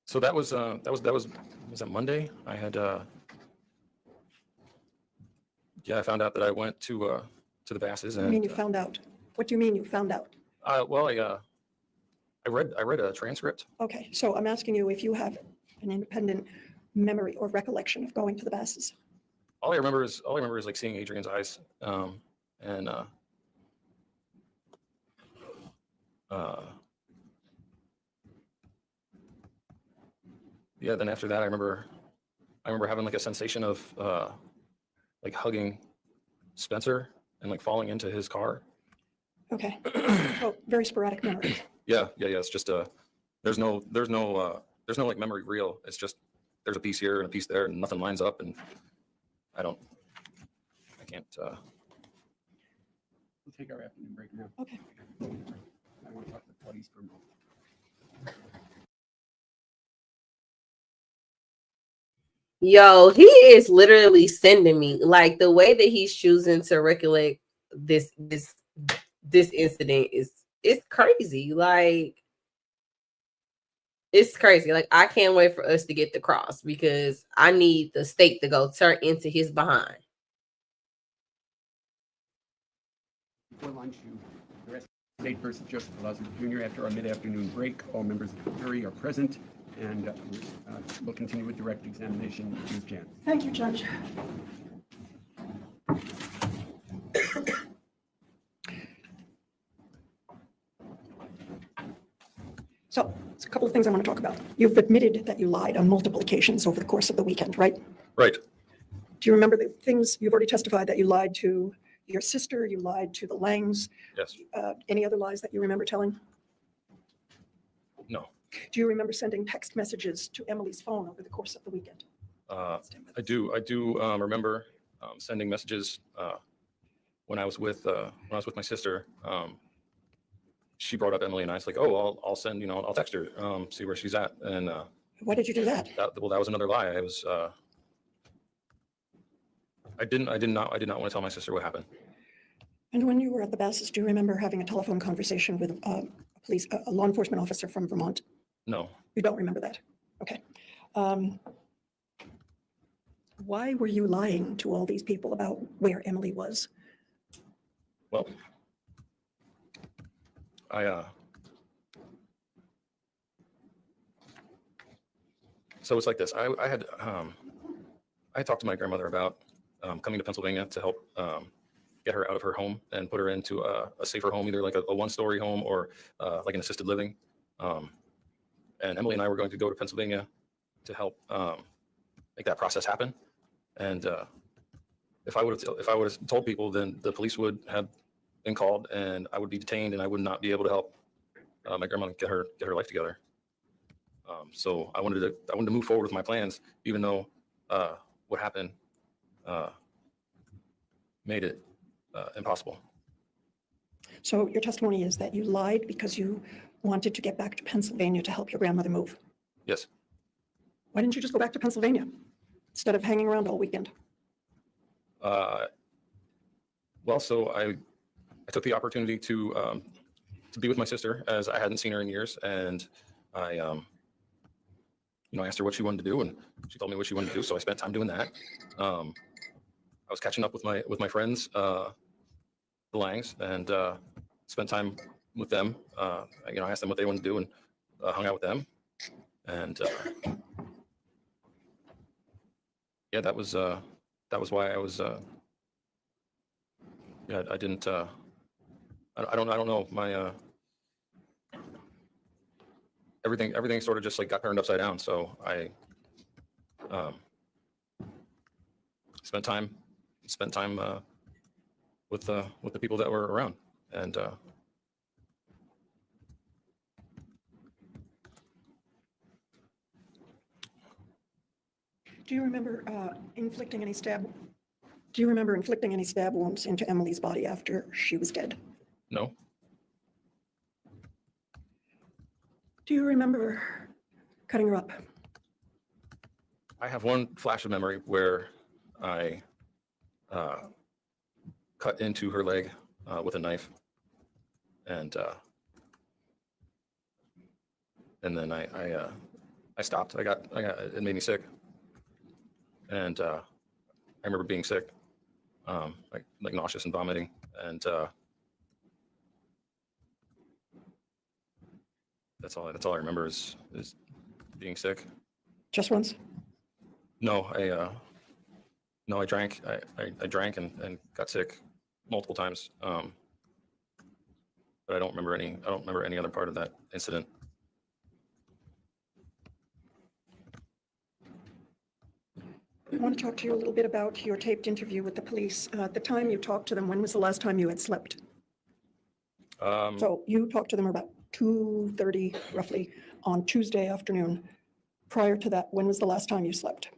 So that was that Monday? I had I found out that I went to the Basses. What And do you mean you found out? What do you mean you found out? well, I read a transcript. Okay, so I'm asking you if you have an independent memory or recollection of going to the Basses. All I remember is like seeing Adrian's eyes, and yeah. Then after that, I remember having like a sensation of like hugging Spencer and like falling into his car. Okay, so very sporadic memories. Yeah. It's just there's no there's no like memory reel. It's just, there's a piece here and a piece there and nothing lines up, and I can't, We'll take our afternoon break now. Okay. I want to talk to the parties for a moment. Yo, he is literally sending me like the way that he's choosing to recollect this incident is it's crazy. Like it's crazy. Like I can't wait for us to get the cross because I need the stake to go turn into his behind. Before lunch, you arrest State versus Joseph Palazzo Jr. After our mid-afternoon break, all members of the jury are present, and we'll continue with direct examination. Ms. Jan. Thank you, Judge. So, there's a couple of things I want to talk about. You've admitted that you lied on multiple occasions over the course of the weekend, right? Right. Do you remember the things you've already testified that you lied to your sister, you lied to the Langs? Yes. Any other lies that you remember telling? No. Do you remember sending text messages to Emily's phone over the course of the weekend? I do remember sending messages when I was with my sister. She brought up Emily, and I was like, oh, I'll send, I'll text her, see where she's at. And why did you do that? That was another lie. I did not want to tell my sister what happened. And when you were at the Basses, do you remember having a telephone conversation with a law enforcement officer from Vermont? No. You don't remember that? Okay. Why were you lying to all these people about where Emily was? Well, so it's like this. I had talked to my grandmother about coming to Pennsylvania to help get her out of her home and put her into a safer home, either like a one-story home or like an assisted living. And Emily and I were going to go to Pennsylvania to help make that process happen. And if I would have told people, then the police would have been called, and I would be detained, and I would not be able to help my grandmother get her life together. So I wanted to move forward with my plans, even though what happened made it impossible. So your testimony is that you lied because you wanted to get back to Pennsylvania to help your grandmother move. Yes. Why didn't you just go back to Pennsylvania instead of hanging around all weekend? Well, so I took the opportunity to be with my sister, as I hadn't seen her in years, and I asked her what she wanted to do, and she told me what she wanted to do. So I spent time doing that. I was catching up with my friends, the Langs, and spent time with them. I asked them what they wanted to do, and hung out with them. And yeah, that was why I was. Yeah, I didn't. I don't know. My everything sort of just like got turned upside down. So I spent time with the people that were around, and Do you remember inflicting any stab wounds into Emily's body after she was dead? No. Do you remember cutting her up? I have one flash of memory where I cut into her leg with a knife, and then I stopped. It made me sick, and I remember being sick, like nauseous and vomiting, and that's all I remember is being sick. Just once? No, I drank. I drank and got sick multiple times. But I don't remember any other part of that incident. I want to talk to you a little bit about your taped interview with the police. At the time you talked to them, when was the last time you had slept? So you talked to them about 2:30 roughly on Tuesday afternoon. Prior to that, when was the last time you slept?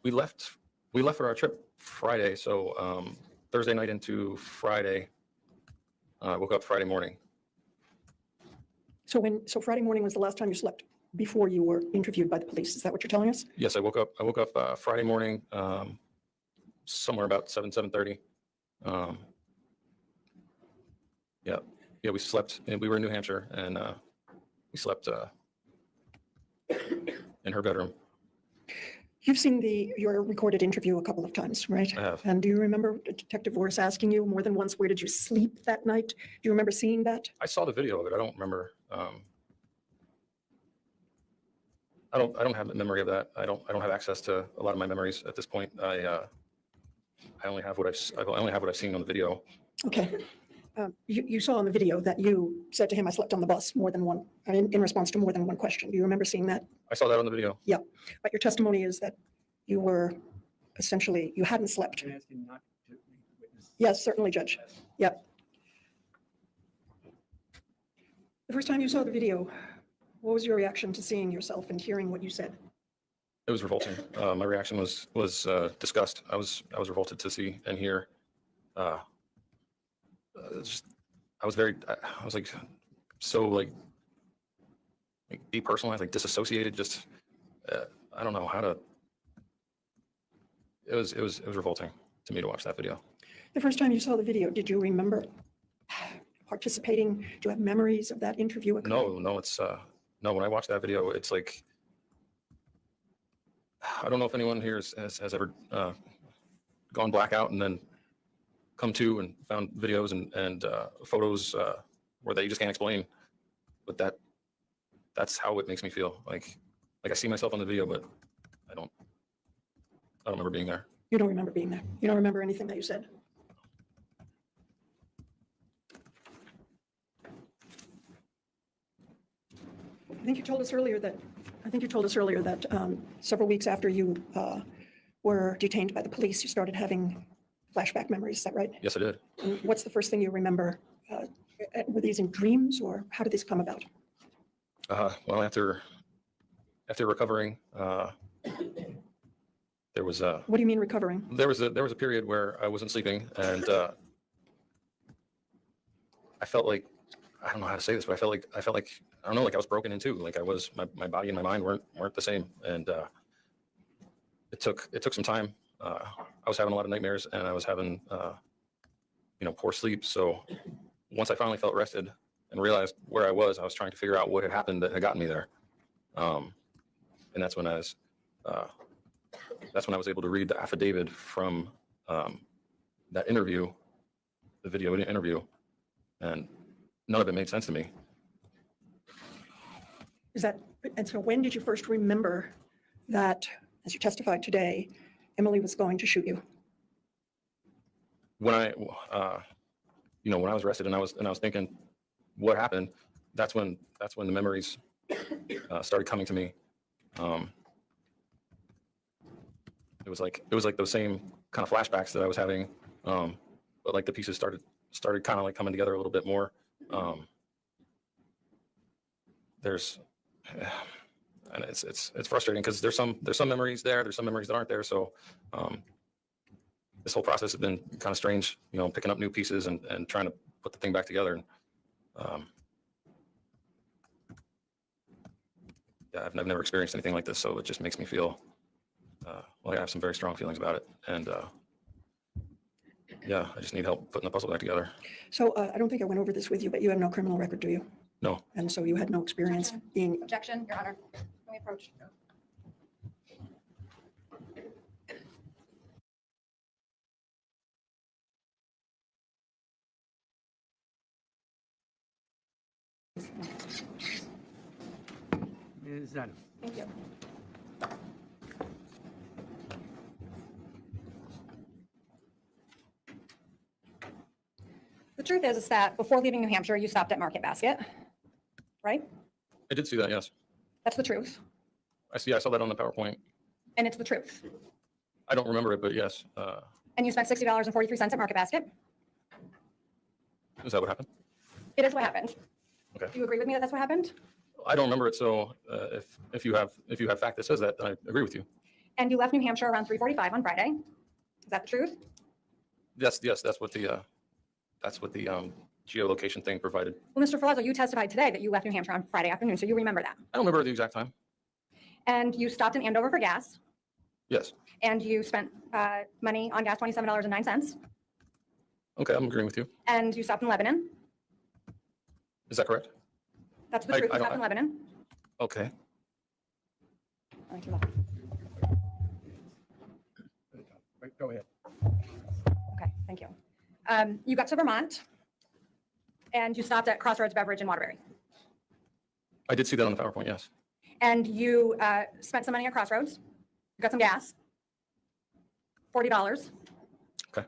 We left for our trip Friday, so Thursday night into Friday. I woke up Friday morning. So Friday morning was the last time you slept before you were interviewed by the police. Is that what you're telling us? Yes, I woke up Friday morning, somewhere about 7:30. Yeah, we slept, and we were in New Hampshire, and we slept in her bedroom. You've seen your recorded interview a couple of times, right? I have. And do you remember Detective Voris asking you more than once, where did you sleep that night? Do you remember seeing that? I saw the video of it. I don't remember. I don't have a memory of that. I don't have access to a lot of my memories at this point. I only have what I've seen on the video. Okay. You saw on the video that you said to him, I slept on the bus more than one, in response to more than one question. Do you remember seeing that? I saw that on the video. Yeah. But your testimony is that you were essentially, you hadn't slept. I'm asking not to witness. Yes, certainly, Judge. Yep. The first time you saw the video, what was your reaction to seeing yourself and hearing what you said? It was revolting. My reaction was disgust. I was revolted to see and hear. I was like so like depersonalized, like disassociated. Just I don't know how to. It was revolting to me to watch that video. The first time you saw the video, did you remember participating? Do you have memories of that interview? No, it's no. When I watched that video, it's like I don't know if anyone here has ever gone blackout and then come to and found videos and photos where they just can't explain, but that's how it makes me feel. Like I see myself on the video, but I don't remember being there. You don't remember being there. You don't remember anything that you said. I think you told us earlier that several weeks after you were detained by the police, you started having flashback memories. Is that right? Yes, I did. And what's the first thing you remember? Were these in dreams, or how did these come about? Well, after recovering, there was a. What do you mean recovering? There was a period where I wasn't sleeping, and I felt like, I don't know how to say this, but I felt like I don't know, like I was broken in two. Like I was, my body and my mind weren't the same, and it took some time. I was having a lot of nightmares, and I was having poor sleep. So once I finally felt rested and realized where I was trying to figure out what had happened that had gotten me there. And that's when I was able to read the affidavit from that interview, the video interview, and none of it made sense to me. And so when did you first remember that, as you testified today, Emily was going to shoot you? When I was arrested and I was thinking, what happened? That's when the memories started coming to me. It was like those same kind of flashbacks that I was having, but like the pieces started kind of like coming together a little bit more. And it's frustrating because there's some memories there's some memories that aren't there. So this whole process has been kind of strange, picking up new pieces and trying to put the thing back together. And I've never experienced anything like this, so it just makes me feel like I have some very strong feelings about it. And I just need help putting the puzzle back together. So I don't think I went over this with you, but you have no criminal record, do you? No. And so you had no experience being. Objection, Your Honor. Can we approach? Ms. Adams. Thank you. The truth is that before leaving New Hampshire, you stopped at Market Basket, right? I did see that, yes. That's the truth. I saw that on the PowerPoint. And it's the truth. I don't remember it, but yes. And you spent $60.43 at Market Basket. Is that what happened? It is what happened. Okay. Do you agree with me that that's what happened? I don't remember it, so if you have fact that says that, then I agree with you. And you left New Hampshire around 3:45 on Friday. Is that the truth? Yes, that's what the geolocation thing provided. Well, Mr. Filazzo, you testified today that you left New Hampshire on Friday afternoon, so you remember that. I don't remember the exact time. And you stopped in Andover for gas, Yes. and you spent money on gas, $27.09. Okay, I'm agreeing with you. And you stopped in Lebanon. Is that correct? That's the I truth. You don't- stopped in Lebanon. Okay. All right, you're welcome. Go ahead. Okay, thank you. You got to Vermont, and you stopped at Crossroads Beverage in Waterbury. I did see that on the PowerPoint, yes. And you spent some money at Crossroads. You got some gas, $40. Okay.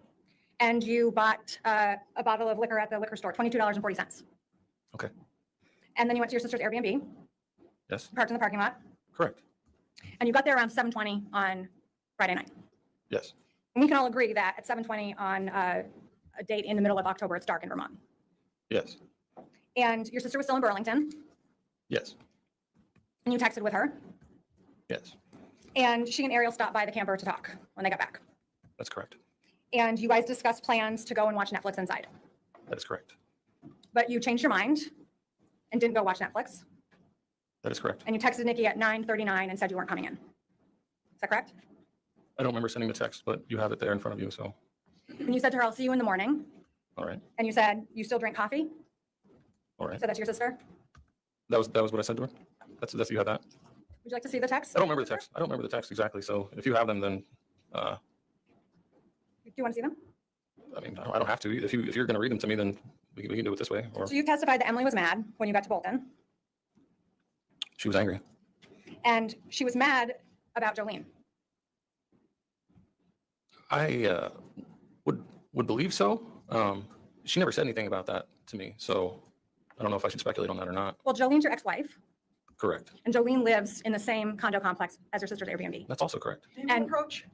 And you bought a bottle of liquor at the liquor store, $22.40. Okay. And then you went to your sister's Airbnb, Yes, parked in the parking lot, correct. and you got there around 7:20 on Friday night. Yes, And we can all agree that at 7:20 on a date in the middle of October, it's dark in Vermont. yes, And your sister was still in Burlington, yes, and you texted with her, yes, and she and Ariel stopped by the camper to talk when they got back. that's correct. And you guys discussed plans to go and watch Netflix inside. That is correct. But you changed your mind and didn't go watch Netflix. That is correct. And you texted Nikki at 9:39 and said you weren't coming in. Is that correct? I don't remember sending the text, but you have it there in front of you, so, And you said to her, I'll see you in the morning. all right, And you said, you still drink coffee? all right. Said that to your sister? That was what I said to her? That's you have that? Would you like to see the text? I don't remember the text. I don't remember the text exactly, so if you have them, then, Do you want to see them? I mean, I don't have to. If you're gonna read them to me, then we can do it this way, or So you testified that Emily was mad when you got to Bolton. she was angry. And she was mad about Jolene. I would believe so. She never said anything about that to me, so I don't know if I should speculate on that or not. Well, Jolene's your ex-wife, Correct. and Jolene lives in the same condo complex as your sister's Airbnb. That's also correct. And approach.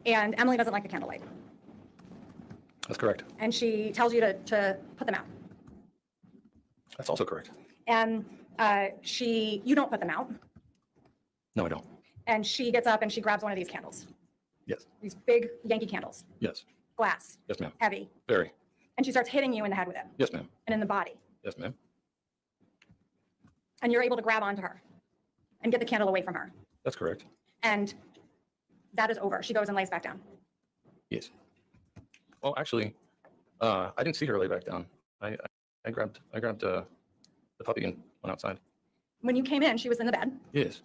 And Emily doesn't like the candlelight. That's correct. And she tells you to put them out. That's also correct. And you don't put them out. No, I don't. And she gets up and she grabs one of these candles, Yes, these big Yankee candles, yes, glass, yes, ma'am. heavy. Very. And she starts hitting you in the head with it Yes, ma'am. and in the body. Yes, ma'am. And you're able to grab onto her and get the candle away from her. That's correct. And that is over. She goes and lays back down. Yes. Well, actually, I didn't see her lay back down. I grabbed the puppy and went outside. When you came in, she was in the bed, Yes,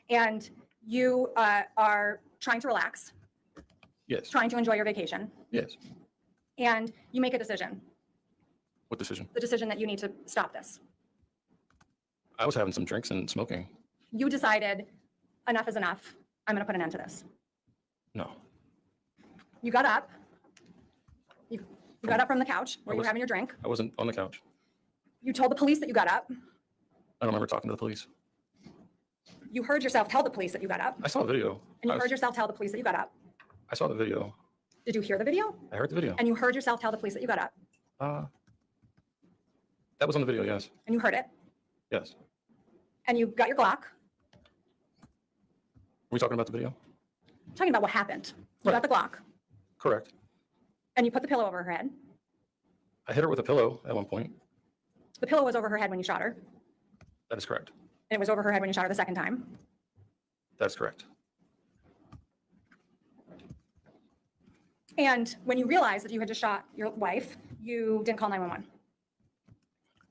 and you are trying to relax, yes, trying to enjoy your vacation, yes. and you make a decision, What decision? the decision that you need to stop this. I was having some drinks and smoking. You decided enough is enough. I'm going to put an end to this. No, You got up. You got up from the couch where you were was- having your drink. I wasn't on the couch. You told the police that you got up. I don't remember talking to the police. You heard yourself tell the police that you got up. I saw the video. And you heard yourself tell the police that you got up. I saw the video. Did you hear the video? I heard the video. And you heard yourself tell the police that you got up. That was on the video, yes, And you heard it. yes. Are And you got your Glock. we talking about the video? I'm talking about what happened. You got the Glock. Correct. And you put the pillow over her head. I hit her with a pillow at one point. The pillow was over her head when you shot her. That is correct. And it was over her head when you shot her the second time. That is correct. And when you realized that you had just shot your wife, you didn't call 911.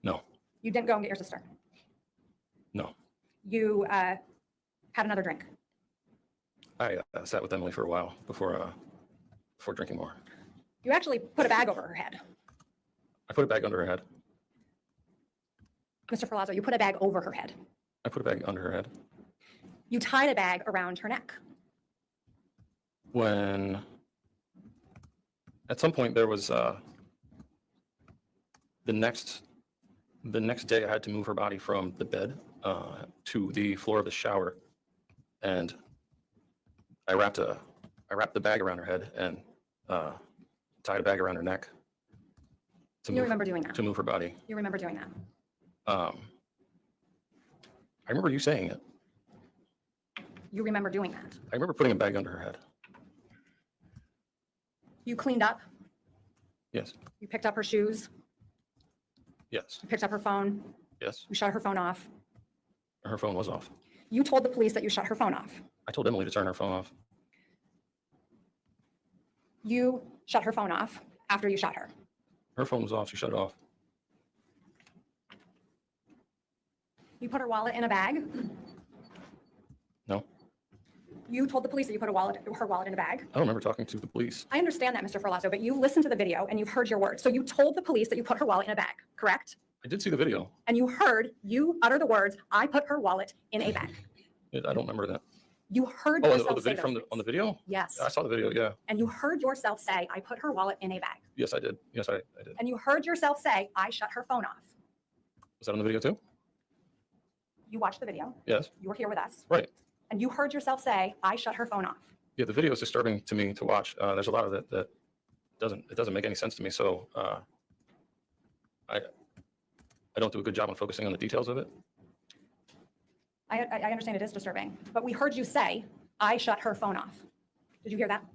No, You didn't go and get your sister. no. You had another drink. I sat with Emily for a while before drinking more. You actually put a bag over her head. I put a bag under her head. Mr. Ferlazzo, you put a bag over her head. I put a bag under her head. You tied a bag around her neck. When at some point there was the next day I had to move her body from the bed to the floor of the shower, and I wrapped the bag around her head and tied a bag around her neck. You remember doing that? To move her body. You remember doing that? I remember you saying it. You remember doing that? I remember putting a bag under her head. You cleaned up? Yes. You picked up her shoes? Yes. You picked up her phone? Yes. You shut her phone off? Her phone was off. You told the police that you shut her phone off. I told Emily to turn her phone off. You shut her phone off after you shot her. Her phone was off. She shut it off. You put her wallet in a bag. No. You told the police that you put her wallet in a bag. I don't remember talking to the police. I understand that, Mr. Ferlazzo, but you listened to the video and you've heard your words. So you told the police that you put her wallet in a bag, correct? I did see the video. And you heard you utter the words, "I put her wallet in a bag." I don't remember that. You heard Oh, yourself the say video those on the video? Yes. I saw the video. Yeah. And you heard yourself say, "I put her wallet in a bag." Yes, I did. Yes, I did. And you heard yourself say, "I shut her phone off." Was that on the video too? You watched the video. Yes. You were here with us. Right. And you heard yourself say, "I shut her phone off." Yeah, the video is disturbing to me to watch. There's a lot of it that doesn't make any sense to me. So I don't do a good job on focusing on the details of it. I understand it is disturbing, but we heard you say, "I shut her phone off." Did you hear that?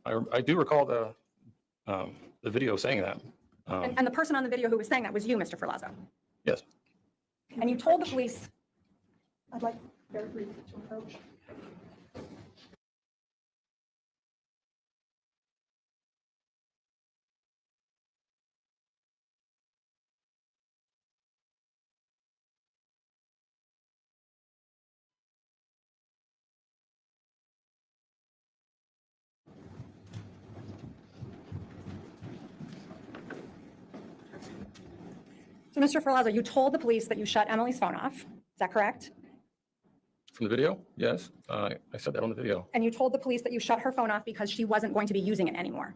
I do recall the video saying that. And the person on the video who was saying that was you, Mr. Ferlazzo. Yes. And you told the police. I'd like very briefly to approach. So, Mr. Ferlazzo, you told the police that you shut Emily's phone off. Is that correct? From the video? Yes. I said that on the video. And you told the police that you shut her phone off because she wasn't going to be using it anymore.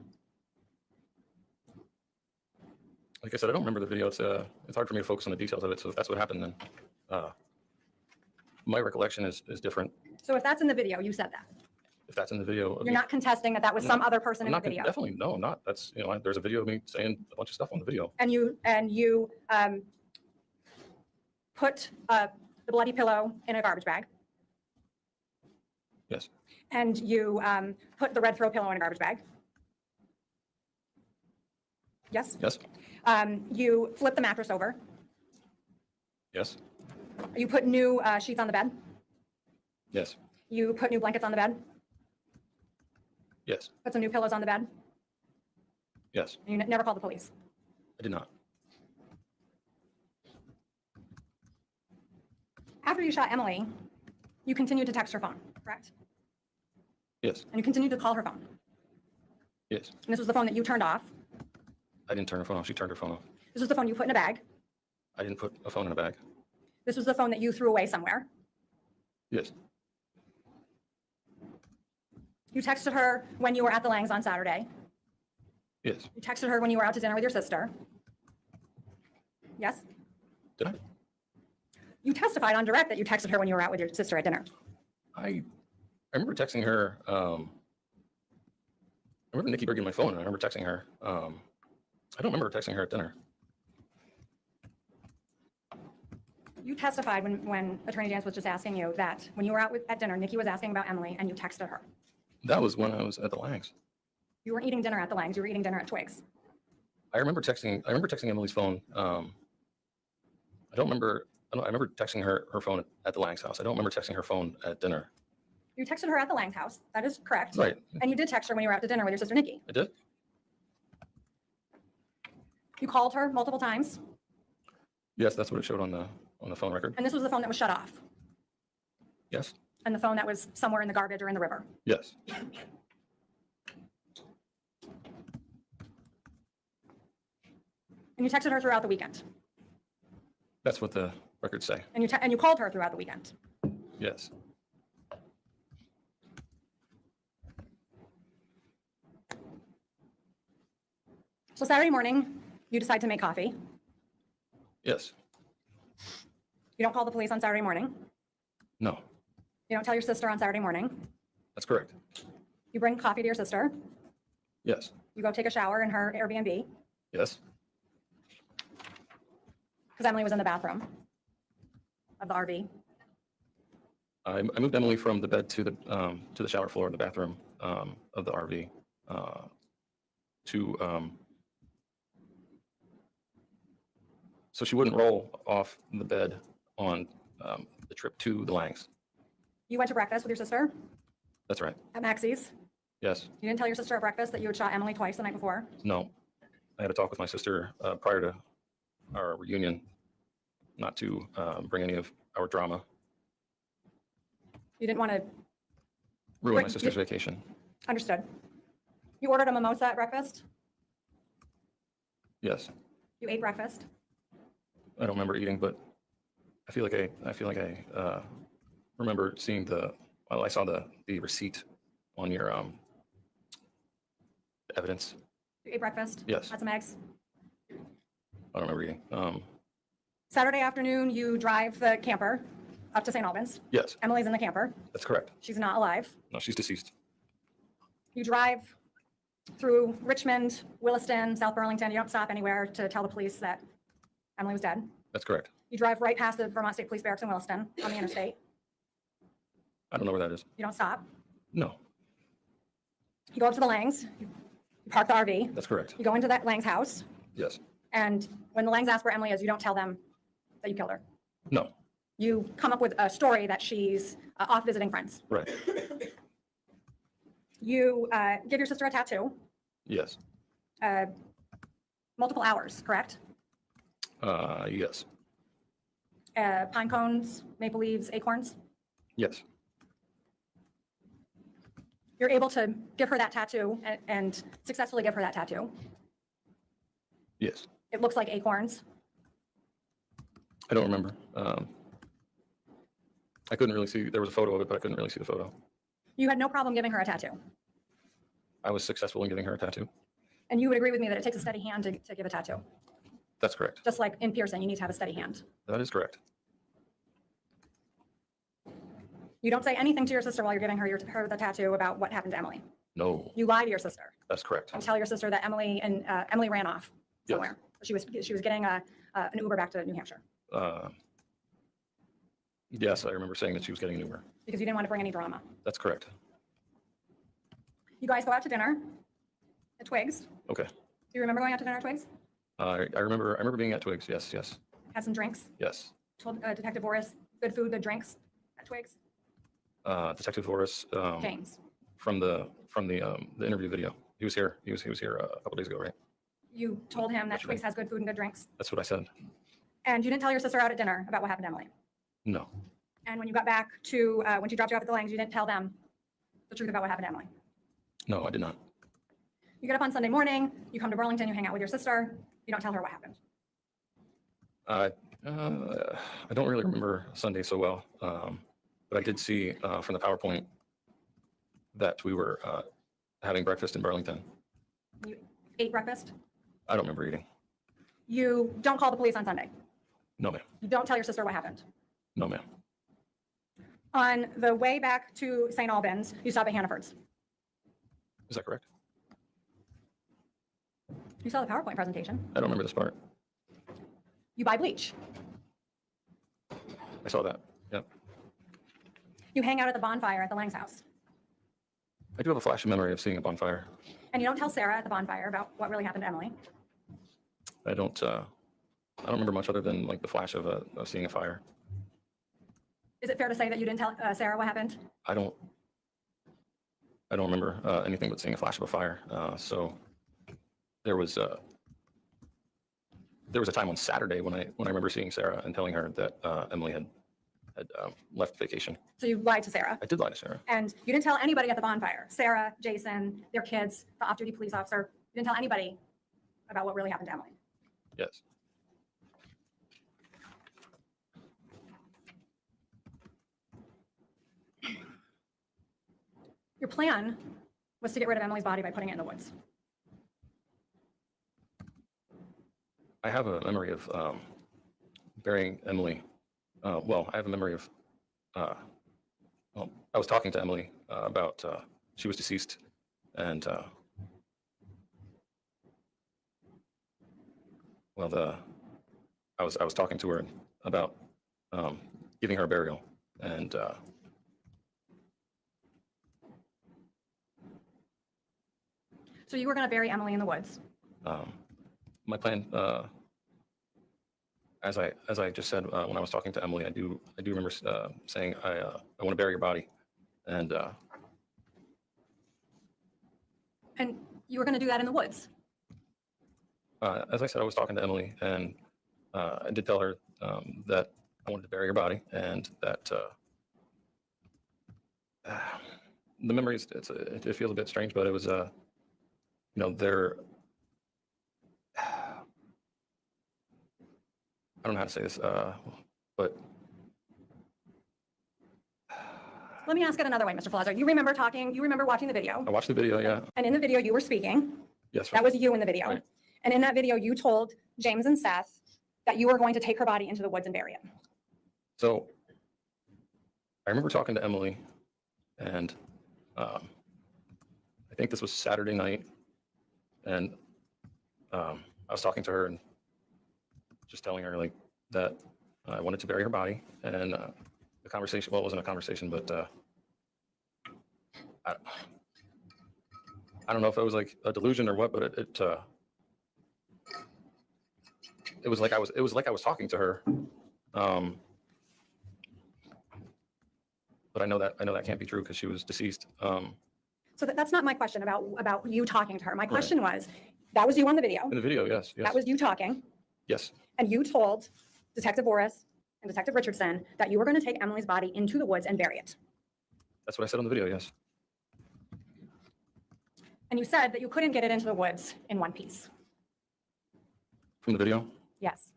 Like I said, I don't remember the video. It's hard for me to focus on the details of it. So if that's what happened, then my recollection is different. So if that's in the video, you said that. If that's in the video. You're not contesting that that was some other person in the I'm not video. Definitely, no, I'm not. That's, there's a video of me saying a bunch of stuff on the video. And you put the bloody pillow in a garbage bag. Yes. And you put the red throw pillow in a garbage bag. Yes? Yes. You flipped the mattress over. Yes. You put new sheets on the bed. Yes. You put new blankets on the bed. Yes. Put some new pillows on the bed. Yes. And you never called the police. I did not. After you shot Emily, you continued to text her phone, correct? Yes. And you continued to call her phone. Yes. And this was the phone that you turned off. I didn't turn her phone off. She turned her phone off. This was the phone you put in a bag. I didn't put a phone in a bag. This was the phone that you threw away somewhere. Yes. You texted her when you were at the Langs on Saturday. Yes. You texted her when you were out to dinner with your sister. Yes? Did I? You testified on direct that you texted her when you were out with your sister at dinner. I remember texting her. I remember Nikki bringing my phone, and I remember texting her. I don't remember texting her at dinner. You testified when Attorney Dance was just asking you that when you were out at dinner, Nikki was asking about Emily and you texted her. That was when I was at the Langs. You weren't eating dinner at the Langs, you were eating dinner at Twig's. I remember texting Emily's phone. I remember texting her phone at the Langs house. I don't remember texting her phone at dinner. You texted her at the Langs house. That is correct. Right. And you did text her when you were out to dinner with your sister Nikki. I did? You called her multiple times. Yes, that's what it showed on the phone record. And this was the phone that was shut off. Yes. And the phone that was somewhere in the garbage or in the river. Yes. And you texted her throughout the weekend. That's what the records say. And you called her throughout the weekend. Yes. So Saturday morning, you decide to make coffee. Yes. You don't call the police on Saturday morning. No, You don't tell your sister on Saturday morning. that's correct. You bring coffee to your sister. Yes, You go take a shower in her Airbnb yes, because Emily was in the bathroom of the RV. I moved Emily from the bed to the shower floor in the bathroom of the RV so she wouldn't roll off the bed on the trip to the Langs. You went to breakfast with your sister That's right. at Maxie's. Yes. You didn't tell your sister at breakfast that you had shot Emily twice the night before. No. I had a talk with my sister prior to our reunion not to bring any of our drama, You didn't want to. ruin my Wait, sister's vacation. Understood. You ordered a mimosa at breakfast. Yes. You ate breakfast. I don't remember eating, but I feel like I remember seeing I saw the receipt on your evidence. You ate breakfast. Yes. Had some eggs. I don't remember eating. Saturday afternoon, you drive the camper up to St. Albans. Yes, Emily's in the camper. that's correct. She's not alive. No, she's deceased. You drive through Richmond, Williston, South Burlington. You don't stop anywhere to tell the police that Emily was dead. That's correct. You drive right past the Vermont State Police Barracks in Williston on the interstate. I don't know where that is. You don't stop. No, You go up to the Langs. You park the RV. that's correct. You go into that Lang's house. Yes. And when the Langs ask where Emily is, you don't tell them that you killed her. No. You come up with a story that she's off visiting friends. Right. You give your sister a tattoo, Yes. multiple hours, correct? Yes. Pine cones, maple leaves, acorns. Yes. You're able to give her that tattoo and successfully give her that tattoo. Yes. It looks like acorns. I don't remember. I couldn't really see. There was a photo of it, but I couldn't really see the photo. You had no problem giving her a tattoo. I was successful in giving her a tattoo. And you would agree with me that it takes a steady hand to give a tattoo. That's correct. Just like in piercing, you need to have a steady hand. That is correct. You don't say anything to your sister while you're giving her the tattoo about what happened to Emily. No, You lie to your sister. that's correct. You tell your sister that Emily ran off Yes. somewhere. She was getting an Uber back to New Hampshire Yes, I remember saying that she was getting an Uber. because you didn't want to bring any drama. That's correct. You guys go out to dinner at Twigs. Okay. Do you remember going out to dinner at Twigs? I remember being at Twigs. Yes, yes, Had some drinks. yes. Told Detective Boris, good food, good drinks at Twigs. Detective Forrest James, from the interview video. He was here. He was here a couple days ago, right? you told him that That's right. Twigs has good food and good drinks. That's what I said. And you didn't tell your sister out at dinner about what happened to Emily. No, And when you got back to, when she dropped you off at the Langs, you didn't tell them the truth about what happened to Emily. no, I did not. You get up on Sunday morning, you come to Burlington, you hang out with your sister, you don't tell her what happened. I don't really remember Sunday so well, but I did see from the PowerPoint that we were having breakfast in Burlington. You ate breakfast. I don't remember eating. You don't call the police on Sunday. No, ma'am. You don't tell your sister what happened. No, ma'am. On the way back to St. Albans, you stop at Hannaford's. Is that correct? You saw the PowerPoint presentation. I don't remember this part. You buy bleach. I saw that. Yep. You hang out at the bonfire at the Lang's house. I do have a flash of memory of seeing a bonfire. And you don't tell Sarah at the bonfire about what really happened to Emily. I don't remember much other than like the flash of seeing a fire. Is it fair to say that you didn't tell Sarah what happened? I don't remember anything but seeing a flash of a fire. So there was a time on Saturday when I remember seeing Sarah and telling her that Emily had left vacation. So you lied to Sarah. I did lie to Sarah. And you didn't tell anybody at the bonfire, Sarah, Jason, their kids, the off-duty police officer. You didn't tell anybody about what really happened to Emily. Yes. Your plan was to get rid of Emily's body by putting it in the woods. I have a memory of burying Emily Well, I have a memory of, well, I was talking to Emily about, she was deceased, and, well, I was talking to her about giving her a burial, and So you were going to bury Emily in the woods. my plan, as I just said when I was talking to Emily, I do remember saying I want to bury your body, and you were going to do that in the woods. as I said, I was talking to Emily, and I did tell her that I wanted to bury her body, and that the memories, it feels a bit strange, but it was you know, there. I don't know how to say this, but Let me ask it another way, Mr. Palazzo. You remember watching the video, I watched the video. Yeah. and in the video you were speaking. Yes. That was you in the video. Right. And in that video, you told James and Seth that you were going to take her body into the woods and bury it. So I remember talking to Emily, and I think this was Saturday night, and I was talking to her and just telling her like that I wanted to bury her body, and the conversation, well, it wasn't a conversation, but I don't know if it was like a delusion or what, but it was like I was talking to her. But I know that can't be true because she was deceased. So that's not my question about you talking to her. My question was, that was you on the video. In the video, yes. That was you talking. Yes. And you told Detective Boris and Detective Richardson that you were going to take Emily's body into the woods and bury it. That's what I said on the video, yes. And you said that you couldn't get it into the woods in one piece. From the video? Yes.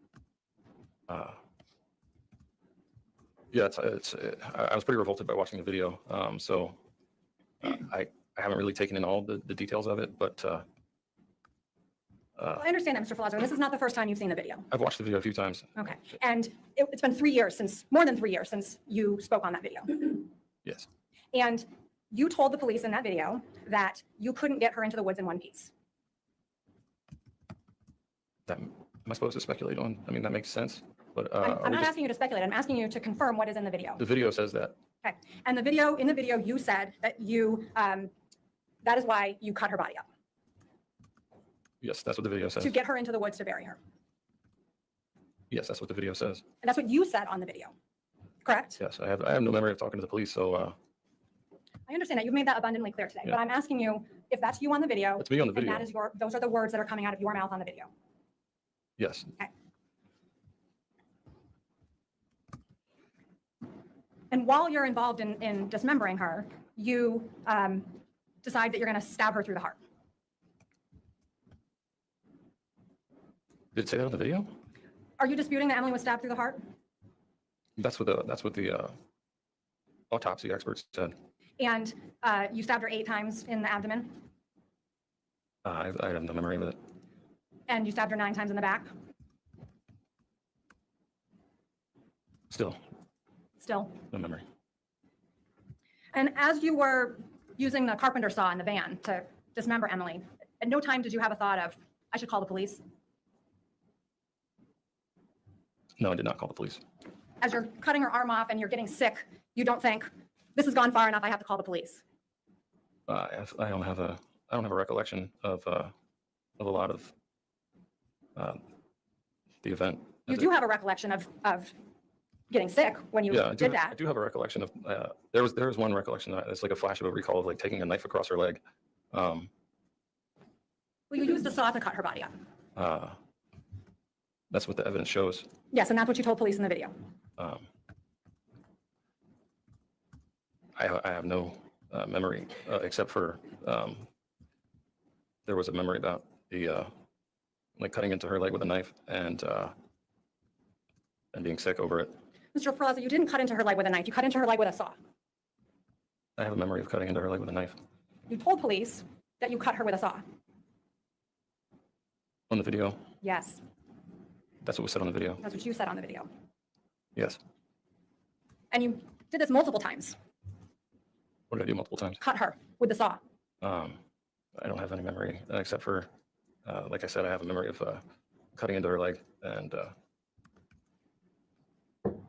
Yeah, I was pretty revolted by watching the video. So I haven't really taken in all the details of it, but Well, I understand that, Mr. Palazzo, and this is not the first time you've seen the video. I've watched the video a few times. Okay. And it's been more than 3 years since you spoke on that video. Yes. And you told the police in that video that you couldn't get her into the woods in one piece. Am I supposed to speculate on? I mean, that makes sense, but I'm not asking you to speculate. I'm asking you to confirm what is in the video. the video says that. Okay. And in the video, you said that that is why you cut her body up, Yes, that's what the video says. to get her into the woods to bury her. Yes, that's what the video says. And that's what you said on the video, correct? Yes, I have no memory of talking to the police, so I understand that. You've made that abundantly clear today, Yeah. but I'm asking you if that's you on the video. It's me on the video. And those are the words that are coming out of your mouth on the video. yes. Okay. And while you're involved in dismembering her, you decide that you're going to stab her through the heart. Did it say that on the video? Are you disputing that Emily was stabbed through the heart? That's what the autopsy experts said. And you stabbed her 8 times in the abdomen, I have no memory of it. and you stabbed her 9 times in the back? Still, Still. no memory. And as you were using the carpenter saw in the van to dismember Emily, at no time did you have a thought of, I should call the police? No, I did not call the police. As you're cutting her arm off and you're getting sick, you don't think, this has gone far enough, I have to call the police? I don't have a recollection of a lot of the event. You do have a recollection of getting sick when you Yeah, did that. I do have a recollection of, there was one recollection, it's like a flash of a recall of like taking a knife across her leg. Well, you used a saw to cut her body up. That's what the evidence shows. Yes, and that's what you told police in the video. I have no memory except for there was a memory about the like cutting into her leg with a knife and being sick over it. Mr. Ferrazza, you didn't cut into her leg with a knife, you cut into her leg with a saw. I have a memory of cutting into her leg with a knife. You told police that you cut her with a saw. On the video, Yes, that's what was said on the video. that's what you said on the video. Yes. And you did this multiple times. What did I do multiple times? Cut her with the saw. I don't have any memory except for, like I said, I have a memory of cutting into her leg, and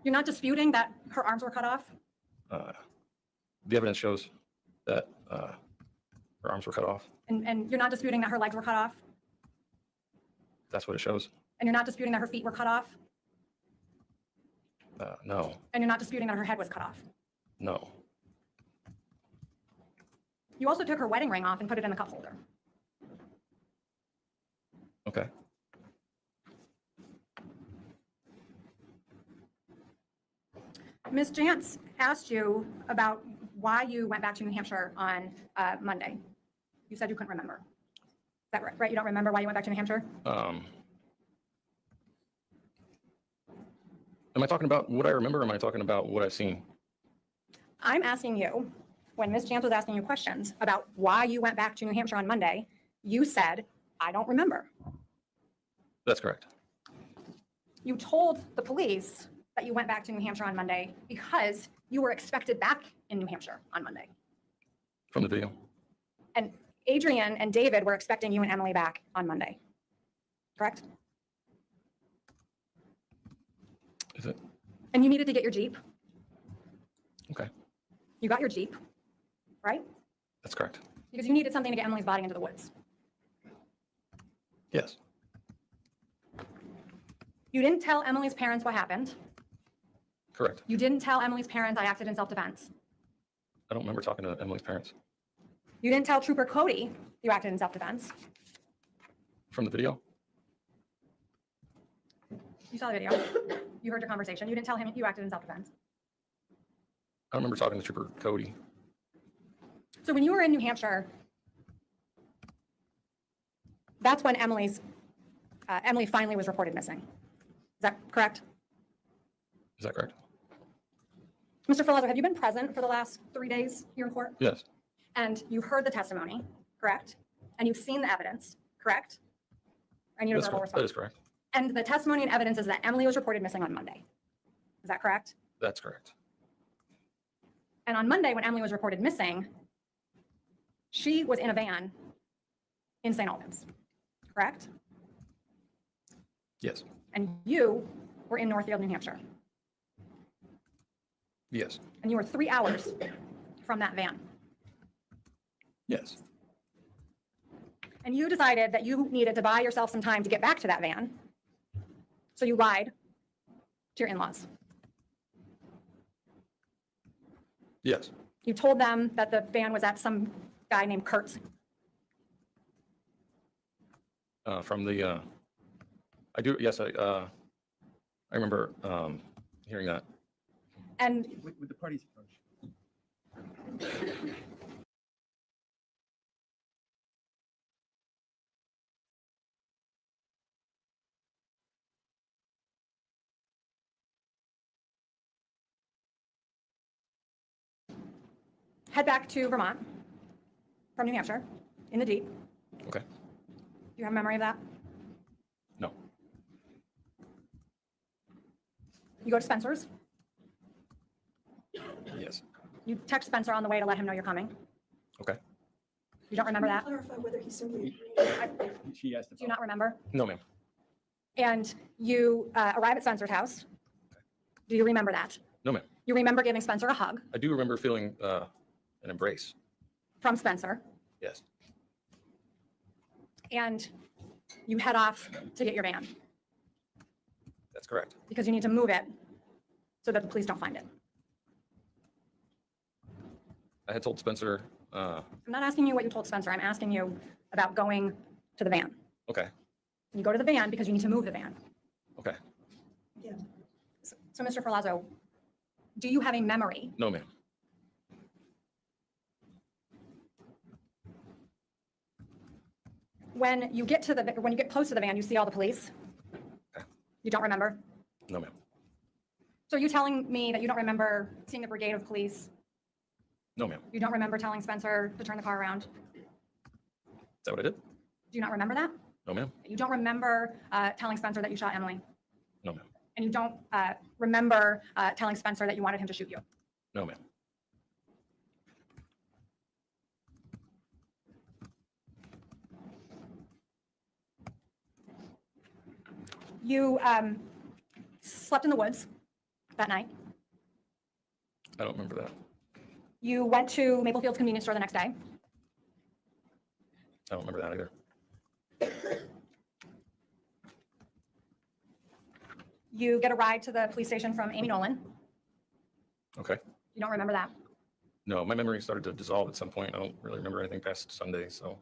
You're not disputing that her arms were cut off? the evidence shows that her arms were cut off. And you're not disputing that her legs were cut off? That's what it shows. And you're not disputing that her feet were cut off? No, And you're not disputing that her head was cut off? no. You also took her wedding ring off and put it in the cup holder. Okay. Ms. Jantz asked you about why you went back to New Hampshire on Monday. You said you couldn't remember. Is that right? You don't remember why you went back to New Hampshire? Am I talking about what I remember, or am I talking about what I've seen? I'm asking you, when Ms. Jantz was asking you questions about why you went back to New Hampshire on Monday, you said, I don't remember. That's correct. You told the police that you went back to New Hampshire on Monday because you were expected back in New Hampshire on Monday. From the video. And Adrian and David were expecting you and Emily back on Monday, correct? Is it? And you needed to get your Jeep. Okay. You got your Jeep, right? That's correct. Because you needed something to get Emily's body into the woods. Yes. You didn't tell Emily's parents what happened. Correct. You didn't tell Emily's parents I acted in self-defense. I don't remember talking to Emily's parents. You didn't tell Trooper Cody you acted in self-defense. From the video? You saw the video. You heard your conversation. You didn't tell him you acted in self-defense. I don't remember talking to Trooper Cody. So when you were in New Hampshire, that's when Emily finally was reported missing. Is that correct? Is that correct? Mr. Ferlazzo, have you been present for the last 3 days here in court? Yes. And you heard the testimony, correct? And you've seen the evidence, correct? I need a That's verbal correct. That response. is correct. And the testimony and evidence is that Emily was reported missing on Monday. Is that correct? That's correct. And on Monday, when Emily was reported missing, she was in a van in St. Albans, correct? Yes. And you were in Northfield, New Hampshire. Yes. And you were 3 hours from that van. Yes. And you decided that you needed to buy yourself some time to get back to that van. So you lied to your in-laws. Yes. You told them that the van was at some guy named Kurt's. From the, I do, yes, I remember hearing that. And With the party's approach. head back to Vermont from New Hampshire in the Jeep. Okay. Do you have a memory of that? No. You go to Spencer's. Yes. You text Spencer on the way to let him know you're coming. Okay. You don't remember that? Clarify whether he simply She asked Do you not remember? No, ma'am. And you arrive at Spencer's house. Do you remember that? No, ma'am. You remember giving Spencer a hug I do remember feeling an embrace. from Spencer, Yes. and you head off to get your van That's correct. because you need to move it so that the police don't find it. I had told Spencer, I'm not asking you what you told Spencer. I'm asking you about going to the van. okay, You go to the van because you need to move the van. okay. Yeah. So, Mr. Ferlazzo, do you have a memory? No, ma'am. When you get close to the van, you see all the police. Okay. You don't remember? No, ma'am. So you're telling me that you don't remember seeing the brigade of police? No, ma'am. You don't remember telling Spencer to turn the car around? Is that what I did? Do you not remember that? No, ma'am. You don't remember telling Spencer that you shot Emily? No, ma'am. And you don't remember telling Spencer that you wanted him to shoot you? No, ma'am. You slept in the woods that night. I don't remember that. You went to Maple Field's convenience store the next day. I don't remember that either. You get a ride to the police station from Amy Nolan. Okay. You don't remember that? No, my memory started to dissolve at some point. I don't really remember anything past Sunday, so.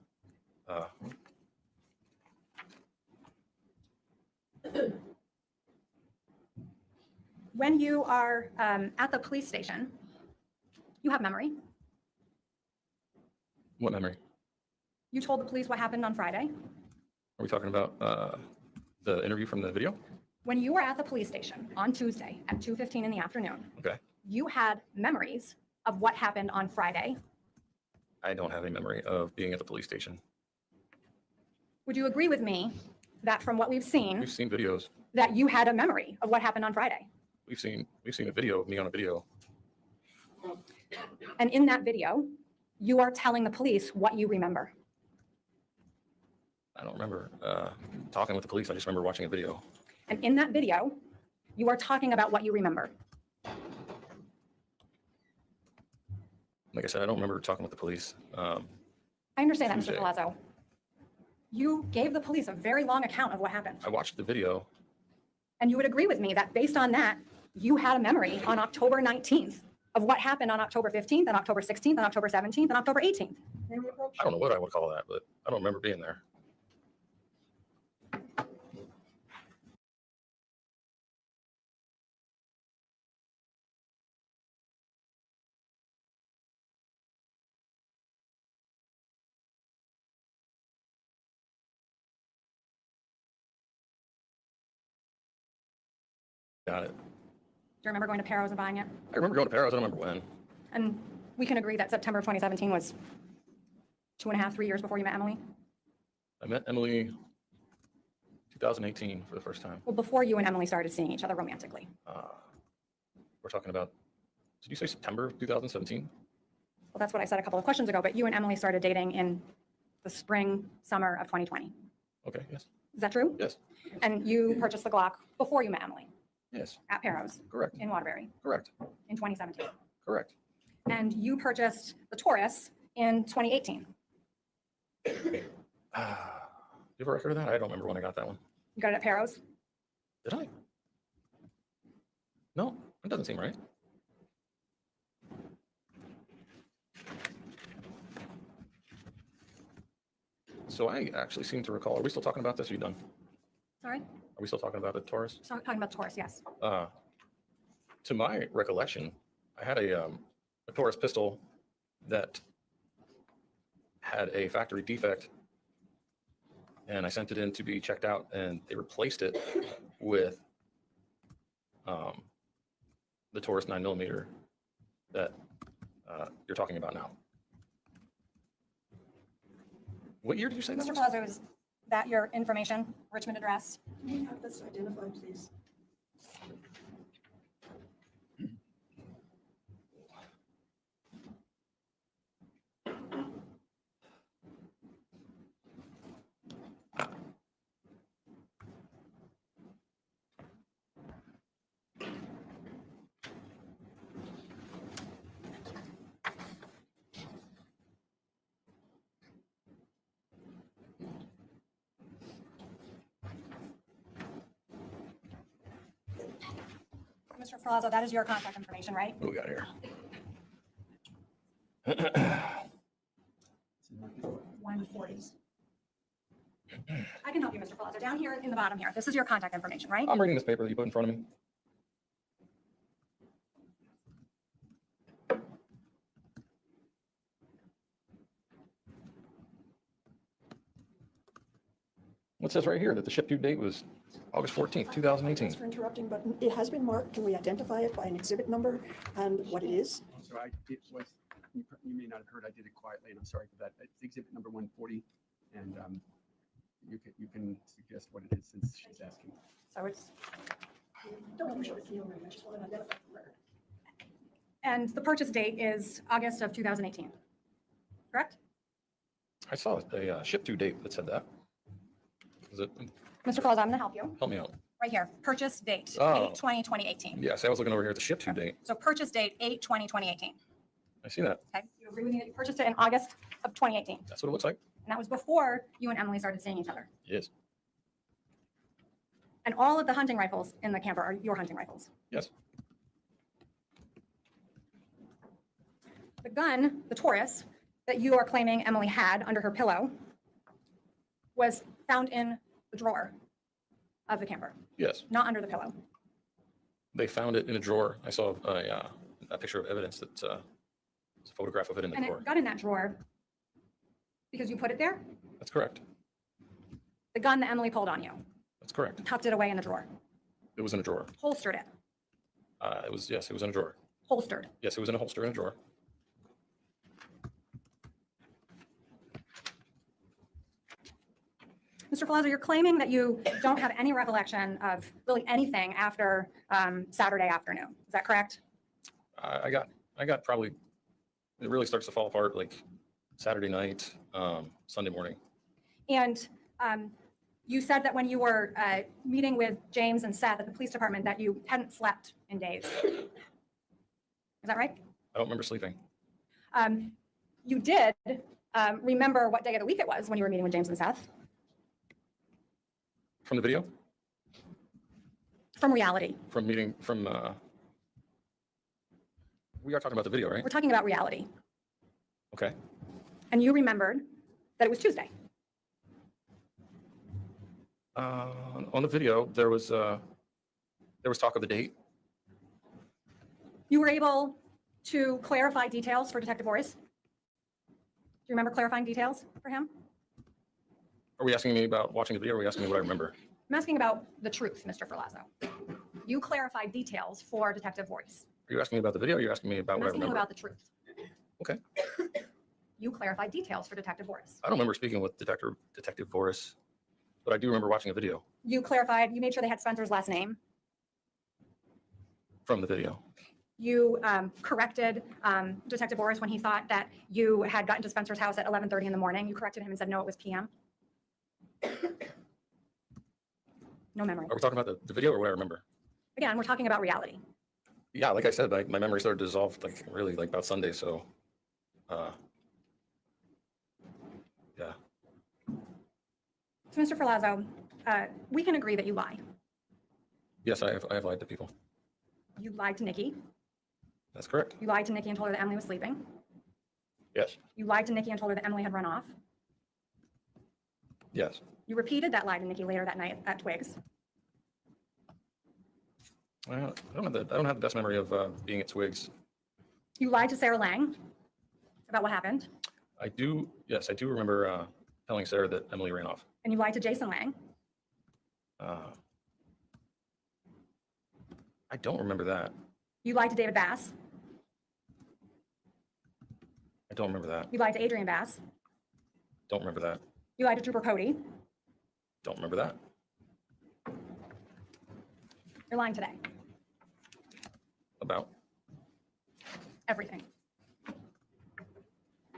When you are at the police station, you have memory. What memory? You told the police what happened on Friday. Are we talking about the interview from the video? When you were at the police station on Tuesday at 2:15 in the afternoon, Okay. you had memories of what happened on Friday. I don't have any memory of being at the police station. Would you agree with me that from what we've seen, We've seen videos. that you had a memory of what happened on Friday? We've seen a video of me on a video. And in that video, you are telling the police what you remember. I don't remember talking with the police. I just remember watching a video. And in that video, you are talking about what you remember. Like I said, I don't remember talking with the police. I understand that, Mr. Tuesday. Palazzo. You gave the police a very long account of what happened. I watched the video. And you would agree with me that based on that, you had a memory on October 19th of what happened on October 15th and October 16th and October 17th and October 18th. I don't know what I would call that, but I don't remember being there. Got it. Do you remember going to Pero's and buying it? I remember going to Paris. I don't remember when. And we can agree that September of 2017 was 2.5, 3 years before you met Emily? I met Emily 2018 for the first time. Well, before you and Emily started seeing each other romantically. We're talking about, did you say September of 2017? Well, that's what I said a couple of questions ago, but you and Emily started dating in the spring, summer of 2020. Okay, yes. Is that true? Yes. And you purchased the Glock before you met Emily Yes. at Pero's Correct. in Waterbury Correct. in 2017. Correct. And you purchased the Taurus in 2018. Do you have a record of that? I don't remember when I got that one. You got it at Pero's? Did I? No, it doesn't seem right. So I actually seem to recall, are we still talking about this? Are you done? Sorry? Are we still talking about the Taurus? So talking about the Taurus, yes. To my recollection, I had a Taurus pistol that had a factory defect, and I sent it in to be checked out, and they replaced it with the Taurus 9mm that you're talking about now. What year did you say that Mr. was? Palazzo, is that your information, Richmond address? Can you have this identified, please? Mr. Palazzo, that is your contact information, right? What we got here? 140s. I can help you, Mr. Palazzo. Down here in the bottom here, this is your contact information, right? I'm reading this paper that you put in front of me. What says right here that the ship due date was August 14th, 2018. Thanks for interrupting, but it has been marked. Can we identify it by an exhibit number and what it is? So I did, you may not have heard, I did it quietly, and I'm sorry for that. It's exhibit number 140, and you can suggest what it is since she's asking. So it's Don't have to show it to you, I just want to identify the murder. And the purchase date is August of 2018, correct? I saw a ship-to date that said that. Is it, Mr. Claus, I'm going to help you. help me out. Right here, purchase date, Oh. 8/20/2018. Yes, I was looking over here at the ship-to date. So purchase date, 8/20/2018. I see that. Okay, you agree with me that you purchased it in August of 2018? That's what it looks like. And that was before you and Emily started seeing each other. Yes. And all of the hunting rifles in the camper are your hunting rifles. Yes. The gun, the Taurus, that you are claiming Emily had under her pillow was found in the drawer of the camper, Yes. not under the pillow. They found it in a drawer. I saw a picture of evidence that it's a photograph of it in the And drawer. it got in that drawer because you put it there. That's correct. The gun that Emily pulled on you, That's correct. tucked it away in the drawer, It was in a drawer. holstered it, It was, yes, it was in a drawer. holstered. Yes, it was in a holster in a drawer. Mr. Palazzo, you're claiming that you don't have any recollection of really anything after Saturday afternoon. Is that correct? I got probably, it really starts to fall apart like Saturday night, Sunday morning. And you said that when you were meeting with James and Seth at the police department that you hadn't slept in days. Is that right? I don't remember sleeping. You did remember what day of the week it was when you were meeting with James and Seth? From the video? From reality. From meeting, from, we are talking about the video, right? We're talking about reality. Okay. And you remembered that it was Tuesday. On the video, there was talk of the date. You were able to clarify details for Detective Boris. Do you remember clarifying details for him? Are we asking me about watching the video, or are we asking me what I remember? I'm asking about the truth, Mr. Ferlazzo. You clarified details for Detective Boris. Are you asking me about the video, or are you asking me about I'm what I asking you remember? about the truth. Okay. You clarified details for Detective Boris. I don't remember speaking with Detective Boris, but I do remember watching a video You clarified, you made sure they had Spencer's last name. from the video. You corrected Detective Boris when he thought that you had gotten to Spencer's house at 11:30 in the morning. You corrected him and said, no, it was PM. No memory. Are we talking about the video or what I remember? Again, we're talking about reality. Yeah, like I said, my memory started to dissolve like really like about Sunday. So, yeah. So, Mr. Ferlazzo, we can agree that you lie. Yes, I have lied to people. You lied to Nikki. That's correct. You lied to Nikki and told her that Emily was sleeping. Yes. You lied to Nikki and told her that Emily had run off. Yes. You repeated that lie to Nikki later that night at Twigs. I don't have the best memory of being at Twigs. You lied to Sarah Lang about what happened. I do. Yes, I do remember telling Sarah that Emily ran off. And you lied to Jason Lang. I don't remember that. You lied to David Bass. I don't remember that. You lied to Adrian Bass. Don't remember that. You lied to Trooper Cody. Don't remember that. You're lying today. About. Everything.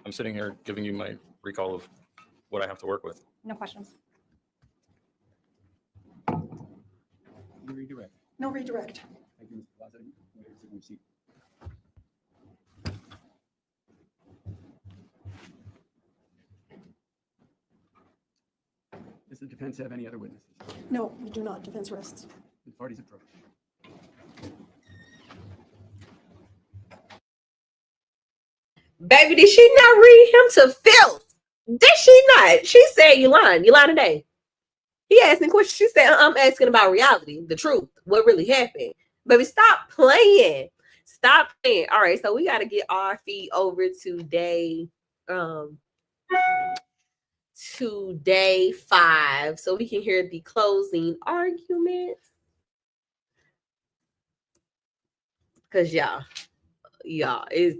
I'm sitting here giving you my recall of what I have to work with. No questions. Redirect. No redirect. Thank you, Mr. Plaza. You may resume your seat. Does the defense have any other witnesses? No, we do not. Defense rests. The parties approach. Baby, did she not read him to filth? Did she not? She said you lying. You lying today. He asked me questions. She said, I'm asking about reality, the truth, what really happened. Baby, stop playing. Stop playing. All right, so we got to get our feet over to day 5 so we can hear the closing arguments. Because y'all, is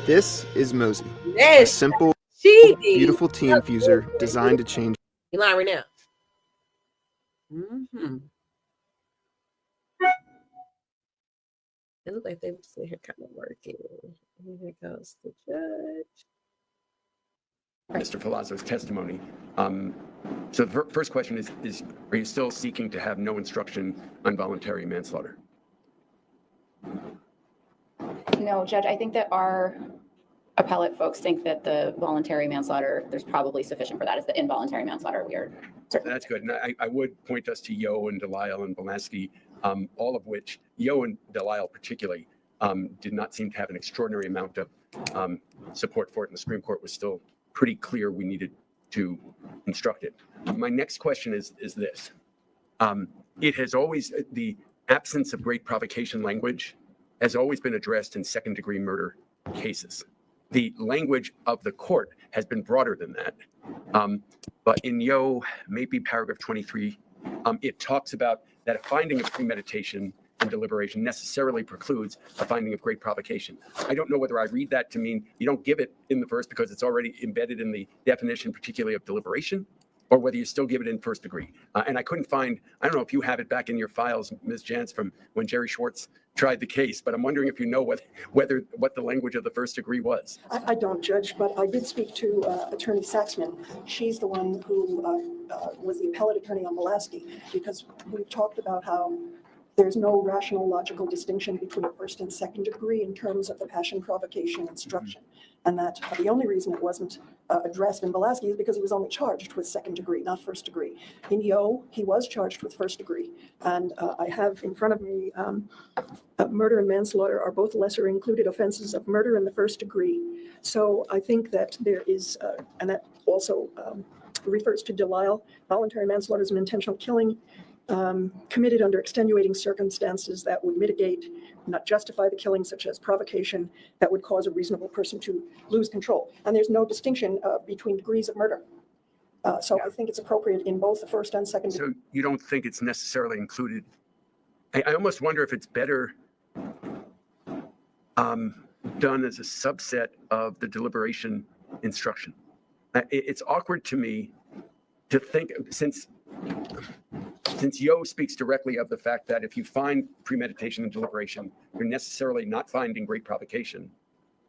This is Mosey, a Yes, simple, she did. beautiful tea infuser designed to change. You lying right now? Mm-hmm. It looks like they were sitting here kind of working. And here goes the judge. Mr. Palazzo's testimony. So the first question is, are you still seeking to have no instruction on voluntary manslaughter? No, Judge, I think that our appellate folks think that the voluntary manslaughter, there's probably sufficient for that. It's the involuntary manslaughter we are certain. That's good. And I would point us to Yo and Delisle and Belansky, all of which, Yo and Delisle particularly, did not seem to have an extraordinary amount of support for it. And the Supreme Court was still pretty clear we needed to instruct it. My next question is this. It has always, the absence of great provocation language has always been addressed in second-degree murder cases. The language of the court has been broader than that. But in Yo, maybe paragraph 23, it talks about that a finding of premeditation and deliberation necessarily precludes a finding of great provocation. I don't know whether I read that to mean you don't give it in the first because it's already embedded in the definition, particularly of deliberation, or whether you still give it in first degree. And I couldn't find, I don't know if you have it back in your files, Ms. Jantz, from when Jerry Schwartz tried the case, but I'm wondering if you know what the language of the first degree was. I don't, Judge, but I did speak to Attorney Saxman. She's the one who was the appellate attorney on Molaski, because we've talked about how there's no rational, logical distinction between first and second degree in terms of the passion provocation instruction. And that the only reason it wasn't addressed in Molaski is because he was only charged with second degree, not first degree. In Yo, he was charged with first degree. And I have in front of me, murder and manslaughter are both lesser included offenses of murder in the first degree. So I think that there is, and that also refers to Delisle, voluntary manslaughter is an intentional killing committed under extenuating circumstances that would mitigate, not justify the killing, such as provocation that would cause a reasonable person to lose control. And there's no distinction between degrees of murder. So I think it's appropriate in both the first and second. So you don't think it's necessarily included? I almost wonder if it's better done as a subset of the deliberation instruction. It's awkward to me to think, since Yo speaks directly of the fact that if you find premeditation and deliberation, you're necessarily not finding great provocation.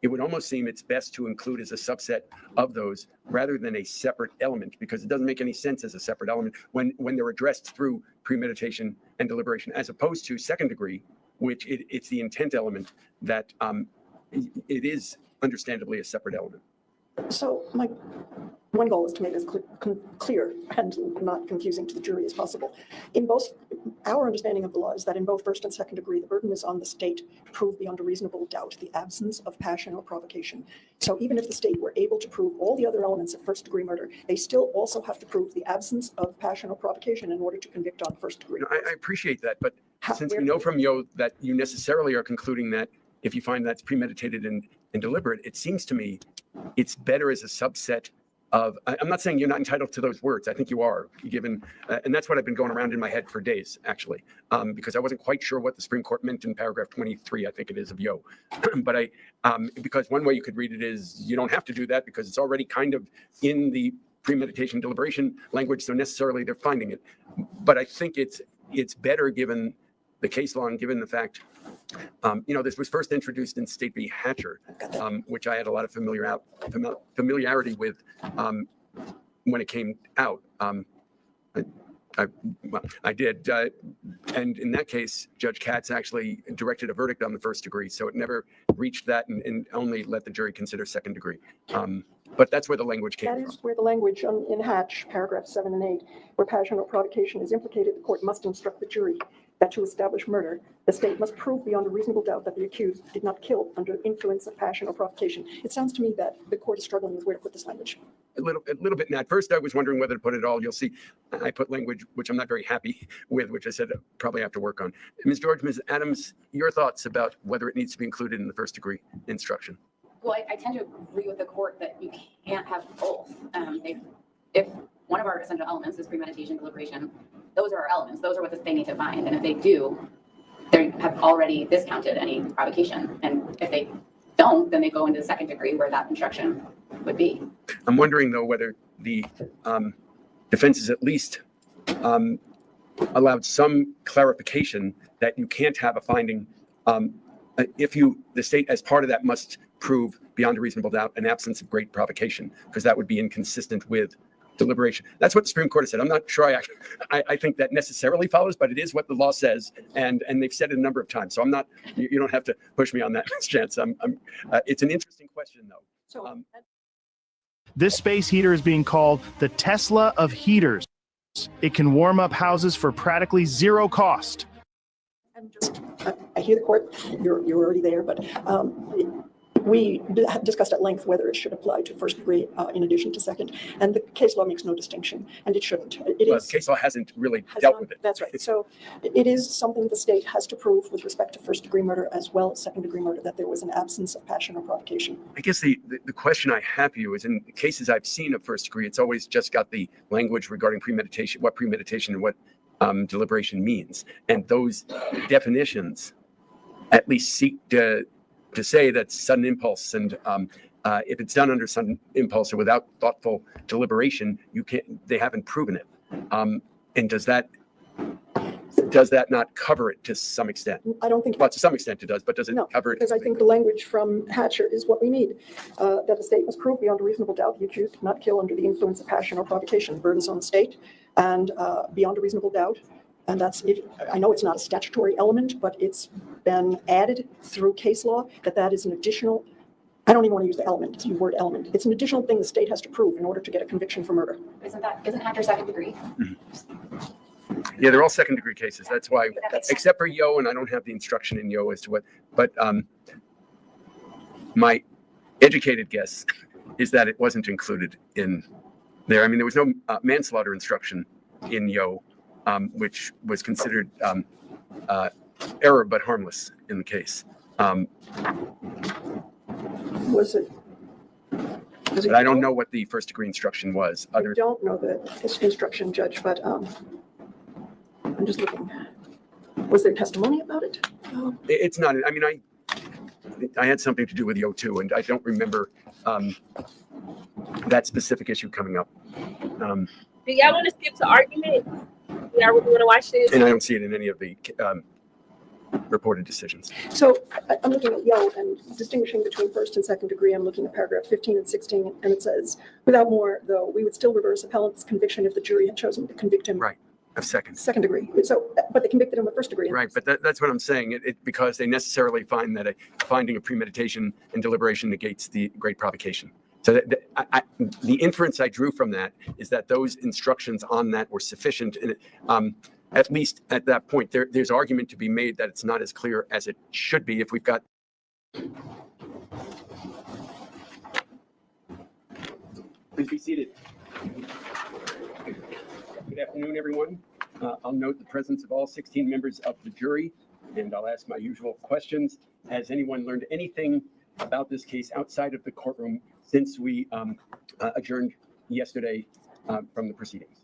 It would almost seem it's best to include as a subset of those rather than a separate element, because it doesn't make any sense as a separate element when they're addressed through premeditation and deliberation, as opposed to second degree, which it's the intent element that it is understandably a separate element. So my one goal is to make this clear and not confusing to the jury as possible. In both, our understanding of the law is that in both first and second degree, the burden is on the state to prove beyond a reasonable doubt the absence of passion or provocation. So even if the state were able to prove all the other elements of first degree murder, they still also have to prove the absence of passion or provocation in order to convict on first degree. I appreciate that, but since we know from Yo that you necessarily are concluding that if you find that's premeditated and deliberate, it seems to me it's better as a subset of, I'm not saying you're not entitled to those words. I think you are, given, and that's what I've been going around in my head for days, actually, because I wasn't quite sure what the Supreme Court meant in paragraph 23, I think it is, of Yo. But because one way you could read it is you don't have to do that because it's already kind of in the premeditation deliberation language, so necessarily they're finding it. But I think it's better given the case law and given the fact, this was first introduced in State v. Hatcher, which I had a lot of familiarity with when it came out. I did. And in that case, Judge Katz actually directed a verdict on the first degree. So it never reached that and only let the jury consider second degree. But that's where the language came from. That is where the language in Hatch, paragraph 7 and 8, where passion or provocation is implicated, the court must instruct the jury that to establish murder, the state must prove beyond a reasonable doubt that the accused did not kill under influence of passion or provocation. It sounds to me that the court is struggling with where to put this language. A little bit. And at first I was wondering whether to put it all. You'll see I put language which I'm not very happy with, which I said I probably have to work on. Ms. George, Ms. Adams, your thoughts about whether it needs to be included in the first degree instruction? Well, I tend to agree with the court that you can't have both. If one of our essential elements is premeditation, deliberation, those are our elements. Those are what they need to find. And if they do, they have already discounted any provocation. And if they don't, then they go into second degree where that instruction would be. I'm wondering though whether the defense is at least allowed some clarification that you can't have a finding if the state as part of that must prove beyond a reasonable doubt an absence of great provocation, because that would be inconsistent with deliberation. That's what the Supreme Court has said. I'm not sure I think that necessarily follows, but it is what the law says, and they've said it a number of times. So I'm not. You don't have to push me on that, Ms. Chance. It's an interesting question though. So This space heater is being called the Tesla of heaters. It can warm up houses for practically zero cost. I hear the court, you're already there, but we discussed at length whether it should apply to first degree in addition to second, and the case law makes no distinction, and it shouldn't. The case law hasn't really dealt with it. That's right. So it is something the state has to prove with respect to first degree murder as well as second degree murder, that there was an absence of passion or provocation. I guess the question I have for you is, in the cases I've seen of first degree, it's always just got the language regarding premeditation, what premeditation and what deliberation means. And those definitions at least seek to say that sudden impulse, and if it's done under sudden impulse or without thoughtful deliberation, they haven't proven it. And does that not cover it to some extent? I don't think. Well, to some extent it does, but does it cover it? Because I think the language from Hatcher is what we need. That the state must prove beyond a reasonable doubt the accused did not kill under the influence of passion or provocation. The burden's on the state, and beyond a reasonable doubt. And that's it. I know it's not a statutory element, but it's been added through case law that is an additional. I don't even want to use the element. It's the word element. It's an additional thing the state has to prove in order to get a conviction for murder. Isn't Hatcher second degree? Mm-hmm. Yeah, they're all second degree cases. That's why, except for Yo, and I don't have the instruction in Yo as to what, but my educated guess is that it wasn't included in there. I mean, there was no manslaughter instruction in Yo, which was considered error but harmless in the case. Was it? But I don't know what the first degree instruction was. I don't know the instruction, Judge, but I'm just looking. Was there testimony about it? It's not. I mean, I had something to do with Yo too, and I don't remember that specific issue coming up. Do y'all want to skip to argument? Y'all really want to watch this? And I don't see it in any of the reported decisions. So I'm looking at Yo and distinguishing between first and second degree. I'm looking at paragraph 15 and 16, and it says, without more, though, we would still reverse appellant's conviction if the jury had chosen to convict him. Right, of second. Second degree. So, but they convicted him of first degree. Right, but that's what I'm saying. Because they necessarily find that a finding of premeditation and deliberation negates the great provocation. So the inference I drew from that is that those instructions on that were sufficient, and at least at that point, there's argument to be made that it's not as clear as it should be if we've got. Please be seated. Good afternoon, everyone. I'll note the presence of all 16 members of the jury, and I'll ask my usual questions. Has anyone learned anything about this case outside of the courtroom since we adjourned yesterday from the proceedings?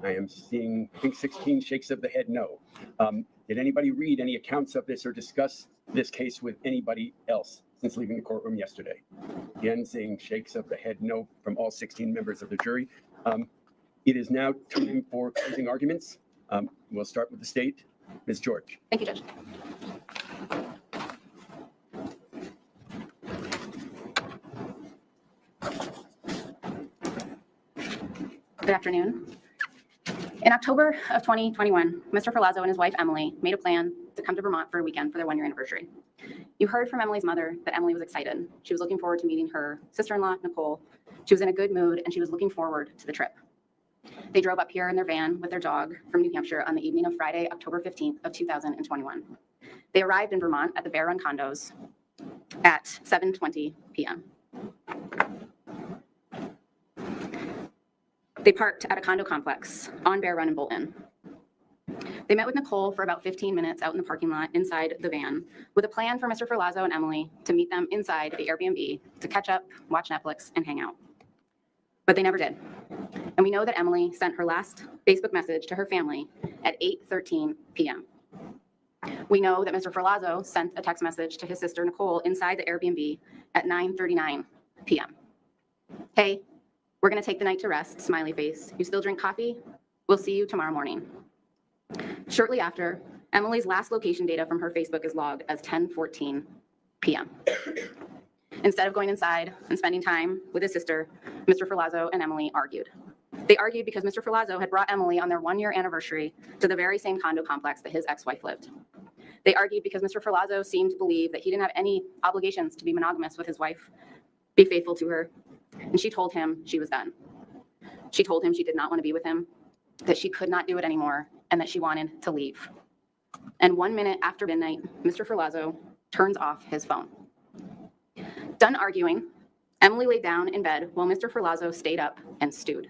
I am seeing, I think 16 shakes of the head no. Did anybody read any accounts of this or discuss this case with anybody else since leaving the courtroom yesterday? Again, seeing shakes of the head no from all 16 members of the jury. It is now time for closing arguments. We'll start with the state. Ms. George. Thank you, Judge. Good afternoon. In October of 2021, Mr. Ferlazzo and his wife, Emily, made a plan to come to Vermont for a weekend for their one-year anniversary. You heard from Emily's mother that Emily was excited. She was looking forward to meeting her sister-in-law, Nicole. She was in a good mood, and she was looking forward to the trip. They drove up here in their van with their dog from New Hampshire on the evening of Friday, October 15th of 2021. They arrived in Vermont at the Bear Run condos at 7:20 p.m. They parked at a condo complex on Bear Run in Bolton. They met with Nicole for about 15 minutes out in the parking lot inside the van with a plan for Mr. Ferlazzo and Emily to meet them inside the Airbnb to catch up, watch Netflix, and hang out. But they never did. And we know that Emily sent her last Facebook message to her family at 8:13 p.m. We know that Mr. Ferlazzo sent a text message to his sister Nicole inside the Airbnb at 9:39 p.m. Hey, we're gonna take the night to rest, smiley face. You still drink coffee? We'll see you tomorrow morning. Shortly after, Emily's last location data from her Facebook is logged as 10:14 p.m. Instead of going inside and spending time with his sister, Mr. Ferlazzo and Emily argued. They argued because Mr. Ferlazzo had brought Emily on their one-year anniversary to the very same condo complex that his ex-wife lived. They argued because Mr. Ferlazzo seemed to believe that he didn't have any obligations to be monogamous with his wife, be faithful to her, and she told him she was done. She told him she did not want to be with him, that she could not do it anymore, and that she wanted to leave. And 1 minute after midnight, Mr. Ferlazzo turns off his phone. Done arguing, Emily laid down in bed while Mr. Ferlazzo stayed up and stewed.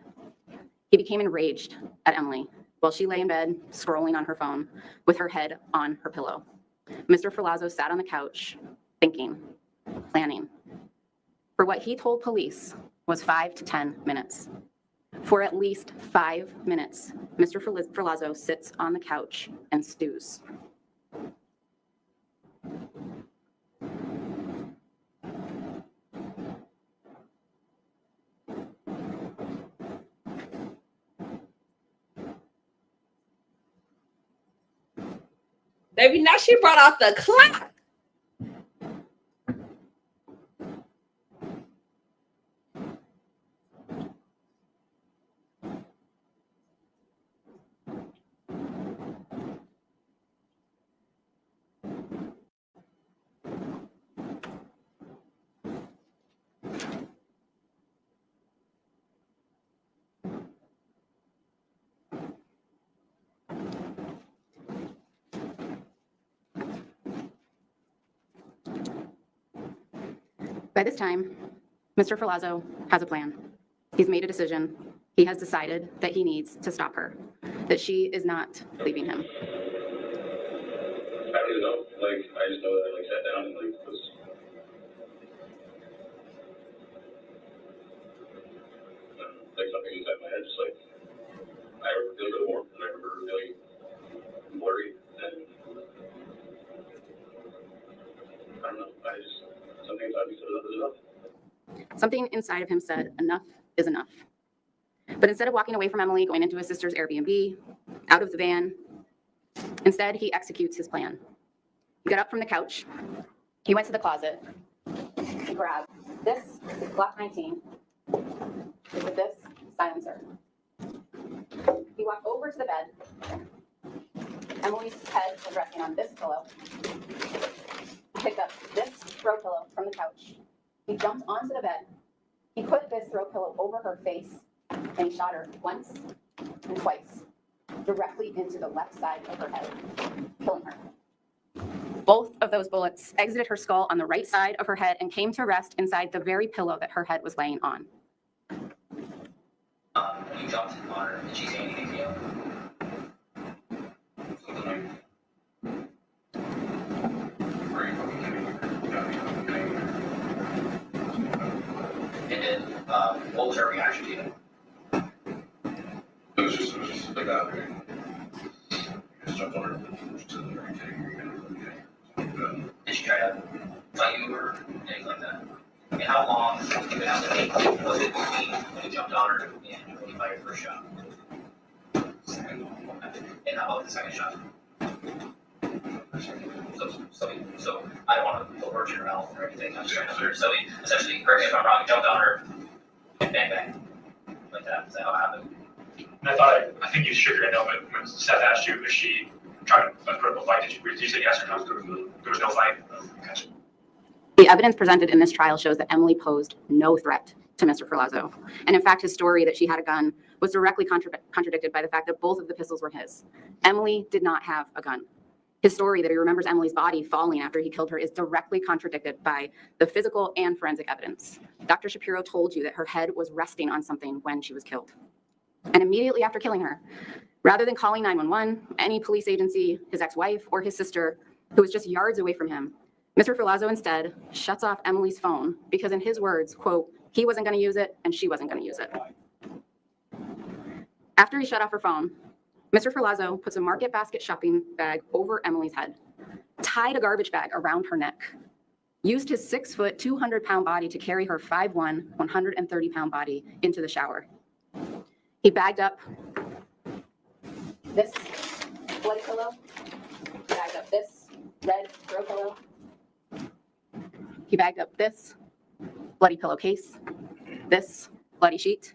He became enraged at Emily while she lay in bed scrolling on her phone with her head on her pillow. Mr. Ferlazzo sat on the couch thinking, planning. For what he told police was 5 to 10 minutes. For at least 5 minutes, Mr. Ferlazzo sits on the couch and stews. Baby, now she brought out the clock. By this time, Mr. Ferlazzo has a plan. He's made a decision. He has decided that he needs to stop her, that she is not leaving him. I don't even know. I just know that I sat down and was something inside my head, just I remember feeling really warm, and I remember feeling blurry, and I don't know. Something inside me said enough is enough. Something inside of him said, enough is enough. But instead of walking away from Emily, going into his sister's Airbnb, out of the van, instead he executes his plan. He got up from the couch. He went to the closet. He grabbed this Glock 19 with this silencer. He walked over to the bed. Emily's head was resting on this pillow. He picked up this throw pillow from the couch. He jumped onto the bed. He put this throw pillow over her face, and he shot her once and twice, directly into the left side of her head, killing her. Both of those bullets exited her skull on the right side of her head and came to rest inside the very pillow that her head was laying on. You jumped on her. Did she say anything to you? And then, what was her reaction to you? It was just like that. Just jumped on her. Did she try to fight you or anything like that? And how long did you have to take? Was it between when you jumped on her and when you fired your first shot? And how about the second shot? So I don't want to put words in her mouth or anything. I'm just trying to understand. So he essentially, correct me if I'm wrong, jumped on her and bang bang. Like that. Is that how it happened? And I think you shook your head no, but when Seth asked you, is she trying to put up a fight, did you say yes or no? There was no fight. Gotcha. The evidence presented in this trial shows that Emily posed no threat to Mr. Ferlazzo. And in fact, his story that she had a gun was directly contradicted by the fact that both of the pistols were his. Emily did not have a gun. His story that he remembers Emily's body falling after he killed her is directly contradicted by the physical and forensic evidence. Dr. Shapiro told you that her head was resting on something when she was killed. And immediately after killing her, rather than calling 911, any police agency, his ex-wife, or his sister, who was just yards away from him, Mr. Ferlazzo instead shuts off Emily's phone because, in his words, quote, he wasn't going to use it and she wasn't going to use it. After he shut off her phone, Mr. Ferlazzo puts a Market Basket shopping bag over Emily's head, tied a garbage bag around her neck, used his 6-foot, 200-pound body to carry her 5'1", 130-pound body into the shower. He bagged up this bloody pillow, bagged up this red throw pillow. He bagged up this bloody pillowcase, this bloody sheet.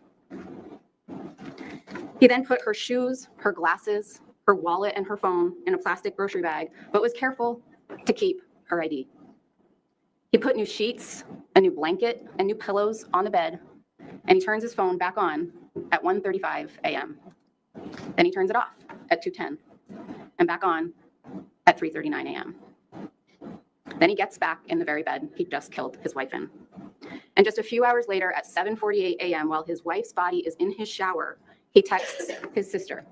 He then put her shoes, her glasses, her wallet, and her phone in a plastic grocery bag, but was careful to keep her ID. He put new sheets, a new blanket, and new pillows on the bed, and he turns his phone back on at 1:35 a.m. Then he turns it off at 2:10 and back on at 3:39 a.m. Then he gets back in the very bed he just killed his wife in. And just a few hours later at 7:48 a.m., while his wife's body is in his shower, he texts his sister,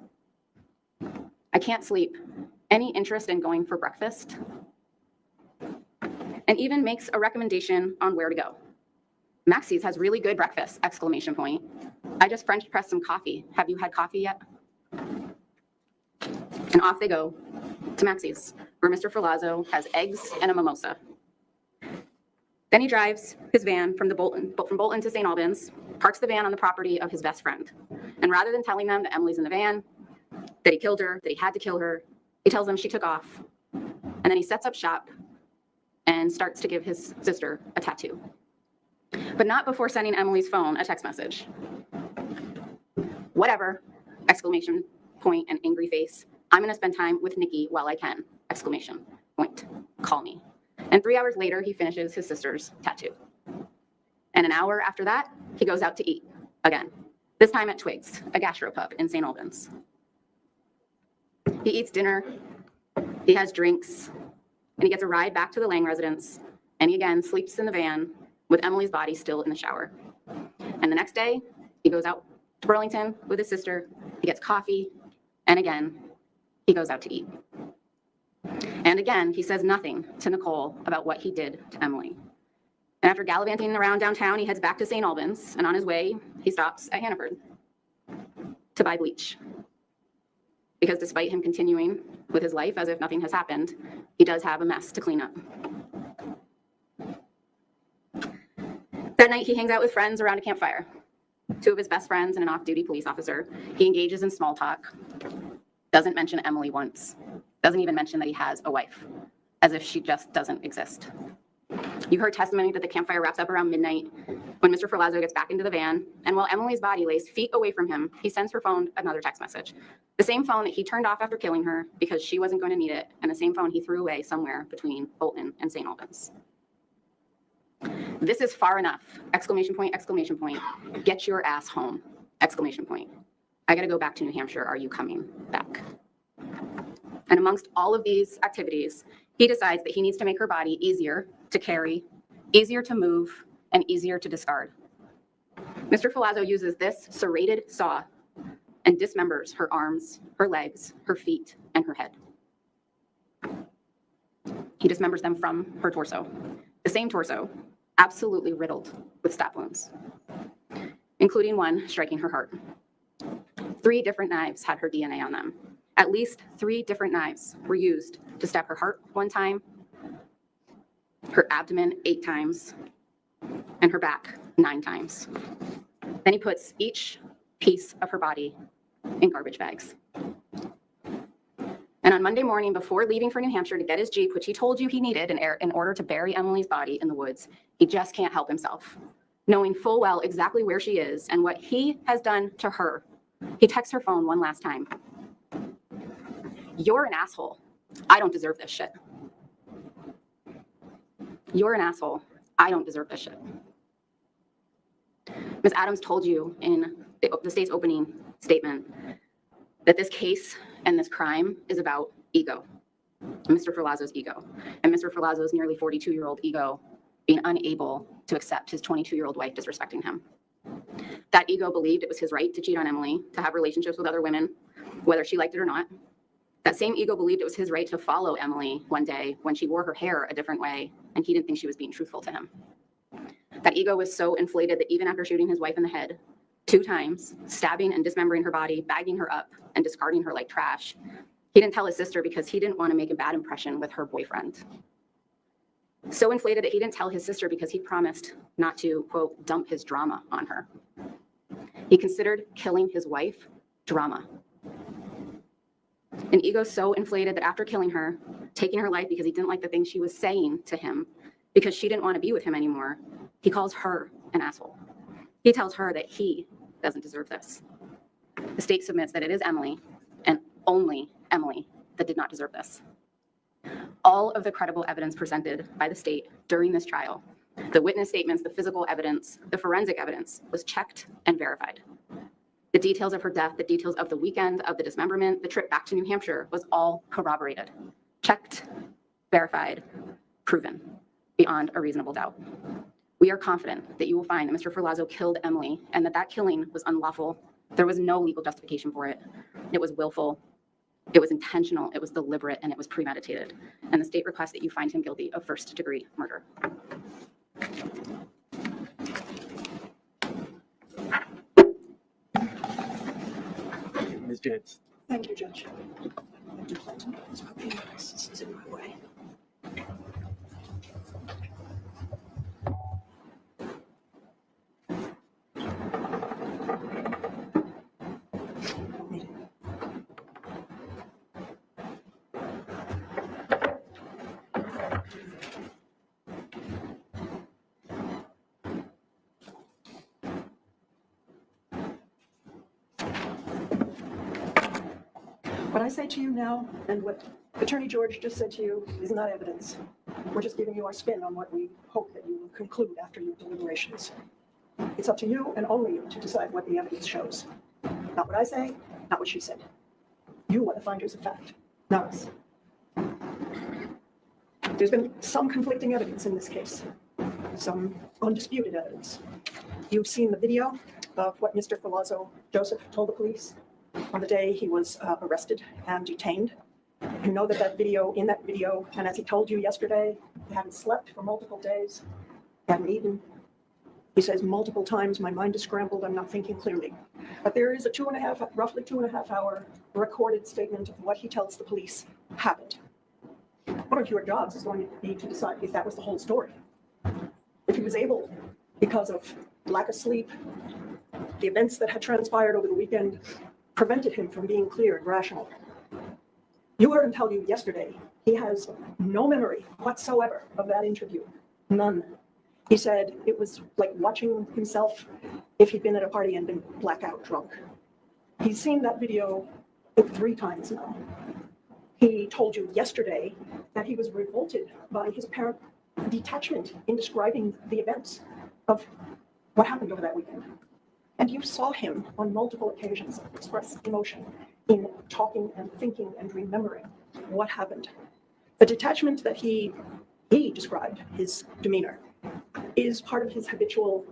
"I can't sleep. Any interest in going for breakfast?" And even makes a recommendation on where to go. "Maxie's has really good breakfast, exclamation point. I just French pressed some coffee. Have you had coffee yet?" And off they go to Maxie's, where Mr. Ferlazzo has eggs and a mimosa. Then he drives his van from Bolton to St. Albans, parks the van on the property of his best friend. And rather than telling them that Emily's in the van, that he killed her, that he had to kill her, he tells them she took off. And then he sets up shop and starts to give his sister a tattoo. But not before sending Emily's phone a text message. "Whatever, exclamation point and angry face. I'm gonna spend time with Nikki while I can, exclamation point. Call me." And 3 hours later, he finishes his sister's tattoo. And an hour after that, he goes out to eat again, this time at Twig's, a gastropub in St. Albans. He eats dinner, he has drinks, and he gets a ride back to the Lang residence, and he again sleeps in the van with Emily's body still in the shower. And the next day, he goes out to Burlington with his sister, he gets coffee, and again, he goes out to eat. And again, he says nothing to Nicole about what he did to Emily. And after gallivanting around downtown, he heads back to St. Albans, and on his way, he stops at Hannaford to buy bleach. Because despite him continuing with his life as if nothing has happened, he does have a mess to clean up. That night, he hangs out with friends around a campfire. 2 of his best friends and an off-duty police officer. He engages in small talk. Doesn't mention Emily once. Doesn't even mention that he has a wife, as if she just doesn't exist. You heard testimony that the campfire wraps up around midnight when Mr. Ferlazzo gets back into the van, and while Emily's body lays feet away from him, he sends her phone another text message. The same phone that he turned off after killing her because she wasn't going to need it, and the same phone he threw away somewhere between Bolton and St. Albans. "This is far enough, exclamation point, exclamation point. Get your ass home, exclamation point. I gotta go back to New Hampshire. Are you coming back?" And amongst all of these activities, he decides that he needs to make her body easier to carry, easier to move, and easier to discard. Mr. Ferlazzo uses this serrated saw and dismembers her arms, her legs, her feet, and her head. He dismembers them from her torso, the same torso, absolutely riddled with stab wounds, including one striking her heart. 3 different knives had her DNA on them. At least 3 different knives were used to stab her heart 1 time, her abdomen 8 times, and her back 9 times. Then he puts each piece of her body in garbage bags. And on Monday morning, before leaving for New Hampshire to get his Jeep, which he told you he needed in order to bury Emily's body in the woods, he just can't help himself. Knowing full well exactly where she is and what he has done to her, he texts her phone one last time. "You're an asshole. I don't deserve this shit. You're an asshole. I don't deserve this shit." Ms. Adams told you in the state's opening statement that this case and this crime is about ego, Mr. Ferlazzo's ego, and Mr. Ferlazzo's nearly 42-year-old ego being unable to accept his 22-year-old wife disrespecting him. That ego believed it was his right to cheat on Emily, to have relationships with other women, whether she liked it or not. That same ego believed it was his right to follow Emily one day when she wore her hair a different way, and he didn't think she was being truthful to him. That ego was so inflated that even after shooting his wife in the head, 2 times, stabbing and dismembering her body, bagging her up, and discarding her like trash. He didn't tell his sister because he didn't want to make a bad impression with her boyfriend. So inflated that he didn't tell his sister because he promised not to, quote, dump his drama on her. He considered killing his wife drama. An ego so inflated that after killing her, taking her life because he didn't like the things she was saying to him, because she didn't want to be with him anymore, he calls her an asshole. He tells her that he doesn't deserve this. The state submits that it is Emily, and only Emily, that did not deserve this. All of the credible evidence presented by the state during this trial, the witness statements, the physical evidence, the forensic evidence, was checked and verified. The details of her death, the details of the weekend, of the dismemberment, the trip back to New Hampshire was all corroborated, checked, verified, proven beyond a reasonable doubt. We are confident that you will find that Mr. Ferlazzo killed Emily and that killing was unlawful. There was no legal justification for it. It was willful, it was intentional, it was deliberate, and it was premeditated. And the state requests that you find him guilty of first-degree murder. Ms. Jantz. Thank you, Judge. I do plan to make this copy. This is in my way. What I say to you now and what Attorney George just said to you is not evidence. We're just giving you our spin on what we hope that you will conclude after your deliberations. It's up to you and only you to decide what the evidence shows. Not what I say, not what she said. You are the finders of fact, not us. There's been some conflicting evidence in this case, some undisputed evidence. You've seen the video of what Mr. Ferlazzo Joseph told the police on the day he was arrested and detained. You know that in that video, and as he told you yesterday, he hadn't slept for multiple days, hadn't eaten. He says multiple times, my mind is scrambled, I'm not thinking clearly. But there is a roughly 2.5 hour recorded statement of what he tells the police happened. One of your jobs is going to be to decide if that was the whole story. If he was able, because of lack of sleep, the events that had transpired over the weekend prevented him from being clear and rational. You heard him tell you yesterday, he has no memory whatsoever of that interview, none. He said it was like watching himself if he'd been at a party and been blackout drunk. He's seen that video 3 times now. He told you yesterday that he was revolted by his apparent detachment in describing the events of what happened over that weekend. And you saw him on multiple occasions express emotion in talking and thinking and remembering what happened. The detachment that he described, his demeanor, is part of his habitual,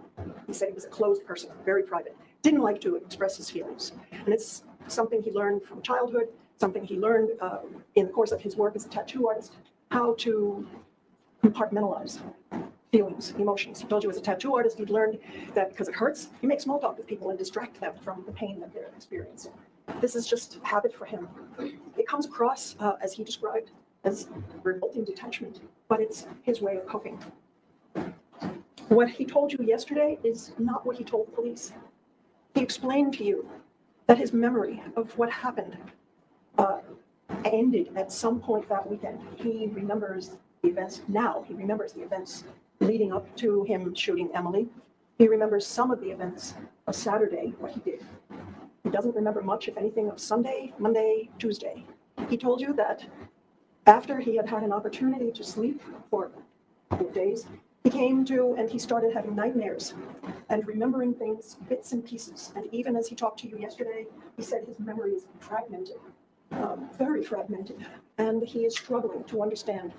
he said he was a closed person, very private, didn't like to express his feelings. And it's something he learned from childhood, something he learned in the course of his work as a tattoo artist, how to compartmentalize feelings, emotions. He told you as a tattoo artist, he'd learned that because it hurts, you make small talk with people and distract them from the pain that they're experiencing. This is just habit for him. It comes across, as he described, as revolting detachment, but it's his way of coping. What he told you yesterday is not what he told the police. He explained to you that his memory of what happened ended at some point that weekend. He remembers the events now. He remembers the events leading up to him shooting Emily. He remembers some of the events of Saturday, what he did. He doesn't remember much, if anything, of Sunday, Monday, Tuesday. He told you that after he had had an opportunity to sleep for a couple of days, he came to and he started having nightmares and remembering things, bits and pieces. And even as he talked to you yesterday, he said his memory is fragmented, very fragmented. And he is struggling to understand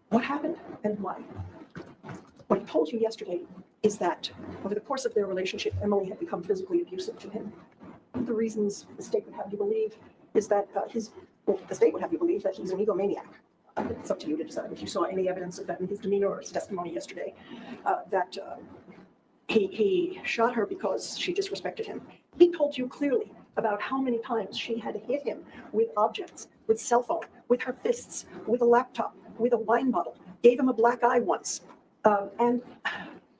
what happened and why. What he told you yesterday is that over the course of their relationship, Emily had become physically abusive to him. One of the reasons the state would have you believe is that the state would have you believe that he's an egomaniac. It's up to you to decide if you saw any evidence of that in his demeanor or his testimony yesterday, that he shot her because she disrespected him. He told you clearly about how many times she had hit him with objects, with cell phone, with her fists, with a laptop, with a wine bottle, gave him a black eye once. And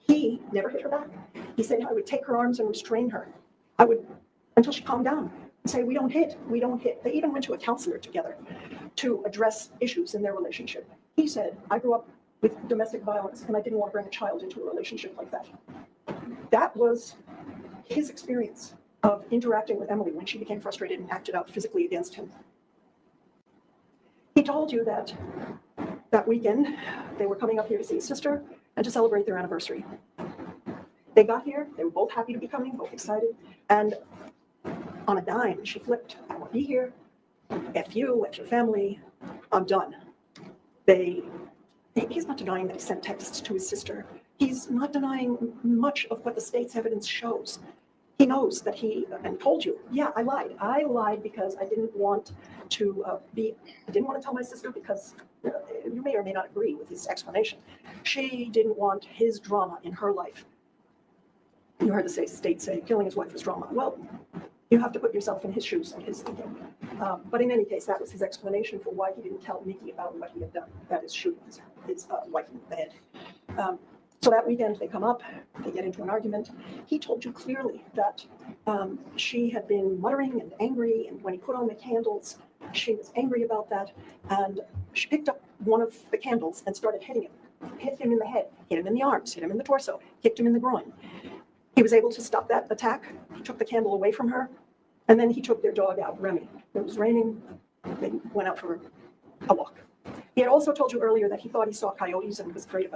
he never hit her back. He said, I would take her arms and restrain her. I would, until she calmed down, and say, we don't hit, we don't hit. They even went to a counselor together to address issues in their relationship. He said, I grew up with domestic violence and I didn't want to bring a child into a relationship like that. That was his experience of interacting with Emily when she became frustrated and acted out physically against him. He told you that that weekend they were coming up here to see his sister and to celebrate their anniversary. They got here, they were both happy to be coming, both excited, and on a dime, she flipped. I won't be here. F you, F your family. I'm done. He's not denying that he sent texts to his sister. He's not denying much of what the state's evidence shows. He knows that and told you, yeah, I lied. I lied because I didn't want to I didn't want to tell my sister because you may or may not agree with his explanation. She didn't want his drama in her life. You heard the state say killing his wife was drama. Well, you have to put yourself in his shoes and his thinking. But in any case, that was his explanation for why he didn't tell Nikki about what he had done, that is shooting his wife in the head. So that weekend they come up, they get into an argument. He told you clearly that she had been muttering and angry, and when he put on the candles, she was angry about that, and she picked up one of the candles and started hitting him. Hit him in the head, hit him in the arms, hit him in the torso, kicked him in the groin. He was able to stop that attack. He took the candle away from her, and then he took their dog out, Remy. It was raining. They went out for a walk. He had also told you earlier that he thought he saw coyotes and was afraid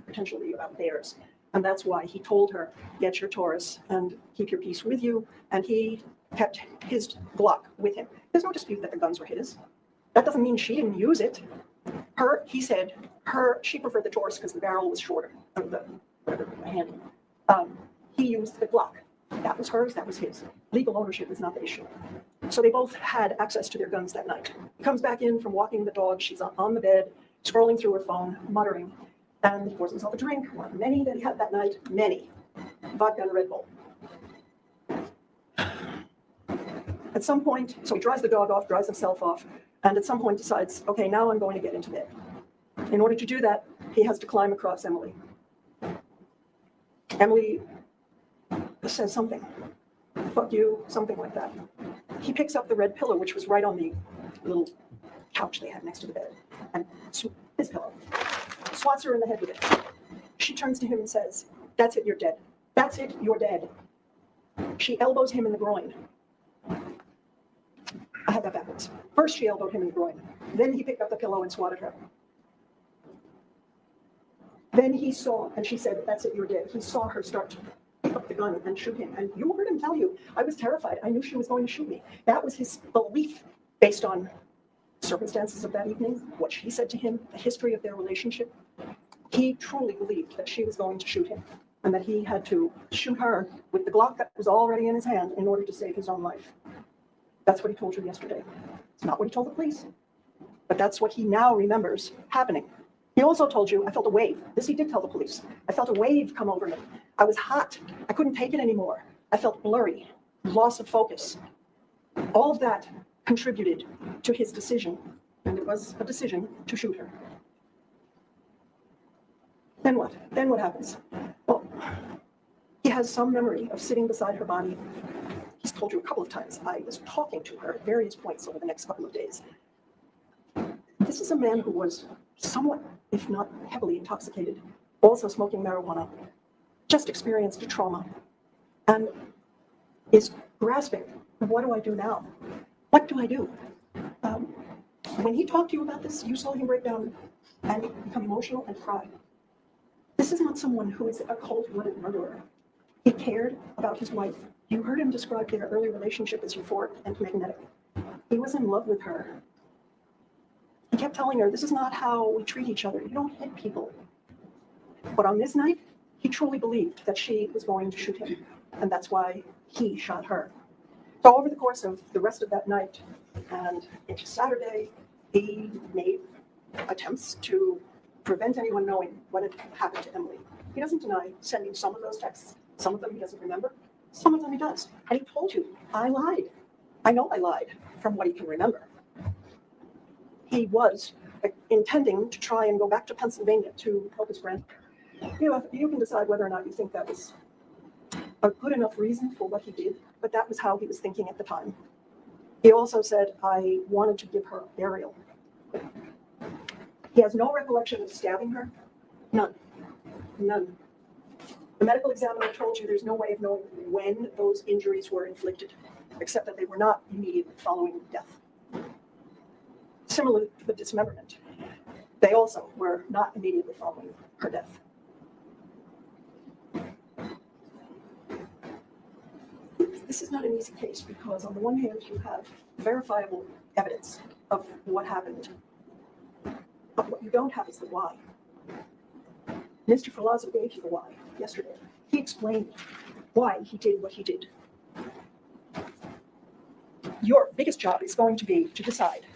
potentially about bears. And that's why he told her, get your Taurus and keep your peace with you. And he kept his Glock with him. There's no dispute that the guns were his. That doesn't mean she didn't use it. He said she preferred the Taurus because the barrel was shorter, or the handle. He used the Glock. That was hers, that was his. Legal ownership is not the issue. So they both had access to their guns that night. He comes back in from walking the dog. She's on the bed, scrolling through her phone, muttering, and he pours himself a drink, one of many that he had that night, many. Vodka and Red Bull. At some point, so he dries the dog off, dries himself off, and at some point decides, okay, now I'm going to get into bed. In order to do that, he has to climb across Emily. Emily says something, fuck you, something like that. He picks up the red pillow, which was right on the little couch they had next to the bed, and his pillow, swats her in the head with it. She turns to him and says, that's it, you're dead. That's it, you're dead. She elbows him in the groin. I had that backwards. First she elbowed him in the groin. Then he picked up the pillow and swatted her. Then he saw, and she said, that's it, you're dead. He saw her start to pick up the gun and shoot him. And you heard him tell you, I was terrified. I knew she was going to shoot me. That was his belief based on circumstances of that evening, what she said to him, the history of their relationship. He truly believed that she was going to shoot him and that he had to shoot her with the Glock that was already in his hand in order to save his own life. That's what he told you yesterday. It's not what he told the police, but that's what he now remembers happening. He also told you, I felt a wave. This he did tell the police. I felt a wave come over me. I was hot. I couldn't take it anymore. I felt blurry, loss of focus. All of that contributed to his decision, and it was a decision to shoot her. Then what? Then what happens? Well, he has some memory of sitting beside her body. He's told you a couple of times. I was talking to her at various points over the next couple of days. This is a man who was somewhat, if not heavily intoxicated, also smoking marijuana, just experienced a trauma, and is grasping, what do I do now? What do I do? When he talked to you about this, you saw him break down and become emotional and cry. This is not someone who is a cold-blooded murderer. He cared about his wife. You heard him describe their early relationship as euphoric and magnetic. He was in love with her. He kept telling her, this is not how we treat each other. You don't hit people. But on this night, he truly believed that she was going to shoot him, and that's why he shot her. So over the course of the rest of that night and into Saturday, he made attempts to prevent anyone knowing what had happened to Emily. He doesn't deny sending some of those texts. Some of them he doesn't remember. Some of them he does. And he told you, I lied. I know I lied from what he can remember. He was intending to try and go back to Pennsylvania to help his grandmother. You can decide whether or not you think that was a good enough reason for what he did, but that was how he was thinking at the time. He also said, I wanted to give her a burial. He has no recollection of stabbing her. None. None. The medical examiner told you there's no way of knowing when those injuries were inflicted, except that they were not immediately following death. Similarly to the dismemberment, they also were not immediately following her death. This is not an easy case because on the one hand, you have verifiable evidence of what happened, but what you don't have is the why. Mr. Ferlazzo gave you the why yesterday. He explained why he did what he did. Your biggest job is going to be to decide,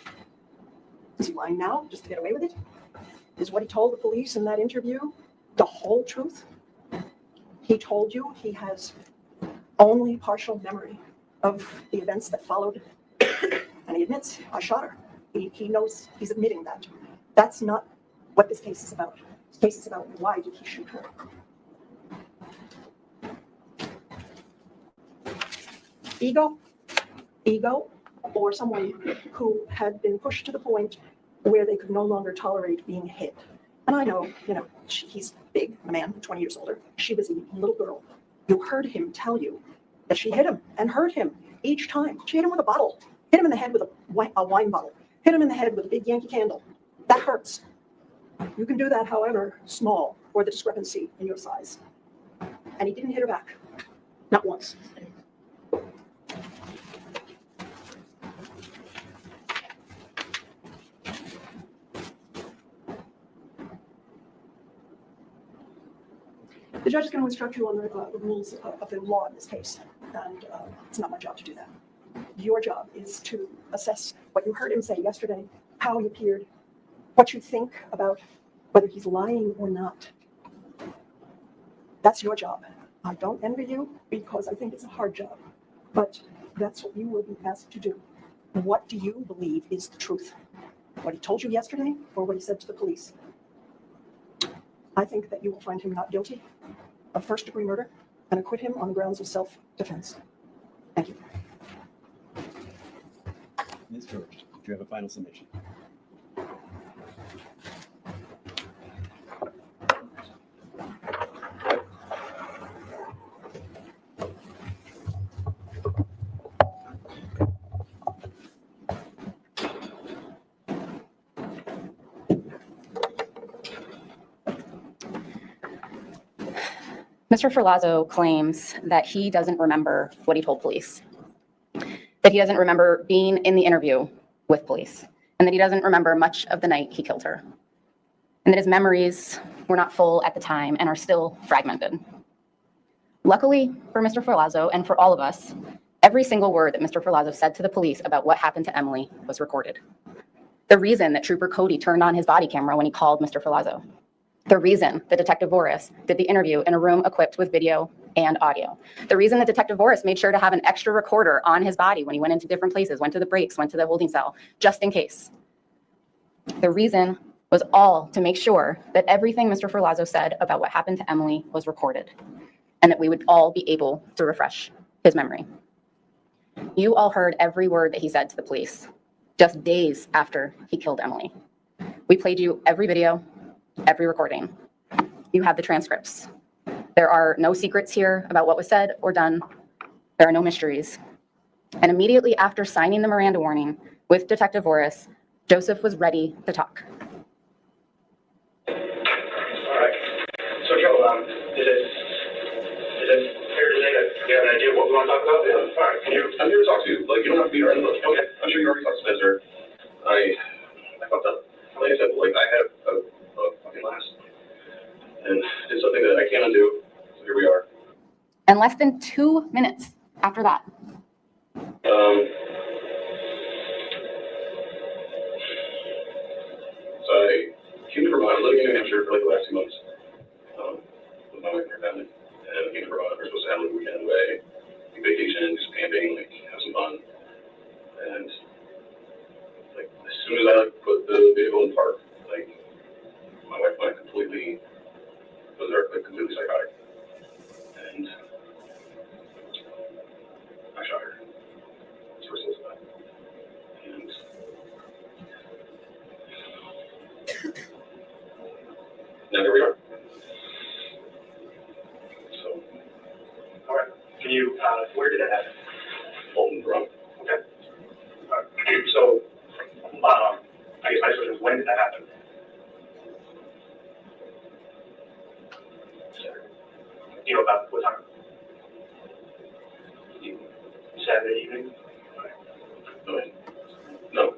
is he lying now just to get away with it? Is what he told the police in that interview the whole truth? He told you he has only partial memory of the events that followed, and he admits, I shot her. He knows, he's admitting that. That's not what this case is about. This case is about why did he shoot her. Ego, or someone who had been pushed to the point where they could no longer tolerate being hit. And I know, he's big, a man, 20 years older. She was a little girl. You heard him tell you that she hit him and hurt him each time. She hit him with a bottle, hit him in the head with a wine bottle, hit him in the head with a big Yankee Candle. That hurts. You can do that however small or the discrepancy in your size. And he didn't hit her back, not once. The judge is going to instruct you on the rules of the law in this case, and it's not my job to do that. Your job is to assess what you heard him say yesterday, how he appeared, what you think about whether he's lying or not. That's your job. I don't envy you because I think it's a hard job, but that's what you will be asked to do. What do you believe is the truth? What he told you yesterday or what he said to the police? I think that you will find him not guilty of first-degree murder and acquit him on the grounds of self-defense. Thank you. Ms. George, do you have a final submission? Mr. Ferlazzo claims that he doesn't remember what he told police, that he doesn't remember being in the interview with police, and that he doesn't remember much of the night he killed her, and that his memories were not full at the time and are still fragmented. Luckily for Mr. Ferlazzo and for all of us, every single word that Mr. Ferlazzo said to the police about what happened to Emily was recorded. The reason that Trooper Cody turned on his body camera when he called Mr. Ferlazzo. The reason that Detective Voris did the interview in a room equipped with video and audio. The reason that Detective Voris made sure to have an extra recorder on his body when he went into different places, went to the breaks, went to the holding cell, just in case. The reason was all to make sure that everything Mr. Ferlazzo said about what happened to Emily was recorded, and that we would all be able to refresh his memory. You all heard every word that he said to the police, just days after he killed Emily. We played you every video, every recording. You have the transcripts. There are no secrets here about what was said or done. There are no mysteries. And immediately after signing the Miranda warning with Detective Voris, Joseph was ready to talk. All right. So Joe, is it fair to say that you have an idea of what we want to talk about? Yeah, all right. I'm here to talk to you. Like, you don't have to be around. Okay. I'm sure you already talked to Spencer. I fucked up. Like I said, I had a fucking blast and did something that I can't undo. So here we are. And less than 2 minutes after that. So I came to Vermont. I'm living in New Hampshire for the last 2 months. camping, like have some fun. And like as soon as I like put the vehicle in park, like my wife went completely completely psychotic. And I shot her. That's the result of that. And now here we are. So, all right. Can you, where did it happen? Bolton Grove. Okay. So, I guess my question is, when did that happen? You know about what time? Saturday evening? Okay. No.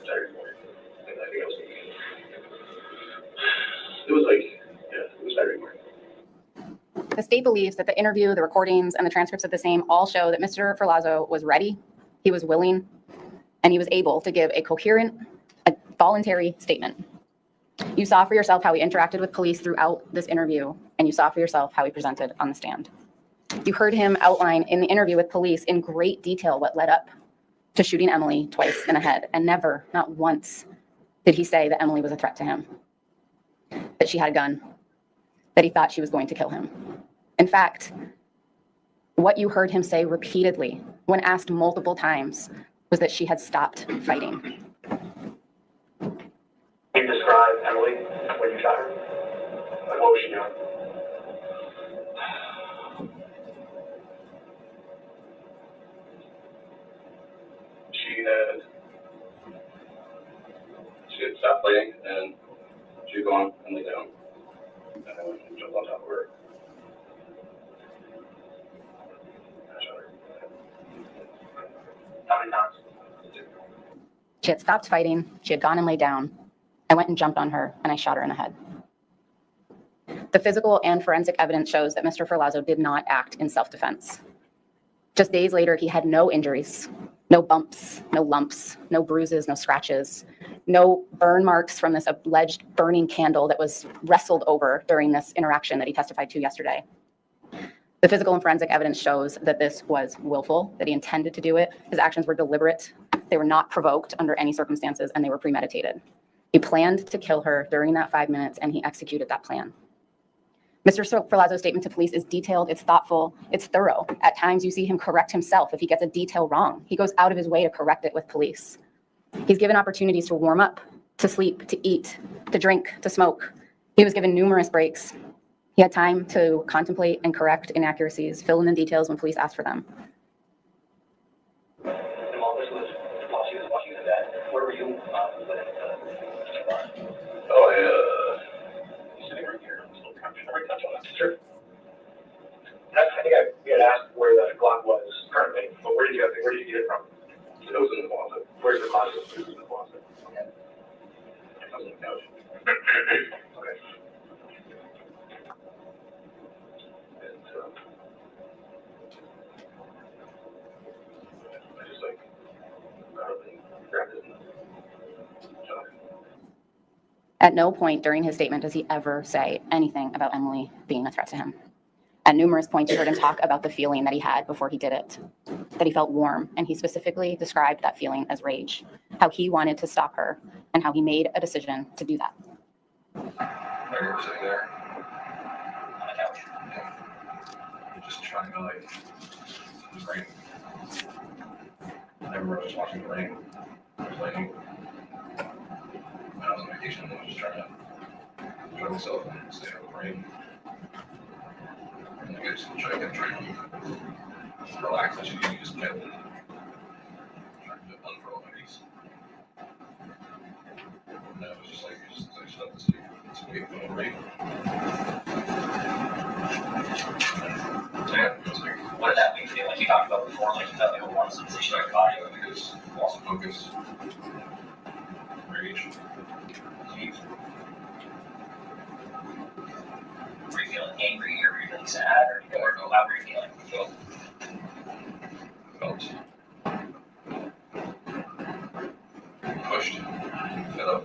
Saturday morning. I think I was thinking. It was like, yeah, it was Saturday morning. The state believes that the interview, the recordings, and the transcripts of the same all show that Mr. Ferlazzo was ready, he was willing, and he was able to give a coherent, a voluntary statement. You saw for yourself how he interacted with police throughout this interview, and you saw for yourself how he presented on the stand. You heard him outline in the interview with police in great detail what led up to shooting Emily twice in the head, and never, not once, did he say that Emily was a threat to him, that she had a gun, that he thought she was going to kill him. In fact, what you heard him say repeatedly, when asked multiple times, was that she had stopped fighting. Can you describe Emily when you shot her? Like, what was she doing? She had stopped fighting, and she had gone and lay down. And I went and jumped on top of her. And I shot her. How many times? She had stopped fighting, she had gone and lay down. I went and jumped on her, and I shot her in the head. The physical and forensic evidence shows that Mr. Ferlazzo did not act in self-defense. Just days later, he had no injuries, no bumps, no lumps, no bruises, no scratches, no burn marks from this alleged burning candle that was wrestled over during this interaction that he testified to yesterday. The physical and forensic evidence shows that this was willful, that he intended to do it. His actions were deliberate. They were not provoked under any circumstances, and they were premeditated. He planned to kill her during that 5 minutes, and he executed that plan. Mr. Ferlazzo's statement to police is detailed, it's thoughtful, it's thorough. At times, you see him correct himself if he gets a detail wrong. He goes out of his way to correct it with police. He's given opportunities to warm up, to sleep, to eat, to drink, to smoke. He was given numerous breaks. He had time to contemplate and correct inaccuracies, fill in the details when police asked for them. And while this was, while she was in bed, where were you? Sitting right here. Sure. I think we had asked where the Glock was currently, but where did you get it from? It was in the closet. Where's the closet? It was in the closet. Okay. It was on the couch. Okay. And I just grabbed it and shot it. At no point during his statement does he ever say anything about Emily being a threat to him. At numerous points, you heard him talk about the feeling that he had before he did it, that he felt warm, and he specifically described that feeling as rage, how he wanted to stop her, and how he made a decision to do that. I remember sitting there on the couch, just trying to like rain. I remember just watching the rain. I was like, when I was on vacation, I was just trying to enjoy myself and stay out of the rain. And I just trying to relax and you just kept trying to unfurl my knees. And I was just like, I just felt this big little rain. Yeah, it was like, what did that make you feel like? You talked about before, like you felt like a warm sensation in your body. I think it was loss of focus, rage, heat. Were you feeling angry or were you feeling sad or how were you feeling? Felt pushed, fed up.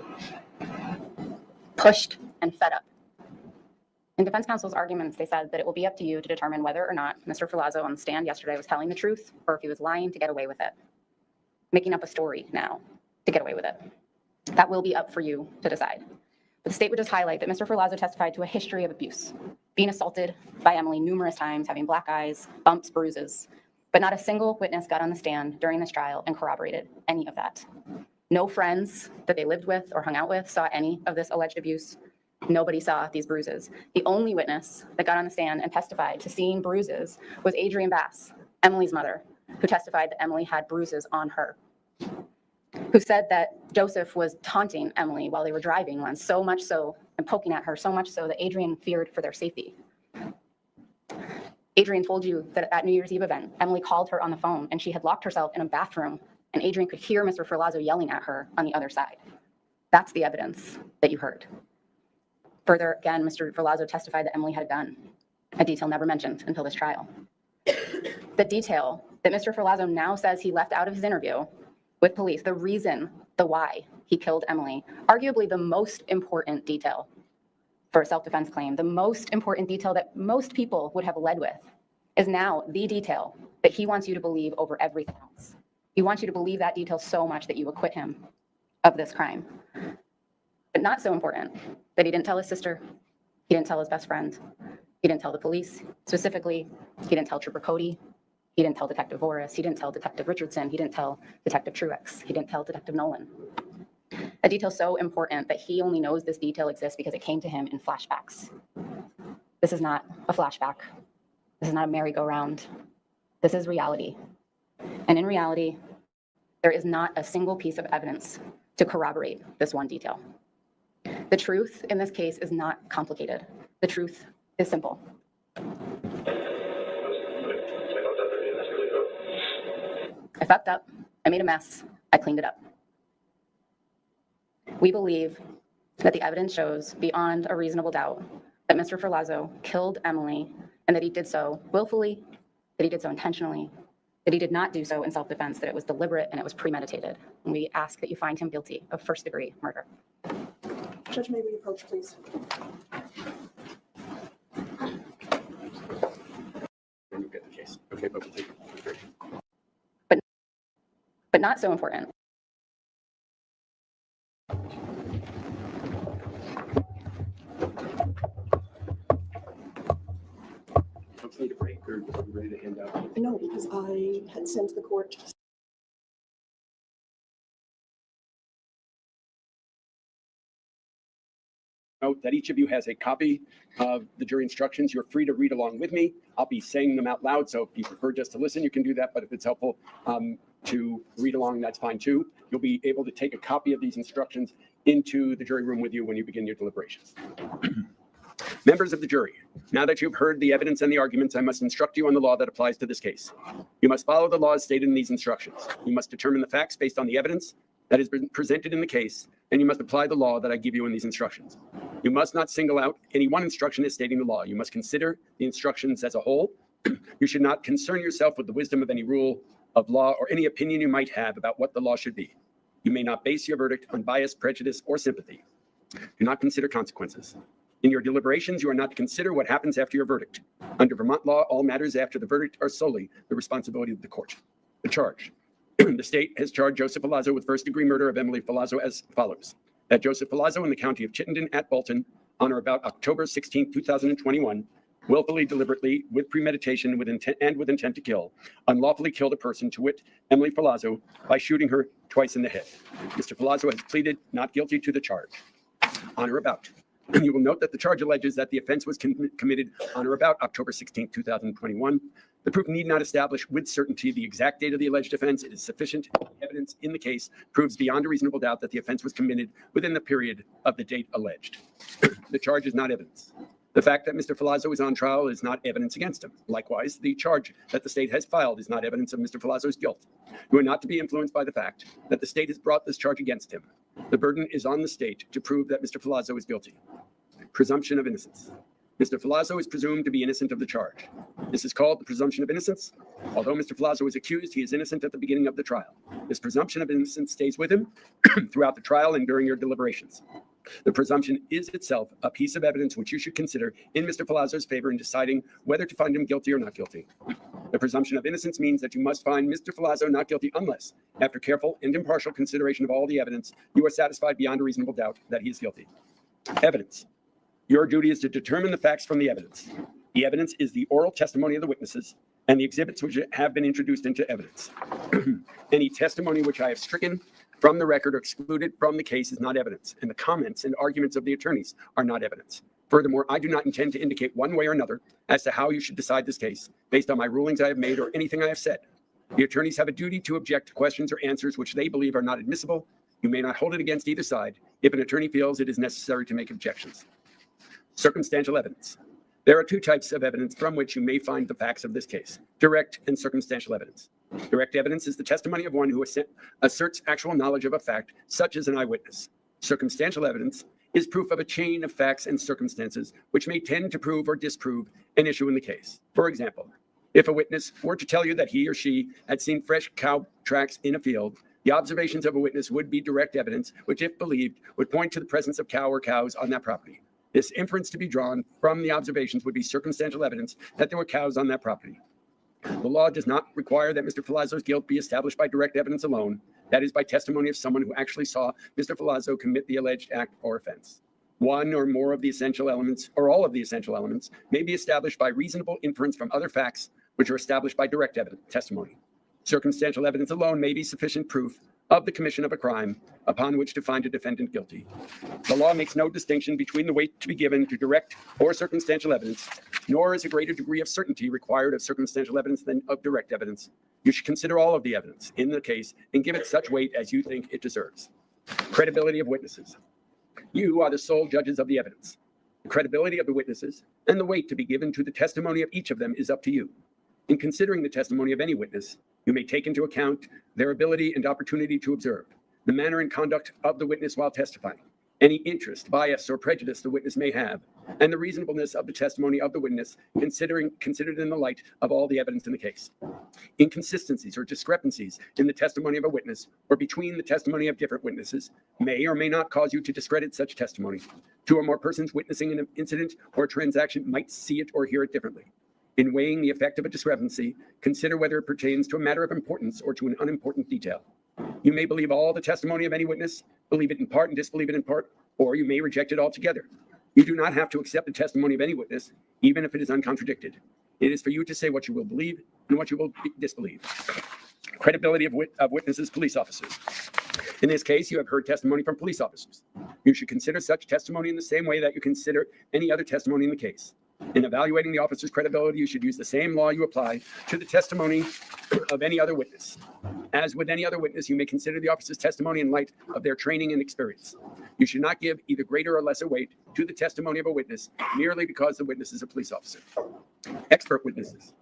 Pushed and fed up. In defense counsel's arguments, they said that it will be up to you to determine whether or not Mr. Filazzo on the stand yesterday was telling the truth or if he was lying to get away with it, making up a story now to get away with it. That will be up for you to decide. But the state would just highlight that Mr. Filazzo testified to a history of abuse, being assaulted by Emily numerous times, having black eyes, bumps, bruises, but not a single witness got on the stand during this trial and corroborated any of that. No friends that they lived with or hung out with saw any of this alleged abuse. Nobody saw these bruises. The only witness that got on the stand and testified to seeing bruises was Adrienne Bass, Emily's mother, who testified that Emily had bruises on her, who said that Joseph was taunting Emily while they were driving once, so much so, and poking at her so much so that Adrienne feared for their safety. Adrienne told you that at that New Year's Eve event, Emily called her on the phone and she had locked herself in a bathroom and Adrienne could hear Mr. Filazzo yelling at her on the other side. That's the evidence that you heard. Further, again, Mr. Filazzo testified that Emily had a gun, a detail never mentioned until this trial. The detail that Mr. Filazzo now says he left out of his interview with police, the reason, the why he killed Emily, arguably the most important detail for a self-defense claim, the most important detail that most people would have led with, is now the detail that he wants you to believe over everything else. He wants you to believe that detail so much that you acquit him of this crime. But not so important that he didn't tell his sister, he didn't tell his best friend, he didn't tell the police. Specifically, he didn't tell Trooper Cody, he didn't tell Detective Voris, he didn't tell Detective Richardson, he didn't tell Detective Truex, he didn't tell Detective Nolan. A detail so important that he only knows this detail exists because it came to him in flashbacks. This is not a flashback. This is not a merry-go-round. This is reality. And in reality, there is not a single piece of evidence to corroborate this one detail. The truth in this case is not complicated. The truth is simple. I fucked up. I made a mess. I cleaned it up. We believe that the evidence shows beyond a reasonable doubt that Mr. Filazzo killed Emily and that he did so willfully, that he did so intentionally, that he did not do so in self-defense, that it was deliberate and it was premeditated. And we ask that you find him guilty of first-degree murder. Judge, may we approach, please? Then you get the case. Okay, but we'll take it. But not so important. Folks need a break, or are we ready to hand out? No, because I had sent the court. Note that each of you has a copy of the jury instructions. You're free to read along with me. I'll be saying them out loud, so if you prefer just to listen, you can do that. But if it's helpful to read along, that's fine too. You'll be able to take a copy of these instructions into the jury room with you when you begin your deliberations. Members of the jury, now that you've heard the evidence and the arguments, I must instruct you on the law that applies to this case. You must follow the laws stated in these instructions. You must determine the facts based on the evidence that has been presented in the case, and you must apply the law that I give you in these instructions. You must not single out any one instruction as stating the law. You must consider the instructions as a whole. You should not concern yourself with the wisdom of any rule of law or any opinion you might have about what the law should be. You may not base your verdict on bias, prejudice, or sympathy. Do not consider consequences. In your deliberations, you are not to consider what happens after your verdict. Under Vermont law, all matters after the verdict are solely the responsibility of the court. The charge. The state has charged Joseph Filazzo with first-degree murder of Emily Filazzo as follows. That Joseph Filazzo in the county of Chittenden at Bolton on or about October 16, 2021, willfully, deliberately, with premeditation with intent to kill, unlawfully killed a person, to wit, Emily Filazzo, by shooting her twice in the head. Mr. Filazzo has pleaded not guilty to the charge. On or about. You will note that the charge alleges that the offense was committed on or about October 16, 2021. The proof need not establish with certainty the exact date of the alleged offense. It is sufficient evidence in the case proves beyond a reasonable doubt that the offense was committed within the period of the date alleged. The charge is not evidence. The fact that Mr. Filazzo is on trial is not evidence against him. Likewise, the charge that the state has filed is not evidence of Mr. Filazzo's guilt. You are not to be influenced by the fact that the state has brought this charge against him. The burden is on the state to prove that Mr. Filazzo is guilty. Presumption of innocence. Mr. Filazzo is presumed to be innocent of the charge. This is called the presumption of innocence. Although Mr. Filazzo is accused, he is innocent at the beginning of the trial. This presumption of innocence stays with him throughout the trial and during your deliberations. The presumption is itself a piece of evidence which you should consider in Mr. Palazzo's favor in deciding whether to find him guilty or not guilty. The presumption of innocence means that you must find Mr. Palazzo not guilty unless, after careful and impartial consideration of all the evidence, you are satisfied beyond a reasonable doubt that he is guilty. Evidence. Your duty is to determine the facts from the evidence. The evidence is the oral testimony of the witnesses and the exhibits which have been introduced into evidence. Any testimony which I have stricken from the record or excluded from the case is not evidence, and the comments and arguments of the attorneys are not evidence. Furthermore, I do not intend to indicate one way or another as to how you should decide this case based on my rulings I have made or anything I have said. The attorneys have a duty to object to questions or answers which they believe are not admissible. You may not hold it against either side if an attorney feels it is necessary to make objections. Circumstantial evidence. There are two types of evidence from which you may find the facts of this case: direct and circumstantial evidence. Direct evidence is the testimony of one who asserts actual knowledge of a fact, such as an eyewitness. Circumstantial evidence is proof of a chain of facts and circumstances which may tend to prove or disprove an issue in the case. For example, if a witness were to tell you that he or she had seen fresh cow tracks in a field, the observations of a witness would be direct evidence, which, if believed, would point to the presence of cow or cows on that property. This inference to be drawn from the observations would be circumstantial evidence that there were cows on that property. The law does not require that Mr. Palazzo's guilt be established by direct evidence alone, that is, by testimony of someone who actually saw Mr. Palazzo commit the alleged act or offense. One or more of the essential elements, or all of the essential elements, may be established by reasonable inference from other facts, which are established by direct evidence testimony. Circumstantial evidence alone may be sufficient proof of the commission of a crime upon which to find a defendant guilty. The law makes no distinction between the weight to be given to direct or circumstantial evidence, nor is a greater degree of certainty required of circumstantial evidence than of direct evidence. You should consider all of the evidence in the case and give it such weight as you think it deserves. Credibility of witnesses. You are the sole judges of the evidence. The credibility of the witnesses and the weight to be given to the testimony of each of them is up to you. In considering the testimony of any witness, you may take into account their ability and opportunity to observe, the manner and conduct of the witness while testifying, any interest, bias, or prejudice the witness may have, and the reasonableness of the testimony of the witness considered in the light of all the evidence in the case. Inconsistencies or discrepancies in the testimony of a witness or between the testimony of different witnesses may or may not cause you to discredit such testimony. Two or more persons witnessing an incident or transaction might see it or hear it differently. In weighing the effect of a discrepancy, consider whether it pertains to a matter of importance or to an unimportant detail. You may believe all the testimony of any witness, believe it in part and disbelieve it in part, or you may reject it altogether. You do not have to accept the testimony of any witness, even if it is uncontradicted. It is for you to say what you will believe and what you will disbelieve. Credibility of witnesses, police officers. In this case, you have heard testimony from police officers. You should consider such testimony in the same way that you consider any other testimony in the case. In evaluating the officer's credibility, you should use the same law you apply to the testimony of any other witness. As with any other witness, you may consider the officer's testimony in light of their training and experience. You should not give either greater or lesser weight to the testimony of a witness merely because the witness is a police officer. Expert witnesses.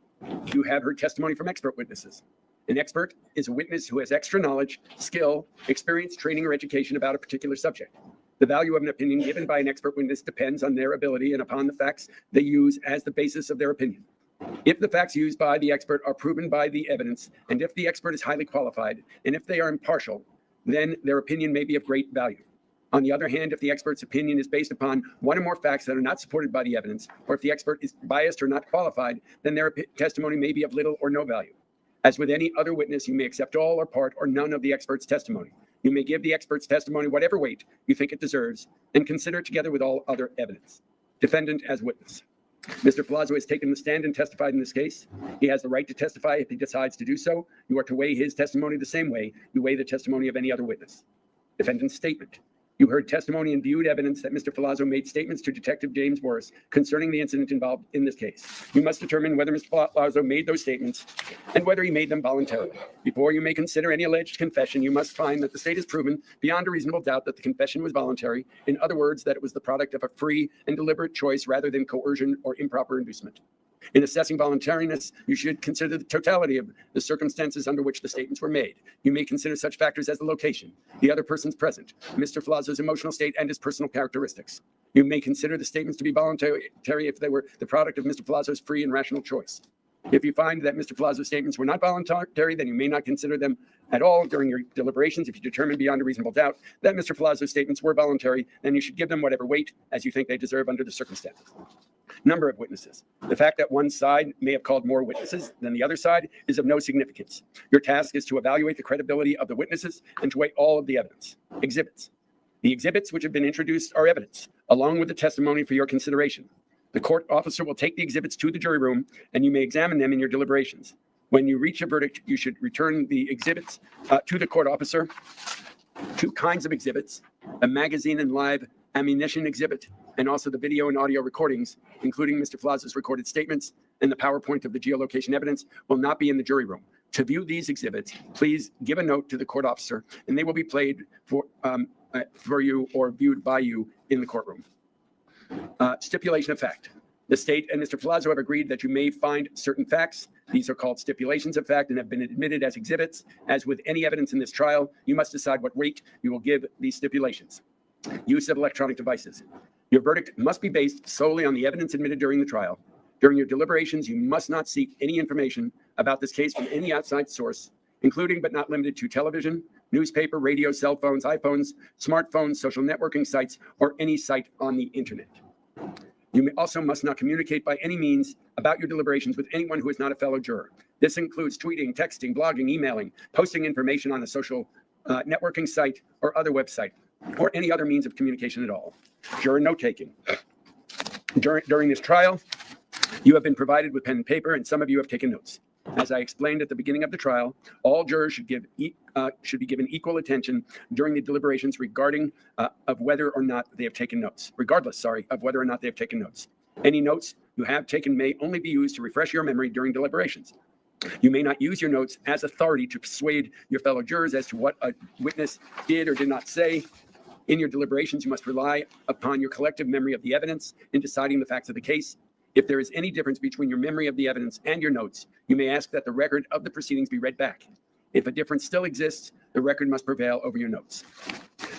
You have heard testimony from expert witnesses. An expert is a witness who has extra knowledge, skill, experience, training, or education about a particular subject. The value of an opinion given by an expert witness depends on their ability and upon the facts they use as the basis of their opinion. If the facts used by the expert are proven by the evidence, and if the expert is highly qualified, and if they are impartial, then their opinion may be of great value. On the other hand, if the expert's opinion is based upon one or more facts that are not supported by the evidence, or if the expert is biased or not qualified, then their testimony may be of little or no value. As with any other witness, you may accept all or part or none of the expert's testimony. You may give the expert's testimony whatever weight you think it deserves and consider it together with all other evidence. Defendant as witness. Mr. Palazzo has taken the stand and testified in this case. He has the right to testify if he decides to do so. You are to weigh his testimony the same way you weigh the testimony of any other witness. Defendant's statement. You heard testimony and viewed evidence that Mr. Palazzo made statements to Detective James Morris concerning the incident involved in this case. You must determine whether Mr. Palazzo made those statements and whether he made them voluntarily. Before you may consider any alleged confession, you must find that the state has proven beyond a reasonable doubt that the confession was voluntary. In other words, that it was the product of a free and deliberate choice rather than coercion or improper inducement. In assessing voluntariness, you should consider the totality of the circumstances under which the statements were made. You may consider such factors as the location, the other persons present, Mr. Palazzo's emotional state, and his personal characteristics. You may consider the statements to be voluntary if they were the product of Mr. Palazzo's free and rational choice. If you find that Mr. Palazzo's statements were not voluntary, then you may not consider them at all during your deliberations. If you determine beyond a reasonable doubt that Mr. Palazzo's statements were voluntary, then you should give them whatever weight as you think they deserve under the circumstances. Number of witnesses. The fact that one side may have called more witnesses than the other side is of no significance. Your task is to evaluate the credibility of the witnesses and to weigh all of the evidence. Exhibits. The exhibits which have been introduced are evidence, along with the testimony for your consideration. The court officer will take the exhibits to the jury room, and you may examine them in your deliberations. When you reach a verdict, you should return the exhibits to the court officer. Two kinds of exhibits: a magazine and live ammunition exhibit, and also the video and audio recordings, including Mr. Palazzo's recorded statements and the PowerPoint of the geolocation evidence, will not be in the jury room. To view these exhibits, please give a note to the court officer, and they will be played for you or viewed by you in the courtroom. Stipulation of fact. The state and Mr. Palazzo have agreed that you may find certain facts. These are called stipulations of fact and have been admitted as exhibits. As with any evidence in this trial, you must decide what weight you will give these stipulations. Use of electronic devices. Your verdict must be based solely on the evidence admitted during the trial. During your deliberations, you must not seek any information about this case from any outside source, including but not limited to television, newspaper, radio, cell phones, iPhones, smartphones, social networking sites, or any site on the internet. You also must not communicate by any means about your deliberations with anyone who is not a fellow juror. This includes tweeting, texting, blogging, emailing, posting information on a social networking site or other website, or any other means of communication at all. Juror note-taking. During this trial, you have been provided with pen and paper, and some of you have taken notes. As I explained at the beginning of the trial, all jurors should be given equal attention during the deliberations regarding of whether or not they have taken notes. Regardless, of whether or not they have taken notes. Any notes you have taken may only be used to refresh your memory during deliberations. You may not use your notes as authority to persuade your fellow jurors as to what a witness did or did not say. In your deliberations, you must rely upon your collective memory of the evidence in deciding the facts of the case. If there is any difference between your memory of the evidence and your notes, you may ask that the record of the proceedings be read back. If a difference still exists, the record must prevail over your notes.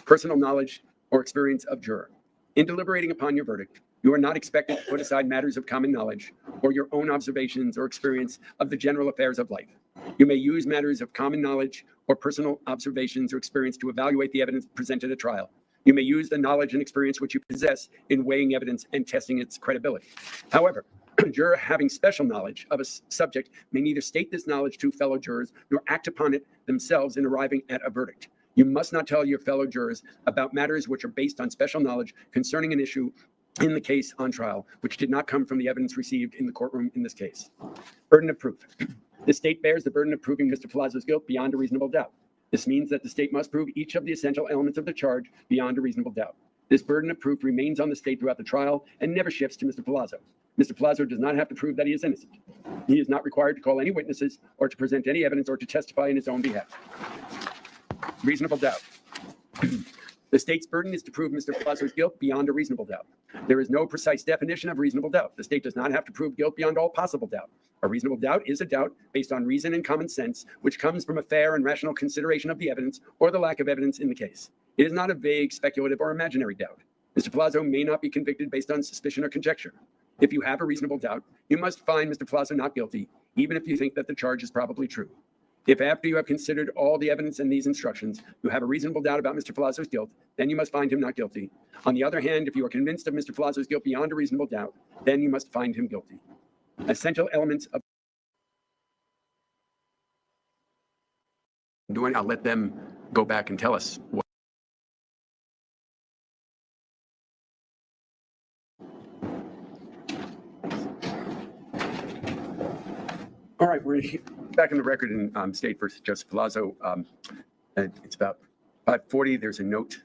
Personal knowledge or experience of juror. In deliberating upon your verdict, you are not expected to put aside matters of common knowledge or your own observations or experience of the general affairs of life. You may use matters of common knowledge or personal observations or experience to evaluate the evidence presented at trial. You may use the knowledge and experience which you possess in weighing evidence and testing its credibility. However, a juror having special knowledge of a subject may neither state this knowledge to fellow jurors nor act upon it themselves in arriving at a verdict. You must not tell your fellow jurors about matters which are based on special knowledge concerning an issue in the case on trial, which did not come from the evidence received in the courtroom in this case. Burden of proof. The state bears the burden of proving Mr. Palazzo's guilt beyond a reasonable doubt. This means that the state must prove each of the essential elements of the charge beyond a reasonable doubt. This burden of proof remains on the state throughout the trial and never shifts to Mr. Palazzo. Mr. Palazzo does not have to prove that he is innocent. He is not required to call any witnesses or to present any evidence or to testify in his own behalf. Reasonable doubt. The state's burden is to prove Mr. Palazzo's guilt beyond a reasonable doubt. There is no precise definition of reasonable doubt. The state does not have to prove guilt beyond all possible doubt. A reasonable doubt is a doubt based on reason and common sense, which comes from a fair and rational consideration of the evidence or the lack of evidence in the case. It is not a vague, speculative, or imaginary doubt. Mr. Palazzo may not be convicted based on suspicion or conjecture. If you have a reasonable doubt, you must find Mr. Palazzo not guilty, even if you think that the charge is probably true. If after you have considered all the evidence in these instructions, you have a reasonable doubt about Mr. Palazzo's guilt, then you must find him not guilty. On the other hand, if you are convinced of Mr. Palazzo's guilt beyond a reasonable doubt, then you must find him guilty. Essential elements of doing, I'll let them go back and tell us what. All right, we're back in the record in State versus Joseph Palazzo. It's about 5:40. There's a note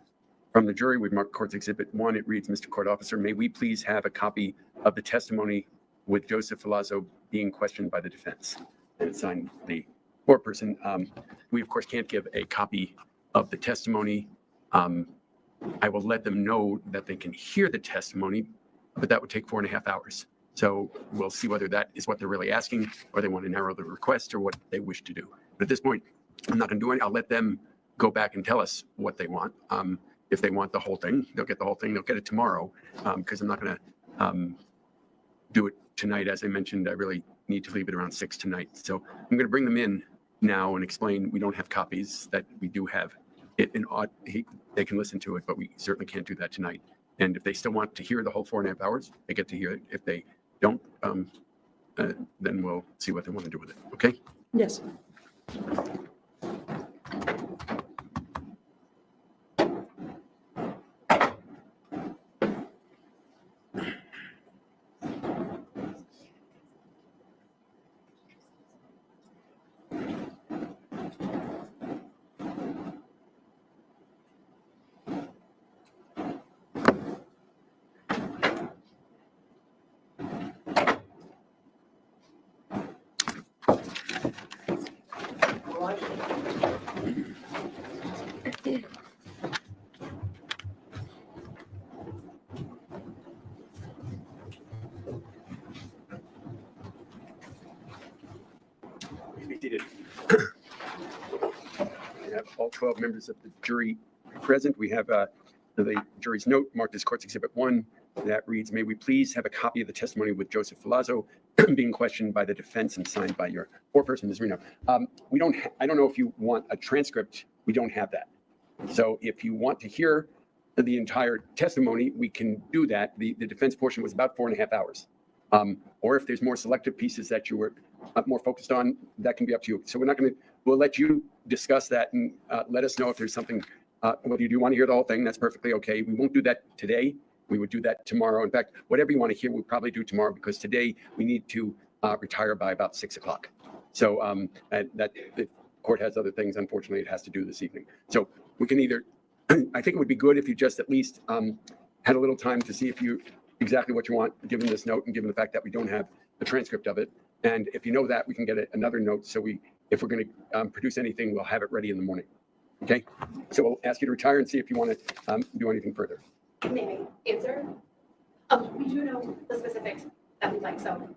from the jury. We've marked Court's Exhibit 1. It reads, Mr. Court Officer, may we please have a copy of the testimony with Joseph Palazzo being questioned by the defense? And it's signed the foreperson. We, of course, can't give a copy of the testimony. I will let them know that they can hear the testimony, but that would take 4.5 hours. So we'll see whether that is what they're really asking, or they want to narrow the request, or what they wish to do. But at this point, I'm not going to do it. I'll let them go back and tell us what they want. If they want the whole thing, they'll get the whole thing. They'll get it tomorrow, because I'm not going to do it tonight. As I mentioned, I really need to leave at around 6 tonight. So I'm going to bring them in now and explain we don't have copies, that we do have it in they can listen to it, but we certainly can't do that tonight. And if they still want to hear the whole 4.5 hours, they get to hear it. If they don't, then we'll see what they want to do with it. Okay? Yes. Be seated. We have all 12 members of the jury present. We have the jury's note marked as Court's Exhibit 1. That reads, may we please have a copy of the testimony with Joseph Filazzo being questioned by the defense and signed by your foreperson, Ms. Reno. I don't know if you want a transcript. We don't have that. So if you want to hear the entire testimony, we can do that. The defense portion was about 4.5 hours. Or if there's more selective pieces that you were more focused on, that can be up to you. So we'll let you discuss that and let us know if there's something, whether you do want to hear the whole thing, that's perfectly okay. We won't do that today. We would do that tomorrow. In fact, whatever you want to hear, we'll probably do tomorrow, because today we need to retire by about 6 o'clock. So that the court has other things, unfortunately, it has to do this evening. So we can either, I think it would be good if you just at least had a little time to see if you exactly what you want, given this note and given the fact that we don't have a transcript of it. And if you know that, we can get another note. So if we're going to produce anything, we'll have it ready in the morning. Okay. So we'll ask you to retire and see if you want to do anything further. Naming, answer. We do know the specifics that we'd like, so.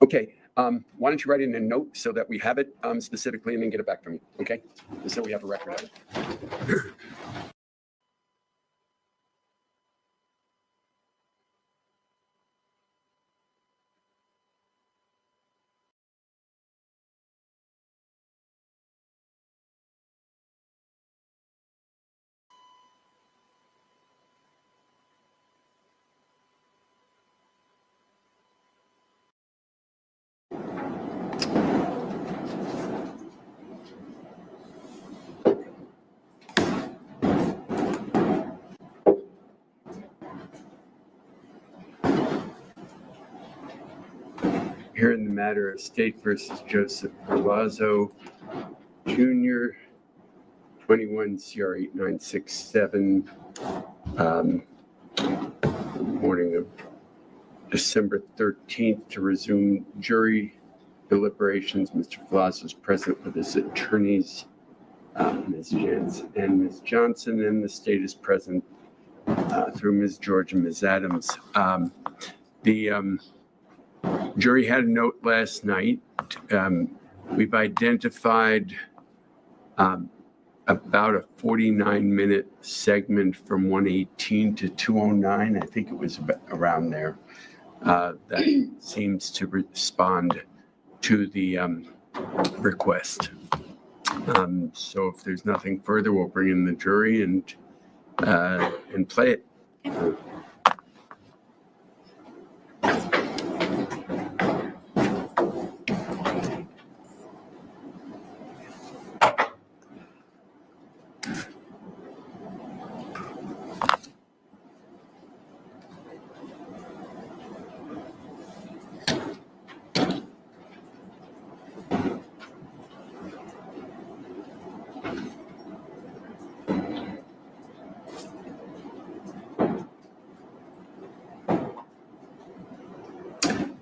Okay. Why don't you write in a note so that we have it specifically, and then get it back from you. Okay. Just so we have a record of it. Here in the matter of State versus Joseph Filazzo Jr., 21 CR 8967, morning of December 13th, to resume jury deliberations. Mr. Filazzo is present with his attorneys, Ms. Jansen and Ms. Johnson, and the state is present through Ms. George and Ms. Adams. The jury had a note last night. We've identified about a 49-minute segment from 118 to 209. I think it was around there. That seems to respond to the request. So if there's nothing further, we'll bring in the jury and play it.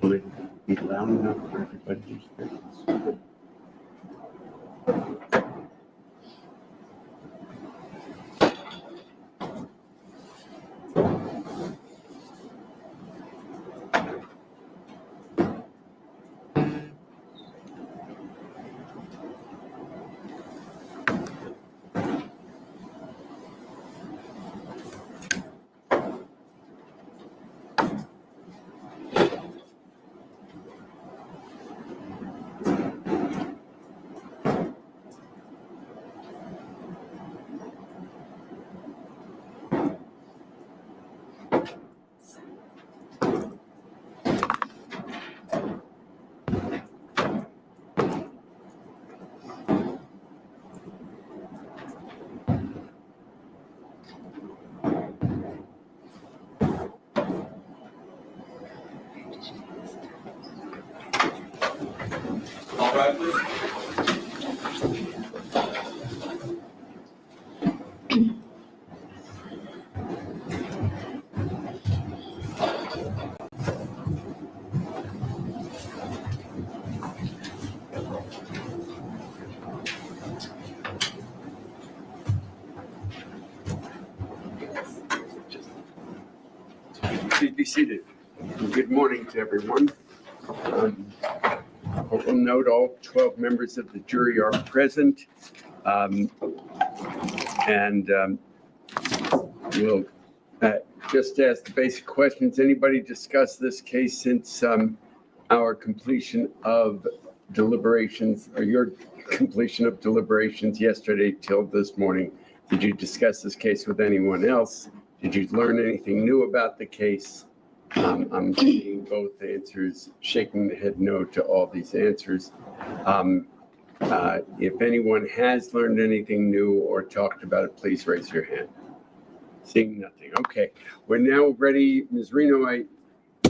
Will it be loud enough for everybody to hear? rise, please. Please be seated. Good morning to everyone. We'll note all 12 members of the jury are present. We'll just ask the basic questions. Anybody discuss this case since our completion of deliberations, or your completion of deliberations yesterday till this morning? Did you discuss this case with anyone else? Did you learn anything new about the case? I'm seeing both answers, shaking the head no to all these answers. If anyone has learned anything new or talked about it, please raise your hand. Seeing nothing. Okay, we're now ready. Ms. Reno,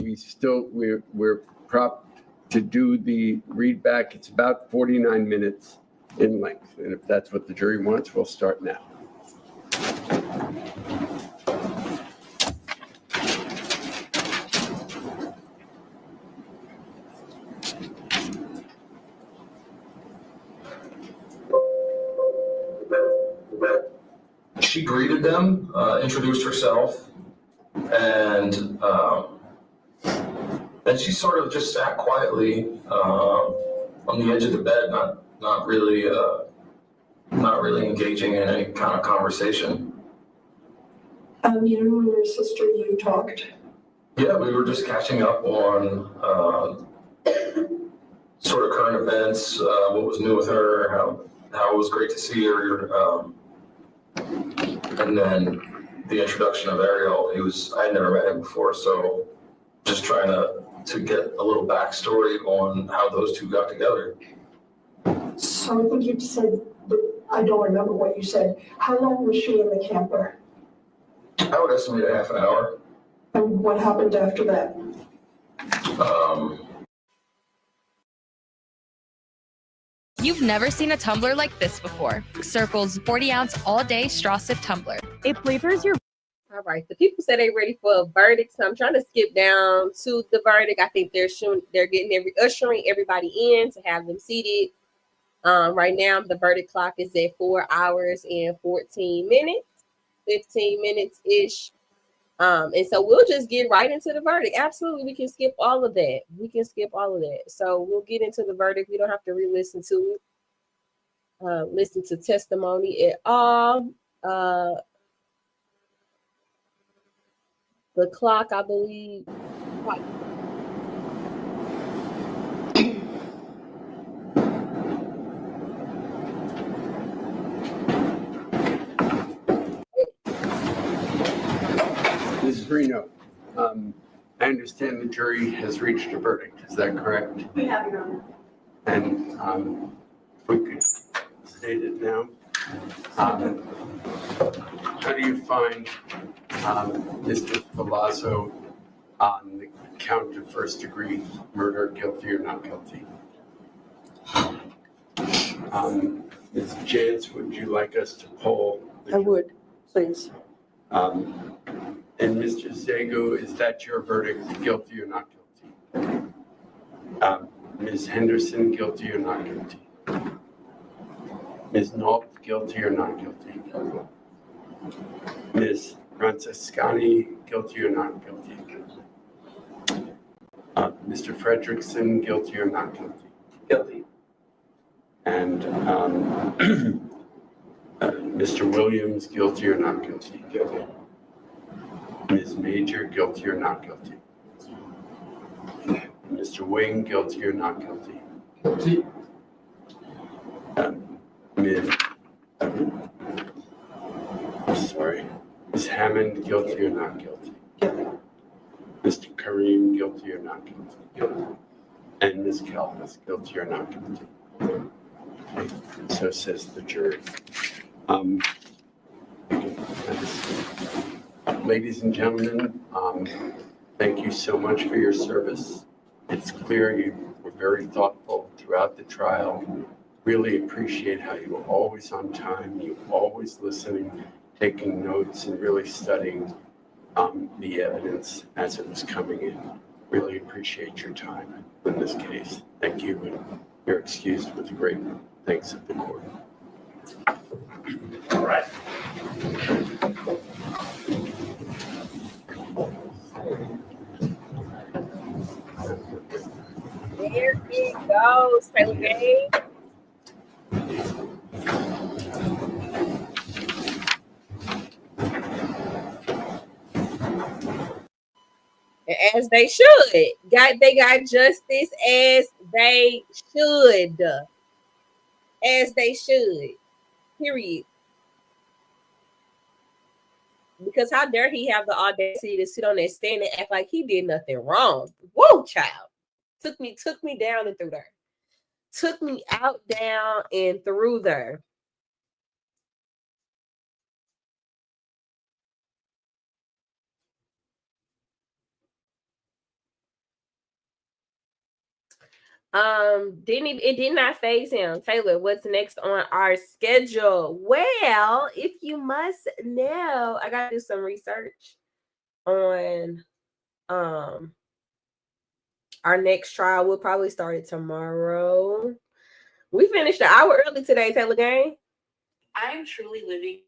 we're propped to do the read back. It's about 49 minutes in length, and if that's what the jury wants, we'll start now. She greeted them, introduced herself, and then she sort of just sat quietly on the edge of the bed, not really engaging in any kind of conversation. You and your sister, you talked. Yeah, we were just catching up on sort of current events, what was new with her, how it was great to see her. And then the introduction of Ariel, I had never met him before, so just trying to get a little backstory on how those two got together. So I think you said, but I don't remember what you said. How long was she in the camper? I would estimate a half an hour. And what happened after that? You've never seen a tumbler like this before. Circle's 40-ounce all-day straw sip tumbler. It flavors your... All right, the people said they're ready for a verdict, so I'm trying to skip down to the verdict. I think ushering everybody in to have them seated. Right now, the verdict clock is at 4 hours and 14 minutes, 15 minutes-ish. And so we'll just get right into the verdict. Absolutely, we can skip all of that. So we'll get into the verdict. We don't have to re-listen to it. Listen to testimony at all. The clock, I believe. Ms. Reno, I understand the jury has reached a verdict. Is that correct? We have, Your Honor. And we could state it now. How do you find Mr. Palazzo on the count of first-degree murder, guilty or not guilty? Ms. Jantz, would you like us to poll? I would, please. And Mr. Zago, is that your verdict, guilty or not guilty? Ms. Henderson, guilty or not guilty? Ms. Nault, guilty or not guilty? Ms. Francescani, guilty or not guilty? Mr. Frederickson, guilty or not guilty? Guilty. And Mr. Williams, guilty or not guilty? Guilty. Ms. Major, guilty or not guilty? Mr. Wing, guilty or not guilty? Guilty. Ms. Hammond, guilty or not guilty? Mr. Kareem, guilty or not guilty? Guilty. And Ms. Kalpas, guilty or not guilty? Okay. So says the jury. Ladies and gentlemen, thank you so much for your service. It's clear you were very thoughtful to throughout the trial. Really appreciate how you were always on time, you were always listening, taking notes, and really studying the evidence as it was coming in. Really appreciate your time in this case. Thank you, and you're excused with the great thanks of the court. All right. There it goes, Taylor Gang. As they should. They got justice as they should. As they should. Period. Because how dare he have the audacity to sit on that stand and act like he did nothing wrong. Whoa, child. Took me down and through there. Took me out, down, and through there. It did not phase him. Taylor, what's next on our schedule? Well, if you must know, I gotta do some research on our next trial. We'll probably start it tomorrow. We finished an hour early today, Taylor Gang. I'm truly living.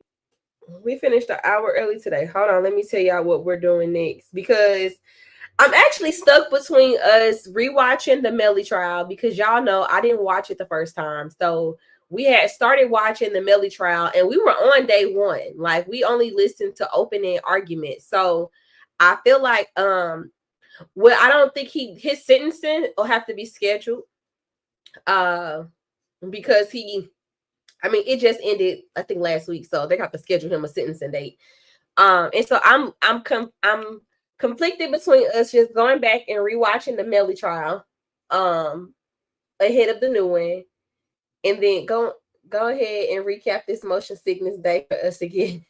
We finished an hour early today. Hold on, let me tell y'all what we're doing next, because I'm actually stuck between us rewatching the Melly trial, because y'all know I didn't watch it the first time. So we had started watching the Melly trial and we were on day one. Like, we only listened to opening arguments. So I feel like I don't think his sentencing will have to be scheduled. Because it just ended, I think, last week. So they have to schedule him a sentencing date. And so I'm conflicted between us just going back and rewatching the Melly trial ahead of the new one, and then go ahead and recap this motion sickness day for us again.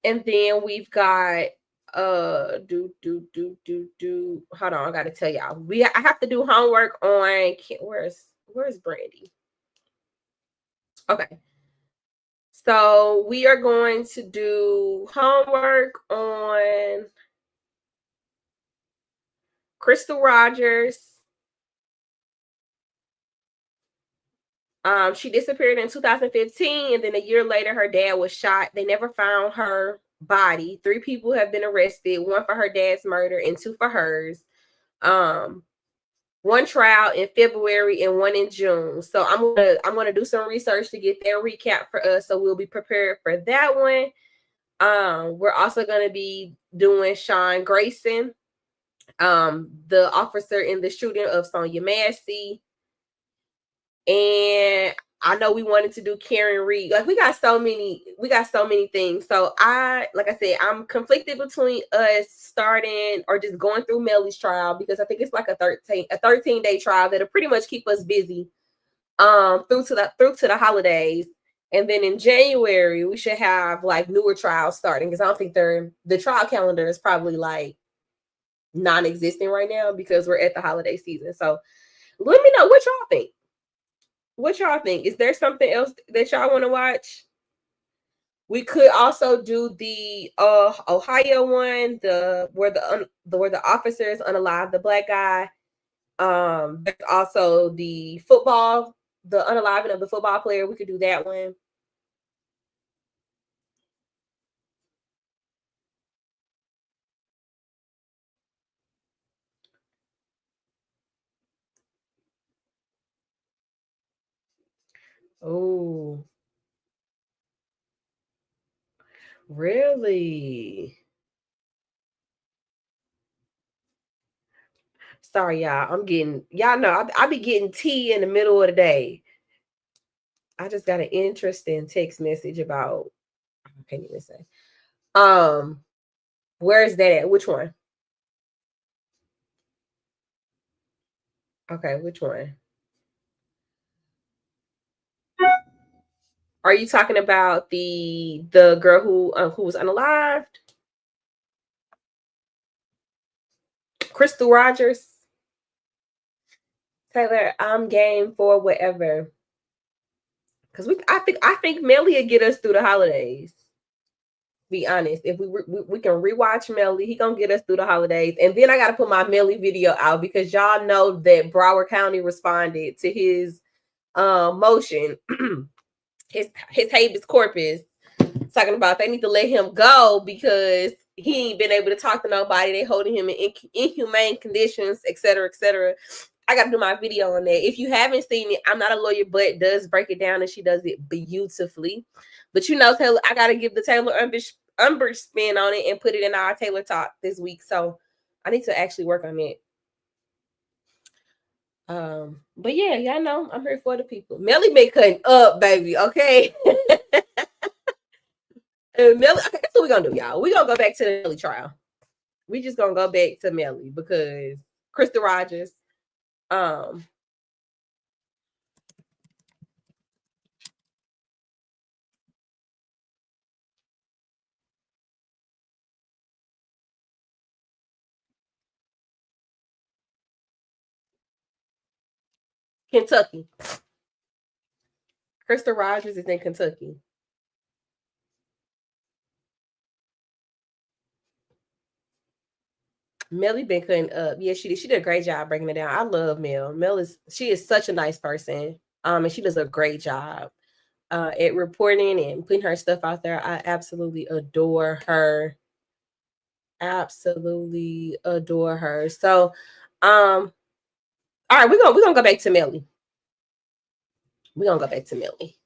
And then we've got hold on, I gotta tell y'all, I have to do homework on where's Brandy. Okay. So we are going to do homework on Crystal Rogers. She disappeared in 2015, and then a year later, her dad was shot. They never found her body. 3 people have been arrested, 1 for her dad's murder and 2 for hers. 1 trial in February and 1 in June. So I'm gonna do some research to get their recap for us, so we'll be prepared for that one. We're also gonna be doing Sean Grayson, the officer in the shooting of Sonia Massey. And I know we wanted to do Karen Reed. Like, we got so many things. So like I said, I'm conflicted between us starting or just going through Melly's trial, because I think it's like a 13-day trial that'll pretty much keep us busy through to the holidays. And then in January, we should have like newer trials starting, because I don't think the trial calendar is probably like non-existent right now because we're at the holiday season. So let me know what y'all think. What y'all think? Is there something else that y'all want to watch? We could also do the Ohio one, where the officers unalive the black guy. There's also the unaliving of the football player. We could do that one. Oh, really? Sorry, y'all. Y'all know I be getting tea in the middle of the day. I just got an interesting text message about, I can't even say. Where is that at? Which one? Okay, which one? Are you talking about the girl who was unalived? Crystal Rogers? Taylor, I'm game for whatever. Cause I think Melly will get us through the holidays. Be honest, if we can rewatch Melly, he gonna get us through the holidays. And then I gotta put my Melly video out because y'all know that Broward County responded to his motion, his habeas corpus, talking about they need to let him go because he ain't been able to talk to nobody. They holding him in inhumane conditions, et cetera, et cetera. I got to do my video on that. If you haven't seen it, I'm not a lawyer, but does break it down and she does it beautifully. But you know, Taylor, I got to give the Taylor Umbridge spin on it and put it in our Taylor Talk this week. So I need to actually work on that. But yeah, y'all know I'm here for the people. Melly been cutting up, baby. Okay. Melly, okay, that's what we're gonna do, y'all. We're gonna go back to the Melly trial. We just gonna go back to Melly because Krista Rogers. Kentucky. Krista Rogers is in Kentucky. Melly been cutting up. Yeah, she did a great job breaking it down. I love Mel. She is such a nice person. And she does a great job at reporting and putting her stuff out there. I absolutely adore her. Absolutely adore her. So, all right, we're gonna go back to Melly. We're gonna go back to Melly.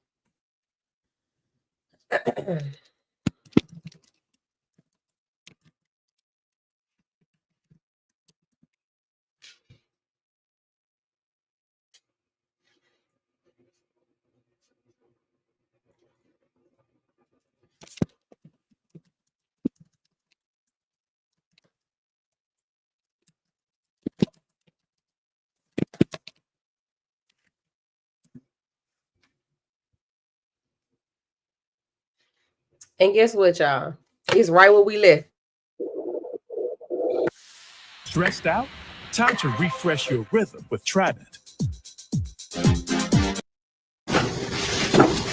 And guess what, y'all? It's right where we left. Stressed out? Time to refresh your rhythm with Trident.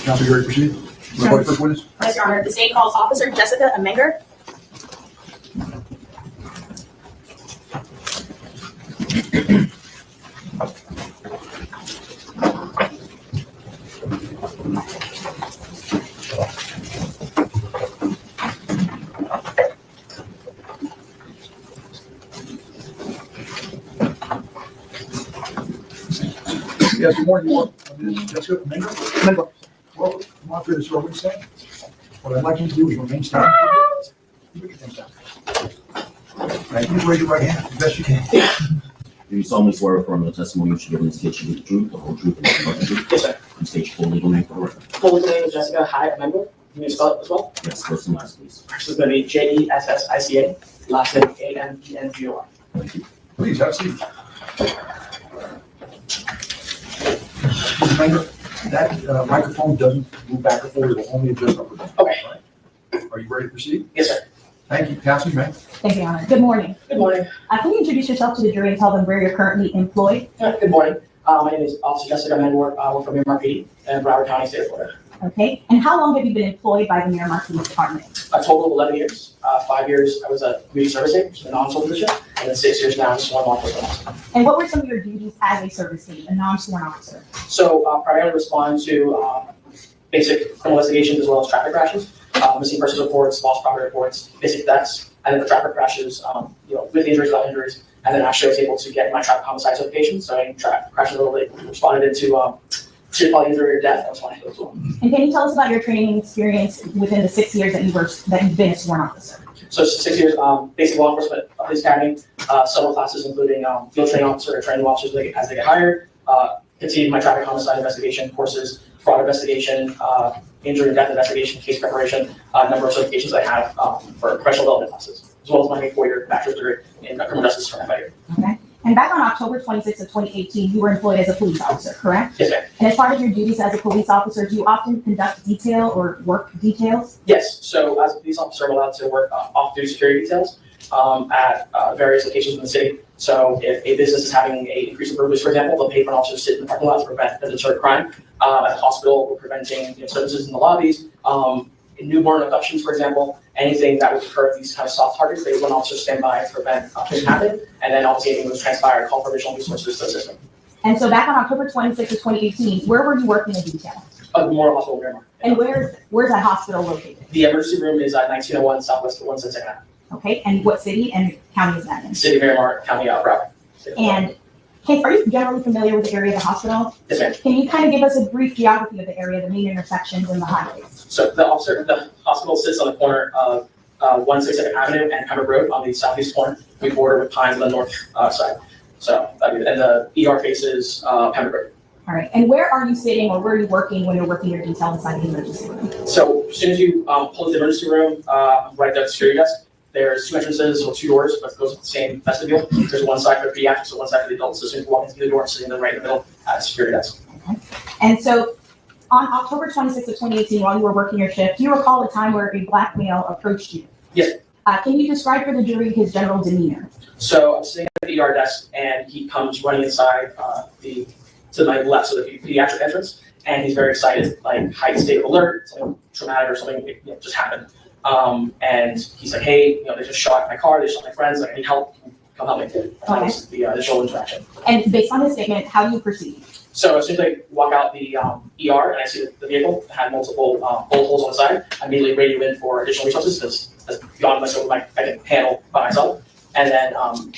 Counsel, you ready to proceed? Sure. First witness? Yes, Your Honor. The state calls Officer Jessica Amenger. Yes, good morning. Jessica Amenger. Well, come on through this room, say. What I'd like you to do is remain standing. Put your things down. Right, you raise your right hand as best you can. Do you solemnly swear or affirm the testimony you should give in this case should be the truth, the whole truth, and nothing but the truth? Yes, sir. And state your full legal name for the record. Full legal name is Jessica Hyde Amenger. Can you spell it as well? Yes, first and last, please. First is going to be Jessica, last name Amengor. Thank you. Please have a seat. Mr. Amenger, that microphone doesn't move back or forward, it will only adjust up or down. Okay. Right? Are you ready to proceed? Yes, sir. Thank you. Counsel, you may. Thank you, Your Honor. Good morning. Good morning. Can you introduce yourself to the jury and tell them where you're currently employed? Good morning. My name is Officer Jessica Amenger. I work for Miramar PD in Broward County, State of Florida. Okay. And how long have you been employed by the Miramar Police Department? A total of 11 years. 5 years I was a community service aide, which is a non-sworn position, and then 6 years now I'm a sworn law enforcement officer. And what were some of your duties as a service aide, a non-sworn officer? So primarily respond to basic criminal investigations as well as traffic crashes, missing persons reports, lost property reports, basic thefts, and then the traffic crashes, with injuries, without injuries, and then actually I was able to get my traffic homicide certification. So I traffic crashes a little bit, responded into serious bodily injury or death. I was fine as well. And can you tell us about your training experience within the 6 years that you've been a sworn officer? So 6 years, basic law enforcement, police academy, several classes including field training officer and training officers as they get hired. Continued my traffic homicide investigation courses, fraud investigation, injury and death investigation, case preparation, a number of certifications I have for professional development classes, as well as my 4-year bachelor's degree in criminal justice from FIU. Okay. And back on October 26th of 2018, you were employed as a police officer, correct? Yes, ma'am. And as part of your duties as a police officer, do you often conduct detail or work details? Yes. So as a police officer, I'm allowed to work off-duty security details. at various locations in the city. So if a business is having a increase in burglaries, for example, they'll pay for an officer to sit in the parking lot to prevent and deter crime. At the hospital, we're preventing services in the lobbies. In newborn abductions, for example, anything that would occur at these kind of soft targets, they would want officers stand by to prevent things happen. And then obviously anything was transpired, call for additional resources to the system. And so back on October 26th of 2018, where were you working in detail? Memorial Hospital, Miramar. And where's that hospital located? The emergency room is at 1901 Southwest 162nd Avenue. Okay, and what city and county is that in? City of Miramar, County of Broward. And are you generally familiar with the area of the hospital? Yes, ma'am. Can you kind of give us a brief geography of the area, the main intersections and the highways? So the hospital sits on the corner of 162nd Avenue and Pembroke Road on the southeast corner. We border with Pines on the north side. So, and the ER faces Pembroke Road. All right, and where are you sitting or where are you working when you're working your detail inside the emergency room? So as soon as you close the emergency room, right there at the security desk, there's two entrances or two doors, but it goes with the same vestibule. There's one side for the pediatrics and one side for the adults. So as soon as you walk into the door, I'm sitting right in the middle at the security desk. Okay. And so on October 26th of 2018, while you were working your shift, do you recall a time where a black male approached you? Yes. Can you describe for the jury his general demeanor? So I'm sitting at the ER desk and he comes running inside to my left, so the pediatric entrance, and he's very excited, like heightened state of alert, something traumatic or something just happened. And he's like, hey, they just shot my car, they shot my friends, like, I need help, come help me. That was the initial interaction. And based on his statement, how do you proceed? So as soon as I walk out the ER and I see the vehicle had multiple bullet holes on the side, I immediately radio in for additional resources because that's beyond my scope, I can handle by myself. And then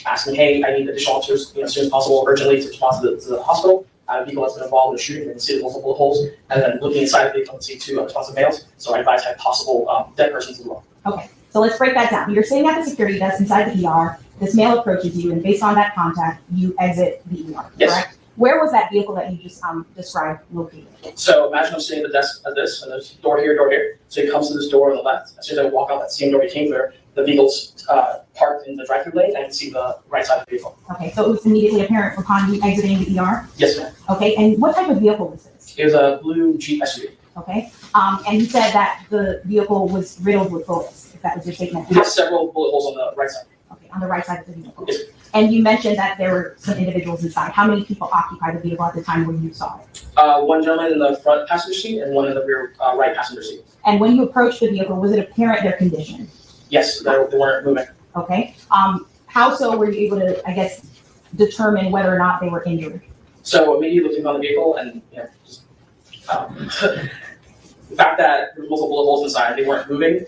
asking, hey, I need additional officers as soon as possible, urgently, to respond to the hospital. A vehicle that's been involved in a shooting, and see the multiple bullet holes, and then looking inside the vehicle and see two responsive males. So I advise have possible dead persons as well. Okay, so let's break that down. You're sitting at the security desk inside the ER. This male approaches you, and based on that contact, you exit the ER. Yes. Correct? Where was that vehicle that you just described located? So imagine I'm sitting at the desk of this, and there's door here, door here. So he comes to this door on the left. As soon as I walk out that same door he came through, the vehicle's parked in the drive-through lane, and I can see the right side of the vehicle. Okay, so it was immediately apparent upon you exiting the ER? Yes, ma'am. Okay, and what type of vehicle was this? It was a blue Jeep SUV. Okay, and you said that the vehicle was riddled with bullets, if that was your statement. We have several bullet holes on the right side. Okay, on the right side of the vehicle. Yes. And you mentioned that there were some individuals inside. How many people occupied the vehicle at the time when you saw it? One gentleman in the front passenger seat and one in the rear right passenger seat. And when you approached the vehicle, was it apparent their condition? Yes, they weren't moving. Okay. How so were you able to, I guess, determine whether or not they were injured? So immediately looking on the vehicle and just, the fact that there were multiple bullet holes inside, they weren't moving.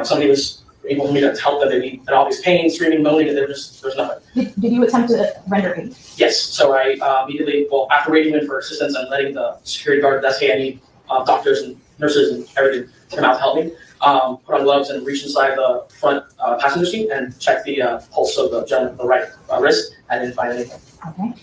Somebody was able for me to help them. They'd be in obvious pain, screaming, moaning, and there's nothing. Did you attempt to render aid? Yes. So I immediately, after waiting in for assistance and letting the security guard desk, hey, I need doctors and nurses and everything to come out to help me. Put on gloves and reach inside the front passenger seat and check the pulse of the gentleman, the right wrist, and didn't find anything. Okay.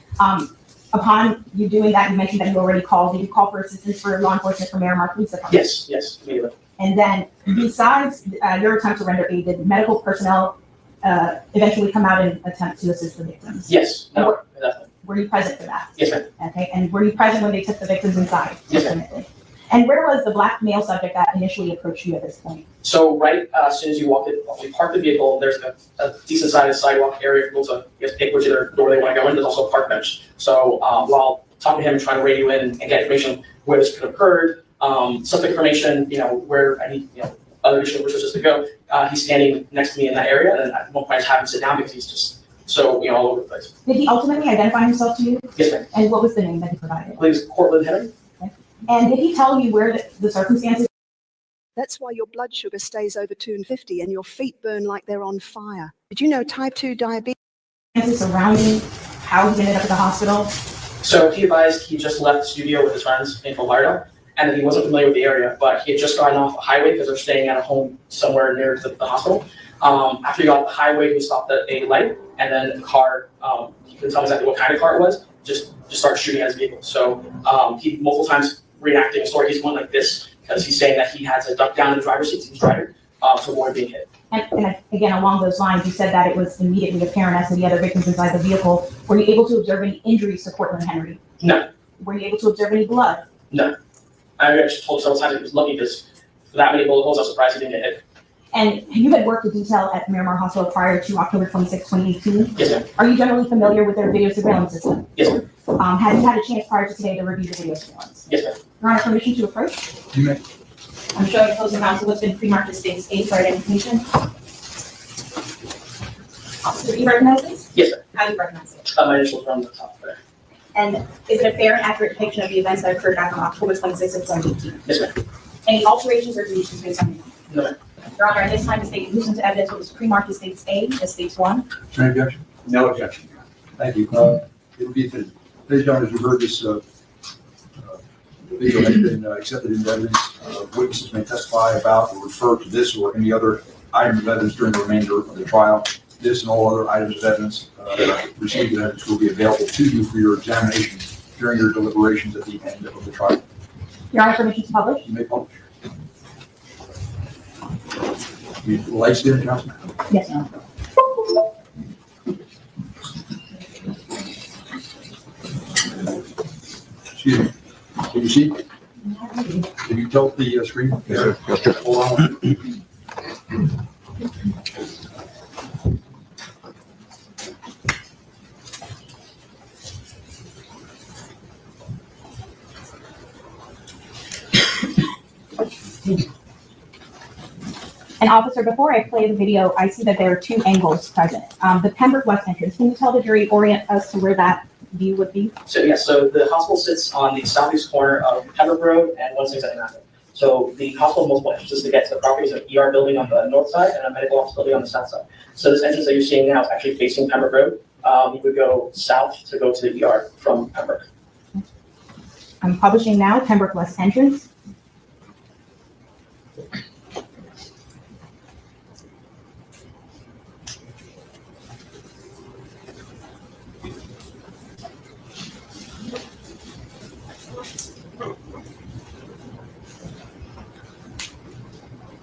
Upon you doing that, you mentioned that you already called. Did you call for assistance for law enforcement from Miramar Police Department? Yes, immediately. And then, besides your attempt to render aid, did medical personnel eventually come out and attempt to assist the victims? Yes, no, definitely. Were you present for that? Yes, ma'am. Okay. And were you present when they took the victims inside? Yes, ma'am. And where was the black male subject that initially approached you at this point? So right as soon as you we park the vehicle, there's a decent sized sidewalk area for people to pick whichever door they want to go in. There's also a park bench. So while talking to him and trying to radio in and get information where this could have occurred, suspect information, where I need, other additional resources to go, he's standing next to me in that area. And at one point I just have him sit down because he's just so, all over the place. Did he ultimately identify himself to you? Yes, ma'am. And what was the name that he provided? I believe it's Cortland Henry. And did he tell you where the circumstances? That's why your blood sugar stays over 250 and your feet burn like they're on fire. Did you know type 2 diabetes? Surrounding how he ended up at the hospital? So he advised he just left the studio with his friends in Fort Lauderdale, and that he wasn't familiar with the area, but he had just gotten off a highway because they're staying at a home somewhere near the hospital. After he got off the highway, he stopped at a light, and then the car, he couldn't tell exactly what kind of car it was, just started shooting at his vehicle. So he multiple times reenacting a story. He's going like this because he's saying that he had to duck down in the driver's seat. He was driving to avoid being hit. And again, along those lines, you said that it was immediately apparent as to the other victims inside the vehicle. Were you able to observe any injuries to Cortland Henry? No. Were you able to observe any blood? No. I actually told several times he was lucky because for that many bullet holes, I was surprised he didn't get hit. And you had worked with detail at Miramar Hospital prior to October 26, 2018. Yes, ma'am. Are you generally familiar with their video surveillance system? Yes, ma'am. Have you had a chance prior to today to review the video surveillance? Yes, ma'am. Your Honor, permission to approach? You may. I'm showing opposing counsel what's been pre-marked as states A for identification. Officer, do you recognize this? Yes, ma'am. How do you recognize it? My initials are on the top there. And is it a fair and accurate depiction of the events that occurred back on October 26, 2018? Yes, ma'am. Any alterations or deletions based on the No, ma'am. Your Honor, at this time, the state nuisance evidence was pre-marked as states A, as states 1. Any objection? No objection. Thank you. It would be, ladies and gentlemen, as you heard, this video has been accepted into evidence. Witnesses may testify about or refer to this or any other item of evidence during the remainder of the trial. This and all other items of evidence received in evidence will be available to you for your examination during your deliberations at the end of the trial. Your Honor, permission to publish? You may publish. You lights dim, Councilman? Yes, Your Honor. Excuse me. Can you see? Can you tilt the screen? Yes, sir. Yes, sir. Hold on. And officer, before I play the video, I see that there are 2 angles present. The Pembroke West entrance, can you tell the jury, orient us to where that view would be? So yes, so the hospital sits on the southeast corner of Pembroke Road and 167 Avenue. So the hospital has multiple entrances to get to the properties, an ER building on the north side and a medical office building on the south side. So this entrance that you're seeing now is actually facing Pembroke Road. You would go south to go to the ER from Pembroke. I'm publishing now, Pembroke West entrance.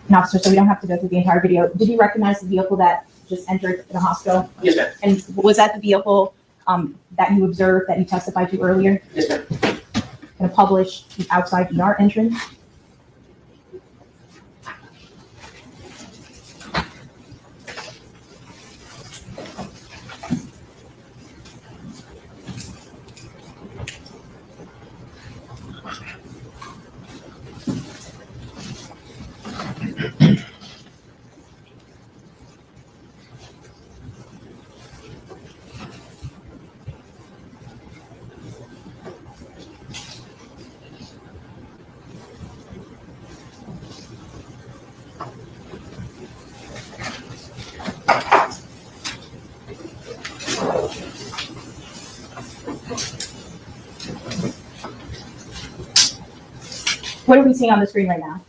And officer, so we don't have to go through the entire video. Did you recognize the vehicle that just entered the hospital? Yes, ma'am. And was that the vehicle that you observed that you testified to earlier? Yes, ma'am. Going to publish the outside ER entrance. What are we seeing on the screen right now?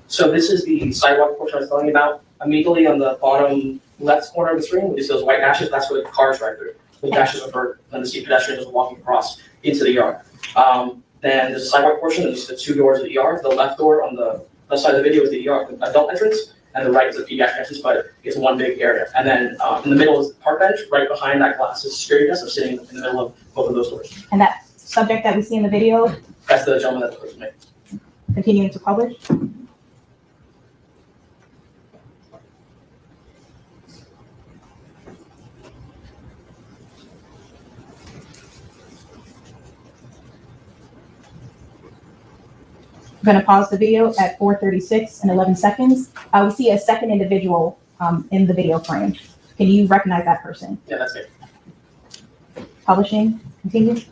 So this is the sidewalk portion I was telling you about. Immediately on the bottom left corner of the screen, we see those white dashes. That's where the cars drive through. The dashes are for when the see pedestrians are walking across into the yard. Then there's a sidewalk portion. There's the 2 doors of the ER. The left door on the left side of the video is the ER, the adult entrance, and the right is the pediatric entrance, but it's one big area. And then in the middle is the park bench. Right behind that glass is security desk. I'm sitting in the middle of both of those doors. And that subject that we see in the video, That's the gentleman that the person made. continuing to publish. I'm going to pause the video at 4:36 and 11 seconds. We see a second individual in the video frame. Can you recognize that person? Yeah, that's it. Publishing, continue.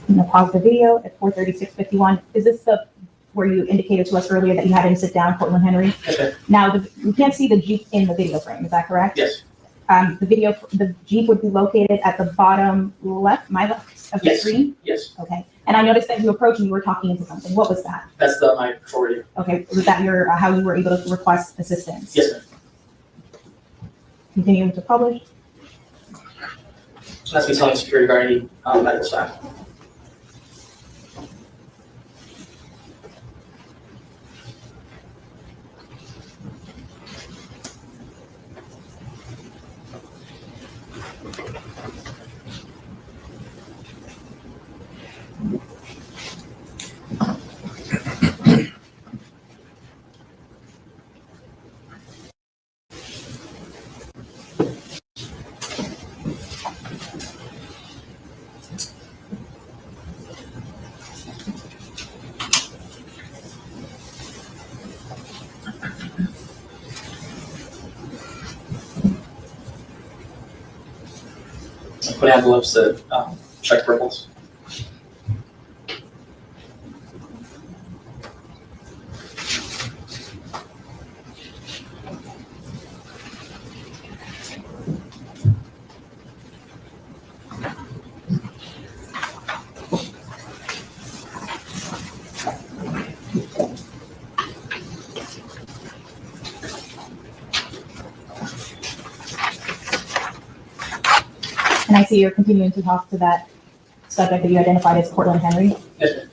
I'm going to pause the video at 4:36:51. Is this the where you indicated to us earlier that you had him sit down, Portland Henry? Okay. Now, we can't see the Jeep in the video frame. Is that correct? Yes. The Jeep would be located at the bottom left, my left of the Yes. screen? Yes. Okay. And I noticed that you approached and you were talking into something. What was that? That's my patrol radio. Okay. Was that your how you were able to request assistance? Yes, ma'am. continuing to publish. That's me telling security guard medical staff. Put envelopes that check purples. And I see you're continuing to talk to that subject that you identified as Cortland Henry. Yes, ma'am.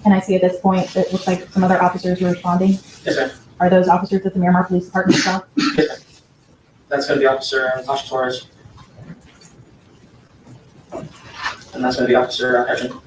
And I see at this point, it looks like some other officers are responding. Yes, ma'am. Are those officers at the Miramar Police Department itself? Yes, ma'am. That's going to be Officer Natasha Torres. And that's going to be Officer Hedgen.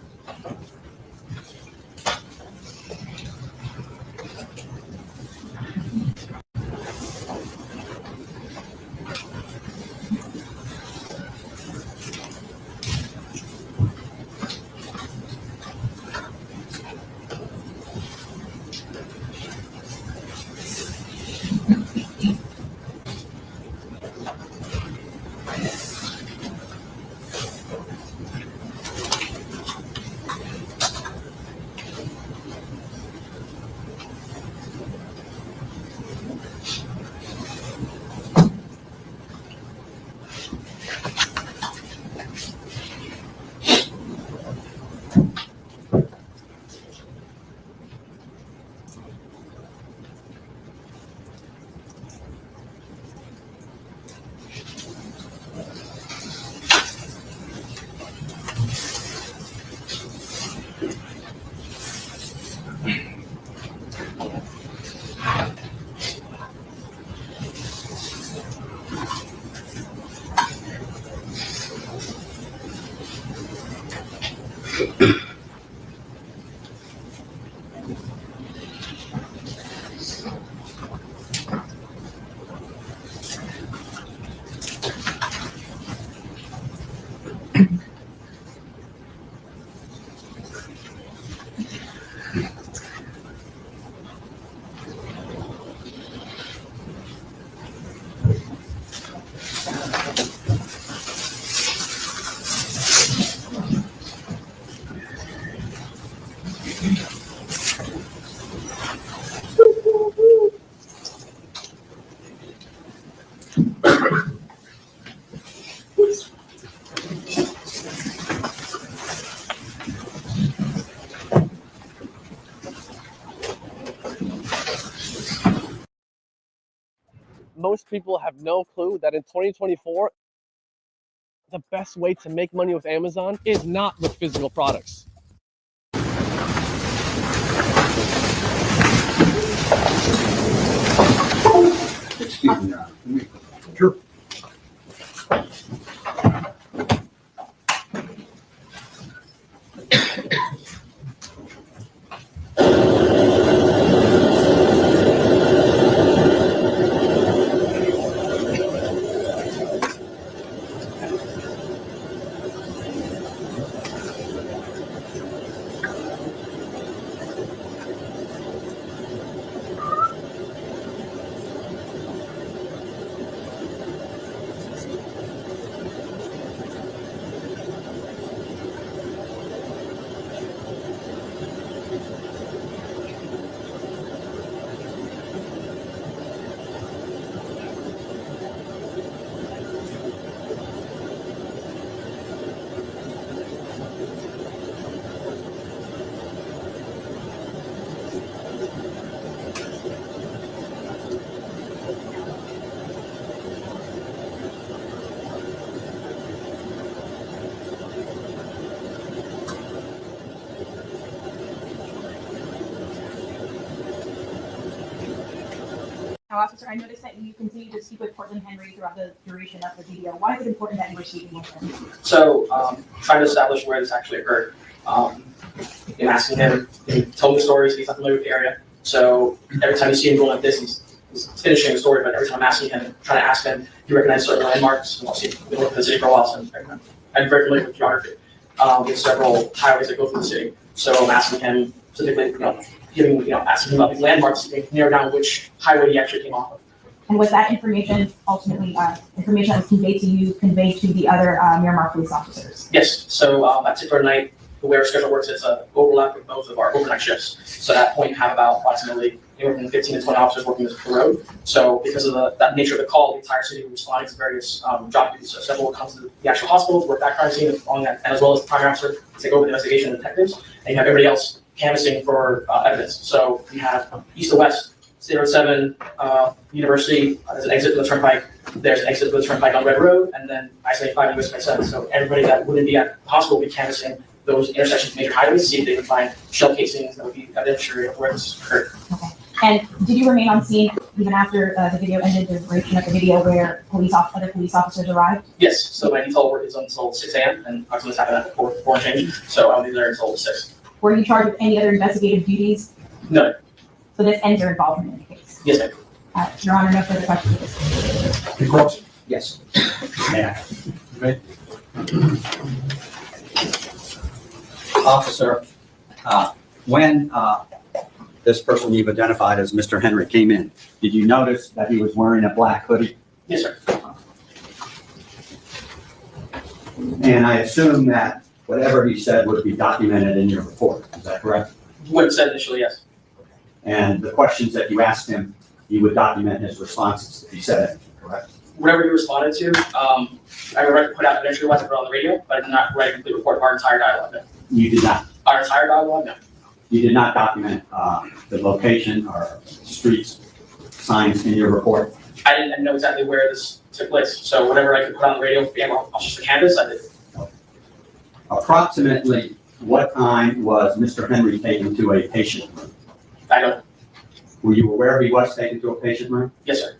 Most people have no clue that in 2024, the best way to make money with Amazon is not with physical products. Now, officer, I noticed that you continue to speak with Portland Henry throughout the duration of the video. Why is it important that you were speaking with him? So, trying to establish where this actually occurred. I'm asking him, he told me stories, he's not familiar with the area. So every time you see him going like this, he's finishing the story, but every time I'm asking him, trying to ask him, he recognizes certain landmarks. And obviously, we've been working in the city for a while, so I'm very familiar with geography. There's several highways that go through the city. So I'm asking him specifically, asking him about these landmarks, to narrow down which highway he actually came off of. And was that information ultimately information that was conveyed to the other Miramar police officers? Yes. So that particular night, the way our schedule works, it's an overlap with both of our overnight shifts. So at that point, you have about approximately anywhere from 15 to 20 officers working the road. So because of that nature of the call, the entire city responding to various job duties. So several will come to the actual hospital to work that crime scene, and as well as the primary officer to take over the investigation and detectives. And you have everybody else canvassing for evidence. So you have east to west, State Road 7, University, there's an exit for the turnpike, there's an exit for the turnpike on Red Road, and then I-75 and US 7. So everybody that wouldn't be at the hospital will be canvassing those intersections, major highways, see if they can find shell casings that would be evidentiary of where this occurred. Okay. And did you remain on scene even after the video ended, the duration of the video where other police officers arrived? Yes. So my detail work is until 6 a.m. and actually this happened at 4 and change. So I'll be there until 6. Were you charged with any other investigative duties? No. So this ends your involvement in the case? Yes, ma'am. Your Honor, no further questions. Any questions? Yes. Okay. Officer, when this person you've identified as Mr. Henry came in, did you notice that he was wearing a black hoodie? Yes, sir. And I assume that whatever he said would be documented in your report. Is that correct? What it said initially, yes. And the questions that you asked him, you would document his responses if he said anything, correct? Whatever he responded to, I put out eventually once I put it on the radio, but I did not write a complete report of our entire dialogue. No. You did not? Our entire dialogue, no. You did not document the location or streets, signs in your report? I didn't know exactly where this took place. So whatever I could put on the radio, off the canvas, I did. Approximately what time was Mr. Henry taken to a patient room? I don't. Were you aware he was taken to a patient room? Yes, sir.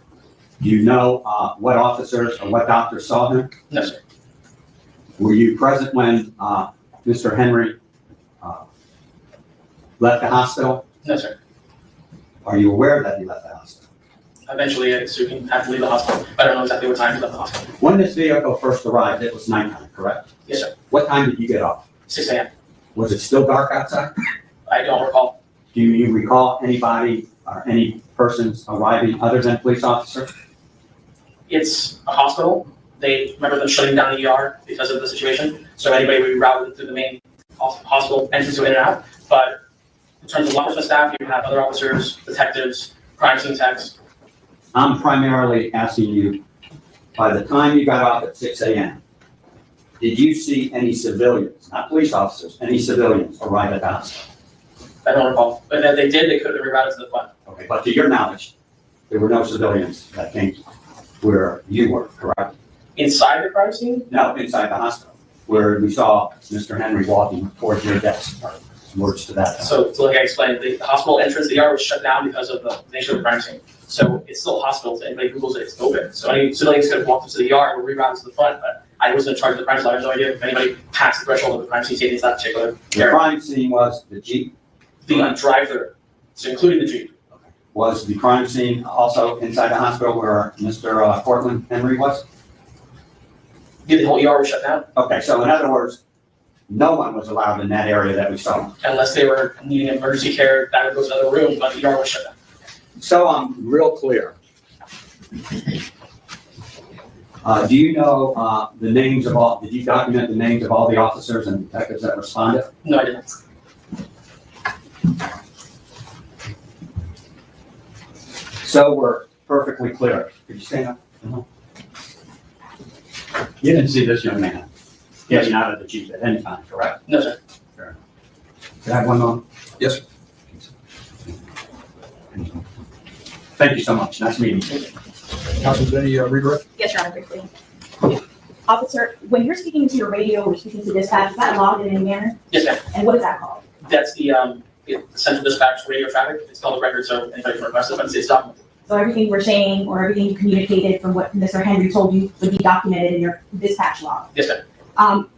Do you know what officers or what doctors saw him? No, sir. Were you present when Mr. Henry left the hospital? No, sir. Are you aware that he left the hospital? Eventually, I assume he had to leave the hospital. I don't know exactly what time he left the hospital. When this vehicle first arrived, it was nighttime, correct? Yes, sir. What time did you get off? 6 a.m. Was it still dark outside? I don't recall. Do you recall anybody or any persons arriving other than police officer? It's a hospital. They remember them shutting down the ER because of the situation. So anybody would be routed through the main hospital entrance to in and out. But in terms of law enforcement staff, you have other officers, detectives, crime scene techs. I'm primarily asking you, by the time you got off at 6 a.m., did you see any civilians, not police officers, any civilians arrive at the hospital? I don't recall. But if they did, they could have been rerouted to the front. Okay, but to your knowledge, there were no civilians that came where you were, correct? Inside the crime scene? No, inside the hospital, where we saw Mr. Henry walking towards your desk, or words to that. So like I explained, the hospital entrance, the ER was shut down because of the nature of the crime scene. So it's still a hospital. So anybody Googles it, it's open. So any civilians could have walked into the ER and were rerouted to the front, but I wasn't in charge of the crime scene. I have no idea if anybody passed the threshold of the crime scene taking that particular The area. crime scene was the Jeep. The drive-through, so including the Jeep. Was the crime scene also inside the hospital where Mr. Portland Henry was? Yeah, the whole ER was shut down. Okay, so in other words, no one was allowed in that area that we saw. Unless they were needing emergency care, that would go to another room, but the ER was shut down. So I'm real clear. Do you know the names of all, did you document the names of all the officers and detectives that responded? No, I didn't. So we're perfectly clear. Could you stand up? You didn't see this young man getting out of the Jeep at any time, correct? No, sir. Fair enough. Can I have one moment? Yes, sir. Thank you so much. Nice meeting you. Council's any redirect? Yes, Your Honor, briefly. Officer, when you're speaking to your radio or speaking to dispatch, is that logged in any manner? Yes, ma'am. And what is that called? That's the central dispatch radio traffic. It's called a record, so anybody can request it, but it's documented. So everything you were saying or everything you communicated from what Mr. Henry told you would be documented in your dispatch log. Yes, sir.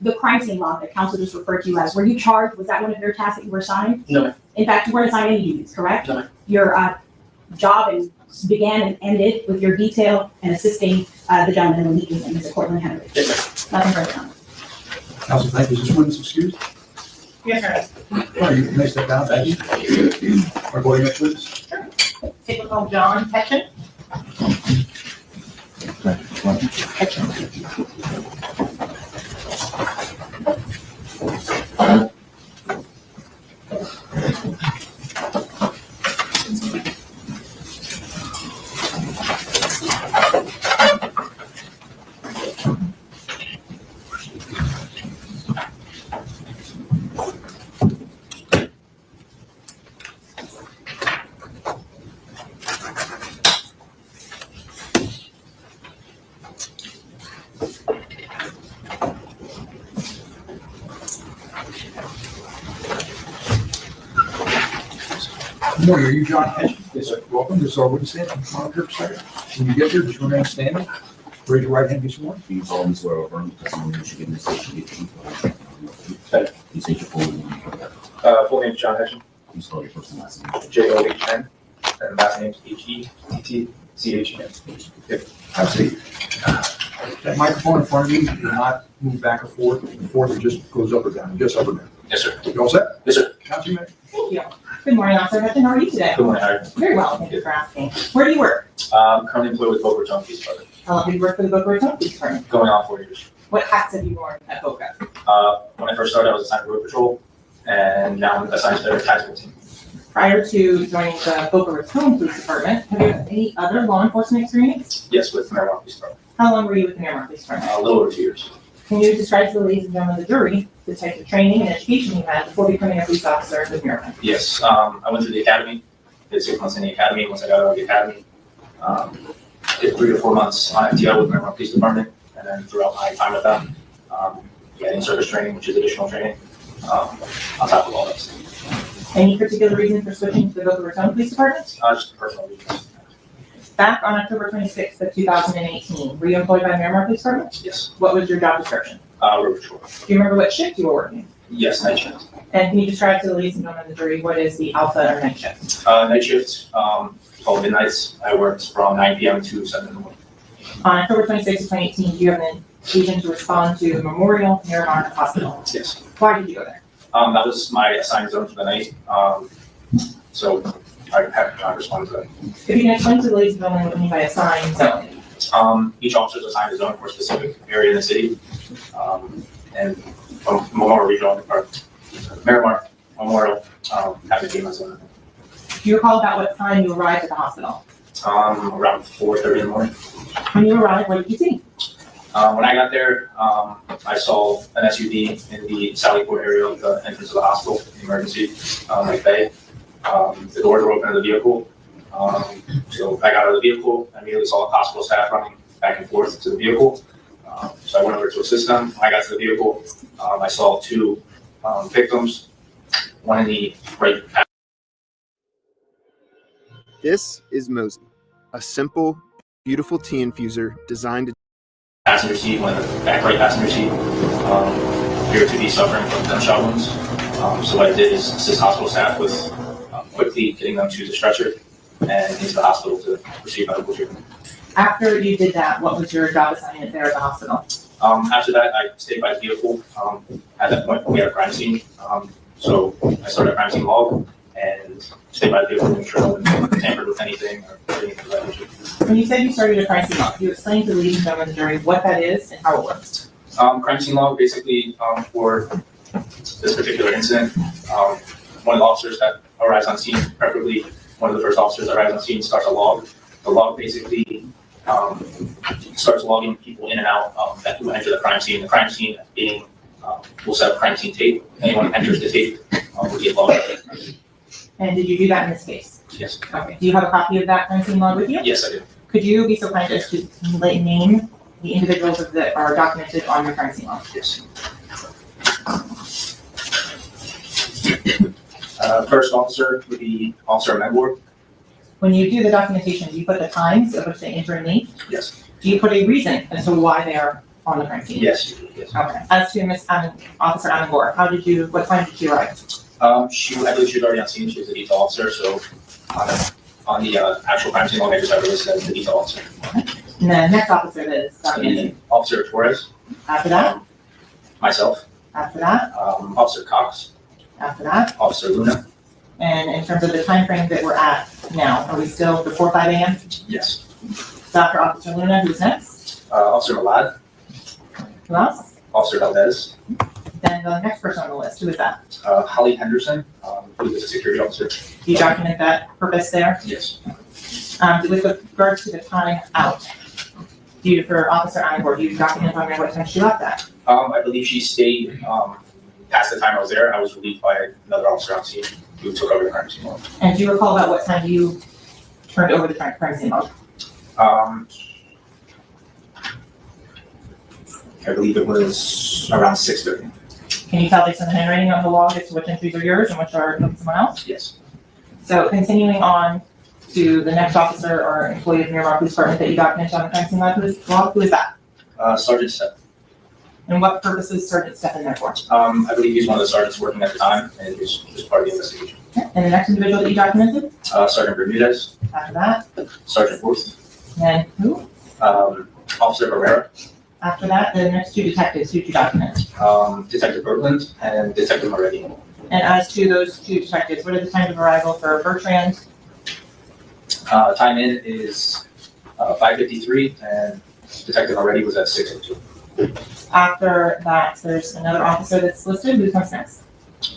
The crime scene log that counsel just referred to you as, were you charged? Was that one of your tasks that you were assigned? No, ma'am. In fact, you weren't assigned any duties, correct? No, ma'am. Your job began and ended with your detail and assisting the gentleman in the meeting, Mr. Cortland Henry. Yes, sir. Nothing further. Counsel, thank you. Is this witness excused? Yes, sir. Oh, you may step down. Thank you. Our voting next witness. Typical John Ketchum. Good morning. Are you John Hedges? Yes, sir. Welcome. This is our witness stand. Monitor for a second. When you get there, just remain standing. Raise your right hand, be sworn. Do you solemnly swear or affirm the testimony you should give in this case should be the truth? Please state your full name. Full name is John Hedges. Please spell your first and last name. J-O-H-N, and last name is H-E-T-T-C-H-N. Have a seat. That microphone in front of you, do not move back or forth. It just goes up or down. Just up or down. Yes, sir. You all set? Yes, sir. Councilman? Thank you. Good morning, Officer Hudson. How are you today? Good morning, how are you? Very well, thank you for asking. Where do you work? Currently employed with Boca Raton Police Department, How long have you worked for the Boca Raton Police Department? going on 4 years. What hats have you worn at Boca? When I first started, I was assigned to Road Patrol, and now I'm assigned to their tactical team. Prior to joining the Boca Raton Police Department, have you had any other law enforcement experience? Yes, with Miramar Police Department, How long were you with the Miramar Police Department? a little over 2 years. Can you describe to the ladies and gentlemen of the jury the type of training and education you had before becoming a police officer with Miramar? Yes, I went through the academy, did 6 months in the academy. Once I got out of the academy, did 3 to 4 months on FTO with Miramar Police Department, and then throughout my time with them, getting service training, which is additional training, on top of all that. Any particular reason for switching to the Boca Raton Police Department? Just personal reasons. Back on October 26th of 2018, were you employed by Miramar Police Department? Yes. What was your job description? Road Patrol. Do you remember what shift you were working? Yes, night shift. And can you describe to the ladies and gentlemen of the jury what is the alpha or night shift? Night shift, 12 midnights. I worked from 9 p.m. to 7 in the morning. On October 26th of 2018, do you have an occasion to respond to Memorial Miramar Hospital? Yes. Why did you go there? That was my assigned zone for the night. So I had to respond to that. If you can explain to the ladies and gentlemen what you mean by assigned zone. Each officer is assigned a zone for a specific area in the city. And Memorial Regional, or Miramar Memorial, happened to be my zone. Do you recall about what time you arrived at the hospital? Around 4:30 in the morning. When you arrived, what did you see? When I got there, I saw an SUV in the Sallyport area of the entrance of the hospital, the emergency bay. The doors were open to the vehicle. So I got out of the vehicle, I immediately saw the hospital staff running back and forth to the vehicle. So I went over to assist them. When I got to the vehicle, I saw 2 victims, one in the right. This is Mosey, a simple, beautiful tea infuser designed to Passenger seat, one in the back right passenger seat, appeared to be suffering from gunshot wounds. So what I did is assist hospital staff with quickly getting them to the stretcher and into the hospital to receive medical treatment. After you did that, what was your job assignment there at the hospital? After that, I stayed by the vehicle. At that point, we had a crime scene. So I started a crime scene log and stayed by the vehicle to make sure no one tampered with anything or anything of that nature. When you said you started a crime scene log, you explained to the ladies and gentlemen of the jury what that is and how it works. Crime scene log, basically, for this particular incident, one of the officers that arrives on scene, preferably one of the first officers that arrives on scene, starts a log. The log basically starts logging people in and out that who enter the crime scene. The crime scene being, we'll set up crime scene tape. Anyone who enters the tape will get logged. And did you do that in this case? Yes. Okay. Do you have a copy of that crime scene log with you? Yes, I do. Could you be so kind as to name the individuals that are documented on your crime scene log? Yes. First officer would be Officer Menborg. When you do the documentation, do you put the times at which they enter and leave? Yes. Do you put a reason as to why they are on the crime scene? Yes. Yes. Okay. As to Officer Amangor, what time did she arrive? I believe she was already on scene. She was a detail officer, so on the actual crime scene, I'll make her listed as the detail officer. And the next officer that is documented? Officer Torres. After that? Myself. After that? Officer Cox. After that? Officer Luna. And in terms of the time frame that we're at now, are we still before 5 a.m.? Yes. So after Officer Luna, who's next? Officer Malad. Who else? Officer Valdez. Then the next person on the list, who is that? Holly Henderson, who is a security officer. Do you document that purpose there? Yes. With regards to the time out, for Officer Amangor, do you document on there what time she left at? I believe she stayed past the time I was there. I was relieved by another officer on scene who took over the crime scene. And do you recall about what time you turned over the crime scene log? I believe it was around 6:30. Can you tell based on the handwriting on the log as to which entries are yours and which are of someone else? Yes. So continuing on to the next officer or employee of Miramar Police Department that you documented on the crime scene log, who is that? Sergeant Step. And what purpose is Sergeant Step in there for? I believe he's one of the sergeants working at the time, and he's just part of the investigation. And the next individual that you documented? Sergeant Bermudez. After that? Sergeant Booth. And who? Officer Herrera. After that, the next two detectives, who did you document? Detective Berglund and Detective Moretti. And as to those two detectives, what are the times of arrival for Bertrand? Time in is 5:53, and Detective Moretti was at 6:02. After that, there's another officer that's listed. Who comes next?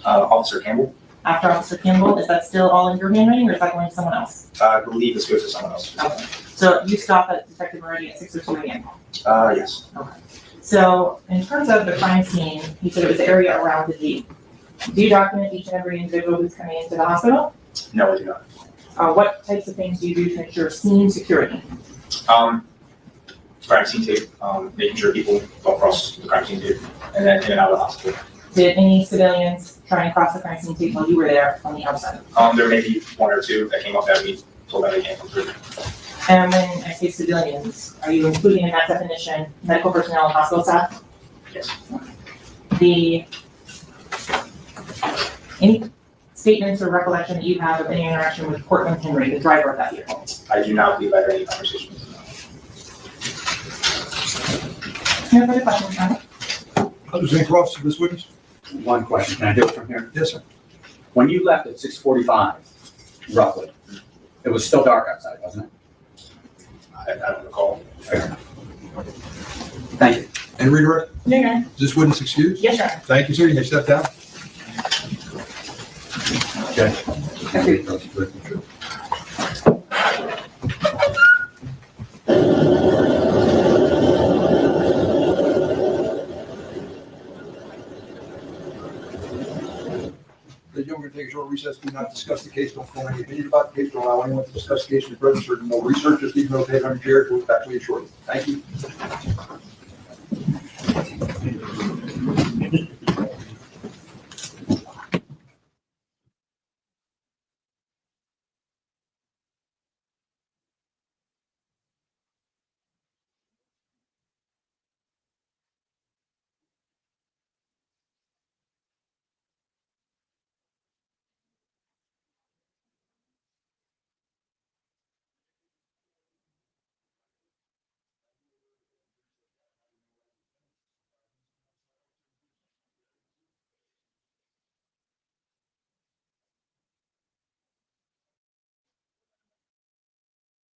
Officer Campbell. After Officer Campbell, is that still all in your handwriting or is that going to someone else? I believe this goes to someone else. Okay. So you stop at Detective Moretti at 6:02 again? Yes. Okay. So in terms of the crime scene, you said it was the area around the Jeep. Do you document each and every individual who's coming into the hospital? No, I do not. What types of things do you do to ensure scene security? Crime scene tape, making sure people don't cross the crime scene tape, and then in and out of the hospital. Did any civilians try and cross the crime scene tape while you were there on the outside? There may be one or two that came up that we told them they can't come through. And when I say civilians, are you including in that definition medical personnel and hospital staff? Yes. Any statements or recollection that you have of any interaction with Cortland Henry, the driver of that vehicle? I do not believe I had any conversations. No further questions, John? Others in cross to this witness? One question, can I do it from here? Yes, sir. When you left at 6:45, roughly, it was still dark outside, wasn't it? I don't recall. Fair enough. Thank you. And redirect? Yeah. Is this witness excused? Yes, sir. Thank you, sir. You may step down. Okay. We're going to take a short recess. Do not discuss the case. Don't form any opinion about the case. Don't allow anyone to discuss the case in the presence. Certain more research. Just leave no paper on your chair. We'll back to you shortly. Thank you.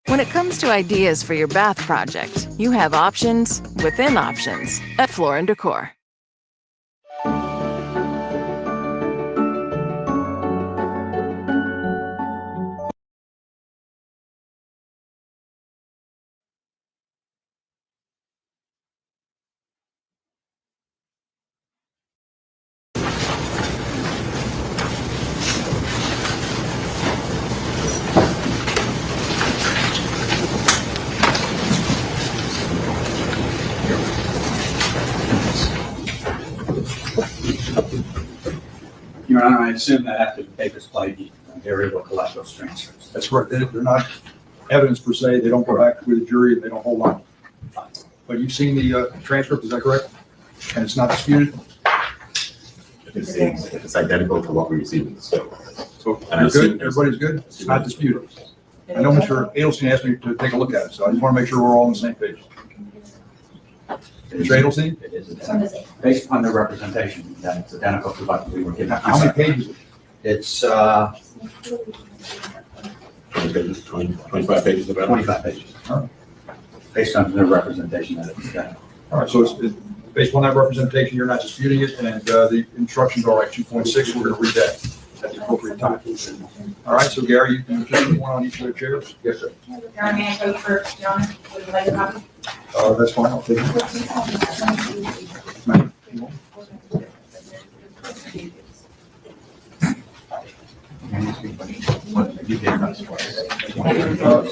When it comes to ideas for your bath project, you have options within options at Floor & Decor. Your Honor, I assume that after the papers played, they're able to collect those transcripts. That's correct. They're not evidence per se. They don't go back with the jury and they don't hold on. But you've seen the transcript, is that correct? And it's not disputed? If it's identical to what we received. So You're good? Everybody's good? It's not disputed. I know Mr. Adelstein asked me to take a look at it, so I just want to make sure we're all on the same page. Mr. Adelstein? Based upon the representation, that it's identical to what we were given. How many pages? It's 25 pages of 25 pages. Based on the representation that it's got. All right, so it's based on that representation, you're not disputing it, and the instructions are like 2.6. We're going to read that at the appropriate time. All right, so Gary, you can just put one on each of the chairs? Yes, sir. Gary, may I go first, John? Would you like a copy? That's fine, I'll take it.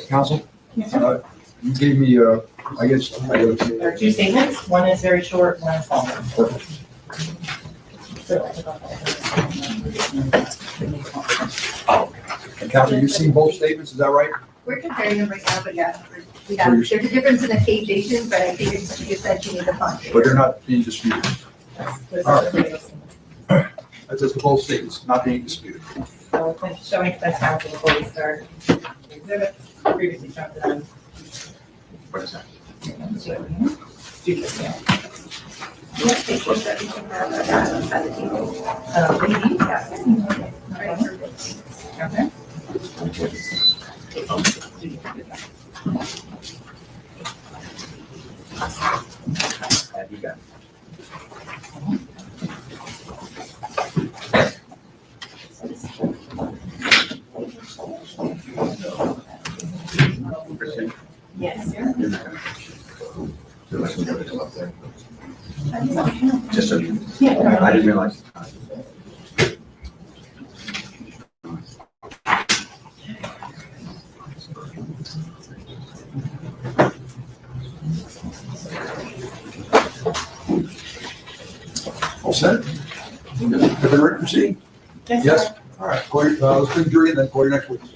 Counsel, you gave me, I guess. There are two statements. One is very short, one is longer. And Counsel, you've seen both statements, is that right? We're comparing them right now, but yeah, there's a difference in the pagination, but I think it's, you said you need the font. But they're not being disputed. All right. That's just the both statements, not being disputed. So showing defense counsel before we start. Exhibit previously shown to them. What is that? You got it. Yes. Just so you, I didn't realize. All set? Everybody ready to proceed? Yes? All right, call your, let's do the jury and then call your next witness.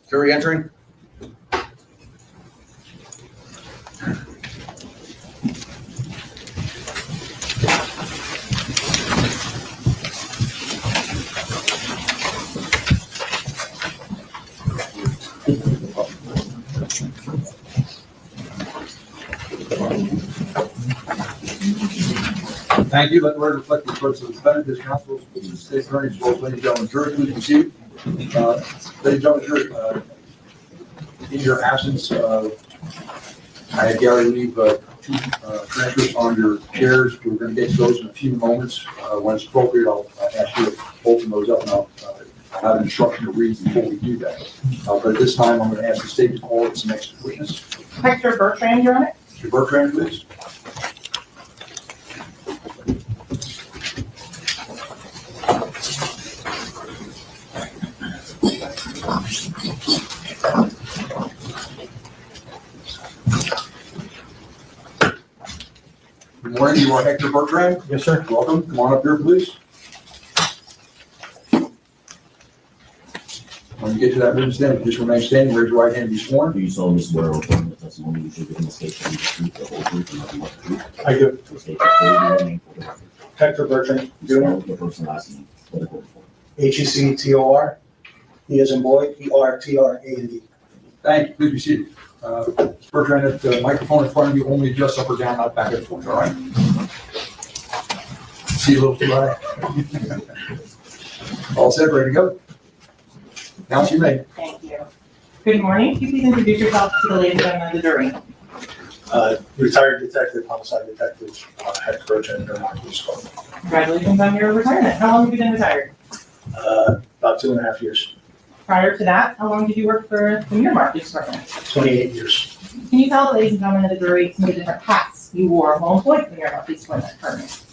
Jury entering. Thank you. Let the record reflect the approach of the defendant, his counsel, the state attorney, as well as ladies and gentlemen, jury, please proceed. Ladies and gentlemen, jury, in your absence, I had Gary leave two transcripts on your chairs. We're going to get to those in a few moments. When it's appropriate, I'll ask you to open those up and I'll have an instruction to read before we do that. But at this time, I'm going to ask the state to call its next witness. Hector Bertrand, Your Honor. Mr. Bertrand, please. Good morning, you are Hector Bertrand? Yes, sir. Welcome. Come on up here, please. When you get to that witness stand, just remain standing, raise your right hand and be sworn. Do you solemnly swear or affirm the testimony you give in this case to be the truth, the whole truth, and nothing but the truth? I do. To state your full legal name for the record. Hector Bertrand. Spell your first and last name for the court. Hector, E as in boy, Bertrand. Thank you. Please be seated. Bertrand, the microphone in front of you, only adjust up or down, not back and forth, all right? See you a little too high. All set, ready to go? Now you may. Thank you. Good morning. Could you please introduce yourself to the ladies and gentlemen of the jury? Retired detective, homicide detective, head coach at Miramar Police Department. Congratulations on your retirement. How long have you been retired? About 2.5 years, Prior to that, how long did you work for the Miramar Police Department? 28 years. Can you tell the ladies and gentlemen of the jury some of the different hats you wore while employed at the Miramar Police Department?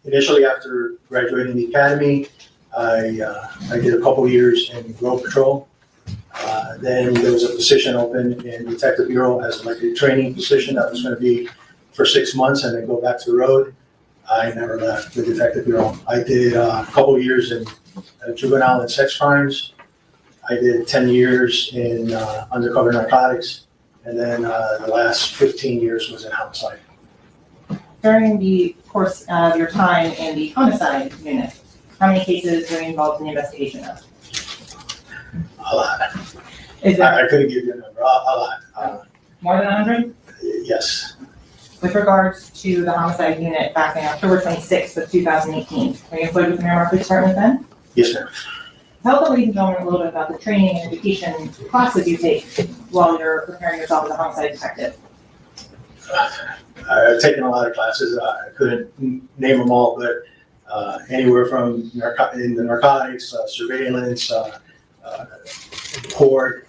Initially, after graduating the academy, I did a couple years in road patrol. Then there was a position open in Detective Bureau as like a training position that was going to be for 6 months and then go back to the road. I never left the Detective Bureau. I did a couple years in juvenile and sex crimes. I did 10 years in undercover narcotics. And then the last 15 years was in homicide. During the course of your time in the homicide unit, how many cases were you involved in the investigation of? A lot. Is that I couldn't give you a number. A lot. more than 100? Yes. With regards to the homicide unit back in October 26th of 2018, were you employed with the Miramar Police Department then? Yes, ma'am. Tell the ladies and gentlemen a little bit about the training and education classes you take while you're preparing yourself as a homicide detective. I've taken a lot of classes. I couldn't name them all, but anywhere from in the narcotics, surveillance, court,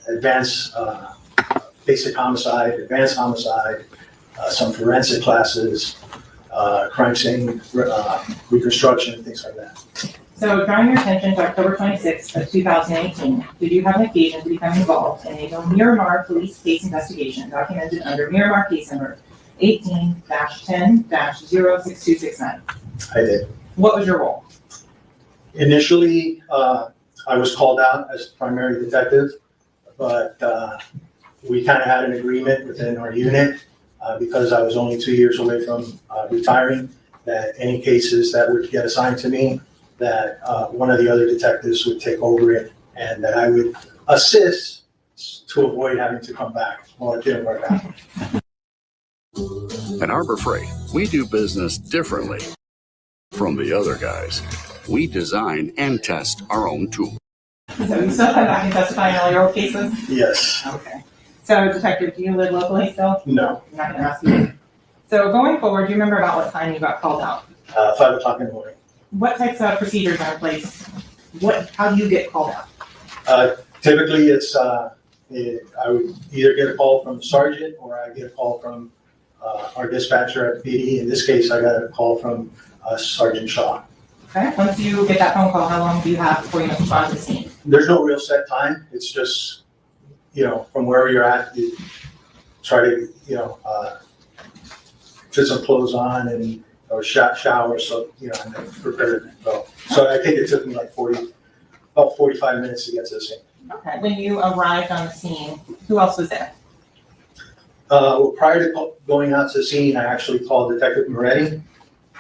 advanced, basic homicide, advanced homicide, some forensic classes, crime scene reconstruction, things like that. So drawing your attention to October 26th of 2018, did you have an occasion to become involved in a Miramar police case investigation documented under Miramar case number 18-10-06269? I did. What was your role? Initially, I was called out as primary detective, but we kind of had an agreement within our unit because I was only 2 years away from retiring, that any cases that would get assigned to me, that one of the other detectives would take over it and that I would assist to avoid having to come back. Well, it didn't work out. At Harbor Freight, we do business differently from the other guys. We design and test our own tools. So you still come back and testify in all your old cases? Yes. Okay. So Detective, do you live locally still? No. I'm not gonna ask you. So going forward, do you remember about what time you got called out? 5 o'clock in the morning. What types of procedures are in place? How do you get called out? Typically, it's I would either get a call from the sergeant or I get a call from our dispatcher at the PD. In this case, I got a call from Sergeant Shaw. Okay. Once you get that phone call, how long do you have before you must respond to the scene? There's no real set time. It's just, from wherever you're at, you try to, put some clothes on or shower, so, and then prepare to go. So I think it took me like about 45 minutes to get to the scene. Okay. When you arrived on the scene, who else was there? Well, prior to going out to the scene, I actually called Detective Moretti.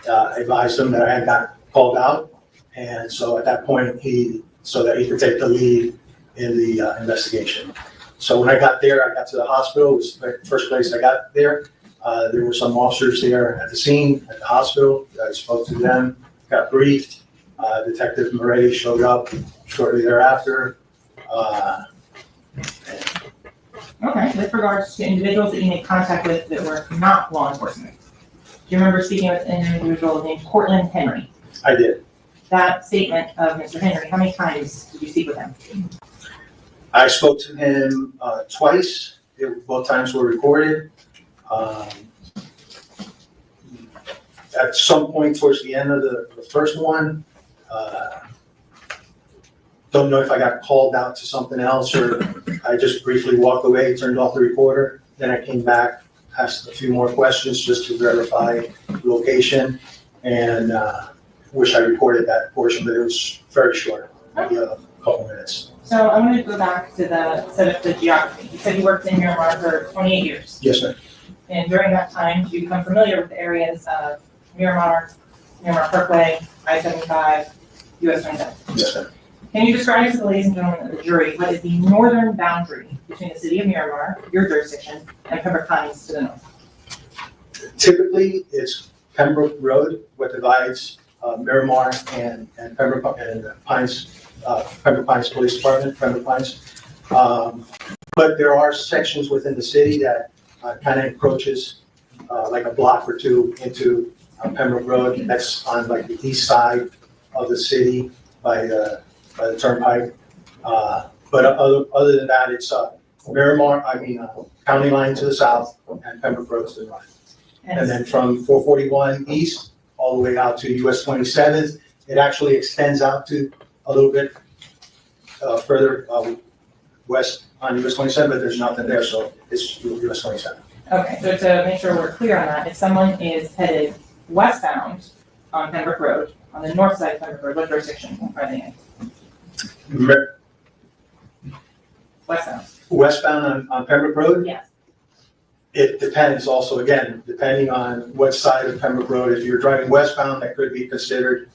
I advised him that I had got called out, and so at that point, so that he could take the lead in the investigation. So when I got there, I got to the hospital. It was the first place I got there. There were some officers there at the scene, at the hospital. I spoke to them, got briefed. Detective Moretti showed up shortly thereafter. Okay. With regards to individuals that you made contact with that were not law enforcement, do you remember speaking with an individual named Cortland Henry? I did. That statement of Mr. Henry, how many times did you speak with him? I spoke to him twice. Both times were recorded. At some point towards the end of the first one, don't know if I got called out to something else or I just briefly walked away, turned off the recorder. Then I came back, asked a few more questions just to verify location, and wish I recorded that portion, but it was very short, maybe a couple minutes. So I want to go back to the set of the geography. You said you worked in Miramar for 28 years. Yes, ma'am. And during that time, did you become familiar with the areas of Miramar Parkway, I-75, US 27? Yes, ma'am. Can you describe to the ladies and gentlemen of the jury what is the northern boundary between the city of Miramar, your jurisdiction, and Pembroke Pines to the north? Typically, it's Pembroke Road, what divides Miramar and Pembroke and Pembroke Pines Police Department, Pembroke Pines. But there are sections within the city that kind of encroaches like a block or two into Pembroke Road. That's on like the east side of the city by the turnpike. But other than that, it's Miramar, county line to the south and Pembroke Road to the north. And then from 441 east all the way out to US 27th, it actually extends out to a little bit further west on US 27, but there's nothing there, so it's US 27. Okay, so to make sure we're clear on that, if someone is headed westbound on Pembroke Road, on the north side of Pembroke Road, what jurisdiction are they in? Westbound. Westbound on Pembroke Road? Yes. It depends also, again, depending on what side of Pembroke Road. If you're driving westbound, that could be considered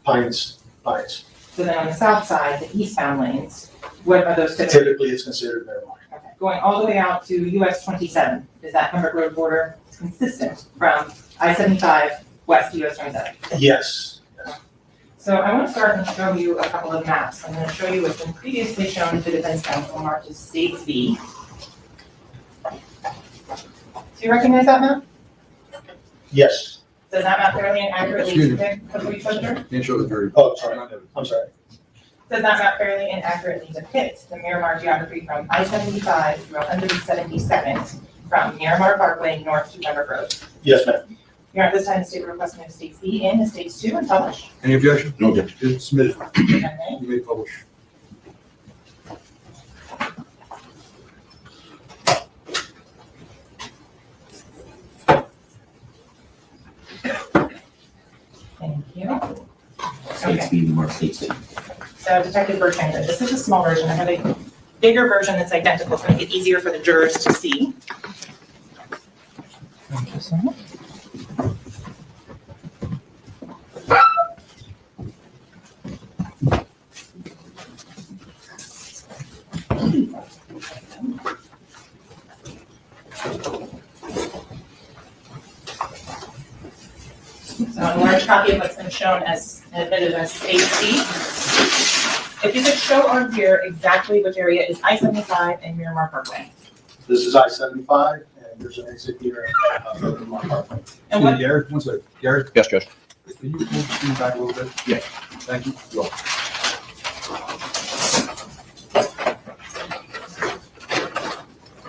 Pines. So then on the south side, the eastbound lanes, what are those typically? Typically, it's considered Miramar. Okay. Going all the way out to US 27, is that Pembroke Road border consistent from I-75 west to US 27? Yes. So I want to start and show you a couple of maps. I'm going to show you what's been previously shown to defense counsel marked as States B. Do you recognize that map? Yes. Does that map fairly and accurately depict the police structure? Oh, sorry. I'm sorry. Does that map fairly and accurately depict the Miramar geography from I-75 through 172nd from Miramar Parkway north to Pembroke Road? Yes, ma'am. You're at this time, the state requesting of States B in to States 2 and publish. Any objection? No objection. It's submitted. Okay. You may publish. Thank you. States B, Mark States B. So Detective Bertrand, this is a small version. I have a bigger version that's identical to make it easier for the jurors to see. Thank you so much. So a large copy of what's been shown as admitted as State C. If you could show on here exactly which area is I-75 and Miramar Parkway. This is I-75, and there's an exit here from Miramar Parkway. And what? Garrett, one second. Garrett, Yes, Judge. can you move the screen back a little bit? Yeah. Thank you. You're welcome.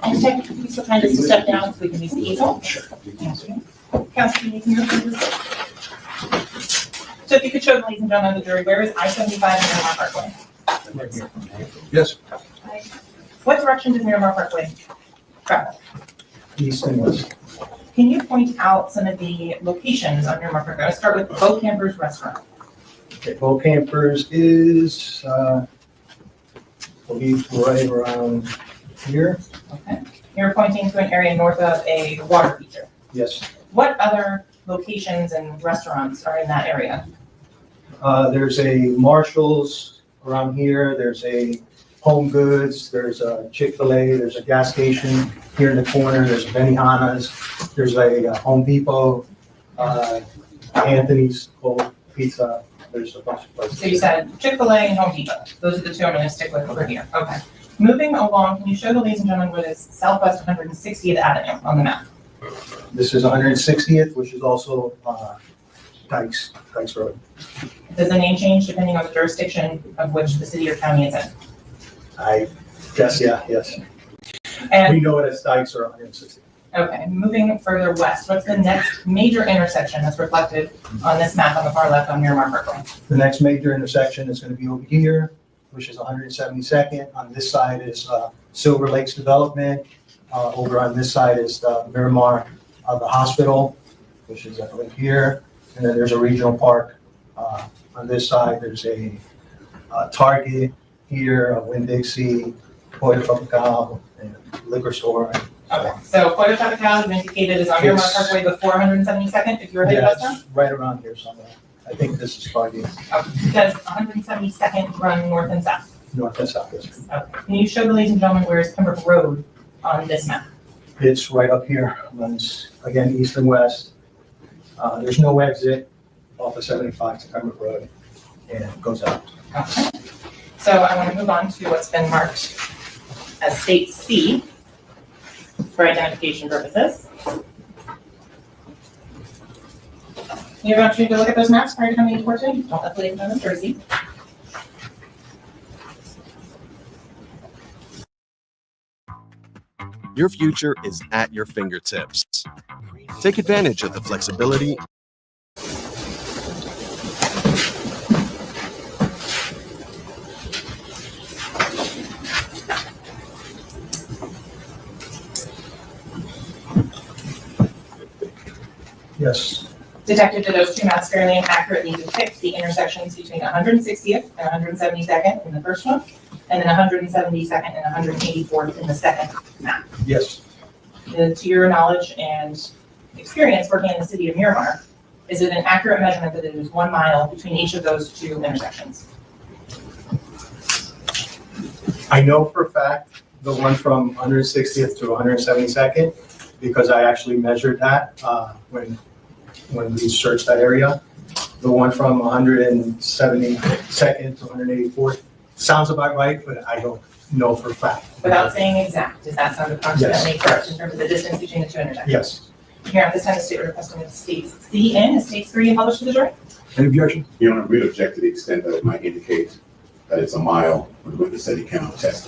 And Detective, can you so kind of step down so we can use the easel? Sure. Thank you. Counsel, you can move this. So if you could show, ladies and gentlemen of the jury, where is I-75 and Miramar Parkway? Yes. What direction does Miramar Parkway travel? East and west. Can you point out some of the locations on Miramar Parkway? I'll start with Bo Camper's Restaurant. Okay, Bo Campers is, I believe, right around here. Okay. You're pointing to an area north of a water feature. Yes. What other locations and restaurants are in that area? There's a Marshall's around here. There's a Home Goods. There's a Chick-fil-A. There's a gas station here in the corner. There's a Benihana's. There's a Home Depot, Anthony's Cold Pizza. There's a bunch of places. So you said Chick-fil-A and Home Depot. Those are the two I'm going to stick with over here. Okay. Moving along, can you show the ladies and gentlemen where this Southwest 160th Avenue on the map? This is 160th, which is also Dykes Road. Does the name change depending on the jurisdiction of which the city or county is in? I guess, yes. And We know it as Dykes or 160th. okay, moving further west, what's the next major intersection that's reflected on this map on the far left on Miramar Parkway? The next major intersection is going to be over here, which is 172nd. On this side is Silver Lakes Development. Over on this side is the Miramar, the hospital, which is I believe here. And then there's a regional park. On this side, there's a Target here, a Winn-Dixie, Pollo Tropical, and liquor store. Okay, so Pollo Tropical has been indicated as on Miramar Parkway before 172nd, if you're headed Yeah, westbound? it's right around here somewhere. I think this is Target, Okay, does 172nd run north and south? north and south. Yes. Okay, can you show the ladies and gentlemen where is Pembroke Road on this map? It's right up here, runs again east and west. There's no exit off of 75 to Pembroke Road, and it goes out. Okay. So I want to move on to what's been marked as State C for identification purposes. You have an opportunity to look at those maps prior to coming to court today. Don't update them in Jersey. Your future is at your fingertips. Take advantage of the flexibility Yes. Detective, do those two maps fairly and accurately depict the intersections between 160th and 172nd in the first one, and then 172nd and 184th in the second map? Yes. To your knowledge and experience working in the city of Miramar, is it an accurate measurement that it is 1 mile between each of those two intersections? I know for a fact the one from 160th to 172nd, because I actually measured that when we searched that area. The one from 172nd to 184th sounds about right, but I don't know for a fact. Without saying exact, does that sound approximately correct in terms of the distance between the two intersections? Yes. Here at this time, the state requesting that states C in is states 3 and published to the jury. Any objection? Your Honor, we'd object to the extent that it might indicate that it's a mile when the witness said he cannot test.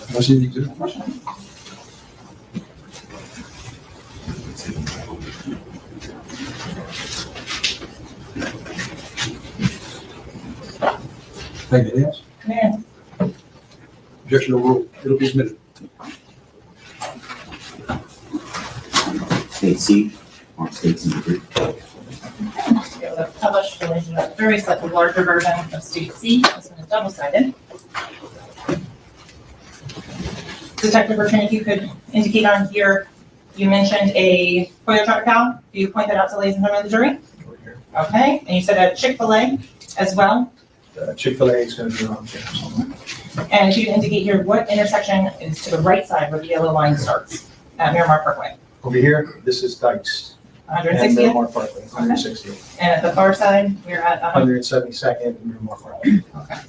Anything else? Yeah. Objection overruled. It'll be admitted. State C, or state C degree. To be able to publish the jury, slightly larger version of state C. This one is double-sided. Detective Bertrand, if you could indicate on here, you mentioned a Pollo Tropical. Do you point that out to ladies and gentlemen of the jury? Okay, and you said a Chick-fil-A as well? Chick-fil-A is going to be around there somewhere. And if you could indicate here, what intersection is to the right side where the yellow line starts at Miramar Parkway? Over here, this is Dykes. 160th? And Miramar Parkway, 160th. And at the far side, we're at 172nd and Miramar Parkway. Okay.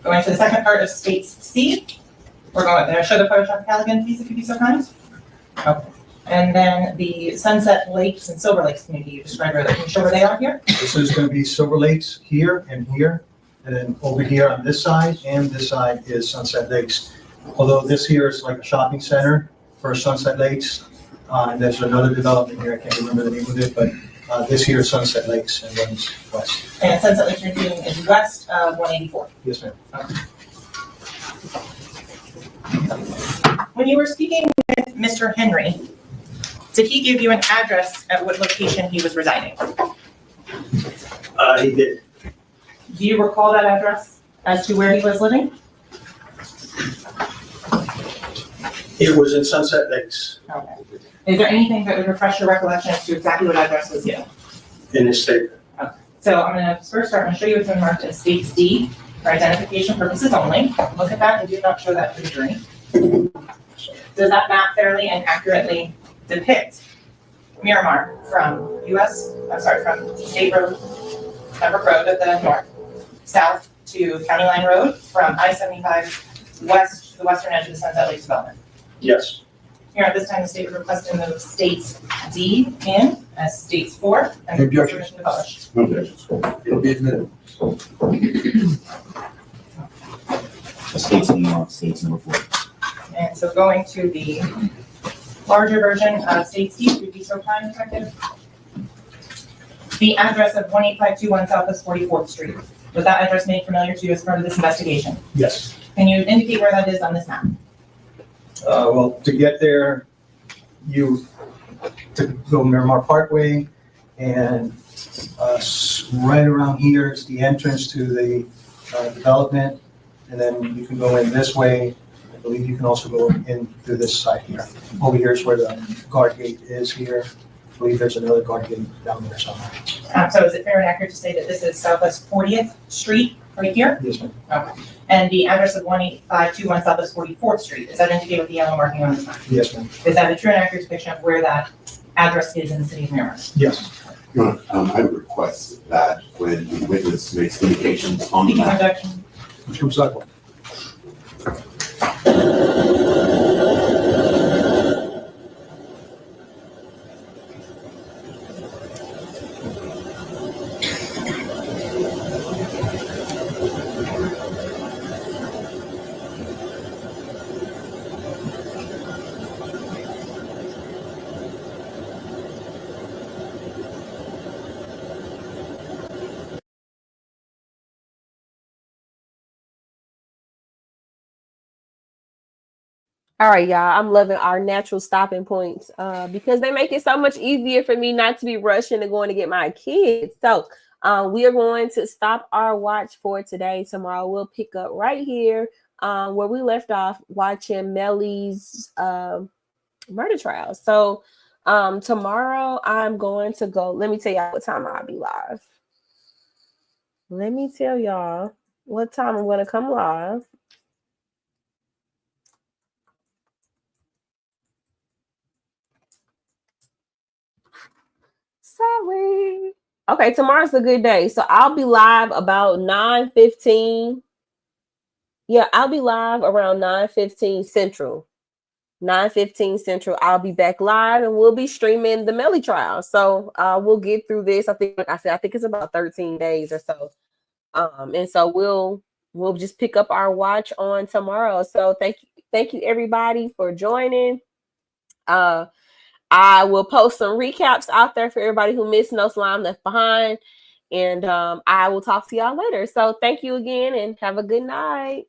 Going to the second part of states C. We're going there. Show the Pollo Tropical again, please, if you'd be so kind. Okay. And then the Sunset Lakes and Silver Lakes community you described earlier. Can you show where they are here? This is going to be Silver Lakes here, and then over here on this side and this side is Sunset Lakes. Although this here is like a shopping center for Sunset Lakes, and there's another development here, I can't remember the name of it, but this here is Sunset Lakes and runs west. And Sunset Lakes you're doing is west of 184. Yes, ma'am. Okay. When you were speaking with Mr. Henry, did he give you an address at what location he was residing? He did. Do you recall that address as to where he was living? It was in Sunset Lakes. Okay. Is there anything that would refresh your recollection as to exactly what address was given? In his statement. Okay. So I'm going to first start and show you what's been marked as States D for identification purposes only. Look at that and do not show that to the jury. Does that map fairly and accurately depict Miramar from from State Road, Pembroke Road at the north, south to County Line Road, from I-75 west to the western edge of the Sunset Lakes development? Yes. Here at this time, the state would request to move states D in as states 4 and permission to publish. No objections. It'll be admitted. State C, state number 4. And so going to the larger version of State C, would be so kind, Detective? The address of 18521 Southwest 44th Street. Was that address made familiar to you as part of this investigation? Yes. Can you indicate where that is on this map? Well, to get there, you to go Miramar Parkway, and right around here is the entrance to the development, and then you can go in this way. I believe you can also go in through this side here. Over here is where the guard gate is here. I believe there's another guard gate down there somewhere. So is it fair and accurate to say that this is Southwest 40th Street right here? Yes, ma'am. Okay. And the address of 18521 Southwest 44th Street, is that indicated with the yellow marking on this map? Yes, ma'am. Is that a true and accurate depiction of where that address is in the city of Miramar? Yes. Your Honor, I would request that when the witness makes indications on the matter. Mr. Recycle. All right, y'all. I'm loving our natural stopping points because they make it so much easier for me not to be rushing and going to get my kids. So we are going to stop our watch for today. Tomorrow we'll pick up right here where we left off watching Melly's murder trial. So tomorrow I'm going to go. Let me tell y'all what time I'll be live. Let me tell y'all what time I'm going to come live. Sorry. Okay, tomorrow's a good day. So I'll be live about 9:15. Yeah, I'll be live around 9:15 Central. 9:15 Central. I'll be back live and we'll be streaming the Melly trial. So we'll get through this. I think, like I said, I think it's about 13 days or so. And so we'll just pick up our watch on tomorrow. So thank you everybody for joining. I will post some recaps out there for everybody who missed No Slime Left Behind. And I will talk to y'all later. So thank you again and have a good night.